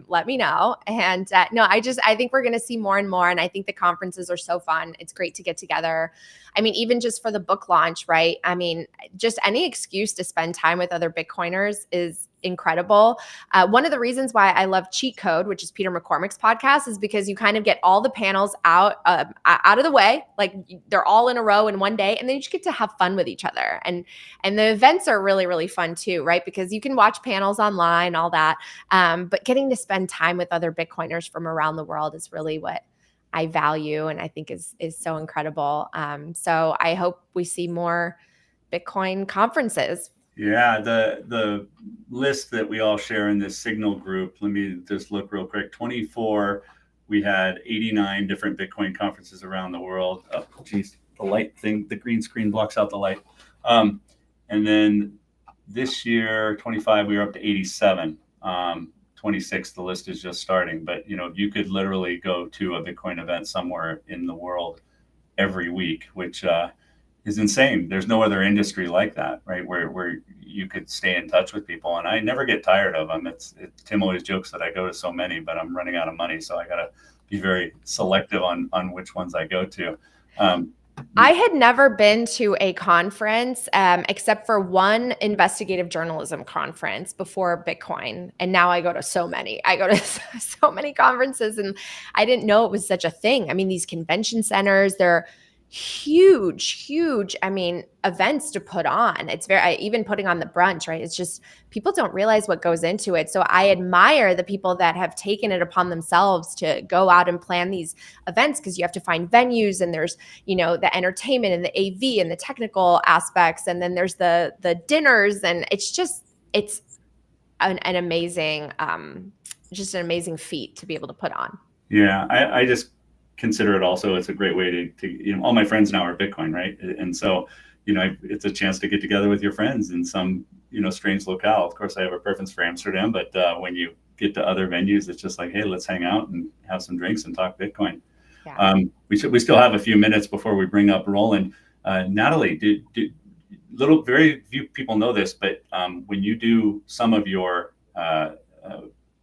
Let me know. And no, I think we're going to see more and more. And I think the conferences are so fun. It's great to get together. I mean, even just for the book launch, right? I mean, just any excuse to spend time with other Bitcoiners is incredible. One of the reasons why I love Cheat Code, which is Peter McCormick's podcast, is because you kind of get all the panels out of the way, like they're all in a row in one day, and then you just get to have fun with each other. And the events are really, really fun too, right? Because you can watch panels online, all that, but getting to spend time with other Bitcoiners from around the world is really what I value, and I think is so incredible. So I hope we see more Bitcoin conferences. Yeah, the list that we all share in this Signal group, let me just look real quick. 24, we had 89 different Bitcoin conferences around the world. Oh, geez, the light thing, the green screen blocks out the light. And then this year, 25, we were up to 87. 26, the list is just starting. But, you could literally go to a Bitcoin event somewhere in the world every week, which is insane. There's no other industry like that, right? Where you could stay in touch with people, and I never get tired of them. Tim always jokes that I go to so many, but I'm running out of money, so I gotta be very selective on which ones I go to. I had never been to a conference except for one investigative journalism conference before Bitcoin. And now I go to so many. I go to so many conferences, and I didn't know it was such a thing. I mean, these convention centers, they're huge, I mean, events to put on. It's even putting on the brunch, right? It's just people don't realize what goes into it. So I admire the people that have taken it upon themselves to go out and plan these events, because you have to find venues, and there's, the entertainment and the AV and the technical aspects, and then there's the dinners, and it's an amazing just an amazing feat to be able to put on. Yeah, I just consider it also, it's a great way to all my friends now are Bitcoin, right? And so, it's a chance to get together with your friends in some, strange locale. Of course, I have a preference for Amsterdam, but when you get to other venues, it's just like, hey, let's hang out and have some drinks and talk Bitcoin. Yeah. We still have a few minutes before we bring up Roland. Natalie, very few people know this, but when you do some of your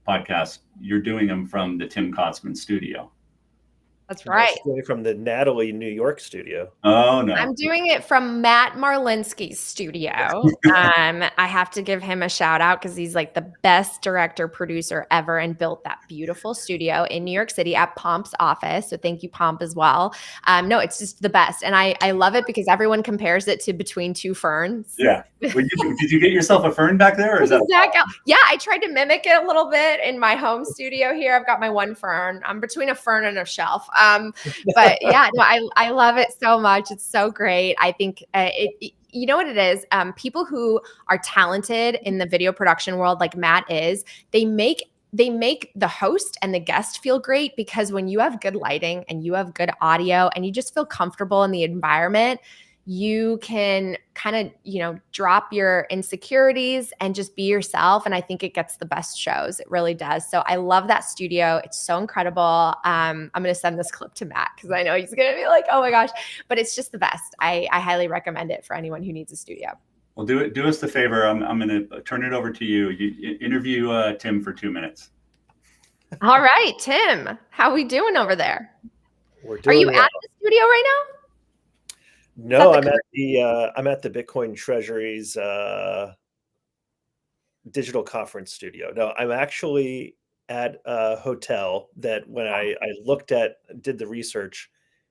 podcasts, you're doing them from the Tim Kotzman studio. That's right. From the Natalie New York studio. Oh, no. I'm doing it from Matt Marlinsky's studio. I have to give him a shout out because he's like the best director producer ever, and built that beautiful studio in New York City at Pomp's office. So thank you, Pomp, as well. No, it's just the best. And I love it because everyone compares it to Between Two Ferns. Yeah. Did you get yourself a fern back there? Or is that Yeah, I tried to mimic it a little bit in my home studio here. I've got my one fern. I'm between a fern and a shelf. But yeah, no, I love it so much. It's so great. I think you know what it is? People who are talented in the video production world, like Matt is, they make the host and the guest feel great, because when you have good lighting and you have good audio and you just feel comfortable in the environment, you can kind of, drop your insecurities and just be yourself. And I think it gets the best shows. It really does. So I love that studio. It's so incredible. I'm going to send this clip to Matt because I know he's going to be like, oh my gosh, but it's just the best. I highly recommend it for anyone who needs a studio. Well, do us the favor. I'm going to turn it over to you. You interview Tim for 2 minutes. All right, Tim, how are we doing over there? Are you at the studio right now? No, I'm at the Bitcoin Treasuries digital conference studio. No, I'm actually at a hotel that when I did the research,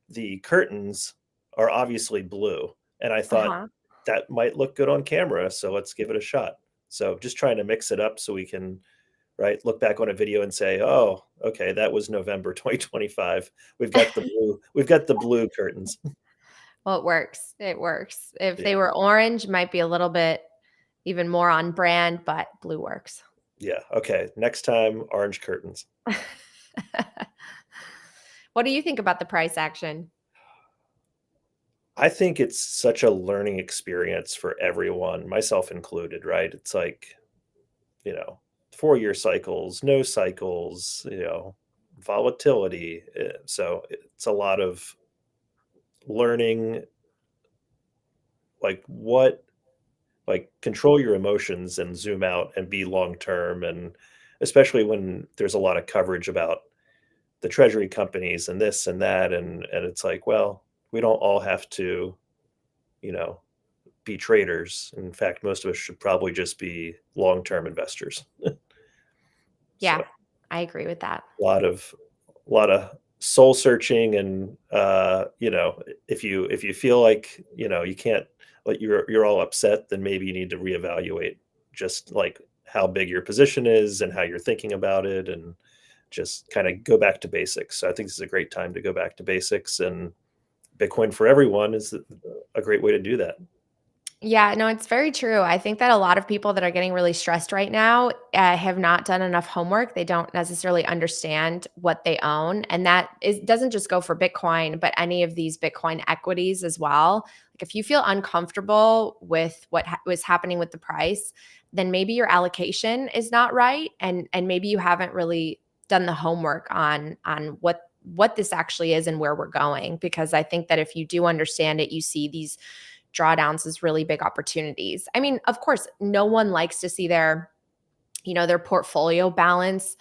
the curtains are obviously blue. And I thought that might look good on camera. So let's give it a shot. So just trying to mix it up so we can look back on a video and say, oh, okay, that was November 2025. We've got the blue curtains. Well, it works. It works. If they were orange, might be a little bit even more on brand, but blue works. Yeah. Okay. Next time, orange curtains. What do you think about the price action? I think it's such a learning experience for everyone, myself included, right? It's like, 4-year cycles, no cycles, volatility. So it's a lot of learning, control your emotions and zoom out and be long-term. And especially when there's a lot of coverage about the treasury companies and this and that. And it's like, well, we don't all have to, be traders. In fact, most of us should probably just be long-term investors. Yeah, I agree with that. A lot of soul searching, and if you feel like you can't, like you're all upset, then maybe you need to reevaluate just like how big your position is and how you're thinking about it, and just kind of go back to basics. So I think this is a great time to go back to basics, and Bitcoin for everyone is a great way to do that. Yeah, no, it's very true. I think that a lot of people that are getting really stressed right now have not done enough homework. They don't necessarily understand what they own. And doesn't just go for Bitcoin, but any of these Bitcoin equities as well. Like if you feel uncomfortable with what was happening with the price, then maybe your allocation is not right. And maybe you haven't really done the homework on what this actually is and where we're going. Because I think that if you do understand it, you see these drawdowns as really big opportunities. I mean, of course, no one likes to see their portfolio balance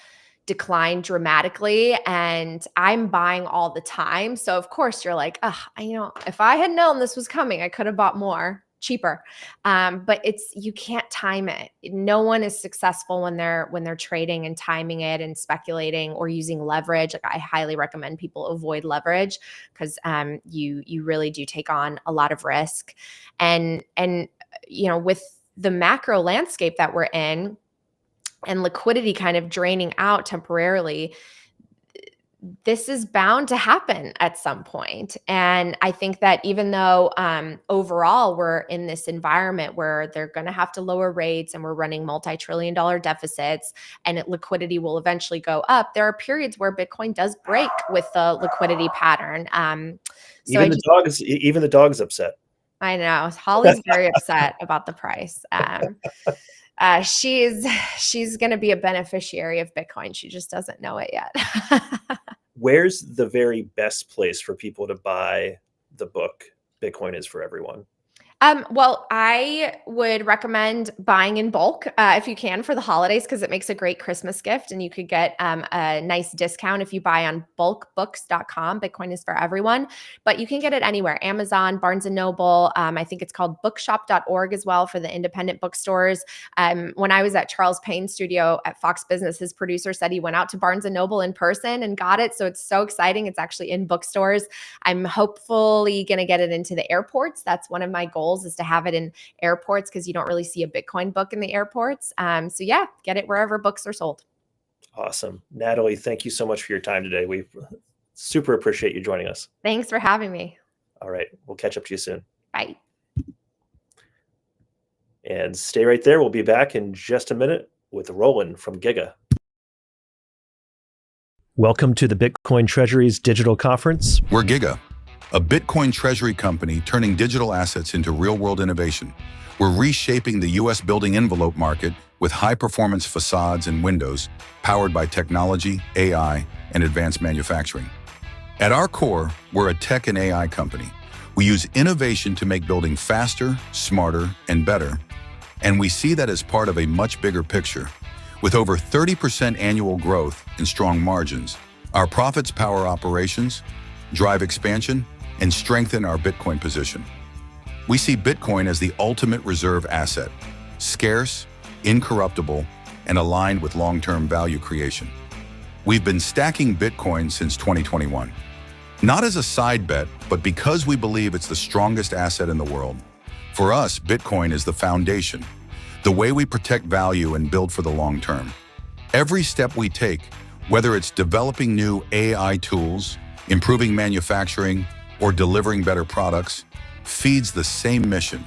decline dramatically, and I'm buying all the time. So of course you're like, if I had known this was coming, I could have bought more. cheaper. But you can't time it. No one is successful when they're trading and timing it and speculating or using leverage. Like, I highly recommend people avoid leverage, because you really do take on a lot of risk. And with the macro landscape that we're in and liquidity kind of draining out temporarily, this is bound to happen at some point. And I think that even though overall we're in this environment where they're going to have to lower rates and we're running multi-trillion-dollar deficits and liquidity will eventually go up, there are periods where Bitcoin does break with the liquidity pattern. So even the dog's upset. I know. Holly's very upset about the price. She's going to be a beneficiary of Bitcoin. She just doesn't know it yet. Where's the very best place for people to buy the book, Bitcoin is for Everyone? Well, I would recommend buying in bulk if you can for the holidays, because it makes a great Christmas gift, and you could get a nice discount if you buy on bulkbooks.com. Bitcoin is for everyone, but you can get it anywhere: Amazon, Barnes and Noble. I think it's called bookshop.org as well for the independent bookstores. When I was at Charles Payne's studio at Fox Business, his producer said he went out to Barnes and Noble in person and got it. So it's so exciting. It's actually in bookstores. I'm hopefully going to get it into the airports. That's one of my goals, is to have it in airports, because you don't really see a Bitcoin book in the airports. So yeah, get it wherever books are sold. Awesome. Natalie, thank you so much for your time today. We super appreciate you joining us. Thanks for having me. All right. We'll catch up to you soon. Bye. And stay right there. We'll be back in just a minute with Roland from Giga. Welcome to the Bitcoin Treasuries Digital Conference. We're Giga, a Bitcoin treasury company turning digital assets into real-world innovation. We're reshaping the U.S. building envelope market with high-performance facades and windows powered by technology, AI, and advanced manufacturing. At our core, we're a tech and AI company. We use innovation to make building faster, smarter, and better. And we see that as part of a much bigger picture. With over 30% annual growth and strong margins, our profits power operations, drive expansion, and strengthen our Bitcoin position. We see Bitcoin as the ultimate reserve asset, scarce, incorruptible, and aligned with long-term value creation. We've been stacking Bitcoin since 2021. Not as a side bet, but because we believe it's the strongest asset in the world. For us, Bitcoin is the foundation, the way we protect value and build for the long term. Every step we take, whether it's developing new AI tools, improving manufacturing, or delivering better products, feeds the same mission: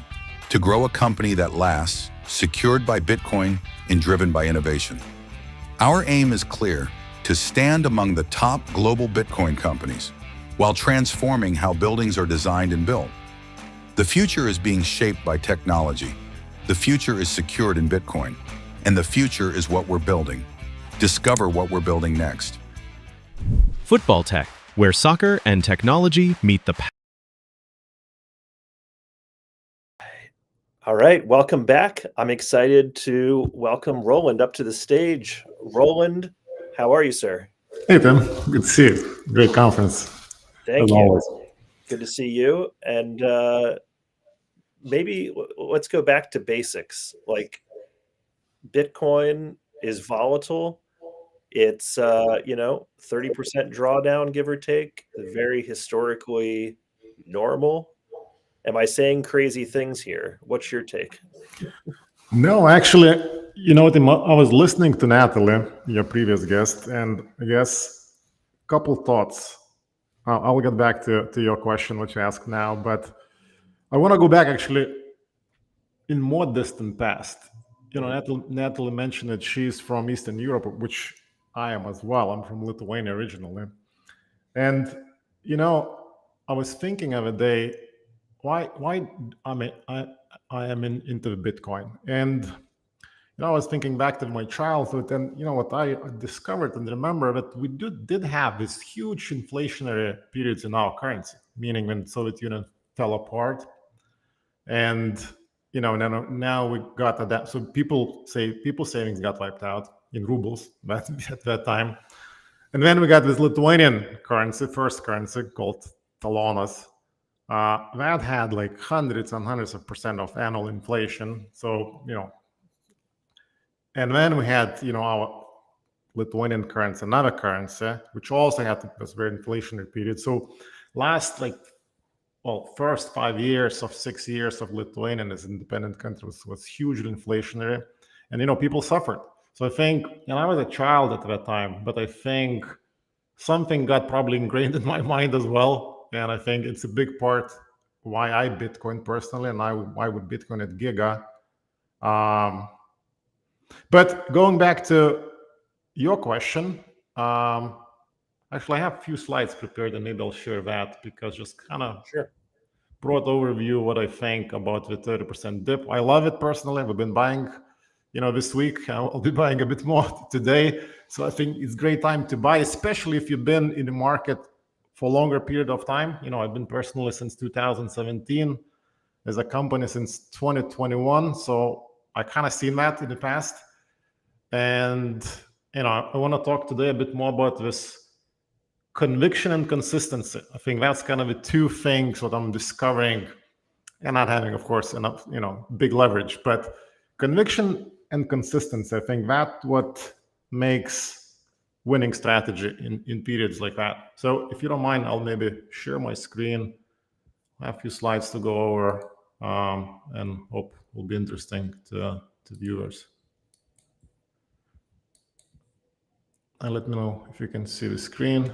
to grow a company that lasts, secured by Bitcoin and driven by innovation. Our aim is clear: to stand among the top global Bitcoin companies while transforming how buildings are designed and built. The future is being shaped by technology. The future is secured in Bitcoin, and the future is what we're building. Discover what we're building next. Football Tech, where soccer and technology meet the All right, welcome back. I'm excited to welcome Roland up to the stage. Roland, how are you, sir? Hey, Tim. Good to see you. Great conference. Thank as you. Always. Good to see you. And maybe let's go back to basics. Like, Bitcoin is volatile. It's 30% drawdown, give or take, very historically normal. Am I saying crazy things here? What's your take? No, actually, you know what? I was listening to Natalie, your previous guest, and I guess a couple thoughts. I'll get back to your question, which you ask now, but I want to go back actually in more distant past. You know, Natalie mentioned that she's from Eastern Europe, which I am as well. I'm from Lithuania originally. And, I was thinking of a day, why I am into Bitcoin. And I was thinking back to my childhood, and what I discovered and remember that we did have this huge inflationary periods in our currency, meaning when the Soviet Union fell apart, and now we got that. So people savings got wiped out in rubles at that time, and then we got this Lithuanian currency, first currency called talonas, that had like hundreds and hundreds of percent of annual inflation. So, and then we had, our Lithuanian currency, another currency, which also had this very inflationary period. So last first 5 years of 6 years of Lithuania as independent country was hugely inflationary, and people suffered. So I think, and I was a child at that time, but I think something got probably ingrained in my mind as well, and I think it's a big part why I Bitcoin personally, and why would Bitcoin at Giga. But going back to your question, actually I have a few slides prepared, and maybe I'll share that, because just kind of broad overview what I think about the 30% dip. I love it personally. We've been buying, this week. I'll be buying a bit more today. So I think it's a great time to buy, especially if you've been in the market for a longer period of time. I've been personally since 2017, as a company since 2021. So I kind of seen that in the past. And, I want to talk today a bit more about this conviction and consistency. I think that's kind of the two things that I'm discovering, and not having, of course, enough, big leverage, but conviction and consistency. I think that's what makes winning strategy in periods like that. So if you don't mind, I'll maybe share my screen. I have a few slides to go over, and hope will be interesting to viewers. And let me know if you can see the screen.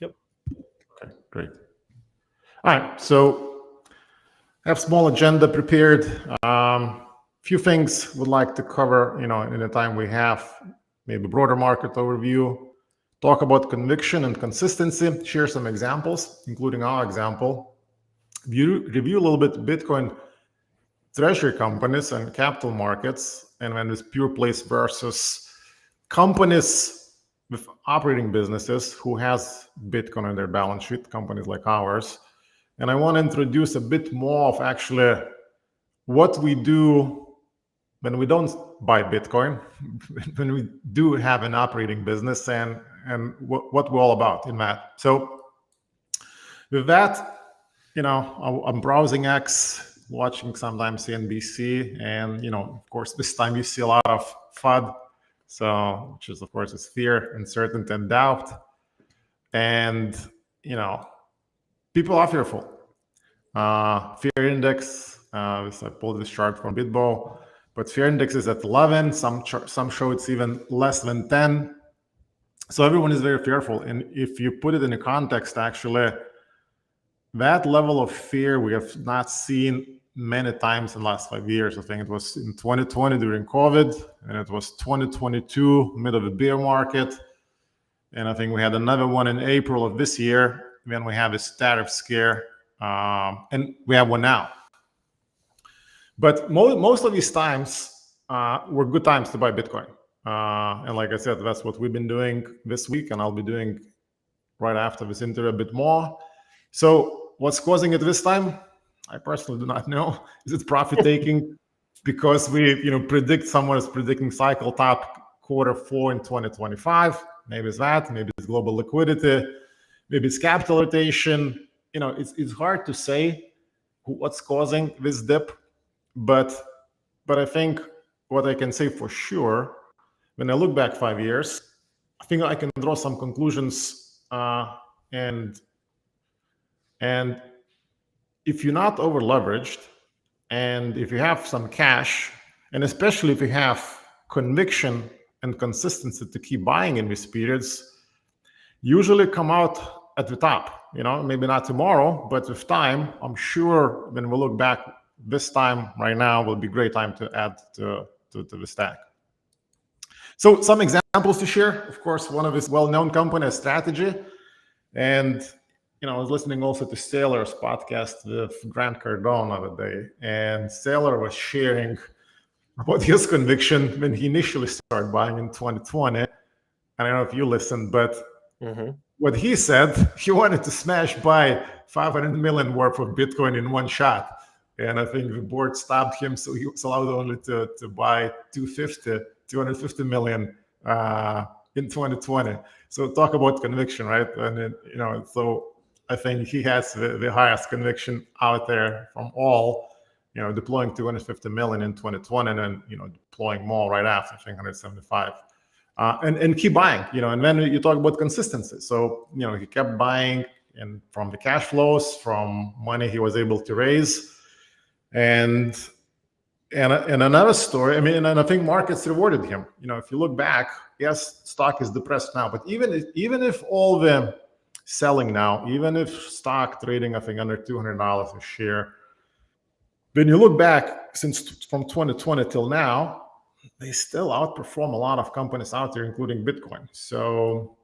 Yep. Okay, great. All right, so I have small agenda prepared. Few things would like to cover, in the time we have. Maybe broader market overview, talk about conviction and consistency, share some examples, including our example, review a little bit Bitcoin treasury companies and capital markets, and then this pure plays versus companies with operating businesses who has Bitcoin on their balance sheet, companies like ours. And I want to introduce a bit more of actually what we do when we don't buy Bitcoin, when we do have an operating business, and what we're all about in that. So with that, I'm browsing X, watching sometimes CNBC, and of course this time you see a lot of FUD, so which is of course is fear, uncertainty, and doubt, and people are fearful. Fear index, I pulled this chart from BitBo, but fear index is at 11. Some show it's even less than 10. So everyone is very fearful. And if you put it in a context, actually, that level of fear we have not seen many times in the last 5 years. I think it was in 2020 during COVID, and it was 2022, mid of a bear market. And I think we had another one in April of this year. Then we have this tariff scare, and we have one now. But most of these times were good times to buy Bitcoin. And like I said, that's what we've been doing this week, and I'll be doing right after this interview a bit more. So what's causing it this time? I personally do not know. Is it profit taking? Because we predict, someone is predicting cycle top Q4 in 2025. Maybe it's that, maybe it's global liquidity, maybe it's capital rotation. It's hard to say what's causing this dip, but I think what I can say for sure, when I look back 5 years, I think I can draw some conclusions, and if you're not over leveraged, and if you have some cash, and especially if you have conviction and consistency to keep buying in these periods, usually come out at the top. Maybe not tomorrow, but with time, I'm sure when we look back this time right now will be a great time to add to the stack. So some examples to share. Of course, one of his well-known company, Strategy, and I was listening also to Saylor's podcast with Grant Cardone the other day, and Saylor was sharing about his conviction when he initially started buying in 2020. I don't know if you listened, but what he said, he wanted to smash buy 500 million worth of Bitcoin in one shot. And I think the board stopped him, so he was allowed only to buy 250 million in 2020. So talk about conviction, right? And so I think he has the highest conviction out there from all. Deploying 250 million in 2020, and then deploying more right after, I think 175, and keep buying. And then you talk about consistency. So he kept buying, and from the cash flows, from money he was able to raise, and another story. I mean, and I think markets rewarded him. If you look back, yes, stock is depressed now, but even if all the selling now, even if stock trading, I think under $200 a share, when you look back from 2020 till now, they still outperform a lot of companies out there, including Bitcoin. So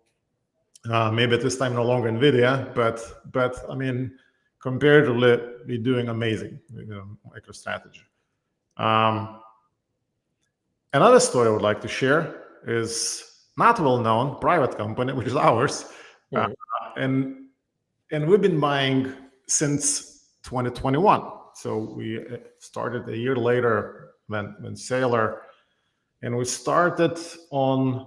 maybe at this time no longer Nvidia, but I mean, comparatively, they're doing amazing. MicroStrategy. Another story I would like to share is not well known, private company, which is ours, and we've been buying since 2021. So we started a year later than Saylor, and we started on,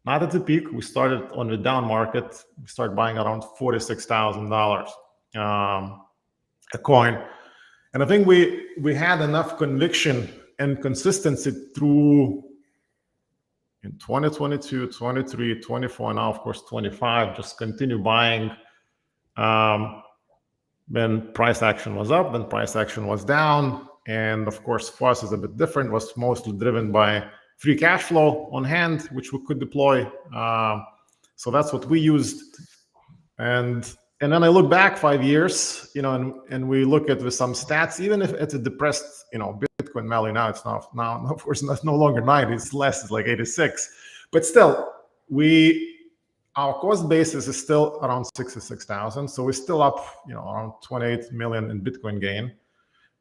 not at the peak, we started on the down market. We started buying around $46,000 a coin. And I think we had enough conviction and consistency through in 2022, 23, 24, now of course 25, just continue buying. When price action was up, then price action was down. And of course, for us is a bit different, was mostly driven by free cash flow on hand, which we could deploy. So that's what we used. And then I look back 5 years, and we look at with some stats, even if it's a depressed, Bitcoin value now, it's now of course not no longer 90, it's less, it's like 86. But still, our cost basis is still around 66,000. So we're still up, around 28 million in Bitcoin gain.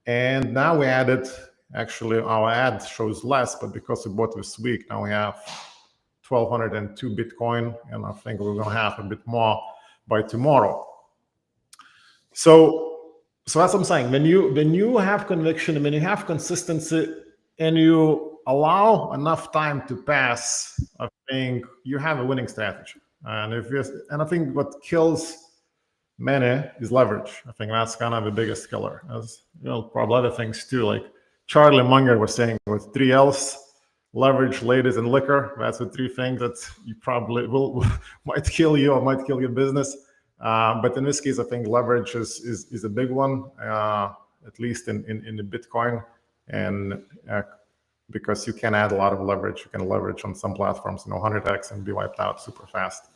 And now we added, actually our ad shows less, but because we bought this week, now we have 1,202 Bitcoin. And I think we're going to have a bit more by tomorrow. So that's what I'm saying. When you have conviction, when you have consistency, and you allow enough time to pass, I think you have a winning strategy. And I think what kills many is leverage. I think that's kind of the biggest killer. As probably other things too. Like Charlie Munger was saying with 3 L's: leverage, ladies, and liquor. That's the 3 things that you probably might kill you or might kill your business. But in this case, I think leverage is a big one, at least in the Bitcoin, and because you can add a lot of leverage. You can leverage on some platforms, 100x, and be wiped out super fast.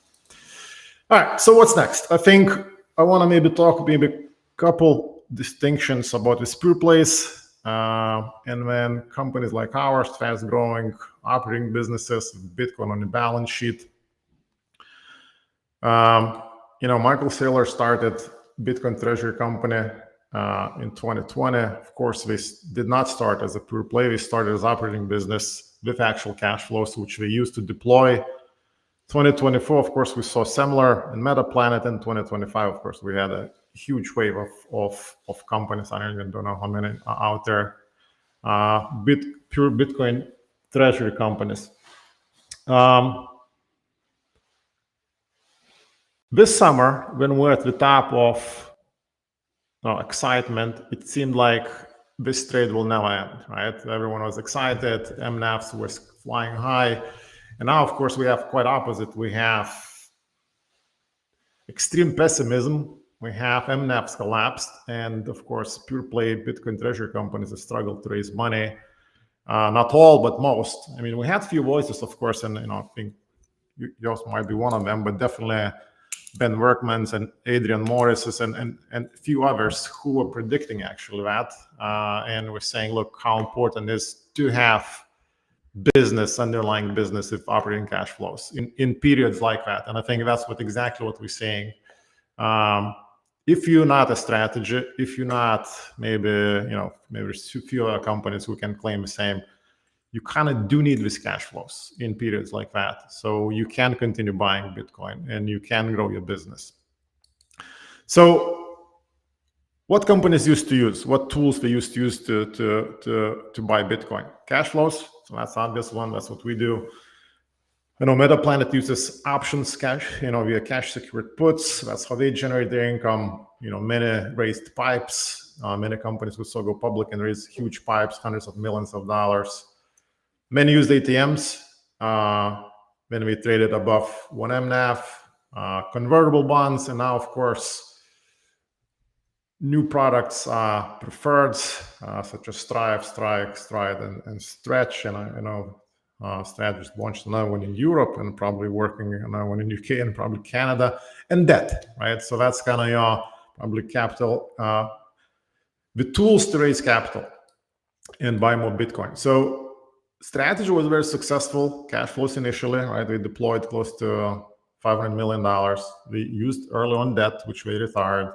All right, so what's next? I think I want to maybe talk a couple distinctions about this pure plays, and then companies like ours, fast-growing, operating businesses, Bitcoin on the balance sheet. Michael Saylor started Bitcoin Treasury Company in 2020. Of course, we did not start as a pure play. We started as operating business with actual cash flows, which we used to deploy. 2024, of course, we saw similar in Metaplanet. In 2025, of course, we had a huge wave of companies. I don't even know how many are out there. Pure Bitcoin Treasury companies. This summer, when we're at the top of excitement, it seemed like this trade will never end, right? Everyone was excited. MNAVs was flying high. And now, of course, we have quite opposite. We have extreme pessimism. We have MNAVs collapsed. And of course, pure play Bitcoin Treasury companies have struggled to raise money. Not all, but most. I mean, we had few voices, of course, and I think yours might be one of them, but definitely Ben Workman's and Adrian Morris's and a few others who were predicting actually that. And we're saying, look, how important it is to have underlying business with operating cash flows in periods like that. And I think that's exactly what we're saying. If you're not a strategy, if you're not maybe few other companies who can claim the same, you kind of do need these cash flows in periods like that. So you can continue buying Bitcoin and you can grow your business. So what companies used to use, what tools they used to use to buy Bitcoin? Cash flows. So that's the obvious one. That's what we do. MetaPlanet uses options cash, via cash secured puts. That's how they generate their income. Many raised pipes. Many companies will still go public and raise huge pipes, hundreds of millions of dollars. Many used ATMs when we traded above 1 MNAV, convertible bonds, and now, of course, new products preferred, such as Strive, Stride, and Stretch. And I know Stretch just launched another one in Europe and probably working another one in UK and probably Canada, and debt, right? So that's kind of your probably capital, the tools to raise capital and buy more Bitcoin. So strategy was very successful. Cash flows initially, right? We deployed close to $500 million. We used early on debt, which we retired.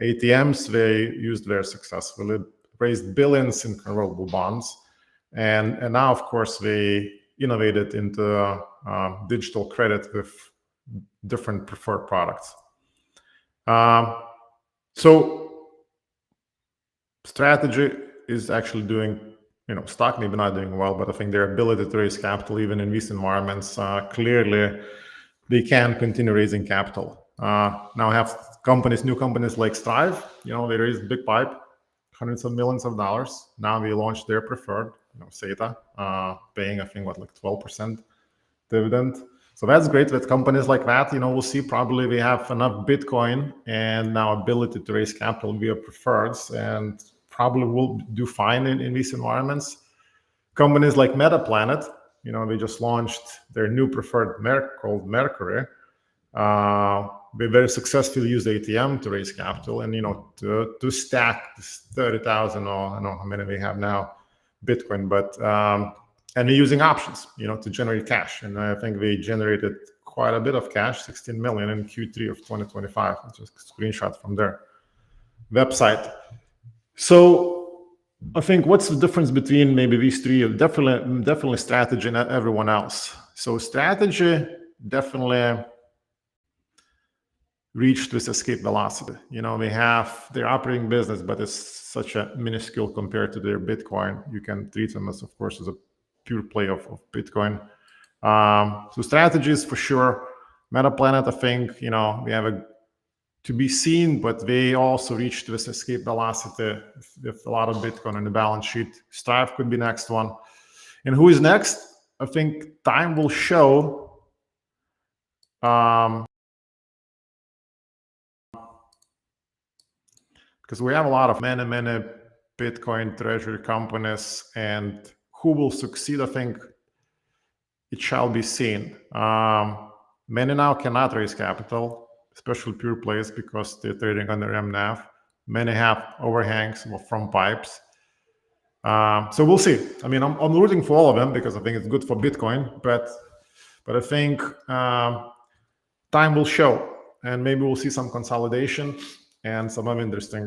ATMs, they used very successfully, raised billions in convertible bonds. And now, of course, we innovated into digital credit with different preferred products. So strategy is actually doing, stock maybe not doing well, but I think their ability to raise capital, even in these environments, clearly they can continue raising capital. Now I have new companies like Strive, they raised big pipe, hundreds of millions of dollars. Now we launched their preferred, SETA, paying, I think, like 12% dividend. So that's great with companies like that. We'll see probably we have enough Bitcoin and now ability to raise capital via preferreds, and probably will do fine in these environments. Companies like MetaPlanet, they just launched their new preferred called Mercury. They very successfully used ATM to raise capital and, to stack this 30,000, or I don't know how many we have now, Bitcoin, but, and they're using options, to generate cash. And I think they generated quite a bit of cash, 16 million in Q3 of 2025. Just a screenshot from their website. So I think what's the difference between maybe these three? Definitely strategy and everyone else. So strategy definitely reached this escape velocity. They have their operating business, but it's such a minuscule compared to their Bitcoin. You can treat them as, of course, as a pure play of Bitcoin. So strategies for sure. MetaPlanet, I think, we have to be seen, but they also reached this escape velocity with a lot of Bitcoin on the balance sheet. Strive could be next one. And who is next? I think time will show. Because we have a lot of many Bitcoin treasury companies, and who will succeed, I think it shall be seen. Many now cannot raise capital, especially pure plays, because they're trading under MNAV. Many have overhangs from pipes. So we'll see. I mean, I'm rooting for all of them because I think it's good for Bitcoin, but I think time will show, and maybe we'll see some consolidation and some other interesting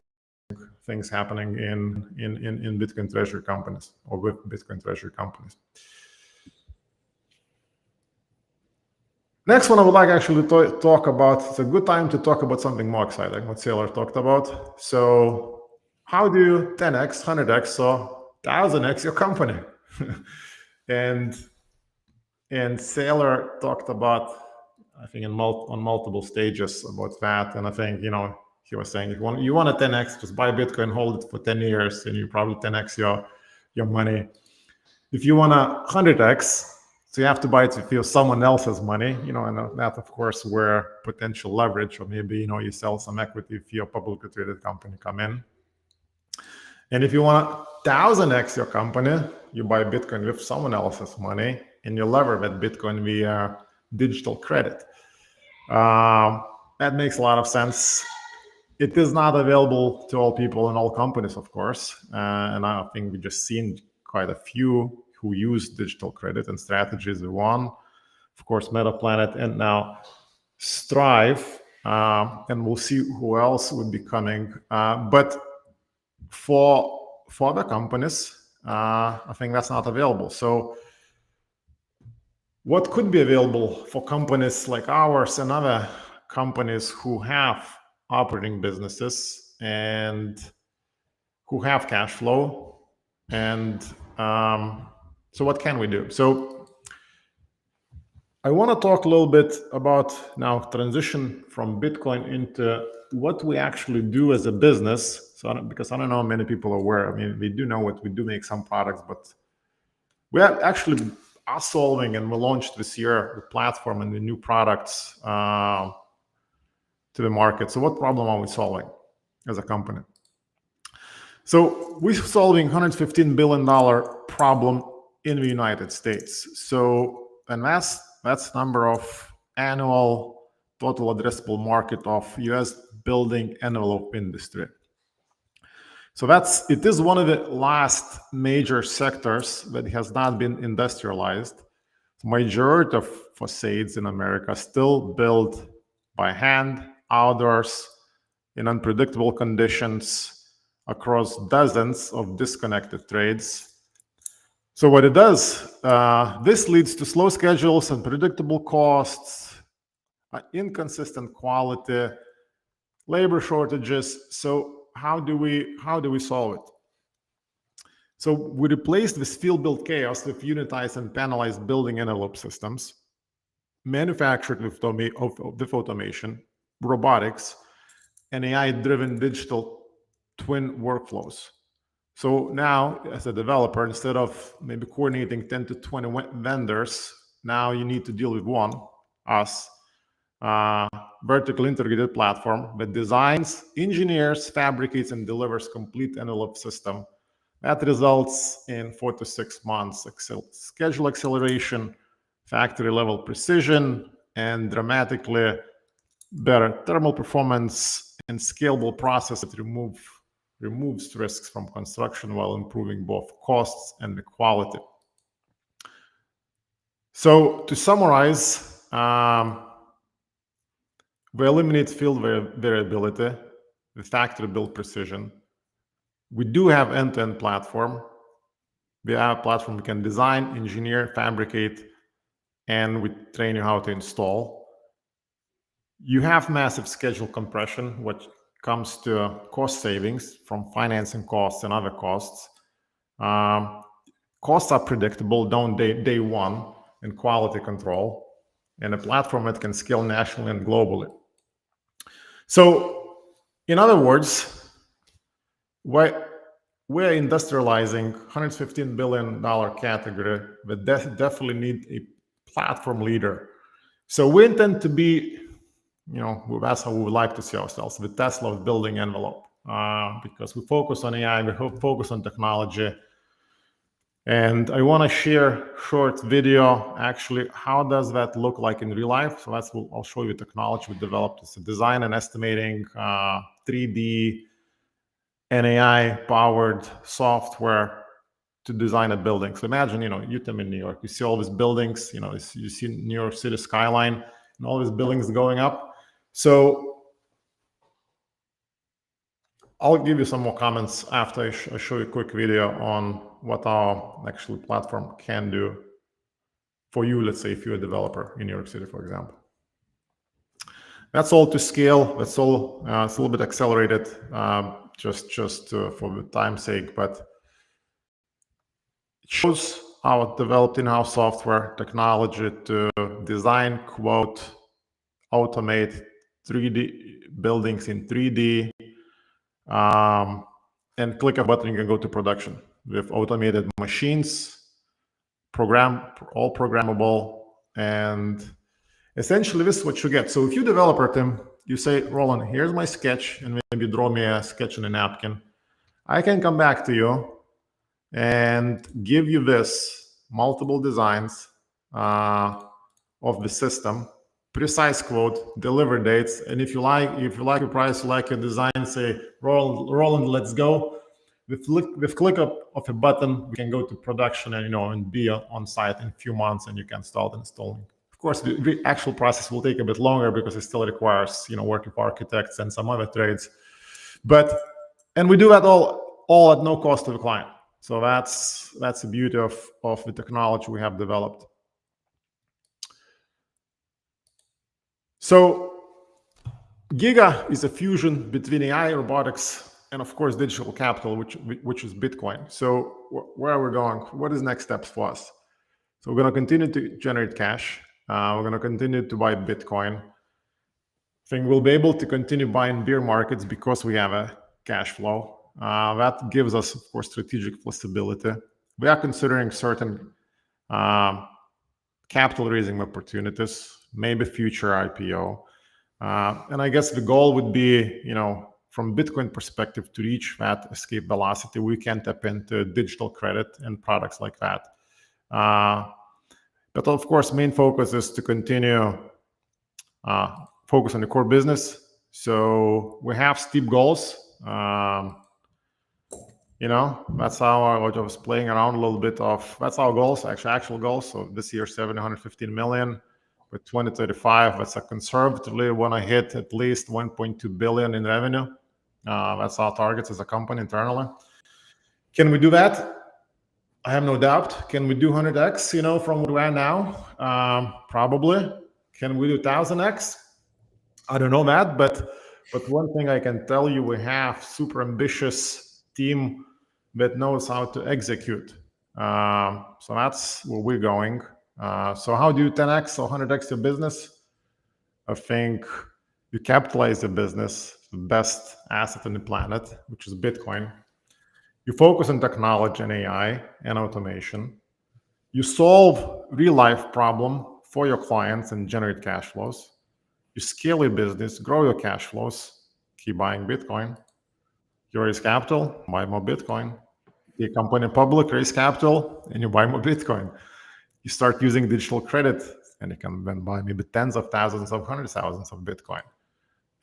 things happening in Bitcoin treasury companies, or with Bitcoin treasury companies. Next one I would like actually to talk about, it's a good time to talk about something more exciting, what Sailor talked about. So how do you 10x, 100x, or 1000x your company? and Sailor talked about, I think, on multiple stages about that. And I think, he was saying, if you want a 10x, just buy Bitcoin, hold it for 10 years, and you probably 10x your money. If you want a 100x, so you have to buy it with someone else's money, and that, of course, where potential leverage, or maybe, you sell some equity if your publicly traded company come in. And if you want 1000x your company, you buy Bitcoin with someone else's money, and you lever that Bitcoin via digital credit. That makes a lot of sense. It is not available to all people and all companies, of course. And I think we just seen quite a few who use digital credit, and strategies are one. Of course, MetaPlanet, and now Strive. And we'll see who else would be coming. But for the companies, I think that's not available. So what could be available for companies like ours and other companies who have operating businesses and who have cash flow? And so what can we do? So I want to talk a little bit about now transition from Bitcoin into what we actually do as a business. So, because I don't know how many people are aware. I mean, we do know what we do, make some products, but we are actually solving, and we launched this year the platform and the new products to the market. So, what problem are we solving as a company? So, we're solving $115 billion problem in the United States. So, and that's number of annual total addressable market of US building envelope industry. So it is one of the last major sectors that has not been industrialized. The majority of facades in America still built by hand, outdoors, in unpredictable conditions across dozens of disconnected trades. So what it does, this leads to slow schedules, unpredictable costs, inconsistent quality, labor shortages. So how do we solve it? So we replaced this field-built chaos with unitized and panelized building envelope systems, manufactured with automation, robotics, and AI-driven digital twin workflows. So now, as a developer, instead of maybe coordinating 10 to 20 vendors, now you need to deal with one, us, vertical integrated platform that designs, engineers, fabricates, and delivers complete envelope system. That results in 4 to 6 months schedule acceleration, factory level precision, and dramatically better thermal performance and scalable process that removes risks from construction while improving both costs and the quality. So to summarize, we eliminate field variability, the factory build precision. We do have end-to-end platform. We have a platform we can design, engineer, fabricate, and we train you how to install. You have massive schedule compression, which comes to cost savings from financing costs and other costs. Costs are predictable down day one, and quality control, and a platform that can scale nationally and globally. So, in other words, we're industrializing $115 billion category, but definitely need a platform leader. So we intend to be, that's how we would like to see ourselves, the Tesla of building envelope, because we focus on AI, we focus on technology. And I want to share a short video, actually, how does that look like in real life? So I'll show you technology we developed. It's a design and estimating 3D and AI-powered software to design a building. So imagine, you live in New York, you see all these buildings, you see New York City skyline and all these buildings going up. So I'll give you some more comments after I show you a quick video on what our actual platform can do for you, let's say, if you're a developer in New York City, for example. That's all to scale. That's all. It's a little bit accelerated, just for the time's sake, but it shows our developed in-house software technology to design, quote, automate 3D buildings in 3D, and click a button, you can go to production with automated machines, all programmable, and essentially this is what you get. So if you developer Tim, you say, Roland, here's my sketch, and maybe draw me a sketch on a napkin. I can come back to you and give you this multiple designs of the system, precise quote, deliver dates, and if you like a price, you like a design, say, Roland, let's go. With click of a button, we can go to production and be on site in a few months, and you can start installing. Of course, the actual process will take a bit longer because it still requires working with architects and some other trades. And we do that all at no cost to the client. So that's the beauty of the technology we have developed. So Giga is a fusion between AI, robotics, and of course digital capital, which is Bitcoin. So where are we going? What is next steps for us? So we're going to continue to generate cash. We're going to continue to buy Bitcoin. I think we'll be able to continue buying bear markets because we have a cash flow. That gives us, of course, strategic flexibility. We are considering certain capital raising opportunities, maybe future IPO. And I guess the goal would be, from Bitcoin perspective, to reach that escape velocity, we can tap into digital credit and products like that. But of course, main focus is to continue focus on the core business. So we have steep goals. That's how I was playing around a little bit that's our goals, actual goals. So this year, 715 million. With 2035, that's a conservatively want to hit at least 1.2 billion in revenue. That's our targets as a company internally. Can we do that? I have no doubt. Can we do 100x, from where we are now? Probably. Can we do 1000x? I don't know that, but one thing I can tell you, we have super ambitious team that knows how to execute. So that's where we're going. So how do you 10x or 100x your business? I think you capitalize the business, the best asset on the planet, which is Bitcoin. You focus on technology and AI and automation. You solve real life problem for your clients and generate cash flows. You scale your business, grow your cash flows, keep buying Bitcoin. You raise capital, buy more Bitcoin. Your company public, raise capital, and you buy more Bitcoin. You start using digital credit, and you can then buy maybe tens of thousands of hundreds of thousands of Bitcoin.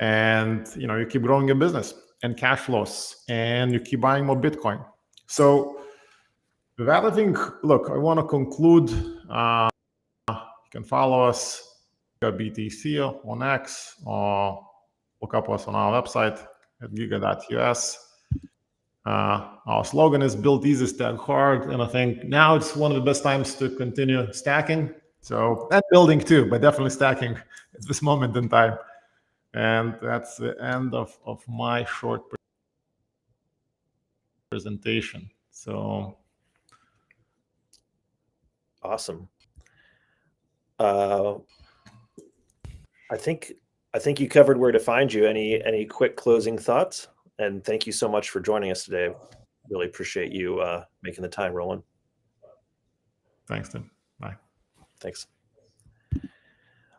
And you keep growing your business and cash flows, and you keep buying more Bitcoin. So with that, I think, look, I want to conclude. You can follow us at BTC on X, or look up us on our website at giga.us. Our slogan is build easy, stack hard. And I think now it's one of the best times to continue stacking. So, and building too, but definitely stacking at this moment in time. And that's the end of my short presentation. So. Awesome. I think you covered where to find you. Any quick closing thoughts? And thank you so much for joining us today. Really appreciate you making the time, Roland. Thanks, Tim. Bye. Thanks.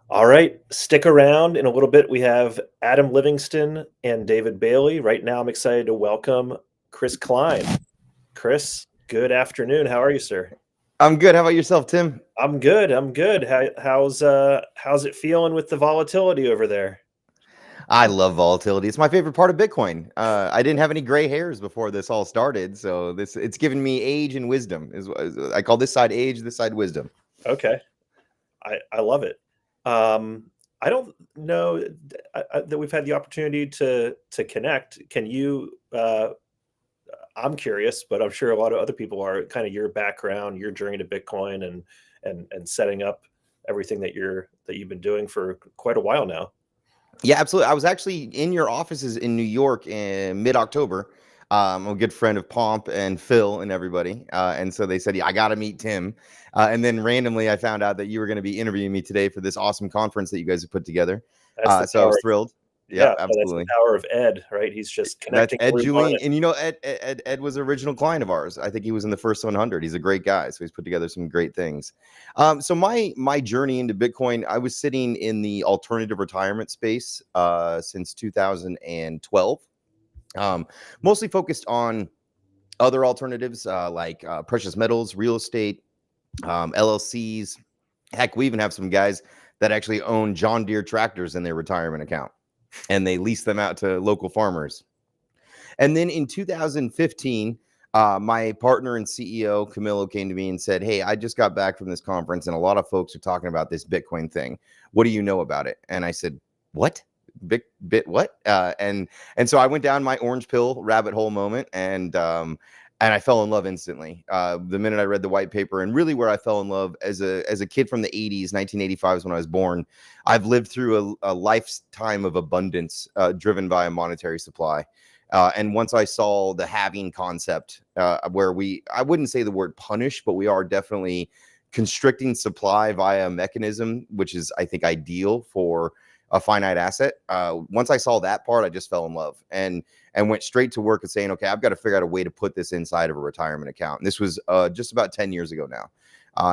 All right, stick around. In a little bit, we have Adam Livingston and David Bailey. Right now, I'm excited to welcome Chris Klein. Chris, good afternoon. How are you, sir? I'm good. How about yourself, Tim? I'm good. How's it feeling with the volatility over there? I love volatility. It's my favorite part of Bitcoin. I didn't have any gray hairs before this all started, so it's given me age and wisdom. I call this side age, this side wisdom. Okay, I love it. I don't know that we've had the opportunity to connect. Can you? I'm curious, but I'm sure a lot of other people are. Kind of your background, your journey to Bitcoin, and setting up everything that you've been doing for quite a while now. Yeah, absolutely. I was actually in your offices in New York in mid-October. I'm a good friend of Pomp and Phil and everybody. And so they said, yeah, I got to meet Tim. And then randomly, I found out that you were going to be interviewing me today for this awesome conference that you guys have put together. So I was thrilled. Yeah, absolutely. That's the power of Ed, right? He's just connecting. That's Ed Julian. And Ed was an original client of ours. I think he was in the first 100. He's a great guy. So he's put together some great things. So my journey into Bitcoin, I was sitting in the alternative retirement space since 2012. Mostly focused on other alternatives like precious metals, real estate, LLCs. Heck, we even have some guys that actually own John Deere tractors in their retirement account, and they lease them out to local farmers. And then in 2015, my partner and CEO, Camilo, came to me and said, hey, I just got back from this conference, and a lot of folks are talking about this Bitcoin thing. What do you know about it? And I said, what? Bit what? And so I went down my orange pill rabbit hole moment, and I fell in love instantly. The minute I read the white paper, and really where I fell in love as a kid from the 80s, 1985 is when I was born. I've lived through a lifetime of abundance driven by a monetary supply. And once I saw the halving concept, where I wouldn't say the word punish, but we are definitely constricting supply via a mechanism, which is, I think, ideal for a finite asset. Once I saw that part, I just fell in love and went straight to work and saying, okay, I've got to figure out a way to put this inside of a retirement account. And this was just about 10 years ago now.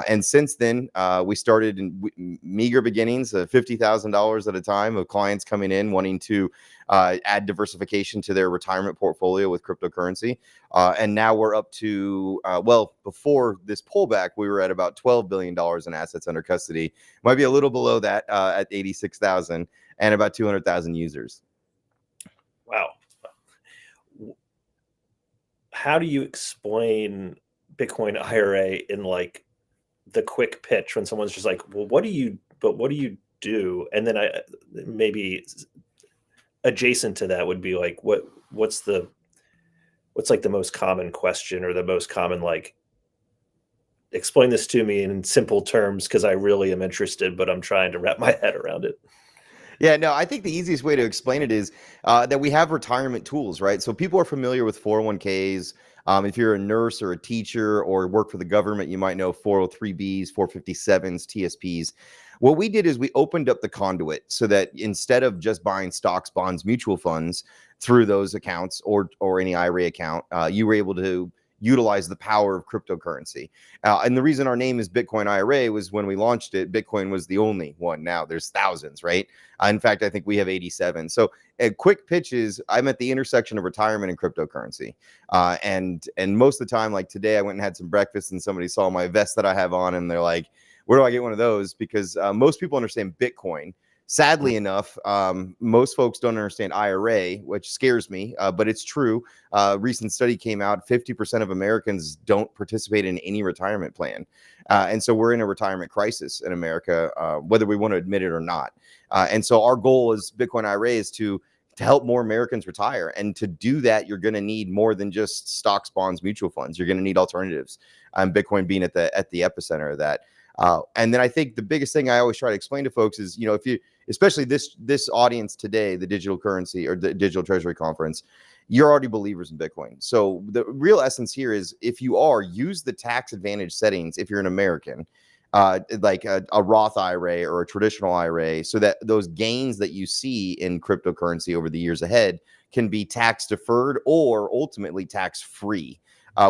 And since then, we started in meager beginnings of $50,000 at a time of clients coming in wanting to add diversification to their retirement portfolio with cryptocurrency. And now we're up to, well, before this pullback, we were at about $12 billion in assets under custody. Might be a little below that at 86,000 and about 200,000 users. Wow. How do you explain Bitcoin IRA in like the quick pitch when someone's just like, well, what do you do? And then maybe adjacent to that would be like, what's like the most common question, or the most common, like, explain this to me in simple terms, because I really am interested, but I'm trying to wrap my head around it. Yeah, no, I think the easiest way to explain it is that we have retirement tools, right? So people are familiar with 401ks. If you're a nurse or a teacher or work for the government, you might know 403bs, 457s, TSPs. What we did is we opened up the conduit so that instead of just buying stocks, bonds, mutual funds through those accounts or any IRA account, you were able to utilize the power of cryptocurrency. And the reason our name is Bitcoin IRA was when we launched it, Bitcoin was the only one. Now there's thousands, right? In fact, I think we have 87. So a quick pitch is I'm at the intersection of retirement and cryptocurrency. And most of the time, like today, I went and had some breakfast and somebody saw my vest that I have on and they're like, where do I get one of those? Because most people understand Bitcoin. Sadly enough, most folks don't understand IRA, which scares me, but it's true. Recent study came out, 50% of Americans don't participate in any retirement plan. And so we're in a retirement crisis in America, whether we want to admit it or not. And so our goal as Bitcoin IRA is to help more Americans retire. And to do that, you're going to need more than just stocks, bonds, mutual funds. You're going to need alternatives. Bitcoin being at the epicenter of that. And then I think the biggest thing I always try to explain to folks is, you know, if you, especially this audience today, the digital currency or the digital treasury conference, you're already believers in Bitcoin. So the real essence here is if you are, use the tax advantage settings if you're an American, like a Roth IRA or a traditional IRA, so that those gains that you see in cryptocurrency over the years ahead can be tax deferred or ultimately tax free.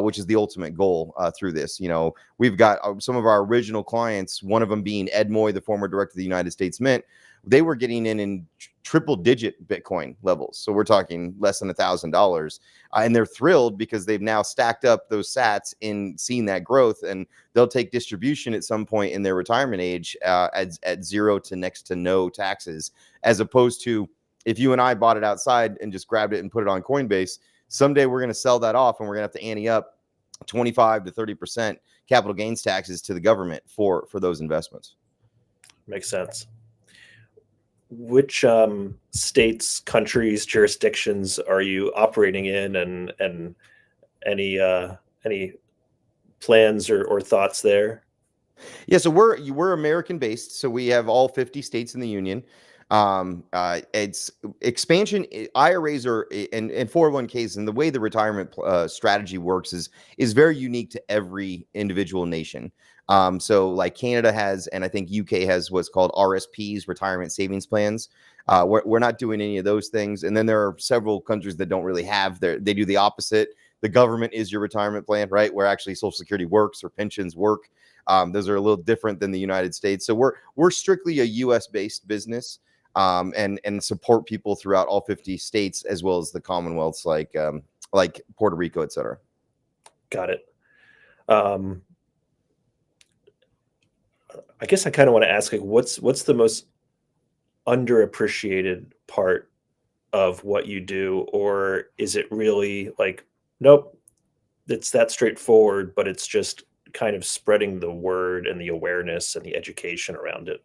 Which is the ultimate goal through this. You know, we've got some of our original clients, one of them being Ed Moy, the former director of the United States Mint. They were getting in triple digit Bitcoin levels. So we're talking less than $1,000. And they're thrilled because they've now stacked up those sats in seeing that growth, and they'll take distribution at some point in their retirement age at zero to next to no taxes, as opposed to if you and I bought it outside and just grabbed it and put it on Coinbase. Someday we're going to sell that off and we're going to have to ante up 25 to 30% capital gains taxes to the government for those investments. Makes sense. Which states, countries, jurisdictions are you operating in, and any plans or thoughts there? Yeah, so we're American based, so we have all 50 states in the union. It's expansion. IRAs are and 401ks, and the way the retirement strategy works is very unique to every individual nation. So like Canada has, and I think UK has what's called RSPs, retirement savings plans. We're not doing any of those things. And then there are several countries that don't really have they do the opposite. The government is your retirement plan, right? Where actually Social Security works or pensions work. Those are a little different than the United States. So we're strictly a US based business. And support people throughout all 50 states, as well as the Commonwealths like Puerto Rico, et cetera. Got it. I guess I kind of want to ask, like, what's the most underappreciated part of what you do, or is it really like, nope, it's that straightforward, but it's just kind of spreading the word and the awareness and the education around it?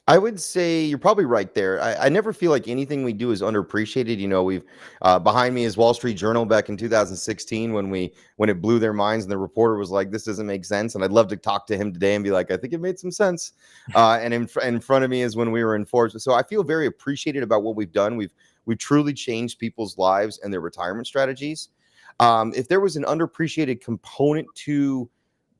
I would say you're probably right there. I never feel like anything we do is underappreciated. You know, we've behind me is Wall Street Journal back in 2016 when it blew their minds and the reporter was like, "This doesn't make sense." And I'd love to talk to him today and be like, "I think it made some sense." And in front of me is when we were in Forbes. So I feel very appreciated about what we've done. We've truly changed people's lives and their retirement strategies. If there was an underappreciated component to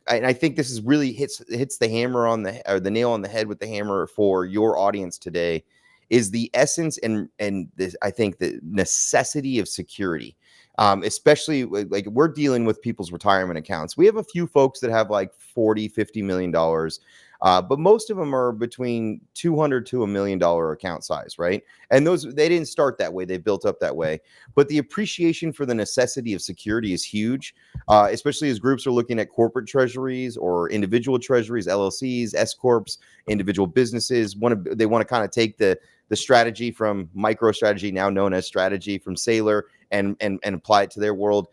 I think this is really hits the hammer on the nail on the head with the hammer for your audience today, is the essence and this, I think, the necessity of security. Especially like we're dealing with people's retirement accounts. We have a few folks that have like 40-50 million dollars, but most of them are between 200 to $1 million account size, right? And those, they didn't start that way, they built up that way. But the appreciation for the necessity of security is huge, especially as groups are looking at corporate treasuries or individual treasuries, LLCs, S corps, individual businesses. They want to kind of take the strategy from MicroStrategy, now known as Strategy, from Sailor, and apply it to their world.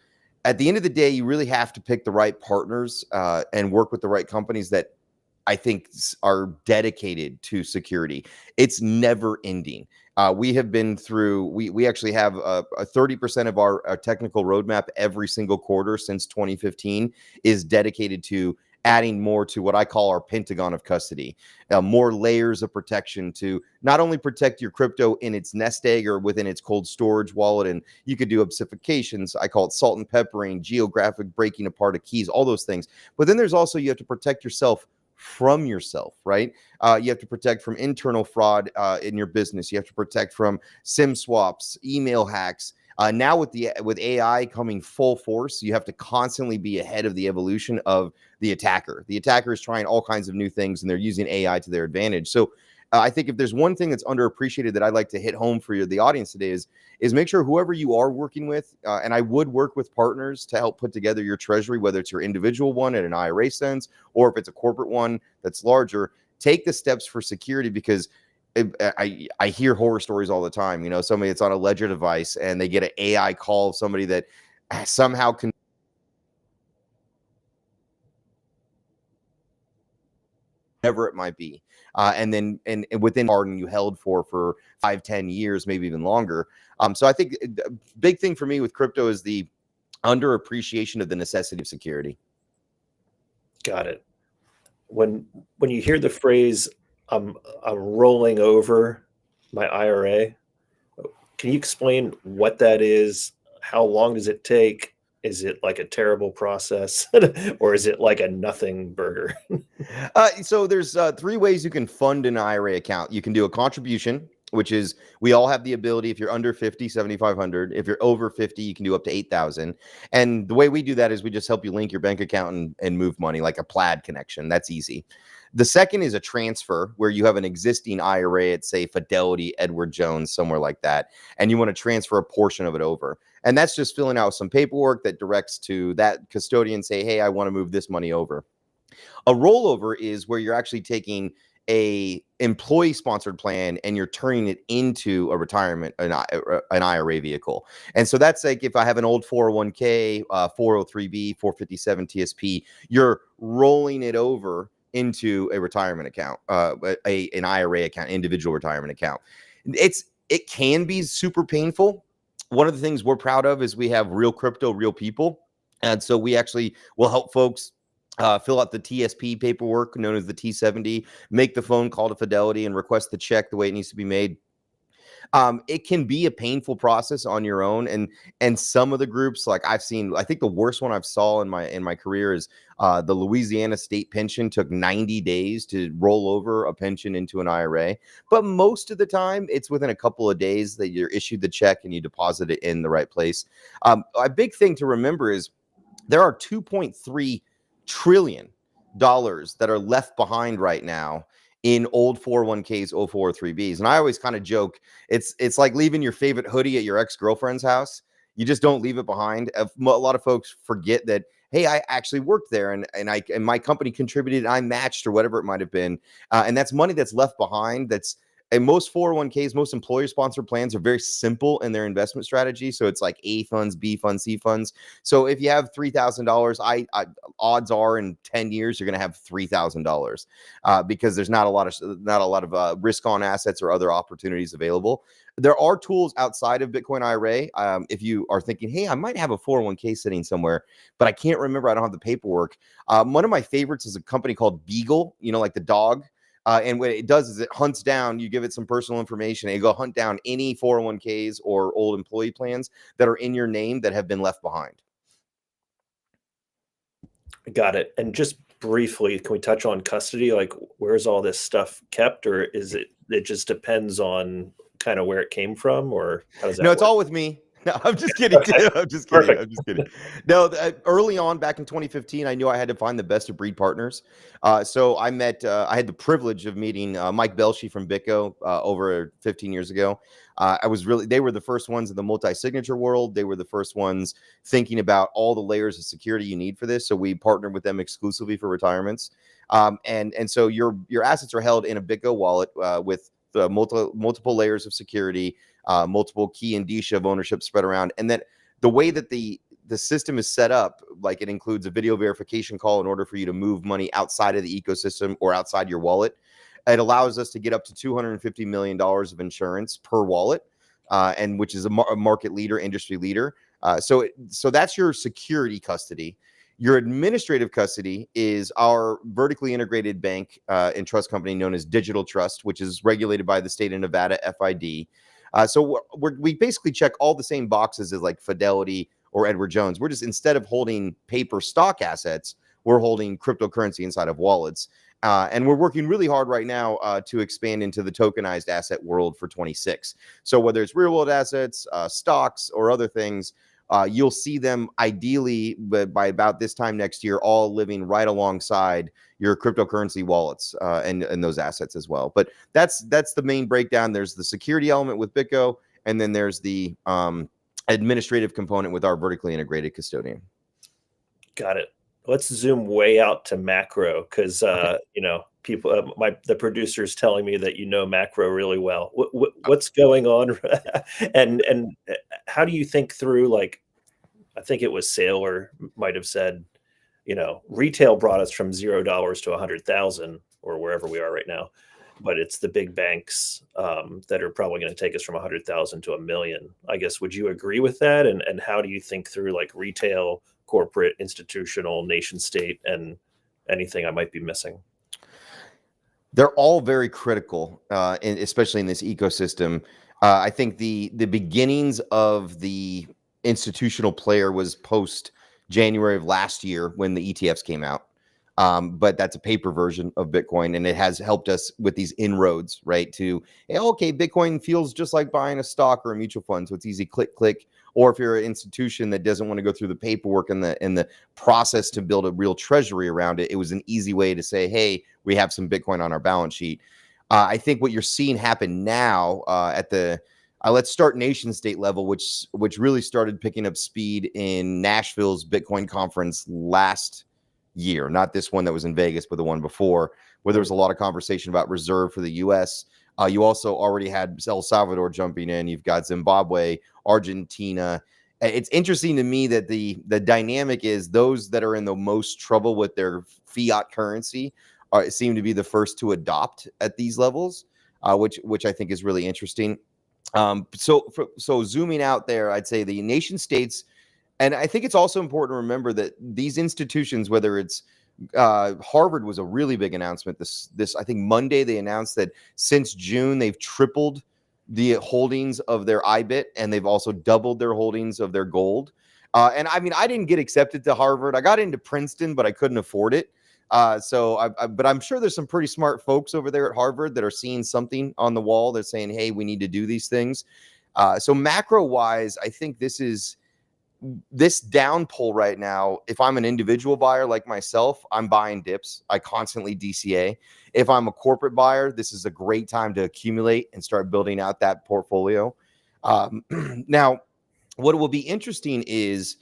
At the end of the day, you really have to pick the right partners and work with the right companies that I think are dedicated to security. It's never ending. We have been through, we actually have a 30% of our technical roadmap every single quarter since 2015 is dedicated to adding more to what I call our Pentagon of custody, more layers of protection to not only protect your crypto in its nest egg or within its cold storage wallet, and you could do obfuscations. I call it salt and peppering, geographic breaking apart of keys, all those things. But then there's also, you have to protect yourself from yourself, right? You have to protect from internal fraud in your business. You have to protect from SIM swaps, email hacks. Now with AI coming full force, you have to constantly be ahead of the evolution of the attacker. The attacker is trying all kinds of new things, and they're using AI to their advantage. So I think if there's one thing that's underappreciated that I'd like to hit home for the audience today is make sure whoever you are working with, and I would work with partners to help put together your treasury, whether it's your individual one in an IRA sense, or if it's a corporate one that's larger, take the steps for security, because I hear horror stories all the time. You know, somebody that's on a ledger device and they get an AI call of somebody that somehow can whatever it might be, and then within pardon you held for 5-10 years, maybe even longer. So I think the big thing for me with crypto is the underappreciation of the necessity of security. Got it. When you hear the phrase I'm rolling over my IRA, can you explain what that is? How long does it take? Is it like a terrible process or is it like a nothing burger? So there's 3 ways you can fund an IRA account. You can do a contribution, which is we all have the ability. If you're under 50, 7,500. If you're over 50, you can do up to 8,000. And the way we do that is we just help you link your bank account and move money, like a plaid connection. That's easy. The second is a transfer, where you have an existing IRA at, say, Fidelity, Edward Jones, somewhere like that, and you want to transfer a portion of it over. And that's just filling out some paperwork that directs to that custodian, say, hey, I want to move this money over. A rollover is where you're actually taking a employee sponsored plan and you're turning it into a retirement, an IRA vehicle. And so that's like, if I have an old 401k, 403b, 457 TSP, you're rolling it over into a retirement account, an IRA account, individual retirement account. It can be super painful. One of the things we're proud of is we have real crypto, real people. And so we actually will help folks fill out the TSP paperwork, known as the T70, make the phone call to Fidelity and request the check the way it needs to be made. It can be a painful process on your own, and some of the groups, like I've seen, I think the worst one I've saw in my career is the Louisiana State Pension took 90 days to roll over a pension into an IRA. But most of the time, it's within a couple of days that you're issued the check and you deposit it in the right place. A big thing to remember is there are $2.3 trillion that are left behind right now in old 401ks, 043Bs. And I always kind of joke, it's like leaving your favorite hoodie at your ex-girlfriend's house. You just don't leave it behind. A lot of folks forget that, hey, I actually worked there and my company contributed, I matched, or whatever it might have been. And that's money that's left behind. And most 401ks, most employer-sponsored plans are very simple in their investment strategy. So it's like A funds, B funds, C funds. So if you have $3,000, odds are in 10 years you're going to have $3,000 because there's not a lot of risk-on assets or other opportunities available. There are tools outside of Bitcoin IRA. If you are thinking, hey, I might have a 401k sitting somewhere, but I can't remember, I don't have the paperwork. One of my favorites is a company called Beagle, like the dog. And what it does is it hunts down, you give it some personal information, and you go hunt down any 401ks or old employee plans that are in your name that have been left behind. Got it. And just briefly, can we touch on custody? Like, where's all this stuff kept, or is it just depends on kind of where it came from, or how does No, that it's work? all with me. No, I'm just kidding. Okay, I'm just kidding. perfect. I'm just kidding. No, early on back in 2015, I knew I had to find the best of breed partners. So I met, I had the privilege of meeting Mike Belshi from BitGo over 15 years ago. They were the first ones in the multi-signature world. They were the first ones thinking about all the layers of security you need for this. So we partnered with them exclusively for retirements. And so your assets are held in a BitGo wallet with the multiple layers of security, multiple key indicia of ownership spread around, and then the way that the system is set up, like it includes a video verification call in order for you to move money outside of the ecosystem or outside your wallet. It allows us to get up to $250 million of insurance per wallet, and which is a market leader, industry leader. So that's your security custody. Your administrative custody is our vertically integrated bank and trust company known as Digital Trust, which is regulated by the state of Nevada, FID. So we basically check all the same boxes as like Fidelity or Edward Jones. We're just, instead of holding paper stock assets, we're holding cryptocurrency inside of wallets. And we're working really hard right now to expand into the tokenized asset world for 26. So whether it's real world assets, stocks, or other things, you'll see them ideally by about this time next year, all living right alongside your cryptocurrency wallets and those assets as well. But that's the main breakdown. There's the security element with BitGo, and then there's the administrative component with our vertically integrated custodian. Got it. Let's zoom way out to macro, because people, the producer's telling me that macro really well. What's going on, and how do you think through? Like, I think it was Saylor might have said, retail brought us from $0 to 100,000 or wherever we are right now, but it's the big banks that are probably going to take us from 100,000 to 1 million. I guess, would you agree with that? And how do you think through like retail, corporate, institutional, nation state, and anything I might be missing? They're all very critical, especially in this ecosystem. I think the beginnings of the institutional player was post January of last year when the ETFs came out. But that's a paper version of Bitcoin, and it has helped us with these inroads, right? To, hey, okay, Bitcoin feels just like buying a stock or a mutual fund, so it's easy, click, click. Or if you're an institution that doesn't want to go through the paperwork and the process to build a real treasury around it, it was an easy way to say, hey, we have some Bitcoin on our balance sheet. I think what you're seeing happen now at the let's start nation state level, which really started picking up speed in Nashville's Bitcoin conference last year, not this one that was in Vegas, but the one before, where there was a lot of conversation about reserve for the US. You also already had El Salvador jumping in. You've got Zimbabwe, Argentina. It's interesting to me that the dynamic is those that are in the most trouble with their fiat currency seem to be the first to adopt at these levels, which I think is really interesting. So zooming out there, I'd say the nation states, and I think it's also important to remember that these institutions, whether it's Harvard was a really big announcement. This I think Monday they announced that since June they've tripled the holdings of their IBIT, and they've also doubled their holdings of their gold. And I mean, I didn't get accepted to Harvard. I got into Princeton, but I couldn't afford it. But I'm sure there's some pretty smart folks over there at Harvard that are seeing something on the wall. They're saying, hey, we need to do these things. So macro wise, I think this down pull right now, if I'm an individual buyer like myself, I'm buying dips. I constantly DCA. If I'm a corporate buyer, this is a great time to accumulate and start building out that portfolio. Now, what will be interesting is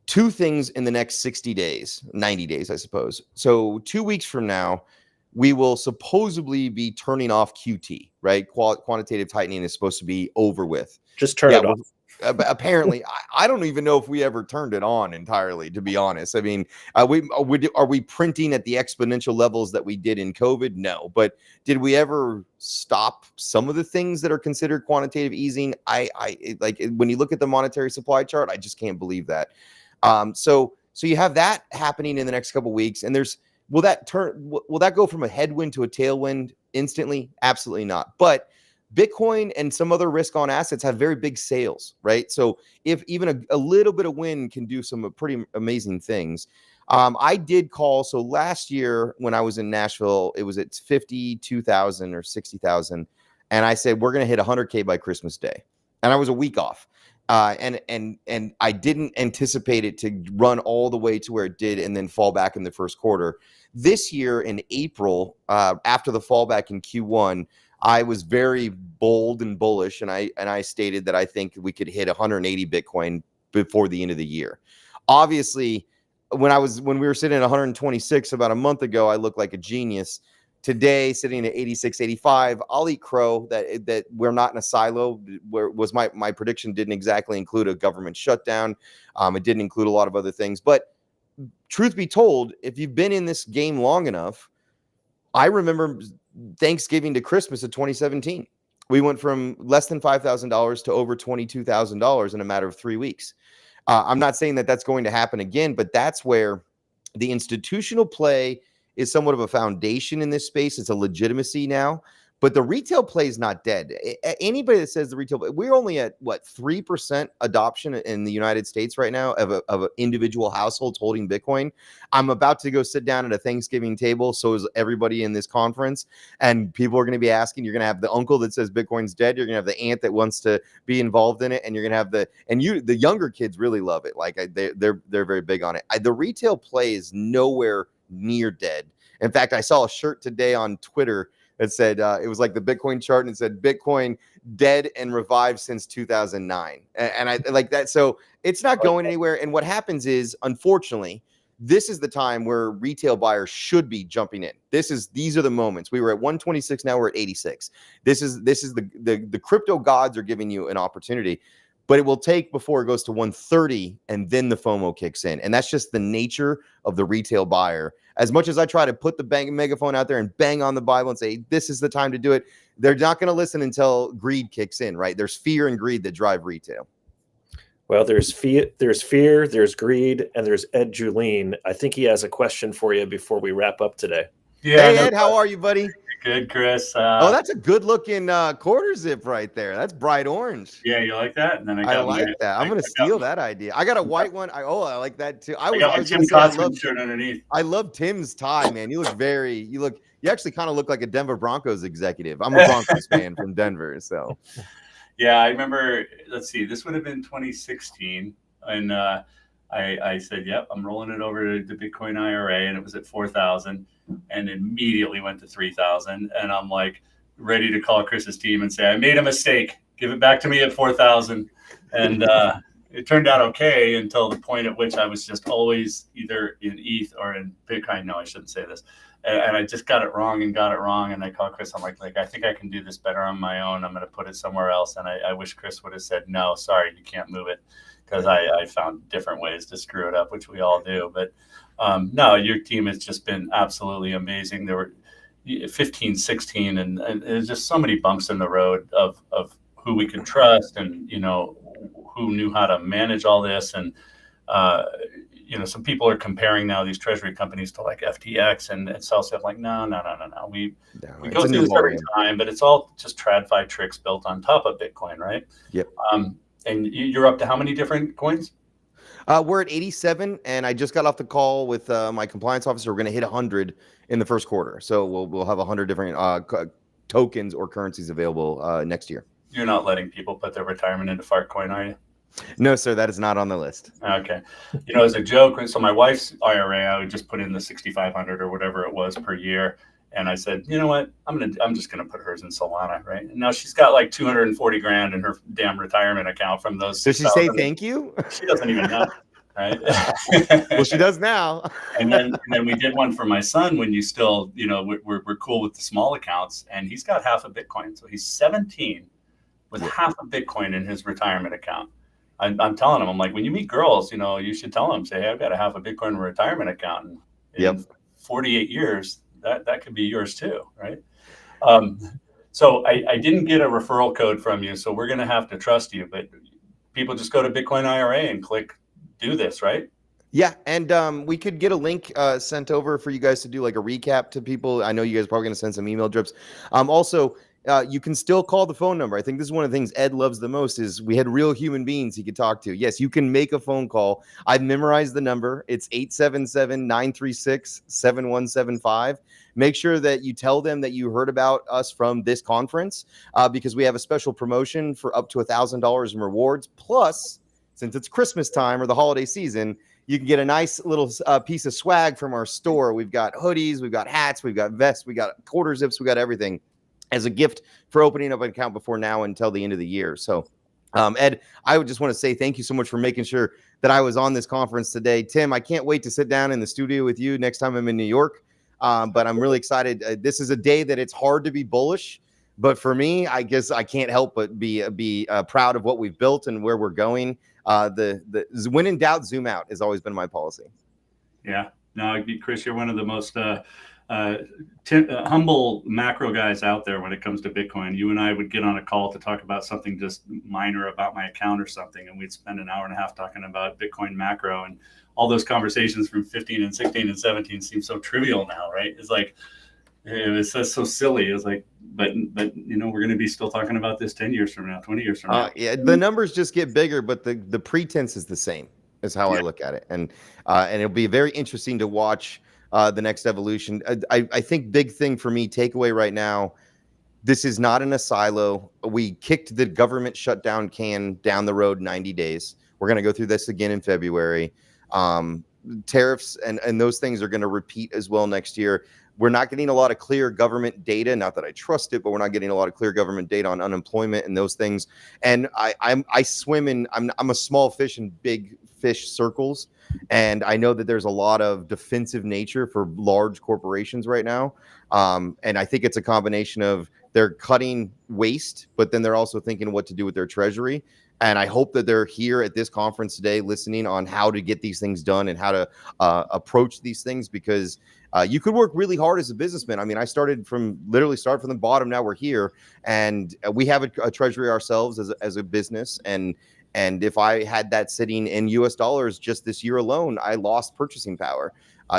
two things in the next 60 days, 90 days, I suppose. So 2 weeks from now, we will supposedly be turning off QT, right? Quantitative tightening is supposed to be over with. Just turn it off. Apparently, I don't even know if we ever turned it on entirely, to be honest. I mean, are we printing at the exponential levels that we did in COVID? No. But did we ever stop some of the things that are considered quantitative easing? I like when you look at the monetary supply chart, I just can't believe that. So you have that happening in the next couple of weeks, and will that go from a headwind to a tailwind instantly? Absolutely not. But Bitcoin and some other risk on assets have very big sales, right? So if even a little bit of wind can do some pretty amazing things. I did call. So last year when I was in Nashville, it was at 52,000 or 60,000. And I said, we're going to hit 100K by Christmas Day. And I was a week off. And I didn't anticipate it to run all the way to where it did and then fall back in the first quarter. This year in April, after the fallback in Q1, I was very bold and bullish, and I stated that I think we could hit 180 Bitcoin before the end of the year. Obviously, when we were sitting at 126 about a month ago, I looked like a genius. Today, sitting at 86, 85, I'll eat crow that we're not in a silo. Where was my prediction didn't exactly include a government shutdown. It didn't include a lot of other things. But truth be told, if you've been in this game long enough, I remember Thanksgiving to Christmas of 2017. We went from less than $5,000 to over $22,000 in a matter of 3 weeks. I'm not saying that that's going to happen again, but that's where the institutional play is somewhat of a foundation in this space. It's a legitimacy now, but the retail play is not dead. Anybody that says the retail, we're only at what 3% adoption in the United States right now of individual households holding Bitcoin. I'm about to go sit down at a Thanksgiving table. So is everybody in this conference, and people are going to be asking. You're going to have the uncle that says Bitcoin's dead. You're going to have the aunt that wants to be involved in it, and you're going to have the younger kids really love it. Like they're very big on it. The retail play is nowhere near dead. In fact, I saw a shirt today on Twitter that said it was like the Bitcoin chart, and it said Bitcoin dead and revived since 2009. And I like that. So it's not going anywhere. And what happens is, unfortunately, this is the time where retail buyers should be jumping in. These are the moments. We were at 126, now we're at 86. This is the crypto gods are giving you an opportunity. But it will take before it goes to 130, and then the FOMO kicks in. And that's just the nature of the retail buyer. As much as I try to put the megaphone out there and bang on the Bible and say, this is the time to do it, they're not going to listen until greed kicks in, right? There's fear and greed that drive retail. Well, there's fear, there's greed, and there's Ed Julien. I think he has a question for you before we wrap up today. Yeah, hey, Ed, how are you, buddy? Good, Chris. Oh, that's a good-looking quarter zip right there. That's bright orange. Yeah, you like that? And then I like that. I'm going to steal that idea. I got a white one. I like that too. I got my Tim Cosman shirt underneath. I love Tim's tie, man. You actually kind of look like a Denver Broncos executive. I'm a Broncos fan from Denver, so. Yeah, I remember. Let's see. This would have been 2016, and I said, "Yep, I'm rolling it over to the Bitcoin IRA," and it was at 4,000, and immediately went to 3,000, and I'm like ready to call Chris's team and say, "I made a mistake. Give it back to me at 4,000," and it turned out okay until the point at which I was just always either in ETH or in Bitcoin. No, I shouldn't say this. And I just got it wrong. And I called Chris. I'm like, I think I can do this better on my own. I'm going to put it somewhere else. And I wish Chris would have said, no, sorry, you can't move it. Because I found different ways to screw it up, which we all do. But no, your team has just been absolutely amazing. There were 15, 16, and there's just so many bumps in the road of who we could trust and, who knew how to manage all this. And, some people are comparing now these treasury companies to like FTX and sell stuff like, no. We go through this every time, but it's all just TradFi tricks built on top of Bitcoin, right? Yep. And you're up to how many different coins? We're at 87, and I just got off the call with my compliance officer. We're going to hit 100 in the first quarter. So we'll have 100 different tokens or currencies available next year. You're not letting people put their retirement into Fartcoin, are you? No, sir, that is not on the list. Okay. As a joke, so my wife's IRA, I would just put in the 6,500 or whatever it was per year. And I said, you know what? I'm just gonna put hers in Solana, right? And now she's got like 240 grand in her damn retirement account from those. Does she say thank you? She doesn't even know, right? Well, she does now. and then we did one for my son when you still, we're cool with the small accounts, and he's got half a Bitcoin, so he's 17 with half a Bitcoin in his retirement account. I'm telling him, I'm like, when you meet girls, you should tell them, say, hey, I've got a half a Bitcoin retirement account. And in 48 years, that could be yours too, right? So I didn't get a referral code from you, so we're going to have to trust you. But people just go to Bitcoin IRA and click do this, right? Yeah, and we could get a link sent over for you guys to do like a recap to people. I know you guys are probably going to send some email drips. Also, you can still call the phone number. I think this is one of the things Ed loves the most is we had real human beings he could talk to. Yes, you can make a phone call. I've memorized the number. It's 877-936-7175. Make sure that you tell them that you heard about us from this conference because we have a special promotion for up to $1,000 in rewards. Plus, since it's Christmas time or the holiday season, you can get a nice little piece of swag from our store. We've got hoodies, we've got hats, we've got vests, we got quarter zips, we got everything as a gift for opening up an account before now until the end of the year. So, Ed, I would just want to say thank you so much for making sure that I was on this conference today. Tim, I can't wait to sit down in the studio with you next time I'm in New York. But I'm really excited. This is a day that it's hard to be bullish. But for me, I guess I can't help but be proud of what we've built and where we're going. When in doubt, zoom out has always been my policy. Yeah, no, Chris, you're one of the most humble macro guys out there when it comes to Bitcoin. You and I would get on a call to talk about something just minor about my account or something, and we'd spend an hour and a half talking about Bitcoin macro, and all those conversations from 15 and 16 and 17 seem so trivial now, right? It's like, it was so silly. It was like, but you know, we're going to be still talking about this 10 years from now, 20 years from now. Yeah, the numbers just get bigger, but the pretense is the same, is how I look at it. And it'll be very interesting to watch the next evolution. I think big thing for me, takeaway right now, this is not in a silo. We kicked the government shutdown can down the road 90 days. We're going to go through this again in February. Tariffs and those things are going to repeat as well next year. We're not getting a lot of clear government data. Not that I trust it, but we're not getting a lot of clear government data on unemployment and those things. And I swim in. I'm a small fish in big fish circles, and I know that there's a lot of defensive nature for large corporations right now. And I think it's a combination of they're cutting waste, but then they're also thinking what to do with their treasury. And I hope that they're here at this conference today listening on how to get these things done and how to approach these things, because you could work really hard as a businessman. I mean, I started from the bottom. Now we're here, and we have a treasury ourselves as a business. And if I had that sitting in US dollars just this year alone, I lost purchasing power.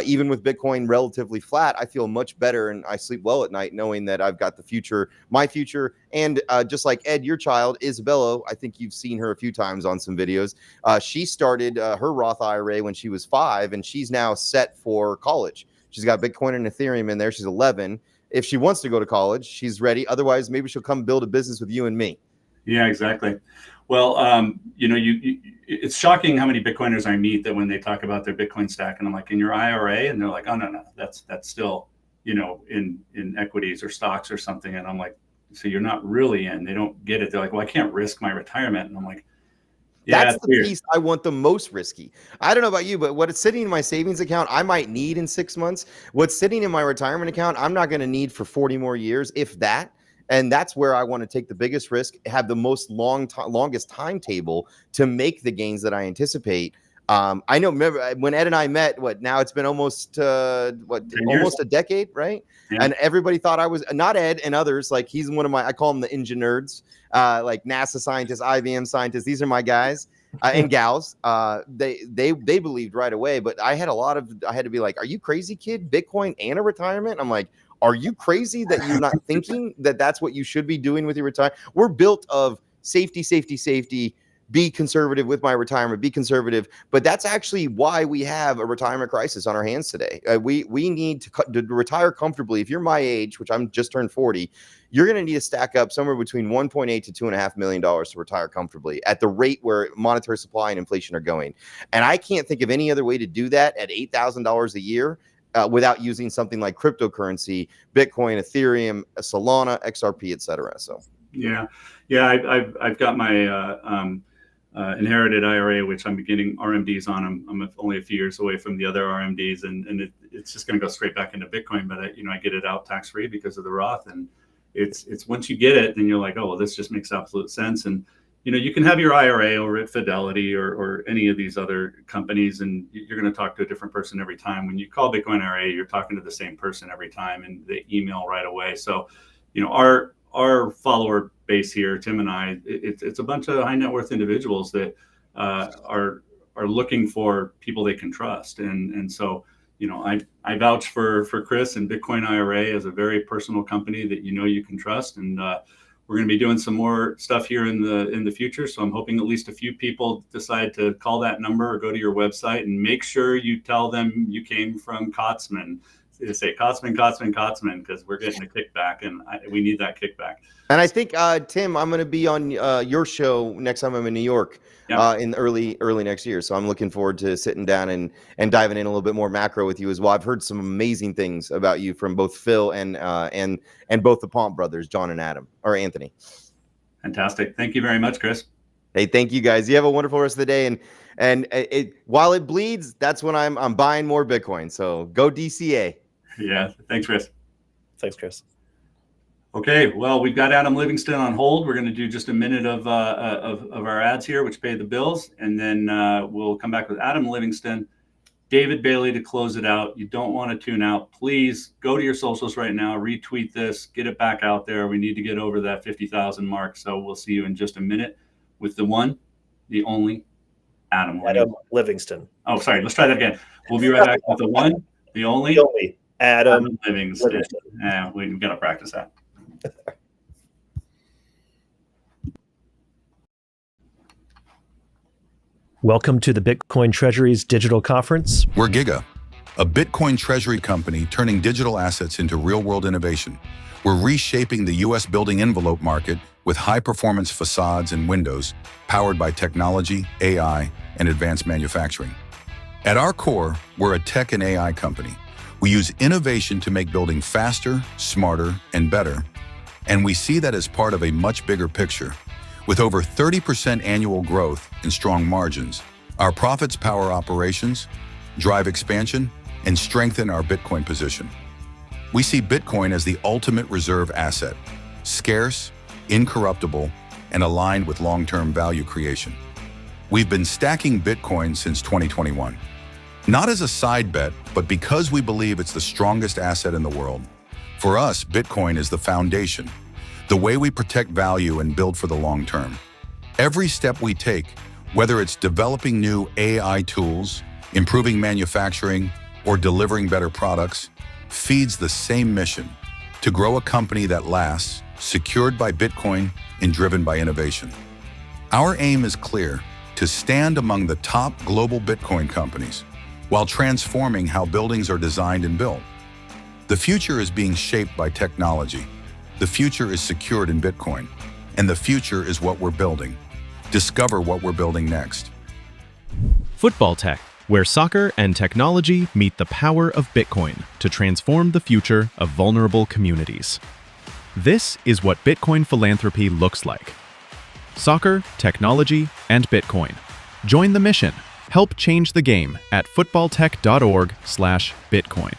Even with Bitcoin relatively flat, I feel much better and I sleep well at night knowing that I've got the future, my future. And just like Ed, your child, Isabella, I think you've seen her a few times on some videos. She started her Roth IRA when she was 5, and she's now set for college. She's got Bitcoin and Ethereum in there. She's 11. If she wants to go to college, she's ready. Otherwise, maybe she'll come build a business with you and me. Yeah, exactly. Well, you know, it's shocking how many Bitcoiners I meet that when they talk about their Bitcoin stack, and I'm like, in your IRA, and they're like, oh no, that's still, you know, in equities or stocks or something, and I'm like, so you're not really in. They don't get it. They're like, well, I can't risk my retirement, and I'm like, yeah, that's the piece I want the most risky. I don't know about you, but what is sitting in my savings account, I might need in 6 months. What's sitting in my retirement account, I'm not going to need for 40 more years, if that. And that's where I want to take the biggest risk, have the most longest timetable to make the gains that I anticipate. I know, remember when Ed and I met, now it's been almost almost a decade, right? Yeah. And everybody thought I was not Ed and others. Like, he's one of I call him the engine nerds, like NASA scientists, IBM scientists. These are my guys and gals. They believed right away, but I had to be like, are you crazy, kid? Bitcoin and a retirement? I'm like, are you crazy that you're not thinking that that's what you should be doing with your retirement? We're built of safety, safety, safety. Be conservative with my retirement, be conservative. But that's actually why we have a retirement crisis on our hands today. We need to retire comfortably. If you're my age, which I'm just turned 40, you're going to need to stack up somewhere between $1.8 to $2.5 million to retire comfortably at the rate where monetary supply and inflation are going. And I can't think of any other way to do that at $8,000 a year without using something like cryptocurrency, Bitcoin, Ethereum, Solana, XRP, etc. So yeah, I've got my inherited IRA, which I'm getting RMDs on. I'm only a few years away from the other RMDs, and it's just going to go straight back into Bitcoin. But I get it out tax free because of the Roth, and it's once you get it, then you're like, oh, well, this just makes absolute sense. And you can have your IRA over at Fidelity or any of these other companies, and you're going to talk to a different person every time. When you call Bitcoin IRA, you're talking to the same person every time, and they email right away. So, our follower base here, Tim and I, it's a bunch of high net worth individuals that are looking for people they can trust, and so I vouch for Chris and Bitcoin IRA as a very personal company that you can trust, and we're going to be doing some more stuff here in the future. So I'm hoping at least a few people decide to call that number or go to your website and make sure you tell them you came from Kotzman. Say Kotzman, because we're getting a kickback, and we need that kickback. And I think, Tim, I'm going to be on your show next time I'm in New York in early next year. So I'm looking forward to sitting down and diving in a little bit more macro with you as well. I've heard some amazing things about you from both Phil and both the Pomp brothers, John and Adam, or Anthony. Fantastic. Thank you very much, Chris. Hey, thank you guys. You have a wonderful rest of the day. And while it bleeds, that's when I'm buying more Bitcoin. So go DCA. Yeah. Thanks, Chris. Thanks, Chris. Okay, well, we've got Adam Livingston on hold. We're going to do just a minute of our ads here, which pay the bills, and then we'll come back with Adam Livingston, David Bailey to close it out. You don't want to tune out. Please go to your socials right now, retweet this, get it back out there. We need to get over that 50,000 mark. So we'll see you in just a minute with the one, the only Adam Livingston. Oh, sorry. Let's try that again. We'll be right back with the one, the only Adam Livingston. Yeah, we've got to practice that. Welcome to the Bitcoin Treasuries digital conference. We're Giga, a Bitcoin treasury company turning digital assets into real-world innovation. We're reshaping the U.S. building envelope market with high-performance facades and windows powered by technology, AI, and advanced manufacturing. At our core, we're a tech and AI company. We use innovation to make building faster, smarter, and better. And we see that as part of a much bigger picture. With over 30% annual growth and strong margins, our profits power operations, drive expansion, and strengthen our Bitcoin position. We see Bitcoin as the ultimate reserve asset, scarce, incorruptible, and aligned with long-term value creation. We've been stacking Bitcoin since 2021. Not as a side bet, but because we believe it's the strongest asset in the world. For us, Bitcoin is the foundation, the way we protect value and build for the long term. Every step we take, whether it's developing new AI tools, improving manufacturing, or delivering better products, feeds the same mission: to grow a company that lasts, secured by Bitcoin and driven by innovation. Our aim is clear: to stand among the top global Bitcoin companies while transforming how buildings are designed and built. The future is being shaped by technology. The future is secured in Bitcoin, and the future is what we're building. Discover what we're building next. Football Tech, where soccer and technology meet the power of Bitcoin to transform the future of vulnerable communities. This is what Bitcoin philanthropy looks like. Soccer, technology, and Bitcoin. Join the mission. Help change the game at footballtech.org/Bitcoin.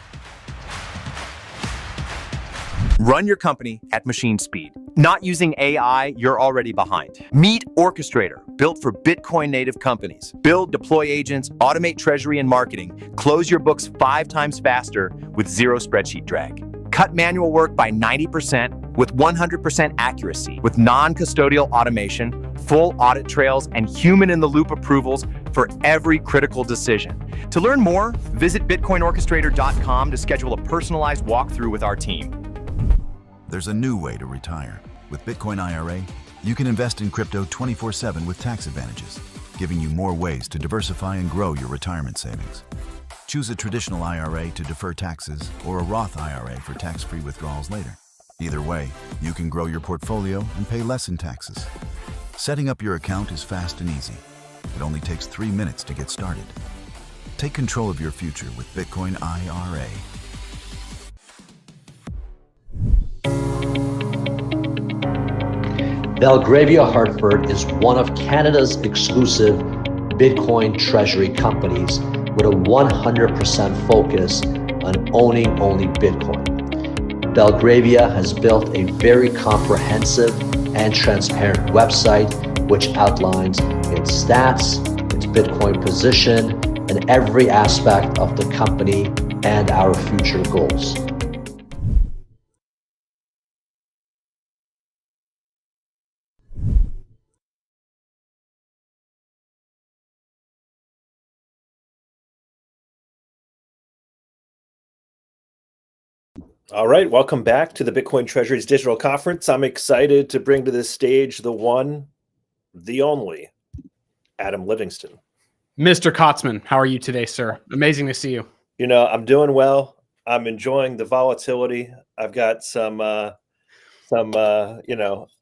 Run your company at machine speed. Not using AI, you're already behind. Meet Orchestrator, built for Bitcoin native companies. Build, deploy agents, automate treasury and marketing. Close your books 5 times faster with zero spreadsheet drag. Cut manual work by 90% with 100% accuracy, with non-custodial automation, full audit trails, and human-in-the-loop approvals for every critical decision. To learn more, visit bitcoinorchestrator.com to schedule a personalized walkthrough with our team. There's a new way to retire. With Bitcoin IRA, you can invest in crypto 24/7 with tax advantages, giving you more ways to diversify and grow your retirement savings. Choose a traditional IRA to defer taxes or a Roth IRA for tax-free withdrawals later. Either way, you can grow your portfolio and pay less in taxes. Setting up your account is fast and easy. It only takes 3 minutes to get started. Take control of your future with Bitcoin IRA. Belgravia Hartford is one of Canada's exclusive Bitcoin treasury companies with a 100% focus on owning only Bitcoin. Belgravia has built a very comprehensive and transparent website which outlines its stats, its Bitcoin position, and every aspect of the company and our future goals. All right, welcome back to the Bitcoin Treasuries Digital Conference. I'm excited to bring to this stage the one, the only, Adam Livingston. Mr. Kotzman, how are you today, sir? Amazing to see you. You know, I'm doing well. I'm enjoying the volatility. I've got some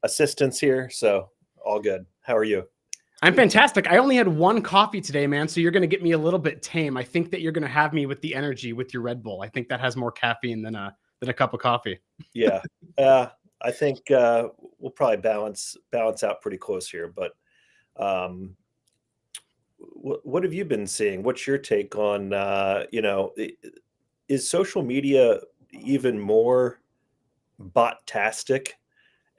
assistance here, so all good. How are you? I'm fantastic. I only had one coffee today, man, so you're going to get me a little bit tame. I think that you're going to have me with the energy with your Red Bull. I think that has more caffeine than a cup of coffee. Yeah, I think we'll probably balance out pretty close here. But what have you been seeing? What's your take on is social media even more bot-tastic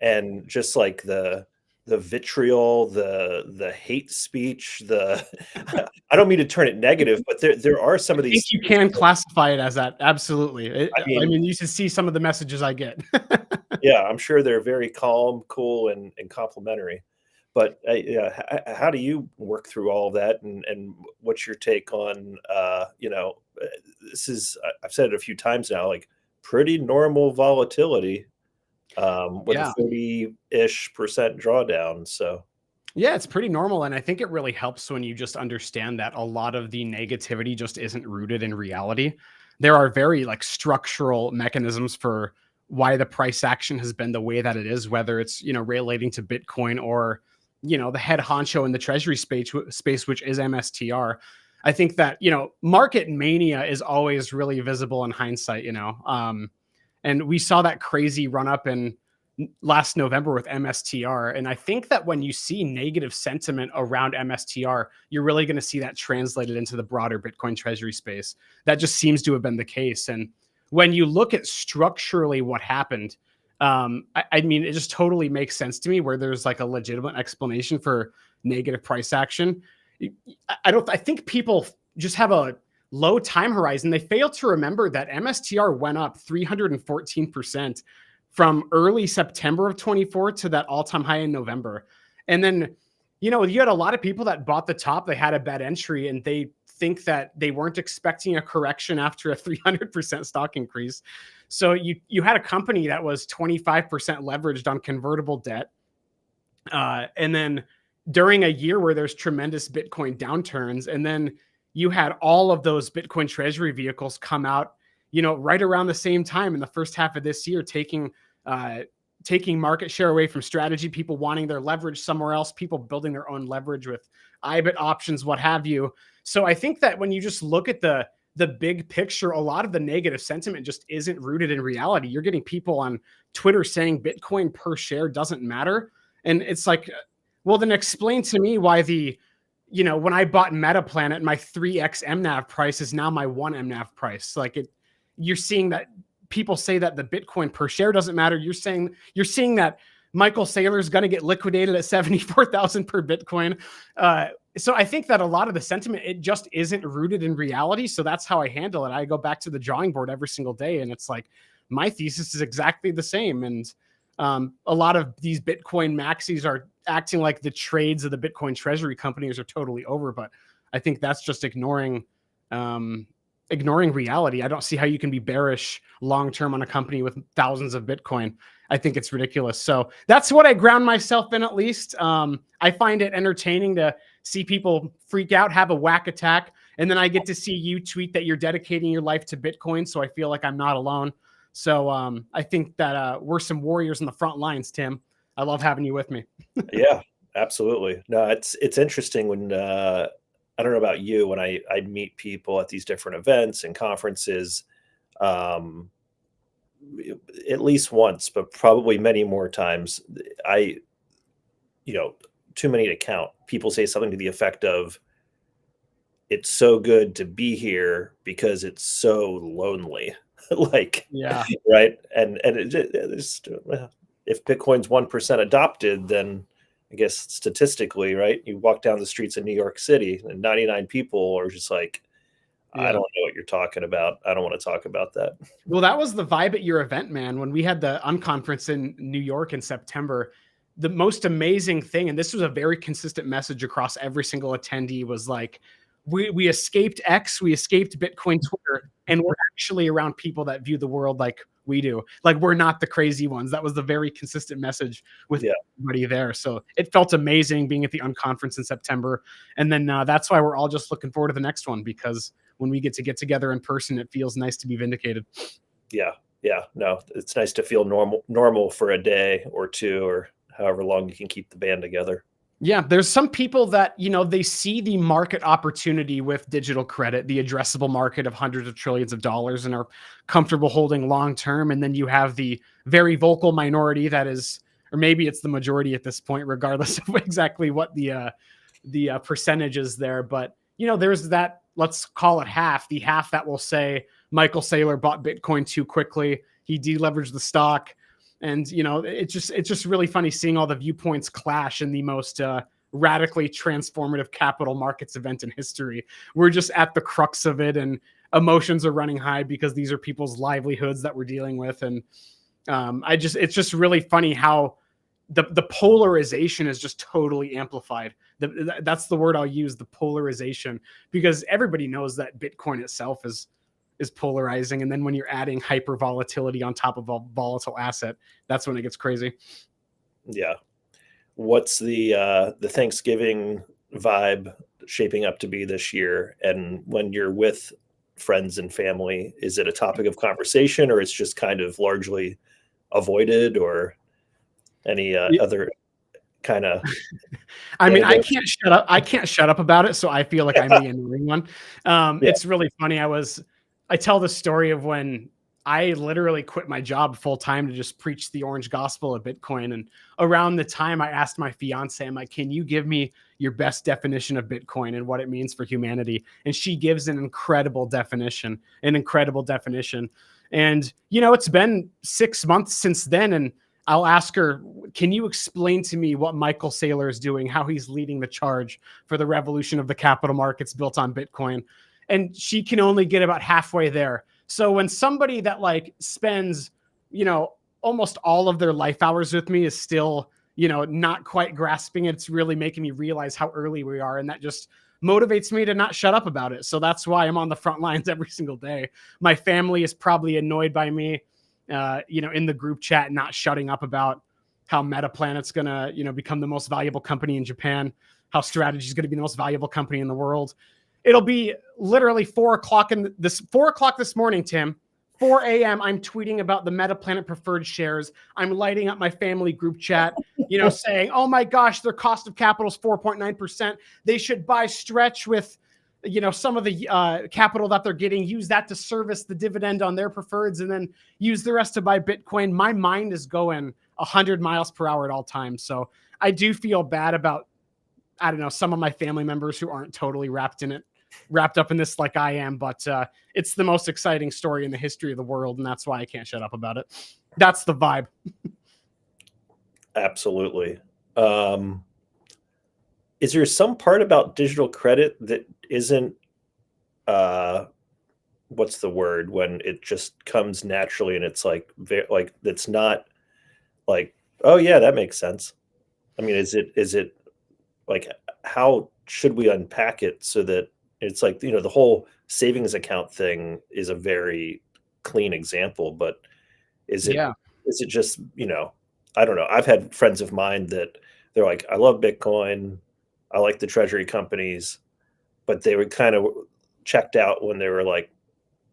and just like the vitriol, the hate speech, I don't mean to turn it negative, but there are some of I these. think you can classify it as that. Absolutely. I mean, you should see some of the messages I get. Yeah, I'm sure they're very calm, cool, and complimentary. But how do you work through all of that, and what's your take on this is, I've said it a few times now, like pretty normal volatility with a 30-ish% drawdown. So yeah, it's pretty normal. And I think it really helps when you just understand that a lot of the negativity just isn't rooted in reality. There are very like structural mechanisms for why the price action has been the way that it is, whether it's, relating to Bitcoin or, the head honcho in the treasury space, which is MSTR. I think that, market mania is always really visible in hindsight, and we saw that crazy run up in last November with MSTR. And I think that when you see negative sentiment around MSTR, you're really going to see that translated into the broader Bitcoin treasury space. That just seems to have been the case. And when you look at structurally what happened, I mean, it just totally makes sense to me where there's like a legitimate explanation for negative price action. I think people just have a low time horizon. They fail to remember that MSTR went up 314% from early September of 24 to that all-time high in November. And then, you had a lot of people that bought the top, they had a bad entry, and they think that they weren't expecting a correction after a 300% stock increase. So you had a company that was 25% leveraged on convertible debt. And then during a year where there's tremendous Bitcoin downturns, and then you had all of those Bitcoin treasury vehicles come out, right around the same time in the first half of this year, taking market share away from strategy, people wanting their leverage somewhere else, people building their own leverage with IBIT options, what have you. So I think that when you just look at the big picture, a lot of the negative sentiment just isn't rooted in reality. You're getting people on Twitter saying Bitcoin per share doesn't matter. And it's like, well, then explain to me why when I bought MetaPlanet, my 3x MNAV price is now my 1 MNAV price. You're seeing that people say that the Bitcoin per share doesn't matter. You're seeing that Michael Saylor is going to get liquidated at 74,000 per Bitcoin. So I think that a lot of the sentiment, it just isn't rooted in reality. So that's how I handle it. I go back to the drawing board every single day, and it's like my thesis is exactly the same. And a lot of these Bitcoin maxis are acting like the trades of the Bitcoin treasury companies are totally over, but I think that's just ignoring reality. I don't see how you can be bearish long-term on a company with thousands of Bitcoin. I think it's ridiculous. So that's what I ground myself in, at least. I find it entertaining to see people freak out, have a whack attack, and then I get to see you tweet that you're dedicating your life to Bitcoin. So I feel like I'm not alone. So I think that we're some warriors in the front lines, Tim. I love having you with me. Yeah, absolutely. No, it's interesting when I don't know about you, when I meet people at these different events and conferences, at least once, but probably many more times, too many to count. People say something to the effect of, "It's so good to be here because it's so lonely." Yeah, right. And if Bitcoin's 1% adopted, then I guess statistically, right, you walk down the streets of New York City and 99 people are just like, I don't know what you're talking about. I don't want to talk about that. Well, that was the vibe at your event, man. When we had the unconference in New York in September, the most amazing thing, and this was a very consistent message across every single attendee, was like, we escaped X, we escaped Bitcoin Twitter, and we're actually around people that view the world like we do. Like, we're not the crazy ones. That was the very consistent message with everybody there. So it felt amazing being at the Unconference in September. And then that's why we're all just looking forward to the next one, because when we get together in person, it feels nice to be vindicated. Yeah. Yeah. No, it's nice to feel normal for a day or two, or however long you can keep the band together. Yeah, there's some people that, they see the market opportunity with digital credit, the addressable market of hundreds of trillions of dollars, and are comfortable holding long term. And then you have the very vocal minority that is, or maybe it's the majority at this point, regardless of exactly what the percentage is there. But, there's that, let's call it half, the half that will say Michael Saylor bought Bitcoin too quickly. He deleveraged the stock. And, it's just really funny seeing all the viewpoints clash in the most radically transformative capital markets event in history. We're just at the crux of it, and emotions are running high because these are people's livelihoods that we're dealing with. And it's just really funny how the polarization is just totally amplified. That's the word I'll use, the polarization, because everybody knows that Bitcoin itself is polarizing. And then when you're adding hyper volatility on top of a volatile asset, that's when it gets crazy. Yeah. What's the Thanksgiving vibe shaping up to be this year? And when you're with friends and family, is it a topic of conversation, or it's just kind of largely avoided, or any other kind of? I mean, I can't shut up. I can't shut up about it. So I feel like I'm the annoying one. It's really funny. I tell the story of when I literally quit my job full time to just preach the orange gospel of Bitcoin. And around the time I asked my fiance, I'm like, can you give me your best definition of Bitcoin and what it means for humanity? And she gives an incredible definition. And, it's been 6 months since then. And I'll ask her, can you explain to me what Michael Saylor is doing, how he's leading the charge for the revolution of the capital markets built on Bitcoin? And she can only get about halfway there. So when somebody that spends, almost all of their life hours with me is still, not quite grasping it, it's really making me realize how early we are. And that just motivates me to not shut up about it. So that's why I'm on the front lines every single day. My family is probably annoyed by me, in the group chat, not shutting up about how Metaplanet's going to, become the most valuable company in Japan, how Strategy is going to be the most valuable company in the world. It'll be literally 4 o'clock this morning, Tim. 4 a.m. I'm tweeting about the Metaplanet preferred shares. I'm lighting up my family group chat, saying, oh my gosh, their cost of capital is 4.9%. They should buy Stretch with, some of the capital that they're getting, use that to service the dividend on their preferreds, and then use the rest to buy Bitcoin. My mind is going 100 miles per hour at all times. So I do feel bad about, I don't know, some of my family members who aren't totally wrapped up in this like I am, but it's the most exciting story in the history of the world, and that's why I can't shut up about it. That's the vibe. Absolutely. Is there some part about digital credit that isn't what's the word, when it just comes naturally and it's that's not like, oh yeah, that makes sense? I mean, is it like, how should we unpack it so that it's like, the whole savings account thing is a very clean example, but is it just, I don't know. I've had friends of mine that they're like, I love Bitcoin, I like the treasury companies, but they were kind of checked out when there were like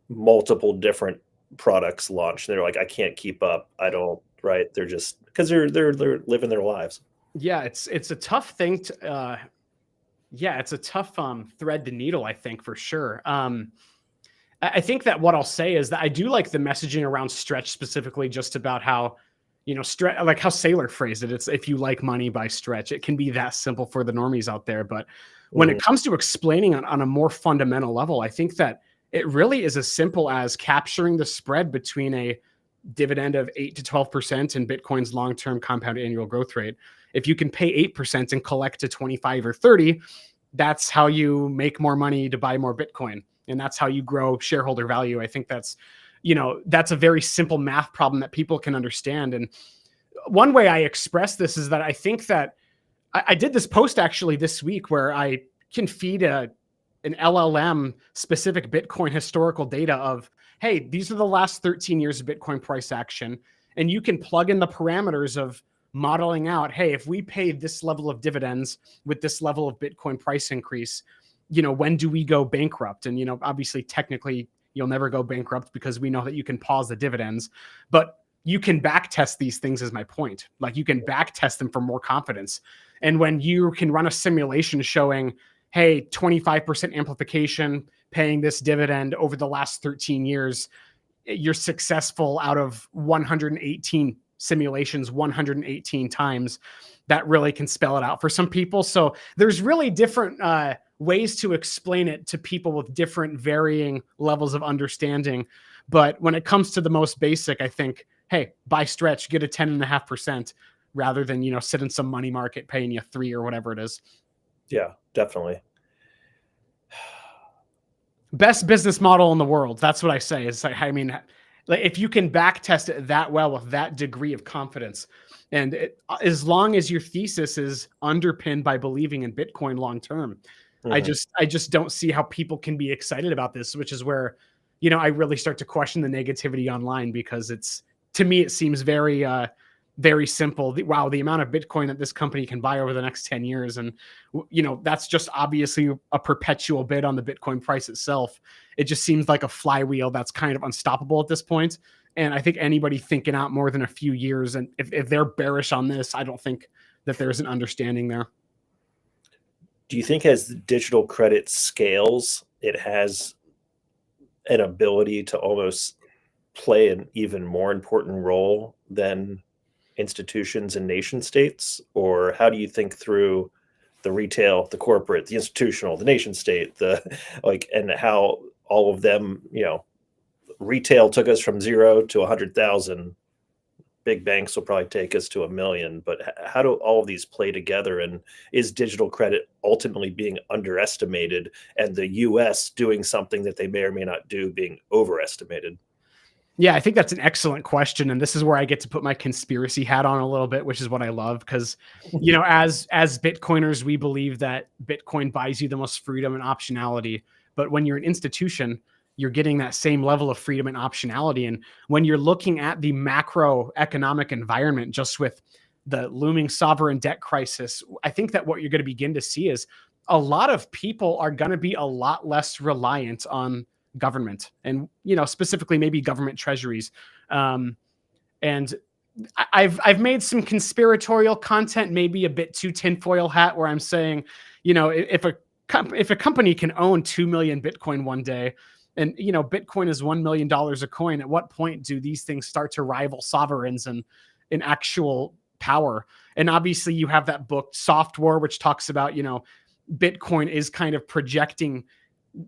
multiple different products launched. They're like, I can't keep up. I don't, right? They're just, because they're living their lives. Yeah, it's a tough thing to it's a tough thread to needle, I think, for sure. I think that what I'll say is that I do like the messaging around Stretch specifically, just about how, like how Saylor phrased it. It's, if you like money, buy Stretch. It can be that simple for the normies out there. But when it comes to explaining on a more fundamental level, I think that it really is as simple as capturing the spread between a dividend of 8 to 12% and Bitcoin's long-term compound annual growth rate. If you can pay 8% and collect to 25 or 30, that's how you make more money to buy more Bitcoin. And that's how you grow shareholder value. I think that's a very simple math problem that people can understand. And one way I express this is that I think that I did this post actually this week where I can feed a an LLM specific Bitcoin historical data of, hey, these are the last 13 years of Bitcoin price action. And you can plug in the parameters of modeling out, hey, if we pay this level of dividends with this level of Bitcoin price increase, when do we go bankrupt? And, obviously, technically, you'll never go bankrupt because we know that you can pause the dividends, but you can back test these things is my point. Like you can back test them for more confidence. And when you can run a simulation showing, hey, 25% amplification, paying this dividend over the last 13 years, you're successful out of 118 simulations 118 times, that really can spell it out for some people. So there's really different ways to explain it to people with different varying levels of understanding. But when it comes to the most basic, I think, hey, buy Stretch, get a 10.5% rather than, sit in some money market paying you 3 or whatever it is. Yeah, definitely. Best business model in the world. That's what I say. It's like, like if you can back test it that well with that degree of confidence, and as long as your thesis is underpinned by believing in Bitcoin long term, I just don't see how people can be excited about this, which is where, I really start to question the negativity online, because to me, it seems very, very simple. Wow, the amount of Bitcoin that this company can buy over the next 10 years. And, that's just obviously a perpetual bid on the Bitcoin price itself. It just seems like a flywheel that's kind of unstoppable at this point. And I think anybody thinking out more than a few years, and if they're bearish on this, I don't think that there's an understanding there. Do you think as digital credit scales, it has an ability to almost play an even more important role than institutions and nation states? Or how do you think through the retail, the corporate, the institutional, the nation state, and how all of them, retail took us from 0 to 100,000. Big banks will probably take us to 1 million, but how do all of these play together? And is digital credit ultimately being underestimated, and the US doing something that they may or may not do being overestimated? Yeah, I think that's an excellent question. And this is where I get to put my conspiracy hat on a little bit, which is what I love. Because, as Bitcoiners, we believe that Bitcoin buys you the most freedom and optionality. But when you're an institution, you're getting that same level of freedom and optionality. And when you're looking at the macroeconomic environment, just with the looming sovereign debt crisis, I think that what you're going to begin to see is a lot of people are going to be a lot less reliant on government, and specifically maybe government treasuries. And I've made some conspiratorial content, maybe a bit too tinfoil hat, where I'm saying, if a company can own 2 million Bitcoin one day, and Bitcoin is $1 million a coin, at what point do these things start to rival sovereigns and in actual power? And obviously you have that book Soft War, which talks about Bitcoin is kind of projecting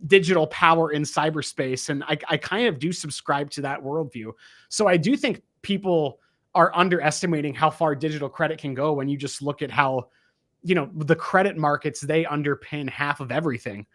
digital power in cyberspace. And I kind of do subscribe to that worldview. So I do think people are underestimating how far digital credit can go when you just look at how, the credit markets, they underpin half of everything.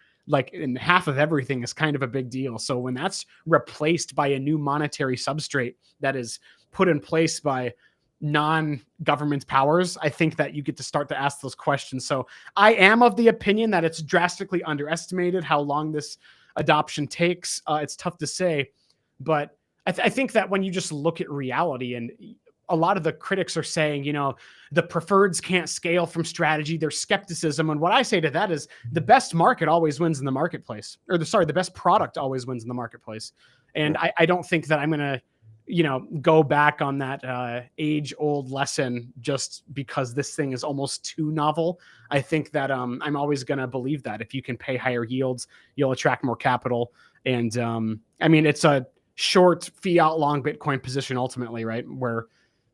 And half of everything is kind of a big deal. So when that's replaced by a new monetary substrate that is put in place by non-government powers, I think that you get to start to ask those questions. So I am of the opinion that it's drastically underestimated how long this adoption takes. It's tough to say, but I think that when you just look at reality, and a lot of the critics are saying, the preferreds can't scale from strategy, there's skepticism. And what I say to that is the best market always wins in the marketplace, or the best product always wins in the marketplace. And I don't think that I'm going to, go back on that age-old lesson just because this thing is almost too novel. I think that I'm always going to believe that if you can pay higher yields, you'll attract more capital. And it's a short fiat, long Bitcoin position ultimately, right? Where,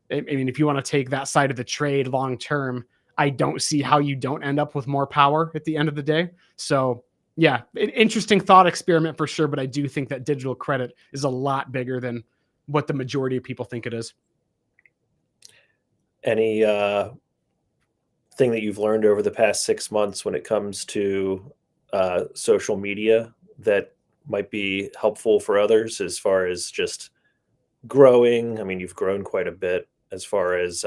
if you want to take that side of the trade long term, I don't see how you don't end up with more power at the end of the day. So yeah, an interesting thought experiment for sure. But I do think that digital credit is a lot bigger than what the majority of people think it is. Any thing that you've learned over the past 6 months when it comes to social media that might be helpful for others as far as just growing? I mean, you've grown quite a bit as far as,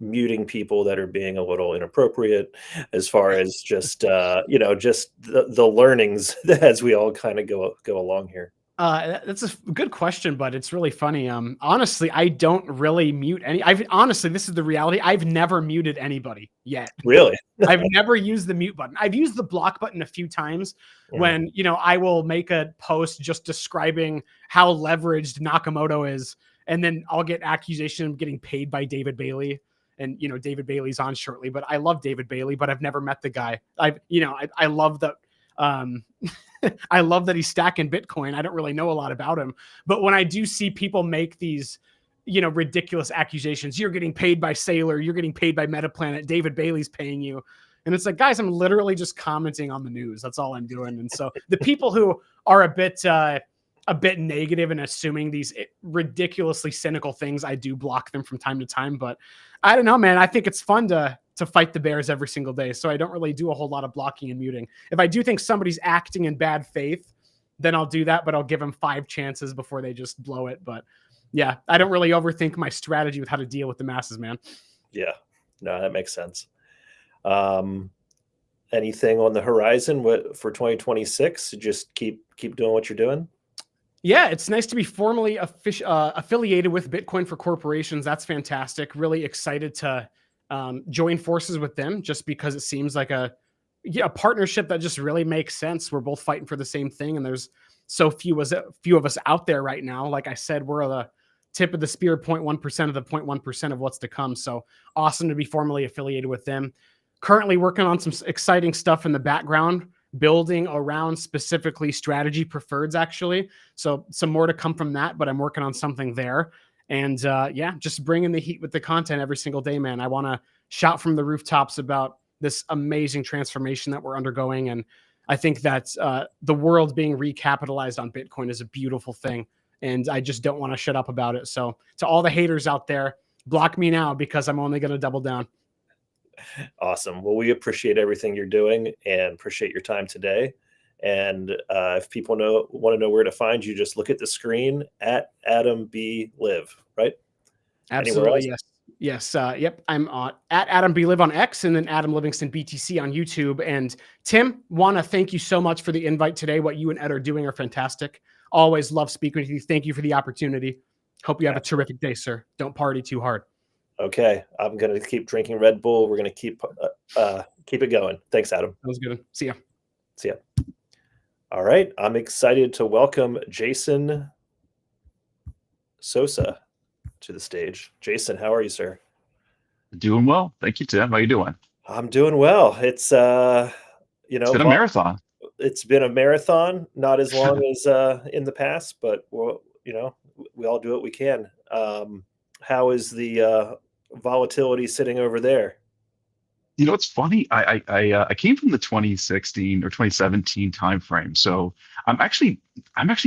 muting people that are being a little inappropriate, as far as just just the learnings as we all kind of go along here. That's a good question, but it's really funny. Honestly, I don't really mute any. Honestly, this is the reality. I've never muted anybody yet. Really? I've never used the mute button. I've used the block button a few times when, I will make a post just describing how leveraged Nakamoto is, and then I'll get accusation of getting paid by David Bailey. And, David Bailey's on shortly, but I love David Bailey, but I've never met the guy. I love that. I love that he's stacking Bitcoin. I don't really know a lot about him, but when I do see people make these, ridiculous accusations, you're getting paid by Sailor, you're getting paid by Metaplanet, David Bailey's paying you. And it's like, guys, I'm literally just commenting on the news. That's all I'm doing. And so the people who are a bit negative and assuming these ridiculously cynical things, I do block them from time to time. But I don't know, man. I think it's fun to fight the bears every single day. So I don't really do a whole lot of blocking and muting. If I do think somebody's acting in bad faith, then I'll do that, but I'll give them 5 chances before they just blow it. But yeah, I don't really overthink my strategy with how to deal with the masses, man. Yeah, no, that makes sense. Anything on the horizon for 2026? Just keep doing what you're doing. Yeah, it's nice to be formally affiliated with Bitcoin for Corporations. That's fantastic. Really excited to join forces with them, just because it seems like a partnership that just really makes sense. We're both fighting for the same thing, and there's so few of us out there right now. Like I said, we're the tip of the spear, 0.1% of the 0.1% of what's to come. So awesome to be formally affiliated with them. Currently working on some exciting stuff in the background, building around specifically strategy preferreds, actually. So some more to come from that, but I'm working on something there. And just bringing the heat with the content every single day, man. I want to shout from the rooftops about this amazing transformation that we're undergoing. And I think that the world being recapitalized on Bitcoin is a beautiful thing. And I just don't want to shut up about it. So to all the haters out there, block me now, because I'm only going to double down. Awesome. Well, we appreciate everything you're doing and appreciate your time today. And if people want to know where to find you, just look at the screen at Adam B. Live, right? Absolutely. Yes. Yep. I'm at Adam B. Live on X, and then Adam Livingston BTC on YouTube. And Tim, want to thank you so much for the invite today. What you and Ed are doing are fantastic. Always love speaking with you. Thank you for the opportunity. Hope you have a terrific day, sir. Don't party too hard. Okay. I'm going to keep drinking Red Bull. We're going to keep it going. Thanks, Adam. That was good. See ya. See ya. All right. I'm excited to welcome Jason Sosa to the stage. Jason, how are you, sir? Doing well. Thank you, Tim. How you doing? I'm doing well. It's it's been a marathon. It's been a marathon, not as long as in the past, but we all do what we can. How is the volatility sitting over there? It's funny. I came from the 2016 or 2017 timeframe, so I'm actually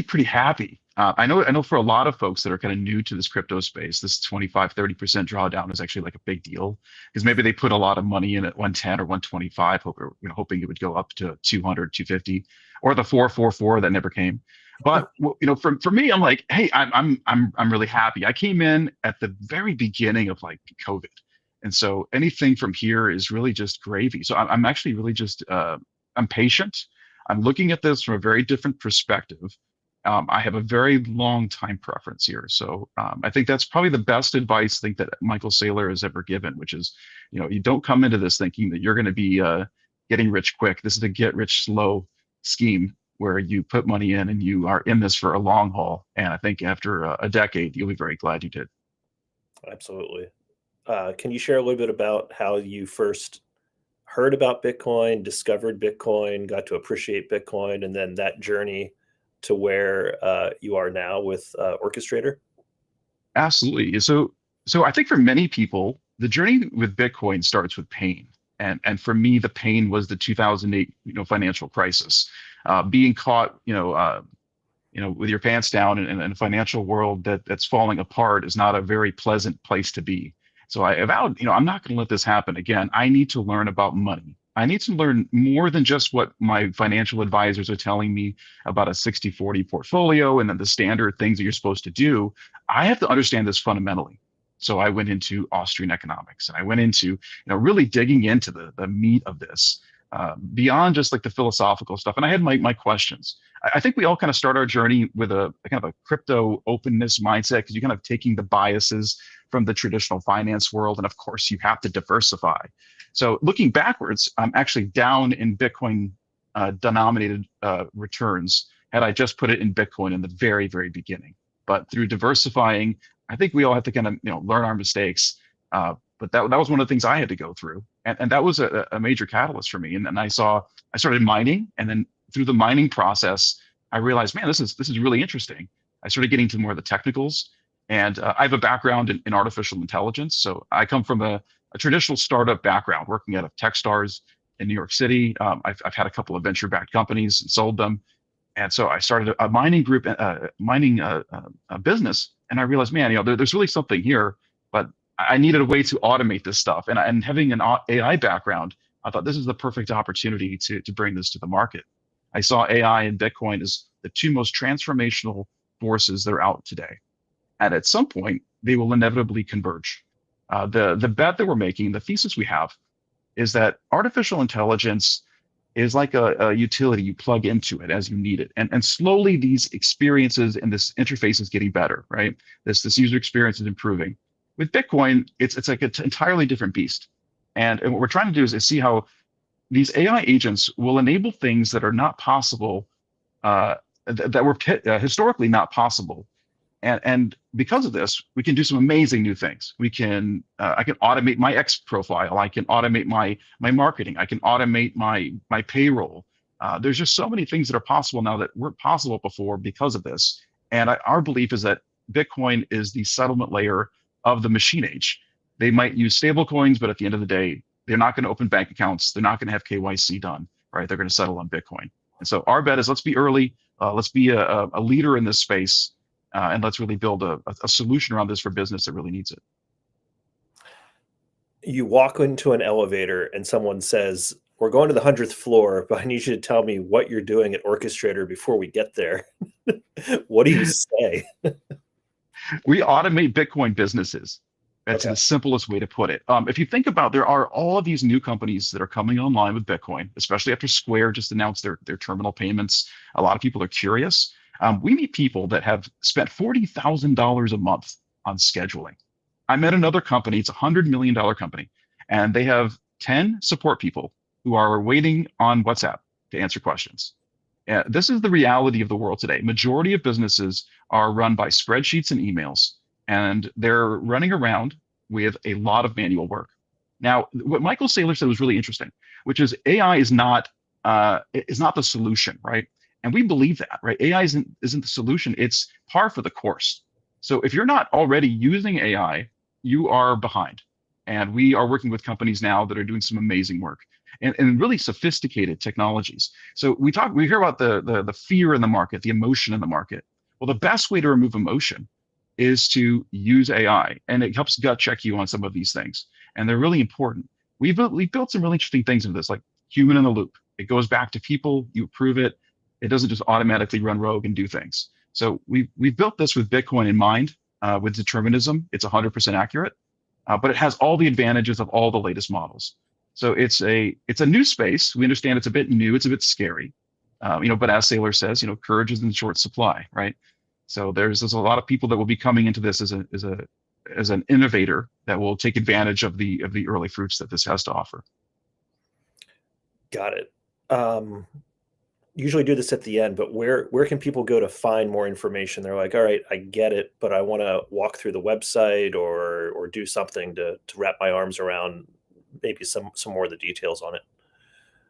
pretty happy. I know for a lot of folks that are kind of new to this crypto space, this 25-30% drawdown is actually like a big deal, because maybe they put a lot of money in at 110 or 125, hoping it would go up to 200, 250, or the 444 that never came. But for me, I'm like, hey, I'm really happy. I came in at the very beginning of like COVID, and so anything from here is really just gravy. So I'm actually really just I'm patient. I'm looking at this from a very different perspective. I have a very long time preference here. So I think that's probably the best advice that Michael Saylor has ever given, which is, you don't come into this thinking that you're going to be getting rich quick. This is a get rich slow scheme where you put money in and you are in this for a long haul. And I think after a decade, you'll be very glad you did. Absolutely. Can you share a little bit about how you first heard about Bitcoin, discovered Bitcoin, got to appreciate Bitcoin, and then that journey to where you are now with Orchestrator? Absolutely. So I think for many people, the journey with Bitcoin starts with pain. And for me, the pain was the 2008 financial crisis. Being caught with your pants down in a financial world that's falling apart is not a very pleasant place to be. So I vowed, I'm not going to let this happen again. I need to learn about money. I need to learn more than just what my financial advisors are telling me about a 60-40 portfolio and then the standard things that you're supposed to do. I have to understand this fundamentally. So I went into Austrian economics, and I went into really digging into the meat of this, beyond just like the philosophical stuff. And I had my questions. I think we all kind of start our journey with a kind of a crypto openness mindset, because you're kind of taking the biases from the traditional finance world, and of course you have to diversify. So looking backwards, I'm actually down in Bitcoin denominated returns had I just put it in Bitcoin in the very, very beginning. But through diversifying, I think we all have to kind of learn our mistakes. But that was one of the things I had to go through, and that was a major catalyst for me. And then I started mining, and then through the mining process, I realized, man, this is really interesting. I started getting to more of the technicals, and I have a background in artificial intelligence. So I come from a traditional startup background, working at Techstars in New York City. I've had a couple of venture-backed companies and sold them. And so I started a mining group, mining business, and I realized, man, there's really something here, but I needed a way to automate this stuff. And having an AI background, I thought this is the perfect opportunity to bring this to the market. I saw AI and Bitcoin as the two most transformational forces that are out today. And at some point, they will inevitably converge. The bet that we're making, the thesis we have, is that artificial intelligence is like a utility. You plug into it as you need it. And slowly these experiences and this interface is getting better, right? This user experience is improving. With Bitcoin, it's like an entirely different beast. And what we're trying to do is see how these AI agents will enable things that are not possible, that were historically not possible. And because of this, we can do some amazing new things. I can automate my X profile. I can automate my marketing. I can automate my payroll. There's just so many things that are possible now that weren't possible before because of this. And our belief is that Bitcoin is the settlement layer of the machine age. They might use stable coins, but at the end of the day, they're not going to open bank accounts. They're not going to have KYC done, right? They're going to settle on Bitcoin. And so our bet is, let's be early. Let's be a leader in this space. And let's really build a solution around this for business that really needs it. You walk into an elevator and someone says, "We're going to the 100th floor, but I need you to tell me what you're doing at Orchestrator before we get there." What do you say? We automate Bitcoin businesses. That's the simplest way to put it. If you think about, there are all of these new companies that are coming online with Bitcoin, especially after Square just announced their terminal payments. A lot of people are curious. We meet people that have spent $40,000 a month on scheduling. I met another company, it's a $100 million company, and they have 10 support people who are waiting on WhatsApp to answer questions. This is the reality of the world today. Majority of businesses are run by spreadsheets and emails, and they're running around with a lot of manual work. Now, what Michael Saylor said was really interesting, which is AI is not the solution, right? And we believe that, right? AI isn't the solution. It's par for the course. So if you're not already using AI, you are behind. And we are working with companies now that are doing some amazing work and really sophisticated technologies. So we hear about the fear in the market, the emotion in the market. Well, the best way to remove emotion is to use AI, and it helps gut check you on some of these things. And they're really important. We've built some really interesting things into this, like human in the loop. It goes back to people, you approve it. It doesn't just automatically run rogue and do things. So we've built this with Bitcoin in mind, with determinism. It's 100% accurate, but it has all the advantages of all the latest models. So it's a new space. We understand it's a bit new. It's a bit scary, but as Saylor says, courage is in short supply, right? So there's a lot of people that will be coming into this as an innovator that will take advantage of the early fruits that this has to offer. Got it. Usually do this at the end, but where can people go to find more information? They're like, all right, I get it, but I want to walk through the website or do something to wrap my arms around maybe some more of the details on it.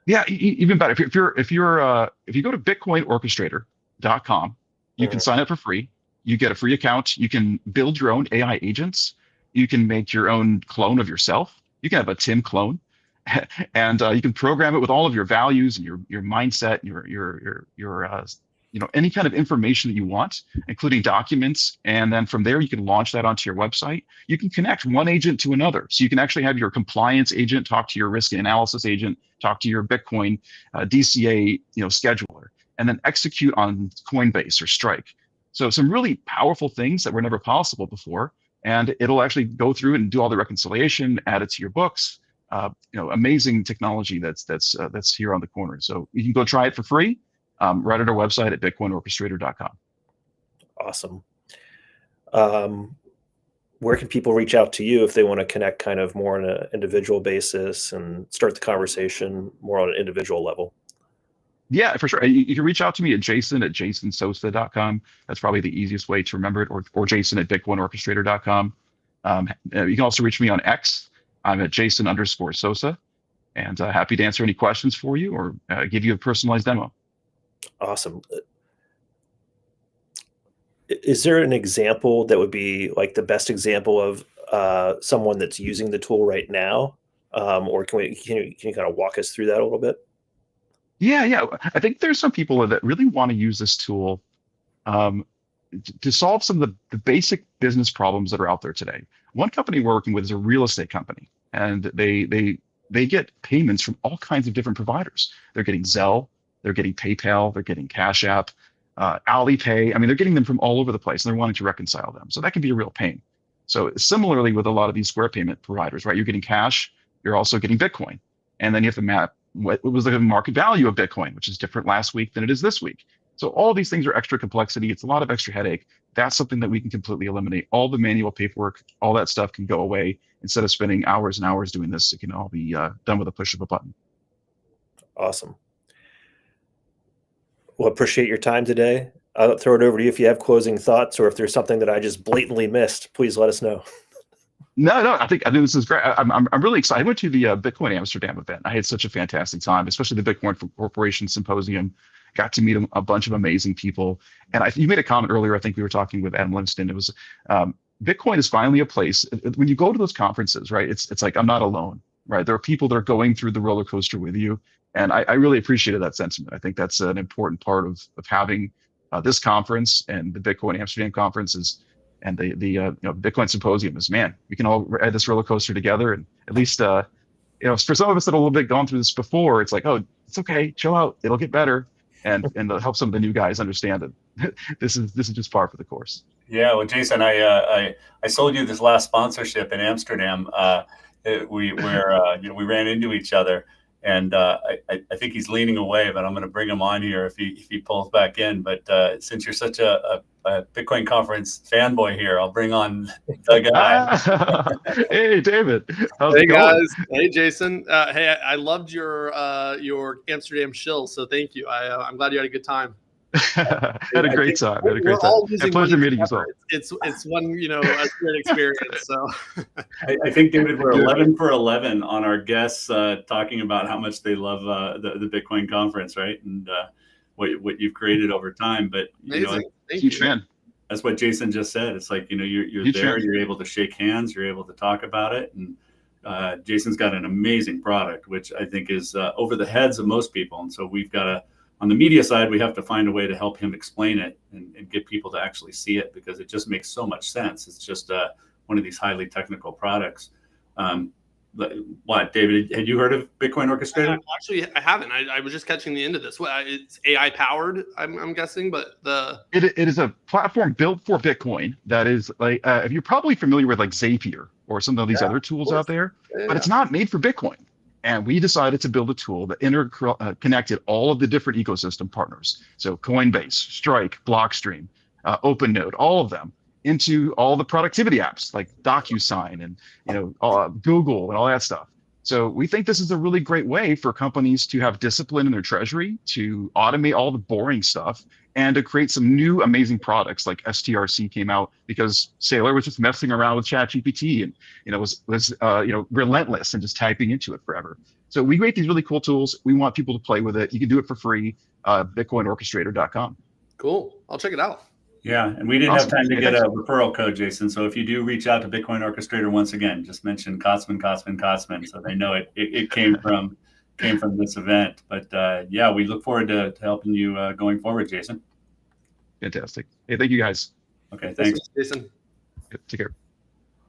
Yeah, even better. If you go to bitcoinorchestrator.com, you can sign up for free. You get a free account. You can build your own AI agents. You can make your own clone of yourself. You can have a Tim clone. And you can program it with all of your values and your mindset, your any kind of information that you want, including documents. And then from there, you can launch that onto your website. You can connect one agent to another. So you can actually have your compliance agent talk to your risk analysis agent, talk to your Bitcoin DCA scheduler, and then execute on Coinbase or Strike. So some really powerful things that were never possible before. and it'll actually go through and do all the reconciliation, add it to your books. Amazing technology that's here on the corner. So you can go try it for free right at our website at bitcoinorchestrator.com. Awesome. Where can people reach out to you if they want to connect kind of more on an individual basis and start the conversation more on an individual level? Yeah, for sure. You can reach out to me at jasonsosa.com. That's probably the easiest way to remember it, or Jason at bitcoinorchestrator.com. You can also reach me on X. I'm at Jason_Sosa, and happy to answer any questions for you or give you a personalized demo. Awesome. Is there an example that would be like the best example of someone that's using the tool right now? Or can you kind of walk us through that a little bit? Yeah. I think there's some people that really want to use this tool to solve some of the basic business problems that are out there today. One company we're working with is a real estate company, and they get payments from all kinds of different providers. They're getting Zelle, they're getting PayPal, they're getting Cash App, Alipay. I mean, they're getting them from all over the place, and they're wanting to reconcile them. So that can be a real pain. So similarly with a lot of these Square payment providers, right? You're getting cash, you're also getting Bitcoin, and then you have to map what was the market value of Bitcoin, which is different last week than it is this week. So all these things are extra complexity. It's a lot of extra headache. That's something that we can completely eliminate. All the manual paperwork, all that stuff can go away. Instead of spending hours and hours doing this, it can all be done with a push of a button. Awesome. Well, appreciate your time today. I'll throw it over to you if you have closing thoughts, or if there's something that I just blatantly missed, please let us know. No, I think this is great. I'm really excited. I went to the Bitcoin Amsterdam event. I had such a fantastic time, especially the Bitcoin Corporation Symposium. Got to meet a bunch of amazing people. And you made a comment earlier. I think we were talking with Adam Livingston. It was Bitcoin is finally a place when you go to those conferences, right? It's like I'm not alone, right? There are people that are going through the roller coaster with you, and I really appreciated that sentiment. I think that's an important part of having this conference and the Bitcoin Amsterdam conferences. And the Bitcoin Symposium is, man, we can all ride this roller coaster together. And at least, for some of us that have a little bit gone through this before, it's like, oh, it's okay, chill out, it'll get better, and help some of the new guys understand that this is just par for the course. Yeah, well, Jason, I sold you this last sponsorship in Amsterdam. We ran into each other, and I think he's leaning away, but I'm going to bring him on here if he pulls back in. But since you're such a Bitcoin conference fanboy here, I'll bring on the guy. Hey, David. How's Hey it going? guys. Hey, Jason. Hey, I loved your Amsterdam shill, so thank you. I'm glad you had a good time. Had a great time. We're all losing pleasure money meeting you all. It's one a great experience. So I think, David, we're 11 for 11 on our guests talking about how much they love the Bitcoin conference, right? And what you've created over time. But huge fan. That's what Jason just said. It's like, you're Huge there, fan. you're able to shake hands, you're able to talk about it, and Jason's got an amazing product, which I think is over the heads of most people. And so we've got to, on the media side, we have to find a way to help him explain it and get people to actually see it, because it just makes so much sense. It's just one of these highly technical products. What, David, had you heard of Bitcoin Orchestrator? actually, I haven't. I was just catching the end of this. It's AI powered, I'm guessing, but It is a platform built for Bitcoin that is like, if you're probably familiar with like Zapier or some of these other tools out there, but it's not made for Bitcoin. And we decided to build a tool that connected all of the different ecosystem partners. So Coinbase, Strike, Blockstream, OpenNode, all of them, into all the productivity apps like DocuSign and Google and all that stuff. So we think this is a really great way for companies to have discipline in their treasury, to automate all the boring stuff, and to create some new amazing products. Like STRC came out because Saylor was just messing around with ChatGPT and was relentless and just typing into it forever. So we create these really cool tools. We want people to play with it. You can do it for free. BitcoinOrchestrator.com. cool. I'll check it out. Yeah, and we didn't Awesome. have time to Hey, get thanks. a referral code, Jason. So if you do reach out to Bitcoin Orchestrator once again, just mention Kotzman, so they know it came from this event. But yeah, we look forward to helping you going forward, Jason. Fantastic. Hey, thank you guys. Okay, thanks. Jason. Take care.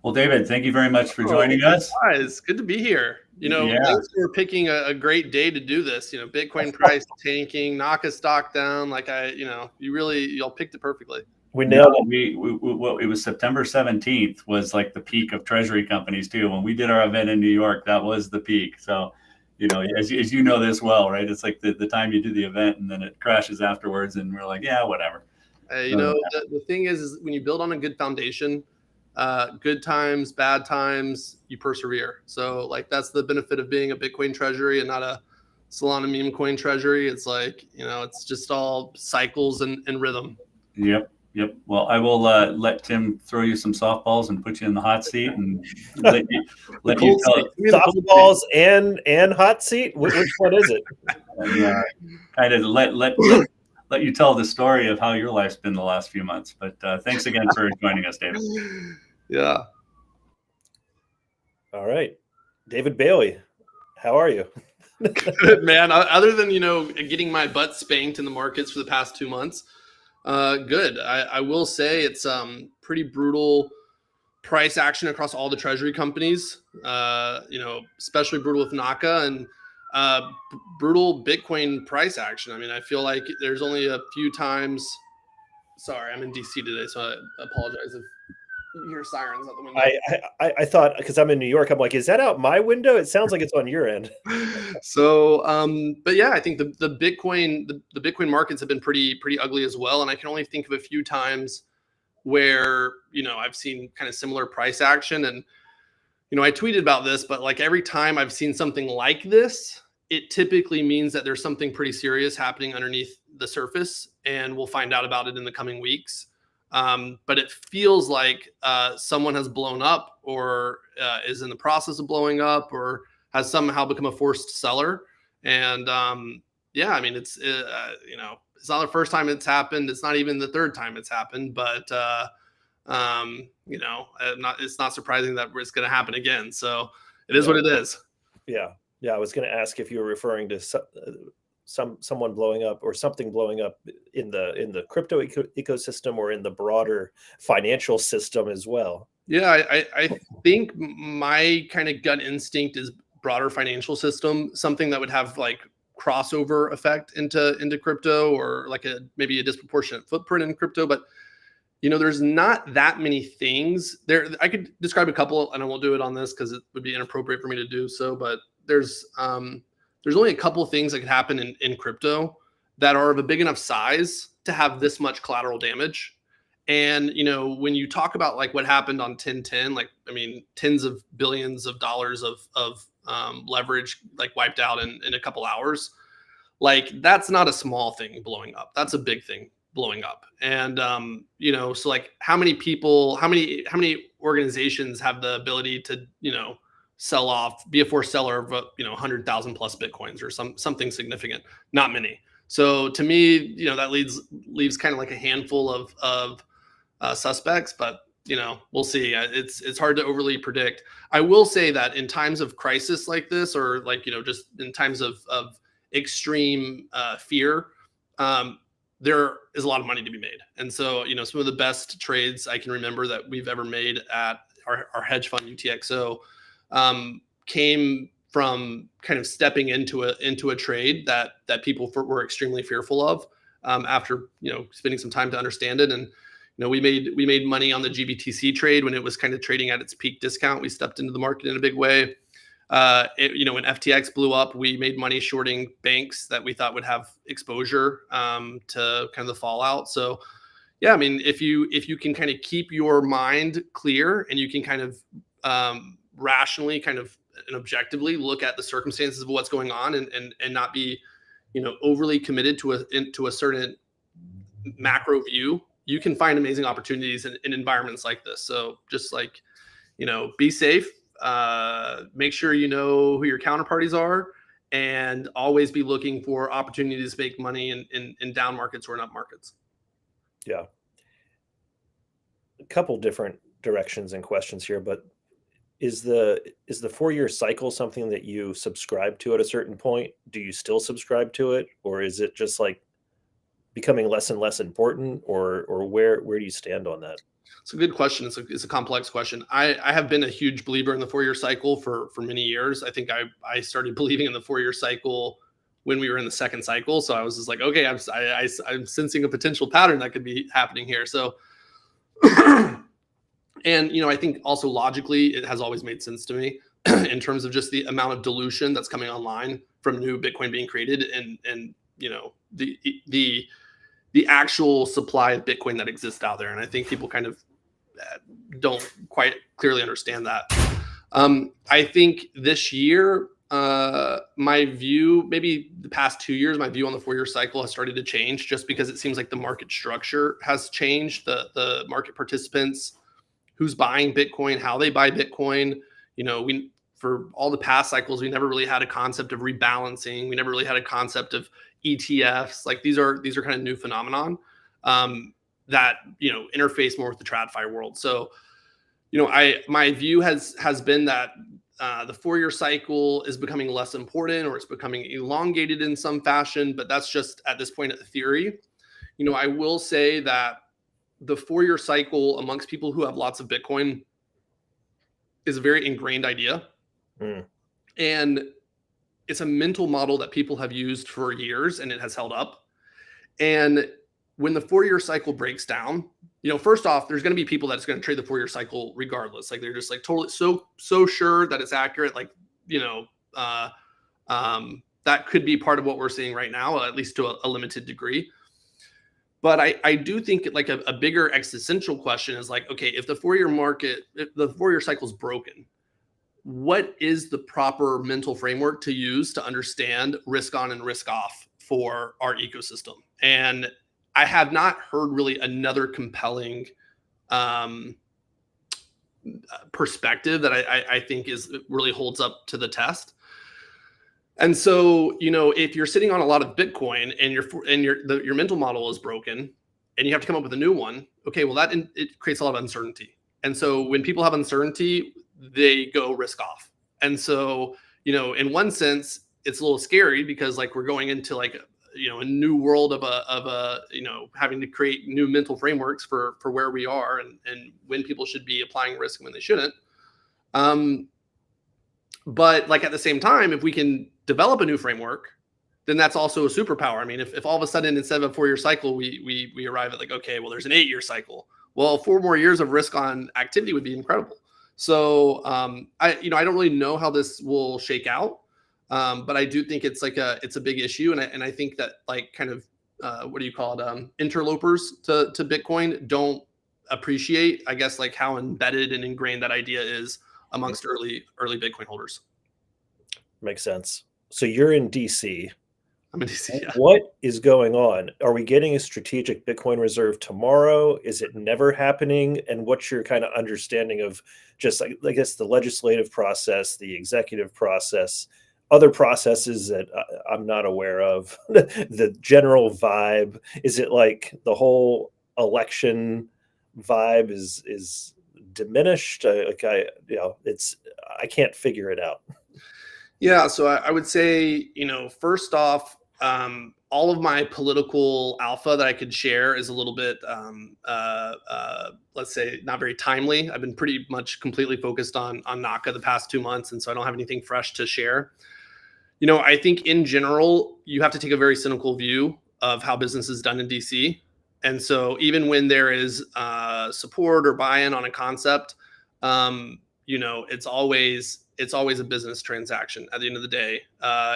Well, David, thank you very much for joining us. Guys, good to be here. Yeah. Thanks for picking a great day to do this. Bitcoin price tanking, knock a stock down. Like y'all picked it perfectly. We nailed it. It was September 17th was like the peak of treasury companies too. When we did our event in New York, that was the peak. So, as you know this well, right? It's like the time you do the event and then it crashes afterwards, and we're like, yeah, whatever. The thing is when you build on a good foundation, good times, bad times, you persevere. So like that's the benefit of being a Bitcoin treasury and not a Solana meme coin treasury. It's like, it's just all cycles and rhythm. Yep. Well, I will let Tim throw you some softballs and put you in the hot seat and let you tell softballs and hot seat. Which one is it? And, kind of let you tell the story of how your life's been the last few months. But thanks again for joining us, David. Yeah. All right, David Bailey, how are you? Good, man. Other than getting my butt spanked in the markets for the past 2 months. Good. I will say it's pretty brutal price action across all the treasury companies, especially brutal with Naka and brutal Bitcoin price action. I mean, I feel like there's only a few times. Sorry, I'm in DC today, so I apologize if you hear sirens out the window. I thought, because I'm in New York, I'm like, is that out my window? It sounds like it's on your end. So, but yeah, I think the Bitcoin markets have been pretty ugly as well. And I can only think of a few times where, I've seen kind of similar price action. And, I tweeted about this, but like every time I've seen something like this, it typically means that there's something pretty serious happening underneath the surface, and we'll find out about it in the coming weeks. But it feels like someone has blown up or is in the process of blowing up or has somehow become a forced seller. And yeah, I mean, it's not the first time it's happened. It's not even the third time it's happened, but it's not surprising that it's going to happen again. So it is what it is. Yeah. I was going to ask if you were referring to someone blowing up or something blowing up in the crypto ecosystem or in the broader financial system as well. Yeah, I think my kind of gut instinct is broader financial system, something that would have like crossover effect into crypto or like maybe a disproportionate footprint in crypto. But there's not that many things there. I could describe a couple, and I won't do it on this because it would be inappropriate for me to do so. But there's only a couple of things that could happen in crypto that are of a big enough size to have this much collateral damage. And, when you talk about like what happened on 1010, like, I mean, tens of billions of dollars of leverage, like wiped out in a couple hours, like that's not a small thing blowing up. That's a big thing blowing up. And, so like how many people, how many organizations have the ability to, sell off, be a forced seller of 100,000 plus Bitcoins or something significant? Not many. So to me, that leaves kind of like a handful of suspects, but we'll see. It's hard to overly predict. I will say that in times of crisis like this, or like just in times of extreme fear, there is a lot of money to be made. And so some of the best trades I can remember that we've ever made at our hedge fund UTXO came from kind of stepping into a trade that people were extremely fearful of after spending some time to understand it. And we made money on the GBTC trade when it was kind of trading at its peak discount. We stepped into the market in a big way. When FTX blew up, we made money shorting banks that we thought would have exposure to kind of the fallout. So yeah, I mean, if you can kind of keep your mind clear and you can kind of rationally kind of and objectively look at the circumstances of what's going on and not be overly committed to a certain macro view, you can find amazing opportunities in environments like this. So just like be safe, make sure you know who your counterparties are, and always be looking for opportunities to make money in down markets or in up markets. Yeah, a couple different directions and questions here, but is the 4-year cycle something that you subscribe to at a certain point? Do you still subscribe to it, or is it just like becoming less and less important, or where do you stand on that? It's a good question. It's a complex question. I have been a huge believer in the 4-year cycle for many years. I think I started believing in the 4-year cycle when we were in the second cycle. So I was just like, okay, I'm sensing a potential pattern that could be happening here. So, and I think also logically, it has always made sense to me in terms of just the amount of dilution that's coming online from new Bitcoin being created, and the actual supply of Bitcoin that exists out there. And I think people kind of don't quite clearly understand that. I think this year, my view, maybe the past 2 years, my view on the 4-year cycle has started to change, just because it seems like the market structure has changed. The market participants, who's buying Bitcoin, how they buy Bitcoin. For all the past cycles, we never really had a concept of rebalancing. We never really had a concept of ETFs. Like these are kind of new phenomenon that interface more with the TradFi world. So my view has been that the 4-year cycle is becoming less important, or it's becoming elongated in some fashion, but that's just at this point a theory. I will say that the 4-year cycle amongst people who have lots of Bitcoin is a very ingrained idea. And it's a mental model that people have used for years, and it has held up. And when the 4-year cycle breaks down, first off, there's going to be people that's going to trade the 4-year cycle regardless. Like they're just like totally so sure that it's accurate. Like, that could be part of what we're seeing right now, at least to a limited degree. But I do think like a bigger existential question is like, okay, if the 4-year cycle is broken, what is the proper mental framework to use to understand risk on and risk off for our ecosystem? And I have not heard really another compelling perspective that I think really holds up to the test. And so, if you're sitting on a lot of Bitcoin and your mental model is broken, and you have to come up with a new one, okay, well it creates a lot of uncertainty. And so when people have uncertainty, they go risk off. And so, in one sense, it's a little scary because like we're going into like a new world of having to create new mental frameworks for where we are and when people should be applying risk and when they shouldn't. But like at the same time, if we can develop a new framework, then that's also a superpower. I mean, if all of a sudden instead of a 4-year cycle, we arrive at like, okay, well, there's an 8-year cycle. Well, 4 more years of risk on activity would be incredible. So I don't really know how this will shake out, but I do think it's a big issue, and I think that like kind of what do you call it, interlopers to Bitcoin don't appreciate, I guess, like how embedded and ingrained that idea is amongst early Bitcoin holders. Makes sense. So you're in DC. I'm in DC. Yeah. What is going on? Are we getting a strategic Bitcoin reserve tomorrow? Is it never happening? And what's your kind of understanding of just, I guess, the legislative process, the executive process, other processes that I'm not aware of, the general vibe? Is it like the whole election vibe is diminished? I can't figure it out. Yeah, so I would say, first off, all of my political alpha that I could share is a little bit, let's say, not very timely. I've been pretty much completely focused on NACA the past 2 months, and so I don't have anything fresh to share. I think in general, you have to take a very cynical view of how business is done in DC. And so even when there is support or buy-in on a concept, it's always a business transaction at the end of the day.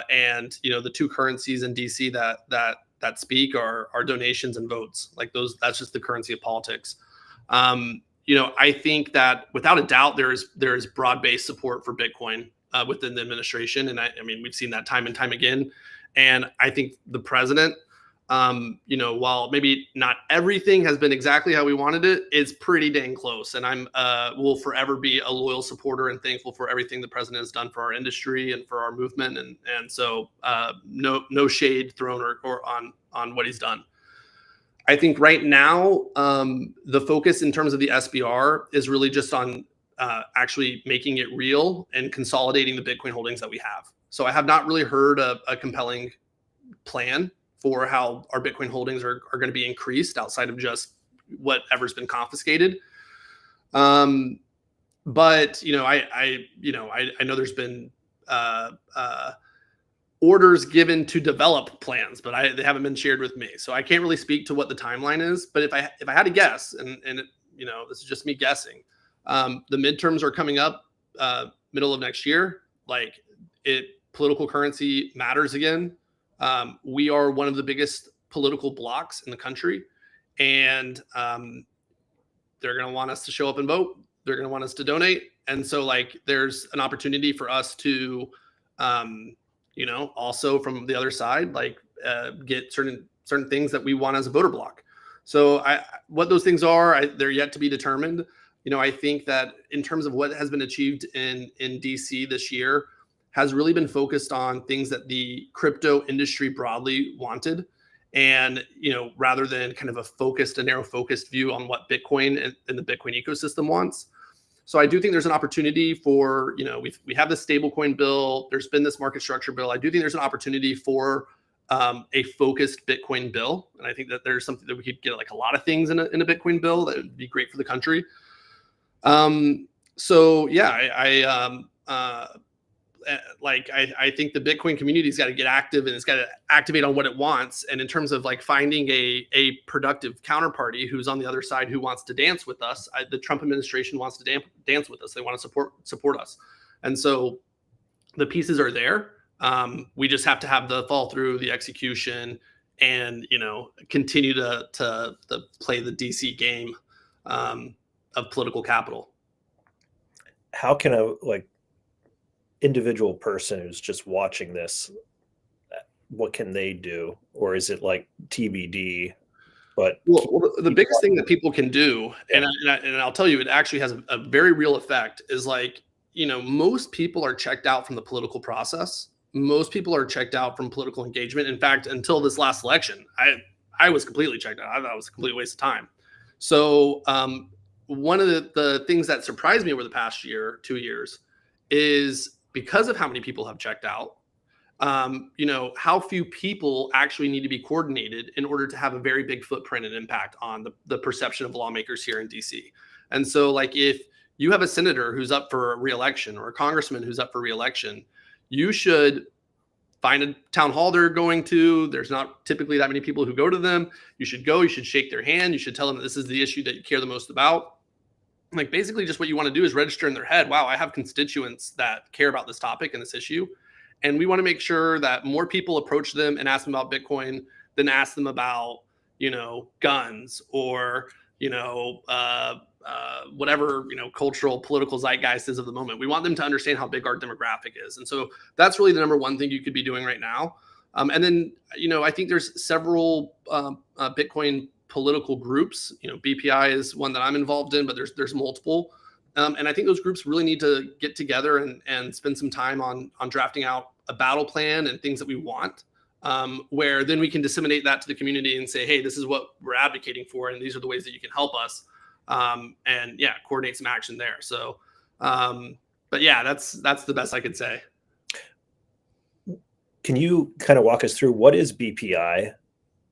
And the two currencies in DC that speak are donations and votes. Like that's just the currency of politics. I think that without a doubt there is broad-based support for Bitcoin within the administration, and I mean we've seen that time and time again. And I think the president, while maybe not everything has been exactly how we wanted it, it's pretty dang close. And I'm will forever be a loyal supporter and thankful for everything the president has done for our industry and for our movement. And so no shade thrown or on what he's done. I think right now the focus in terms of the SBR is really just on actually making it real and consolidating the Bitcoin holdings that we have. So I have not really heard a compelling plan for how our Bitcoin holdings are going to be increased outside of just whatever's been confiscated. But I know there's been orders given to develop plans, but they haven't been shared with me. So I can't really speak to what the timeline is. But if I had to guess, and this is just me guessing, the midterms are coming up middle of next year. Like political currency matters again. We are one of the biggest political blocks in the country, and they're going to want us to show up and vote. They're going to want us to donate, and so like there's an opportunity for us to also from the other side, like get certain things that we want as a voter block. So what those things are, they're yet to be determined. I think that in terms of what has been achieved in DC this year has really been focused on things that the crypto industry broadly wanted. And, rather than kind of a narrow focused view on what Bitcoin and the Bitcoin ecosystem wants. So I do think there's an opportunity for, we have this stablecoin bill. There's been this market structure bill. I do think there's an opportunity for a focused Bitcoin bill. And I think that there's something that we could get like a lot of things in a Bitcoin bill that would be great for the country. So yeah, I think the Bitcoin community's got to get active and it's got to activate on what it wants. And in terms of like finding a productive counterparty who's on the other side, who wants to dance with us, the Trump administration wants to dance with us. They want to support us. And so the pieces are there. We just have to have the fall through, the execution, and, continue to play the DC game of political capital. How can a individual person who's just watching this, what can they do? Or is it like TBD? But the biggest thing that people can do, and I'll tell you, it actually has a very real effect, is most people are checked out from the political process. Most people are checked out from political engagement. In fact, until this last election, I was completely checked out. I thought it was a complete waste of time. So one of the things that surprised me over the past 2 years is because of how many people have checked out, how few people actually need to be coordinated in order to have a very big footprint and impact on the perception of lawmakers here in DC. And so if you have a senator who's up for re-election or a congressman who's up for re-election, you should find a town hall they're going to. There's not typically that many people who go to them. You should go, you should shake their hand. You should tell them that this is the issue that you care the most about. Basically just what you want to do is register in their head, wow, I have constituents that care about this topic and this issue. And we want to make sure that more people approach them and ask them about Bitcoin than ask them about, guns or, whatever, cultural, political zeitgeist is of the moment. We want them to understand how big our demographic is. And so that's really the number one thing you could be doing right now. And then, I think there's several Bitcoin political groups. BPI is one that I'm involved in, but there's multiple. And I think those groups really need to get together and spend some time on drafting out a battle plan and things that we want, where then we can disseminate that to the community and say, hey, this is what we're advocating for, and these are the ways that you can help us. And yeah, coordinate some action there. So, but yeah, that's the best I could say. Can you kind of walk us through what is BPI?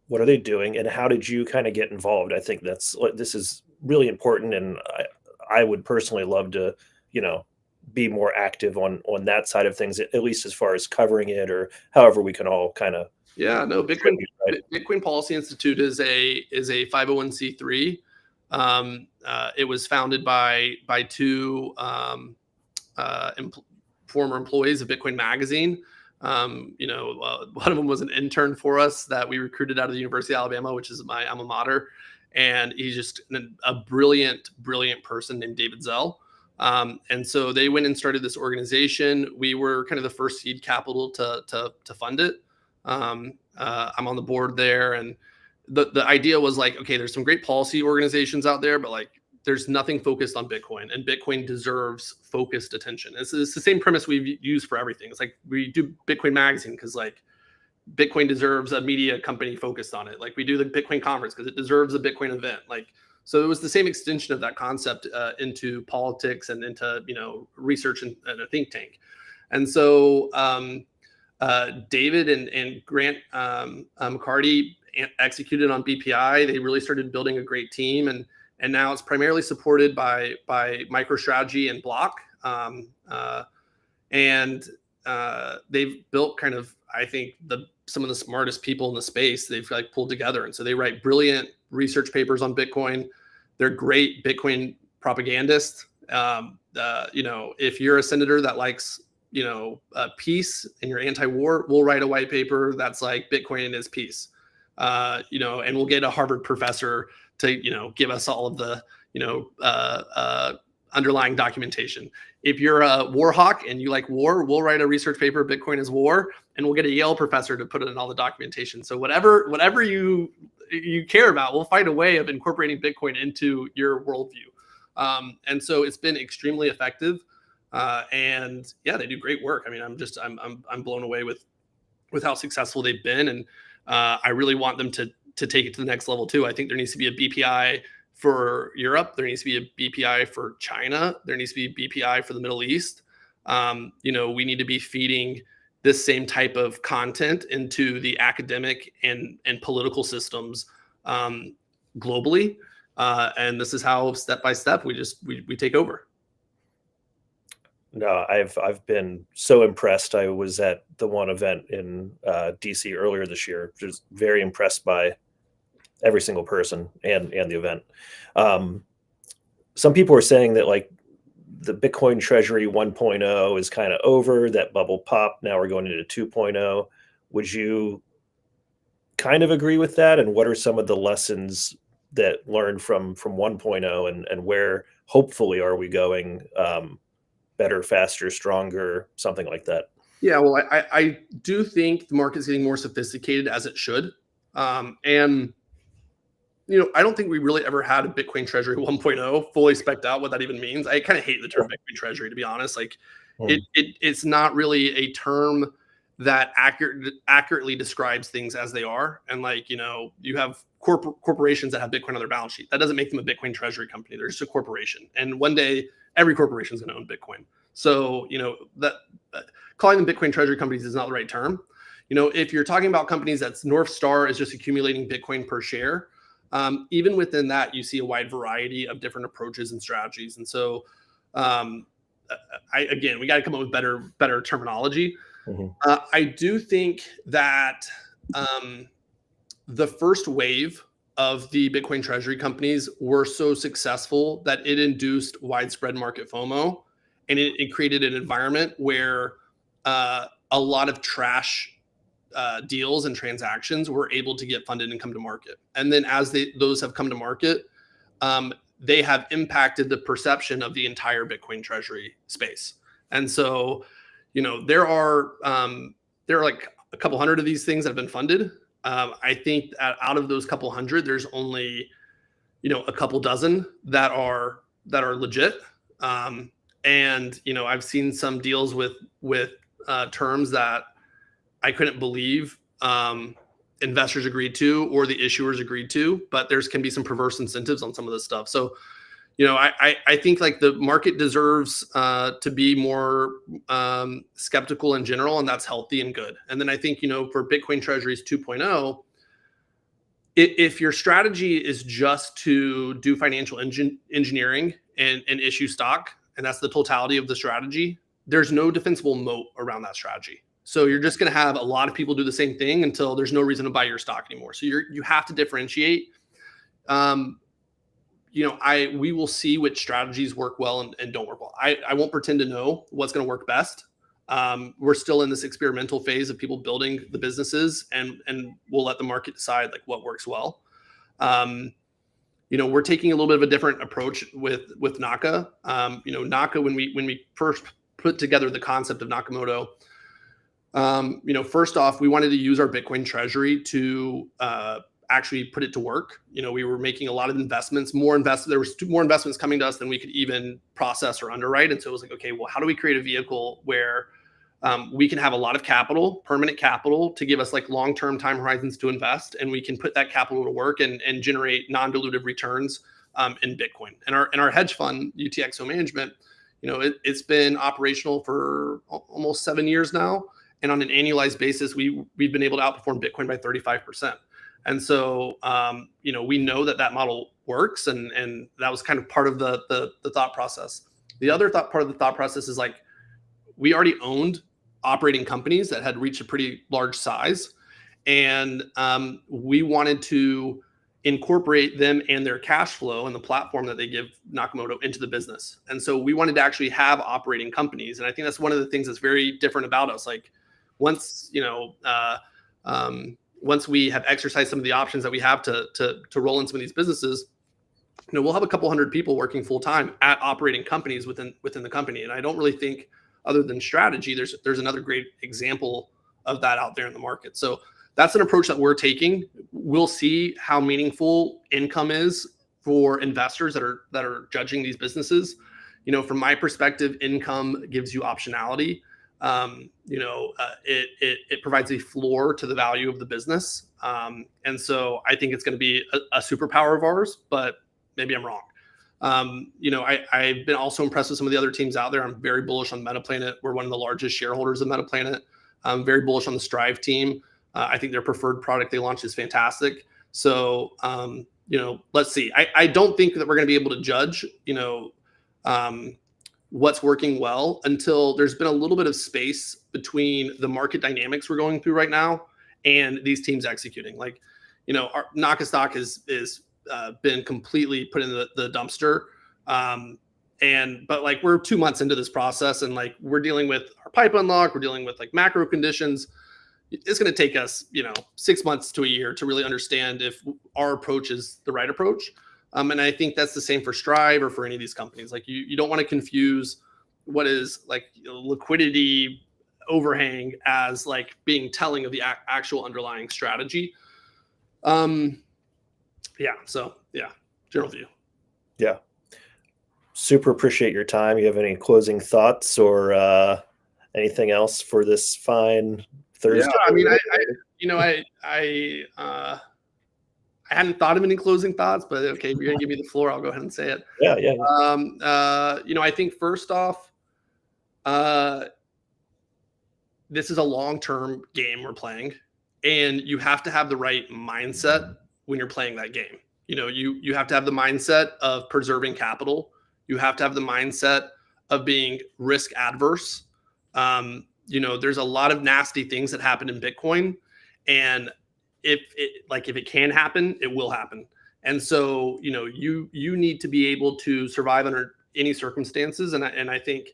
What are they doing, and how did you kind of get involved? I think this is really important, and I would personally love to, be more active on that side of things, at least as far as covering it, or however we can all kind of. Yeah, no, Bitcoin Policy Institute is a 501c3. It was founded by two former employees of Bitcoin Magazine. One of them was an intern for us that we recruited out of the University of Alabama, which is my alma mater. And he's just a brilliant person named David Zell. And so they went and started this organization. We were kind of the first seed capital to fund it. I'm on the board there. And the idea was okay, there's some great policy organizations out there, but there's nothing focused on Bitcoin, and Bitcoin deserves focused attention. It's the same premise we've used for everything. It's we do Bitcoin Magazine because Bitcoin deserves a media company focused on it. We do the Bitcoin conference because it deserves a Bitcoin event. So it was the same extension of that concept into politics and into, research and a think tank. And so David and Grant McCarty executed on BPI. They really started building a great team, and now it's primarily supported by MicroStrategy and Block. And they've built kind of, I think, some of the smartest people in the space. They've like pulled together, and so they write brilliant research papers on Bitcoin. They're great Bitcoin propagandists. If you're a senator that likes peace and you're anti-war, we'll write a white paper that's like Bitcoin is peace. And we'll get a Harvard professor to give us all of the underlying documentation. If you're a war hawk and you like war, we'll write a research paper, Bitcoin is war, and we'll get a Yale professor to put it in all the documentation. So whatever you care about, we'll find a way of incorporating Bitcoin into your worldview. And so it's been extremely effective. And yeah, they do great work. I mean, I'm blown away with how successful they've been. And I really want them to take it to the next level too. I think there needs to be a BPI for Europe. There needs to be a BPI for China. There needs to be a BPI for the Middle East. We need to be feeding this same type of content into the academic and political systems globally. And this is how step by step we take over. No, I've been so impressed. I was at the one event in DC earlier this year. Just very impressed by every single person and the event. Some people are saying that like the Bitcoin Treasury 1.0 is kind of over, that bubble popped. Now we're going into 2.0. Would you kind of agree with that? And what are some of the lessons that learned from 1.0 and where hopefully are we going better, faster, stronger, something like that? Yeah, well, I do think the market's getting more sophisticated, as it should. And I don't think we really ever had a Bitcoin Treasury 1.0 fully spec'd out what that even means. I kind of hate the term Bitcoin Treasury, to be honest. Like it's not really a term that accurately describes things as they are. And like, you have corporations that have Bitcoin on their balance sheet. That doesn't make them a Bitcoin Treasury company. They're just a corporation. And one day every corporation is going to own Bitcoin. So, that calling them Bitcoin Treasury companies is not the right term. If you're talking about companies that's North Star is just accumulating Bitcoin per share, even within that, you see a wide variety of different approaches and strategies. And so, we got to come up with better terminology. Mm-hmm. I do think that the first wave of the Bitcoin Treasury companies were so successful that it induced widespread market FOMO, and it created an environment where a lot of trash deals and transactions were able to get funded and come to market. And then as those have come to market, they have impacted the perception of the entire Bitcoin Treasury space. And so, there are like a couple hundred of these things that have been funded. I think that out of those couple hundred, there's only, a couple dozen that are legit. And I've seen some deals with terms that I couldn't believe investors agreed to or the issuers agreed to, but there's can be some perverse incentives on some of this stuff. So, I think like the market deserves to be more skeptical in general, and that's healthy and good. And then I think, for Bitcoin Treasuries 2.0, if your strategy is just to do financial engineering and issue stock, and that's the totality of the strategy, there's no defensible moat around that strategy. So you're just going to have a lot of people do the same thing until there's no reason to buy your stock anymore. So you have to differentiate. We will see which strategies work well and don't work well. I won't pretend to know what's going to work best. We're still in this experimental phase of people building the businesses, and we'll let the market decide like what works well. We're taking a little bit of a different approach with Naka. Naka, when we first put together the concept of Nakamoto, first off, we wanted to use our Bitcoin Treasury to actually put it to work. We were making a lot of investments, there was more investments coming to us than we could even process or underwrite. And so it was like, okay, well, how do we create a vehicle where we can have a lot of capital, permanent capital, to give us like long-term time horizons to invest, and we can put that capital to work and generate non-dilutive returns in Bitcoin. And our hedge fund, UTXO Management, it's been operational for almost 7 years now. And on an annualized basis, we've been able to outperform Bitcoin by 35%. And so, we know that model works, and that was kind of part of the thought process. The other part of the thought process is like, we already owned operating companies that had reached a pretty large size, and we wanted to incorporate them and their cash flow and the platform that they give Nakamoto into the business. And so we wanted to actually have operating companies. And I think that's one of the things that's very different about us. Like once, once we have exercised some of the options that we have to roll in some of these businesses, we'll have a couple hundred people working full time at operating companies within the company. And I don't really think, other than strategy, there's another great example of that out there in the market. So that's an approach that we're taking. We'll see how meaningful income is for investors that are judging these businesses. From my perspective, income gives you optionality. It provides a floor to the value of the business. And so I think it's going to be a superpower of ours, but maybe I'm wrong. I've been also impressed with some of the other teams out there. I'm very bullish on MetaPlanet. We're one of the largest shareholders of MetaPlanet. I'm very bullish on the Strive team. I think their preferred product they launched is fantastic. So, let's see. I don't think that we're going to be able to judge, what's working well until there's been a little bit of space between the market dynamics we're going through right now and these teams executing. Like, our Naka stock is been completely put in the dumpster. But like we're 2 months into this process, and like we're dealing with our pipe unlock, we're dealing with like macro conditions. It's going to take us, 6 months to a year to really understand if our approach is the right approach. And I think that's the same for Strive or for any of these companies. Like you don't want to confuse what is like liquidity overhang as like being telling of the actual underlying strategy. General view. Yeah. Super appreciate your time. You have any closing thoughts or anything else for this fine Thursday? Yeah, I mean, I hadn't thought of any closing thoughts, but okay, if you're gonna give me the floor, I'll go ahead and say it. Yeah. I think first off, this is a long-term game we're playing, and you have to have the right mindset when you're playing that game. You have to have the mindset of preserving capital. You have to have the mindset of being risk adverse. There's a lot of nasty things that happen in Bitcoin, and if it can happen, it will happen. And so, you need to be able to survive under any circumstances. And I think,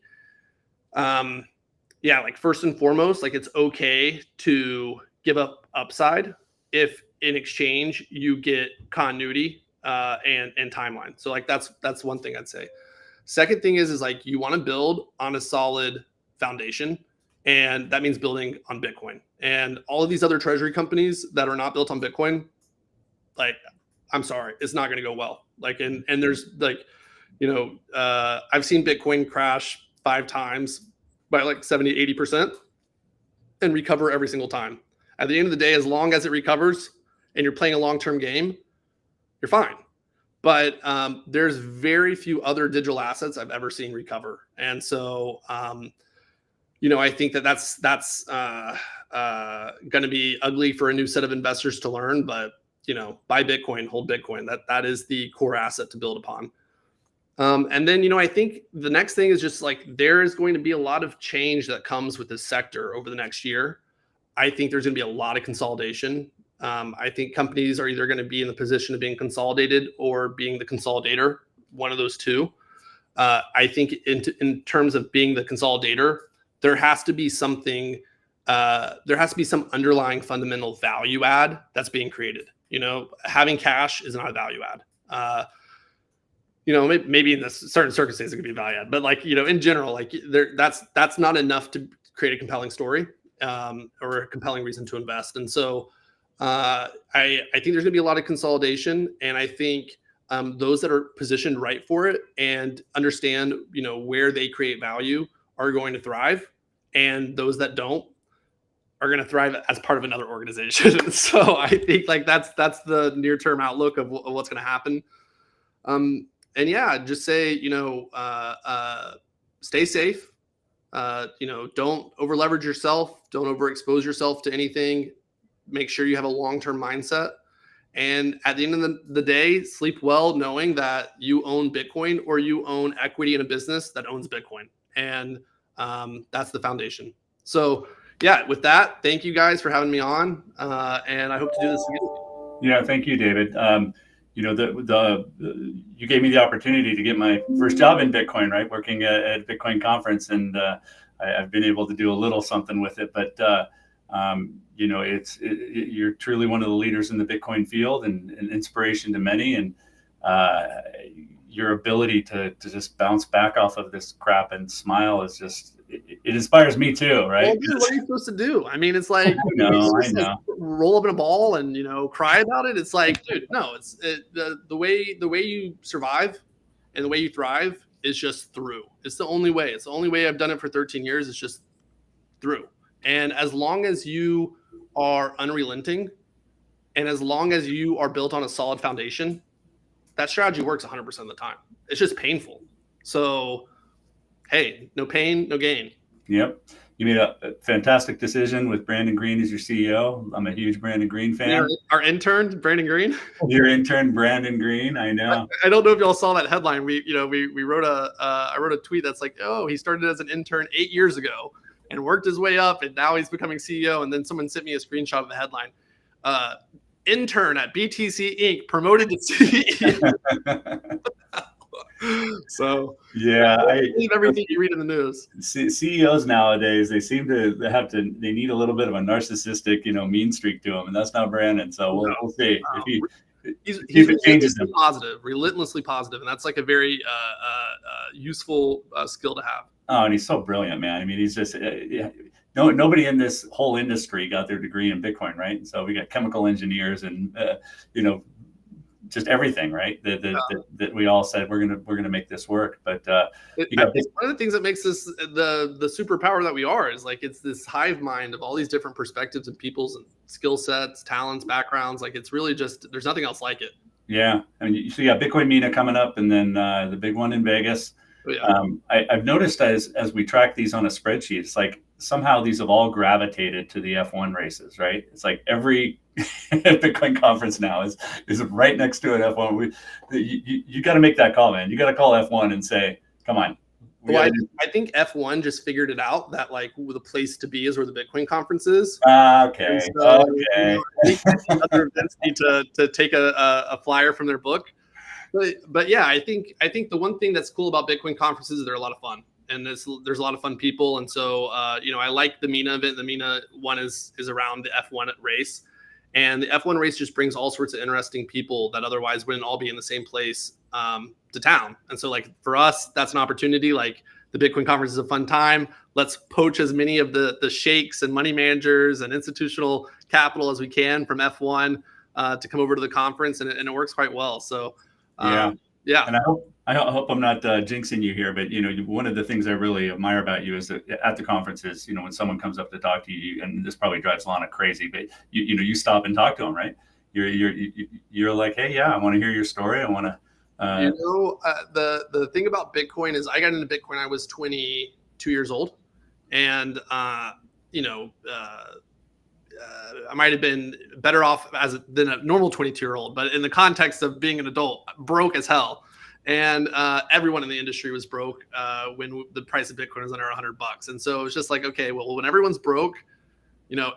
first and foremost, like it's okay to give up upside if in exchange you get continuity and timeline. So like that's one thing I'd say. Second thing is like you want to build on a solid foundation, and that means building on Bitcoin. And all of these other treasury companies that are not built on Bitcoin, like I'm sorry, it's not going to go well. Like and there's like, I've seen Bitcoin crash 5 times by like 70-80% and recover every single time. At the end of the day, as long as it recovers and you're playing a long-term game, you're fine. But there's very few other digital assets I've ever seen recover. And so, I think that's going to be ugly for a new set of investors to learn. But, buy Bitcoin, hold Bitcoin. That is the core asset to build upon. And then, I think the next thing is just like there is going to be a lot of change that comes with this sector over the next year. I think there's going to be a lot of consolidation. I think companies are either going to be in the position of being consolidated or being the consolidator, one of those two. I think in terms of being the consolidator, there has to be something, there has to be some underlying fundamental value add that's being created. Having cash is not a value add. Maybe in certain circumstances it could be value add, but like, in general, like that's not enough to create a compelling story or a compelling reason to invest. And so I think there's gonna be a lot of consolidation, and I think those that are positioned right for it and understand, where they create value are going to thrive, and those that don't are going to thrive as part of another organization. So I think like that's the near-term outlook of what's going to happen. And yeah, just say, stay safe. Don't over leverage yourself. Don't overexpose yourself to anything. Make sure you have a long-term mindset. And at the end of the day, sleep well knowing that you own Bitcoin or you own equity in a business that owns Bitcoin. And that's the foundation. So yeah, with that, thank you guys for having me on, and I hope to do this again. Yeah, thank you, David. You know, you gave me the opportunity to get my first job in Bitcoin, right? Working at Bitcoin conference, and I've been able to do a little something with it. But you know, you're truly one of the leaders in the Bitcoin field and an inspiration to many. And your ability to just bounce back off of this crap and smile is just it inspires me too, right? Well, dude, what are you supposed to do? I mean, it's like I know. like, roll up in a ball and cry about it. It's like, dude, no, the way you survive and the way you thrive is just through. It's the only way. It's the only way I've done it for 13 years. It's just through. And as long as you are unrelenting, and as long as you are built on a solid foundation, that strategy works 100% of the time. It's just painful. So, hey, no pain, no gain. Yep. You made a fantastic decision with Brandon Green as your CEO. I'm a huge Brandon Green fan. Our intern, Brandon Green. Your intern, Brandon Green. I know. I don't know if y'all saw that headline. We wrote I wrote a tweet that's like, oh, he started as an intern 8 years ago and worked his way up, and now he's becoming CEO. And then someone sent me a screenshot of the headline. Intern at BTC Inc. promoted to CEO. So yeah, I believe everything you read in the news. CEOs nowadays, they seem to they need a little bit of a narcissistic, mean streak to them, and that's not Brandon. So we'll see he's it changes him. Relentlessly positive, and that's like a very useful skill to have. Oh, and he's so brilliant, man. I mean, he's just nobody in this whole industry got their degree in Bitcoin, right? So we got chemical engineers and just everything, right? That we all said we're gonna make this work. But it's one of the things that makes this the superpower that we are is like it's this hive mind of all these different perspectives and peoples and skill sets, talents, backgrounds. Like it's really just there's nothing else like it. Yeah, I mean, so you got Bitcoin MENA coming up, and then the big one in Vegas. Oh, yeah. I've noticed as we track these on a spreadsheet, it's like somehow these have all gravitated to the F1 races, right? It's like every Bitcoin conference now is right next to an F1. You got to make that call, man. You got to call F1 and say, come on. Well, I think F1 just figured it out that like the place to be is where the Bitcoin conference is. Okay. So, okay. I think other events need to take a flyer from their book. But yeah, I think the one thing that's cool about Bitcoin conferences is they're a lot of fun, and there's a lot of fun people, and so I like the MENA event. The MENA one is around the F1 race, and the F1 race just brings all sorts of interesting people that otherwise wouldn't all be in the same place to town. And so like for us, that's an opportunity. Like the Bitcoin conference is a fun time. Let's poach as many of the sheikhs and money managers and institutional capital as we can from F1 to come over to the conference, and it works quite well. So. Yeah. And I hope I'm not jinxing you here, but one of the things I really admire about you is that at the conferences, when someone comes up to talk to you, and this probably drives Lana crazy, but you stop and talk to them, right? You're like, hey, yeah, I want to hear your story. I want to. The thing about Bitcoin is I got into Bitcoin. I was 22 years old, and I might have been better off than a normal 22-year-old, but in the context of being an adult, broke as hell. And everyone in the industry was broke when the price of Bitcoin was under $100. And so it's just like, okay, well, when everyone's broke,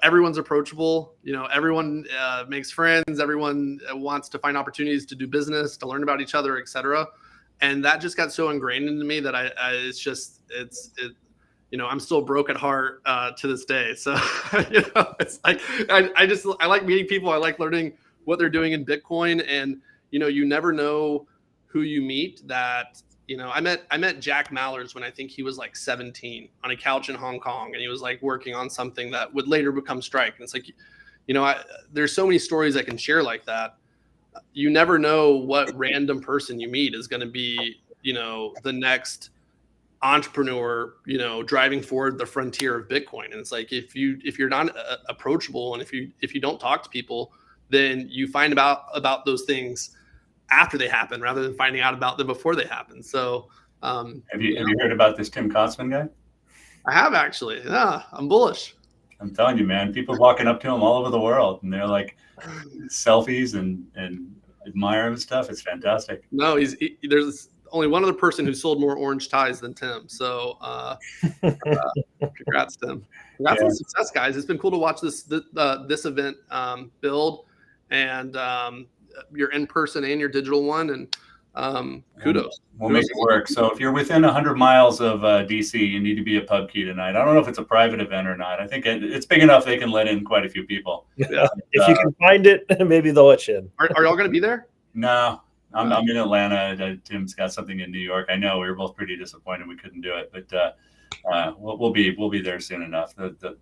everyone's approachable, everyone makes friends, everyone wants to find opportunities to do business, to learn about each other, etc. And that just got so ingrained into me that I'm still broke at heart to this day. So, it's like, I like meeting people. I like learning what they're doing in Bitcoin. And, you never know who you meet that, I met Jack Mallers when I think he was like 17 on a couch in Hong Kong. And he was like working on something that would later become Strike. And it's like, there's so many stories I can share like that. You never know what random person you meet is going to be, the next entrepreneur, driving forward the frontier of Bitcoin. And it's like if you're not approachable, and if you don't talk to people, then you find about those things after they happen rather than finding out about them before they happen. So have you heard about this Tim Kotzman guy? I have, actually. Yeah, I'm bullish. I'm telling you, man, people walking up to him all over the world, and they're like selfies and admire him and stuff. It's fantastic. No, there's only one other person who sold more orange ties than Tim. So congrats, Tim. Congrats on the success, guys. It's been cool to watch this event build, and your in-person and your digital one. And kudos. We'll make it work. So if you're within 100 miles of DC, you need to be at PubKey tonight. I don't know if it's a private event or not. I think it's big enough they can let in quite a few people. Yeah. If you can find it, maybe they'll let you in. Are y'all going to be there? No, I'm in Atlanta. Tim's got something in New York. I know we were both pretty disappointed we couldn't do it, but we'll be there soon enough.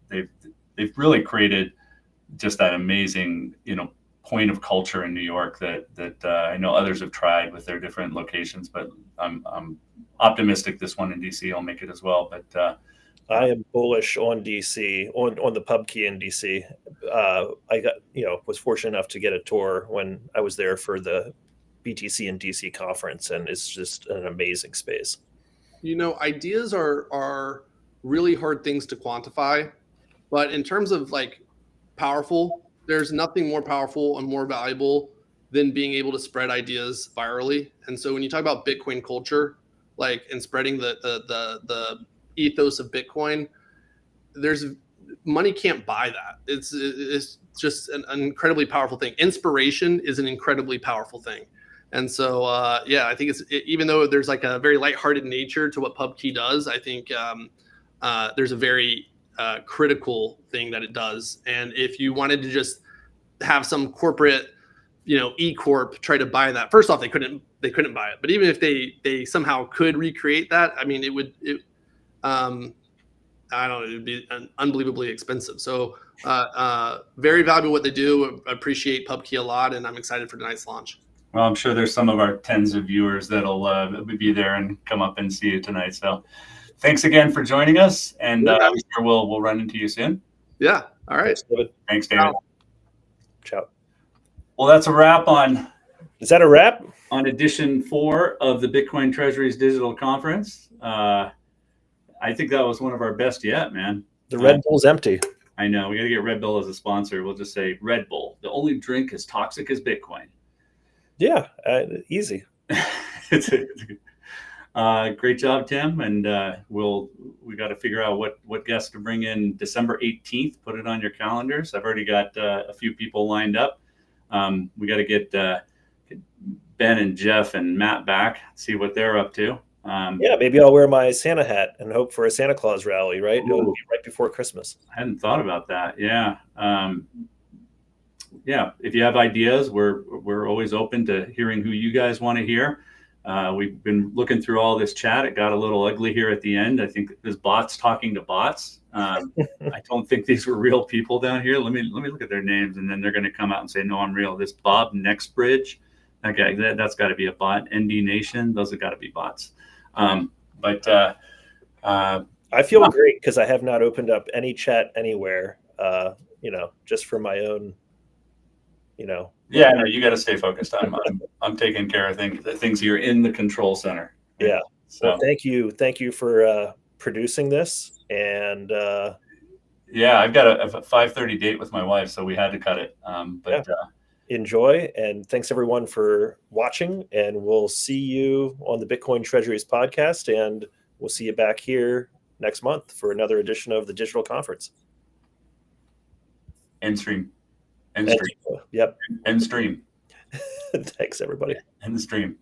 They've really created just that amazing, point of culture in New York that I know others have tried with their different locations, but I'm optimistic this one in DC will make it as well. But I am bullish on DC, on the PubKey in DC. I was fortunate enough to get a tour when I was there for the BTC and DC conference, and it's just an amazing space. Ideas are really hard things to quantify, but in terms of powerful, there's nothing more powerful and more valuable than being able to spread ideas virally. And so when you talk about Bitcoin culture, and spreading the ethos of Bitcoin, money can't buy that. It's just an incredibly powerful thing. Inspiration is an incredibly powerful thing. And so, I think even though there's a very lighthearted nature to what PubKey does, I think there's a very critical thing that it does. And if you wanted to just have some corporate, E-corp try to buy that, first off, they couldn't buy it. But even if they somehow could recreate that, I mean, I don't know, it would be unbelievably expensive. So very valuable what they do. I appreciate PubKey a lot, and I'm excited for tonight's launch. Well, I'm sure there's some of our tens of viewers that'll be there and come up and see you tonight. So thanks again for joining us, and I'm sure we'll run into you soon. Yeah. All right. Thanks, David. Ciao. Well, that's a wrap on. Is that a wrap? On edition 4 of the Bitcoin Treasuries Digital Conference. I think that was one of our best yet, man. The Red Bull's empty. I know. We got to get Red Bull as a sponsor. We'll just say Red Bull, the only drink as toxic as Bitcoin. Yeah, easy. Great job, Tim. And we got to figure out what guests to bring in December 18th. Put it on your calendars. I've already got a few people lined up. We got to get Ben and Jeff and Matt back, see what they're up to. Maybe I'll wear my Santa hat and hope for a Santa Claus rally, right? It'll be right before Christmas. I hadn't thought about that. Yeah. If you have ideas, we're always open to hearing who you guys want to hear. We've been looking through all this chat. It got a little ugly here at the end. I think there's bots talking to bots. I don't think these were real people down here. Let me look at their names, and then they're going to come out and say, no, I'm real. This Bob Nextbridge, okay, that's got to be a bot. ND Nation, those have got to be bots. I feel great because I have not opened up any chat anywhere, just for my own, Yeah, no, you got to stay focused. I'm taking care of things here in the control center. Yeah. So well, thank you for producing this. And I've got a 5:30 date with my wife, so we had to cut it. Enjoy, and thanks everyone for watching, and we'll see you on the Bitcoin Treasuries podcast, and we'll see you back here next month for another edition of the digital conference. End stream. Yep. End stream. Thanks everybody. End stream.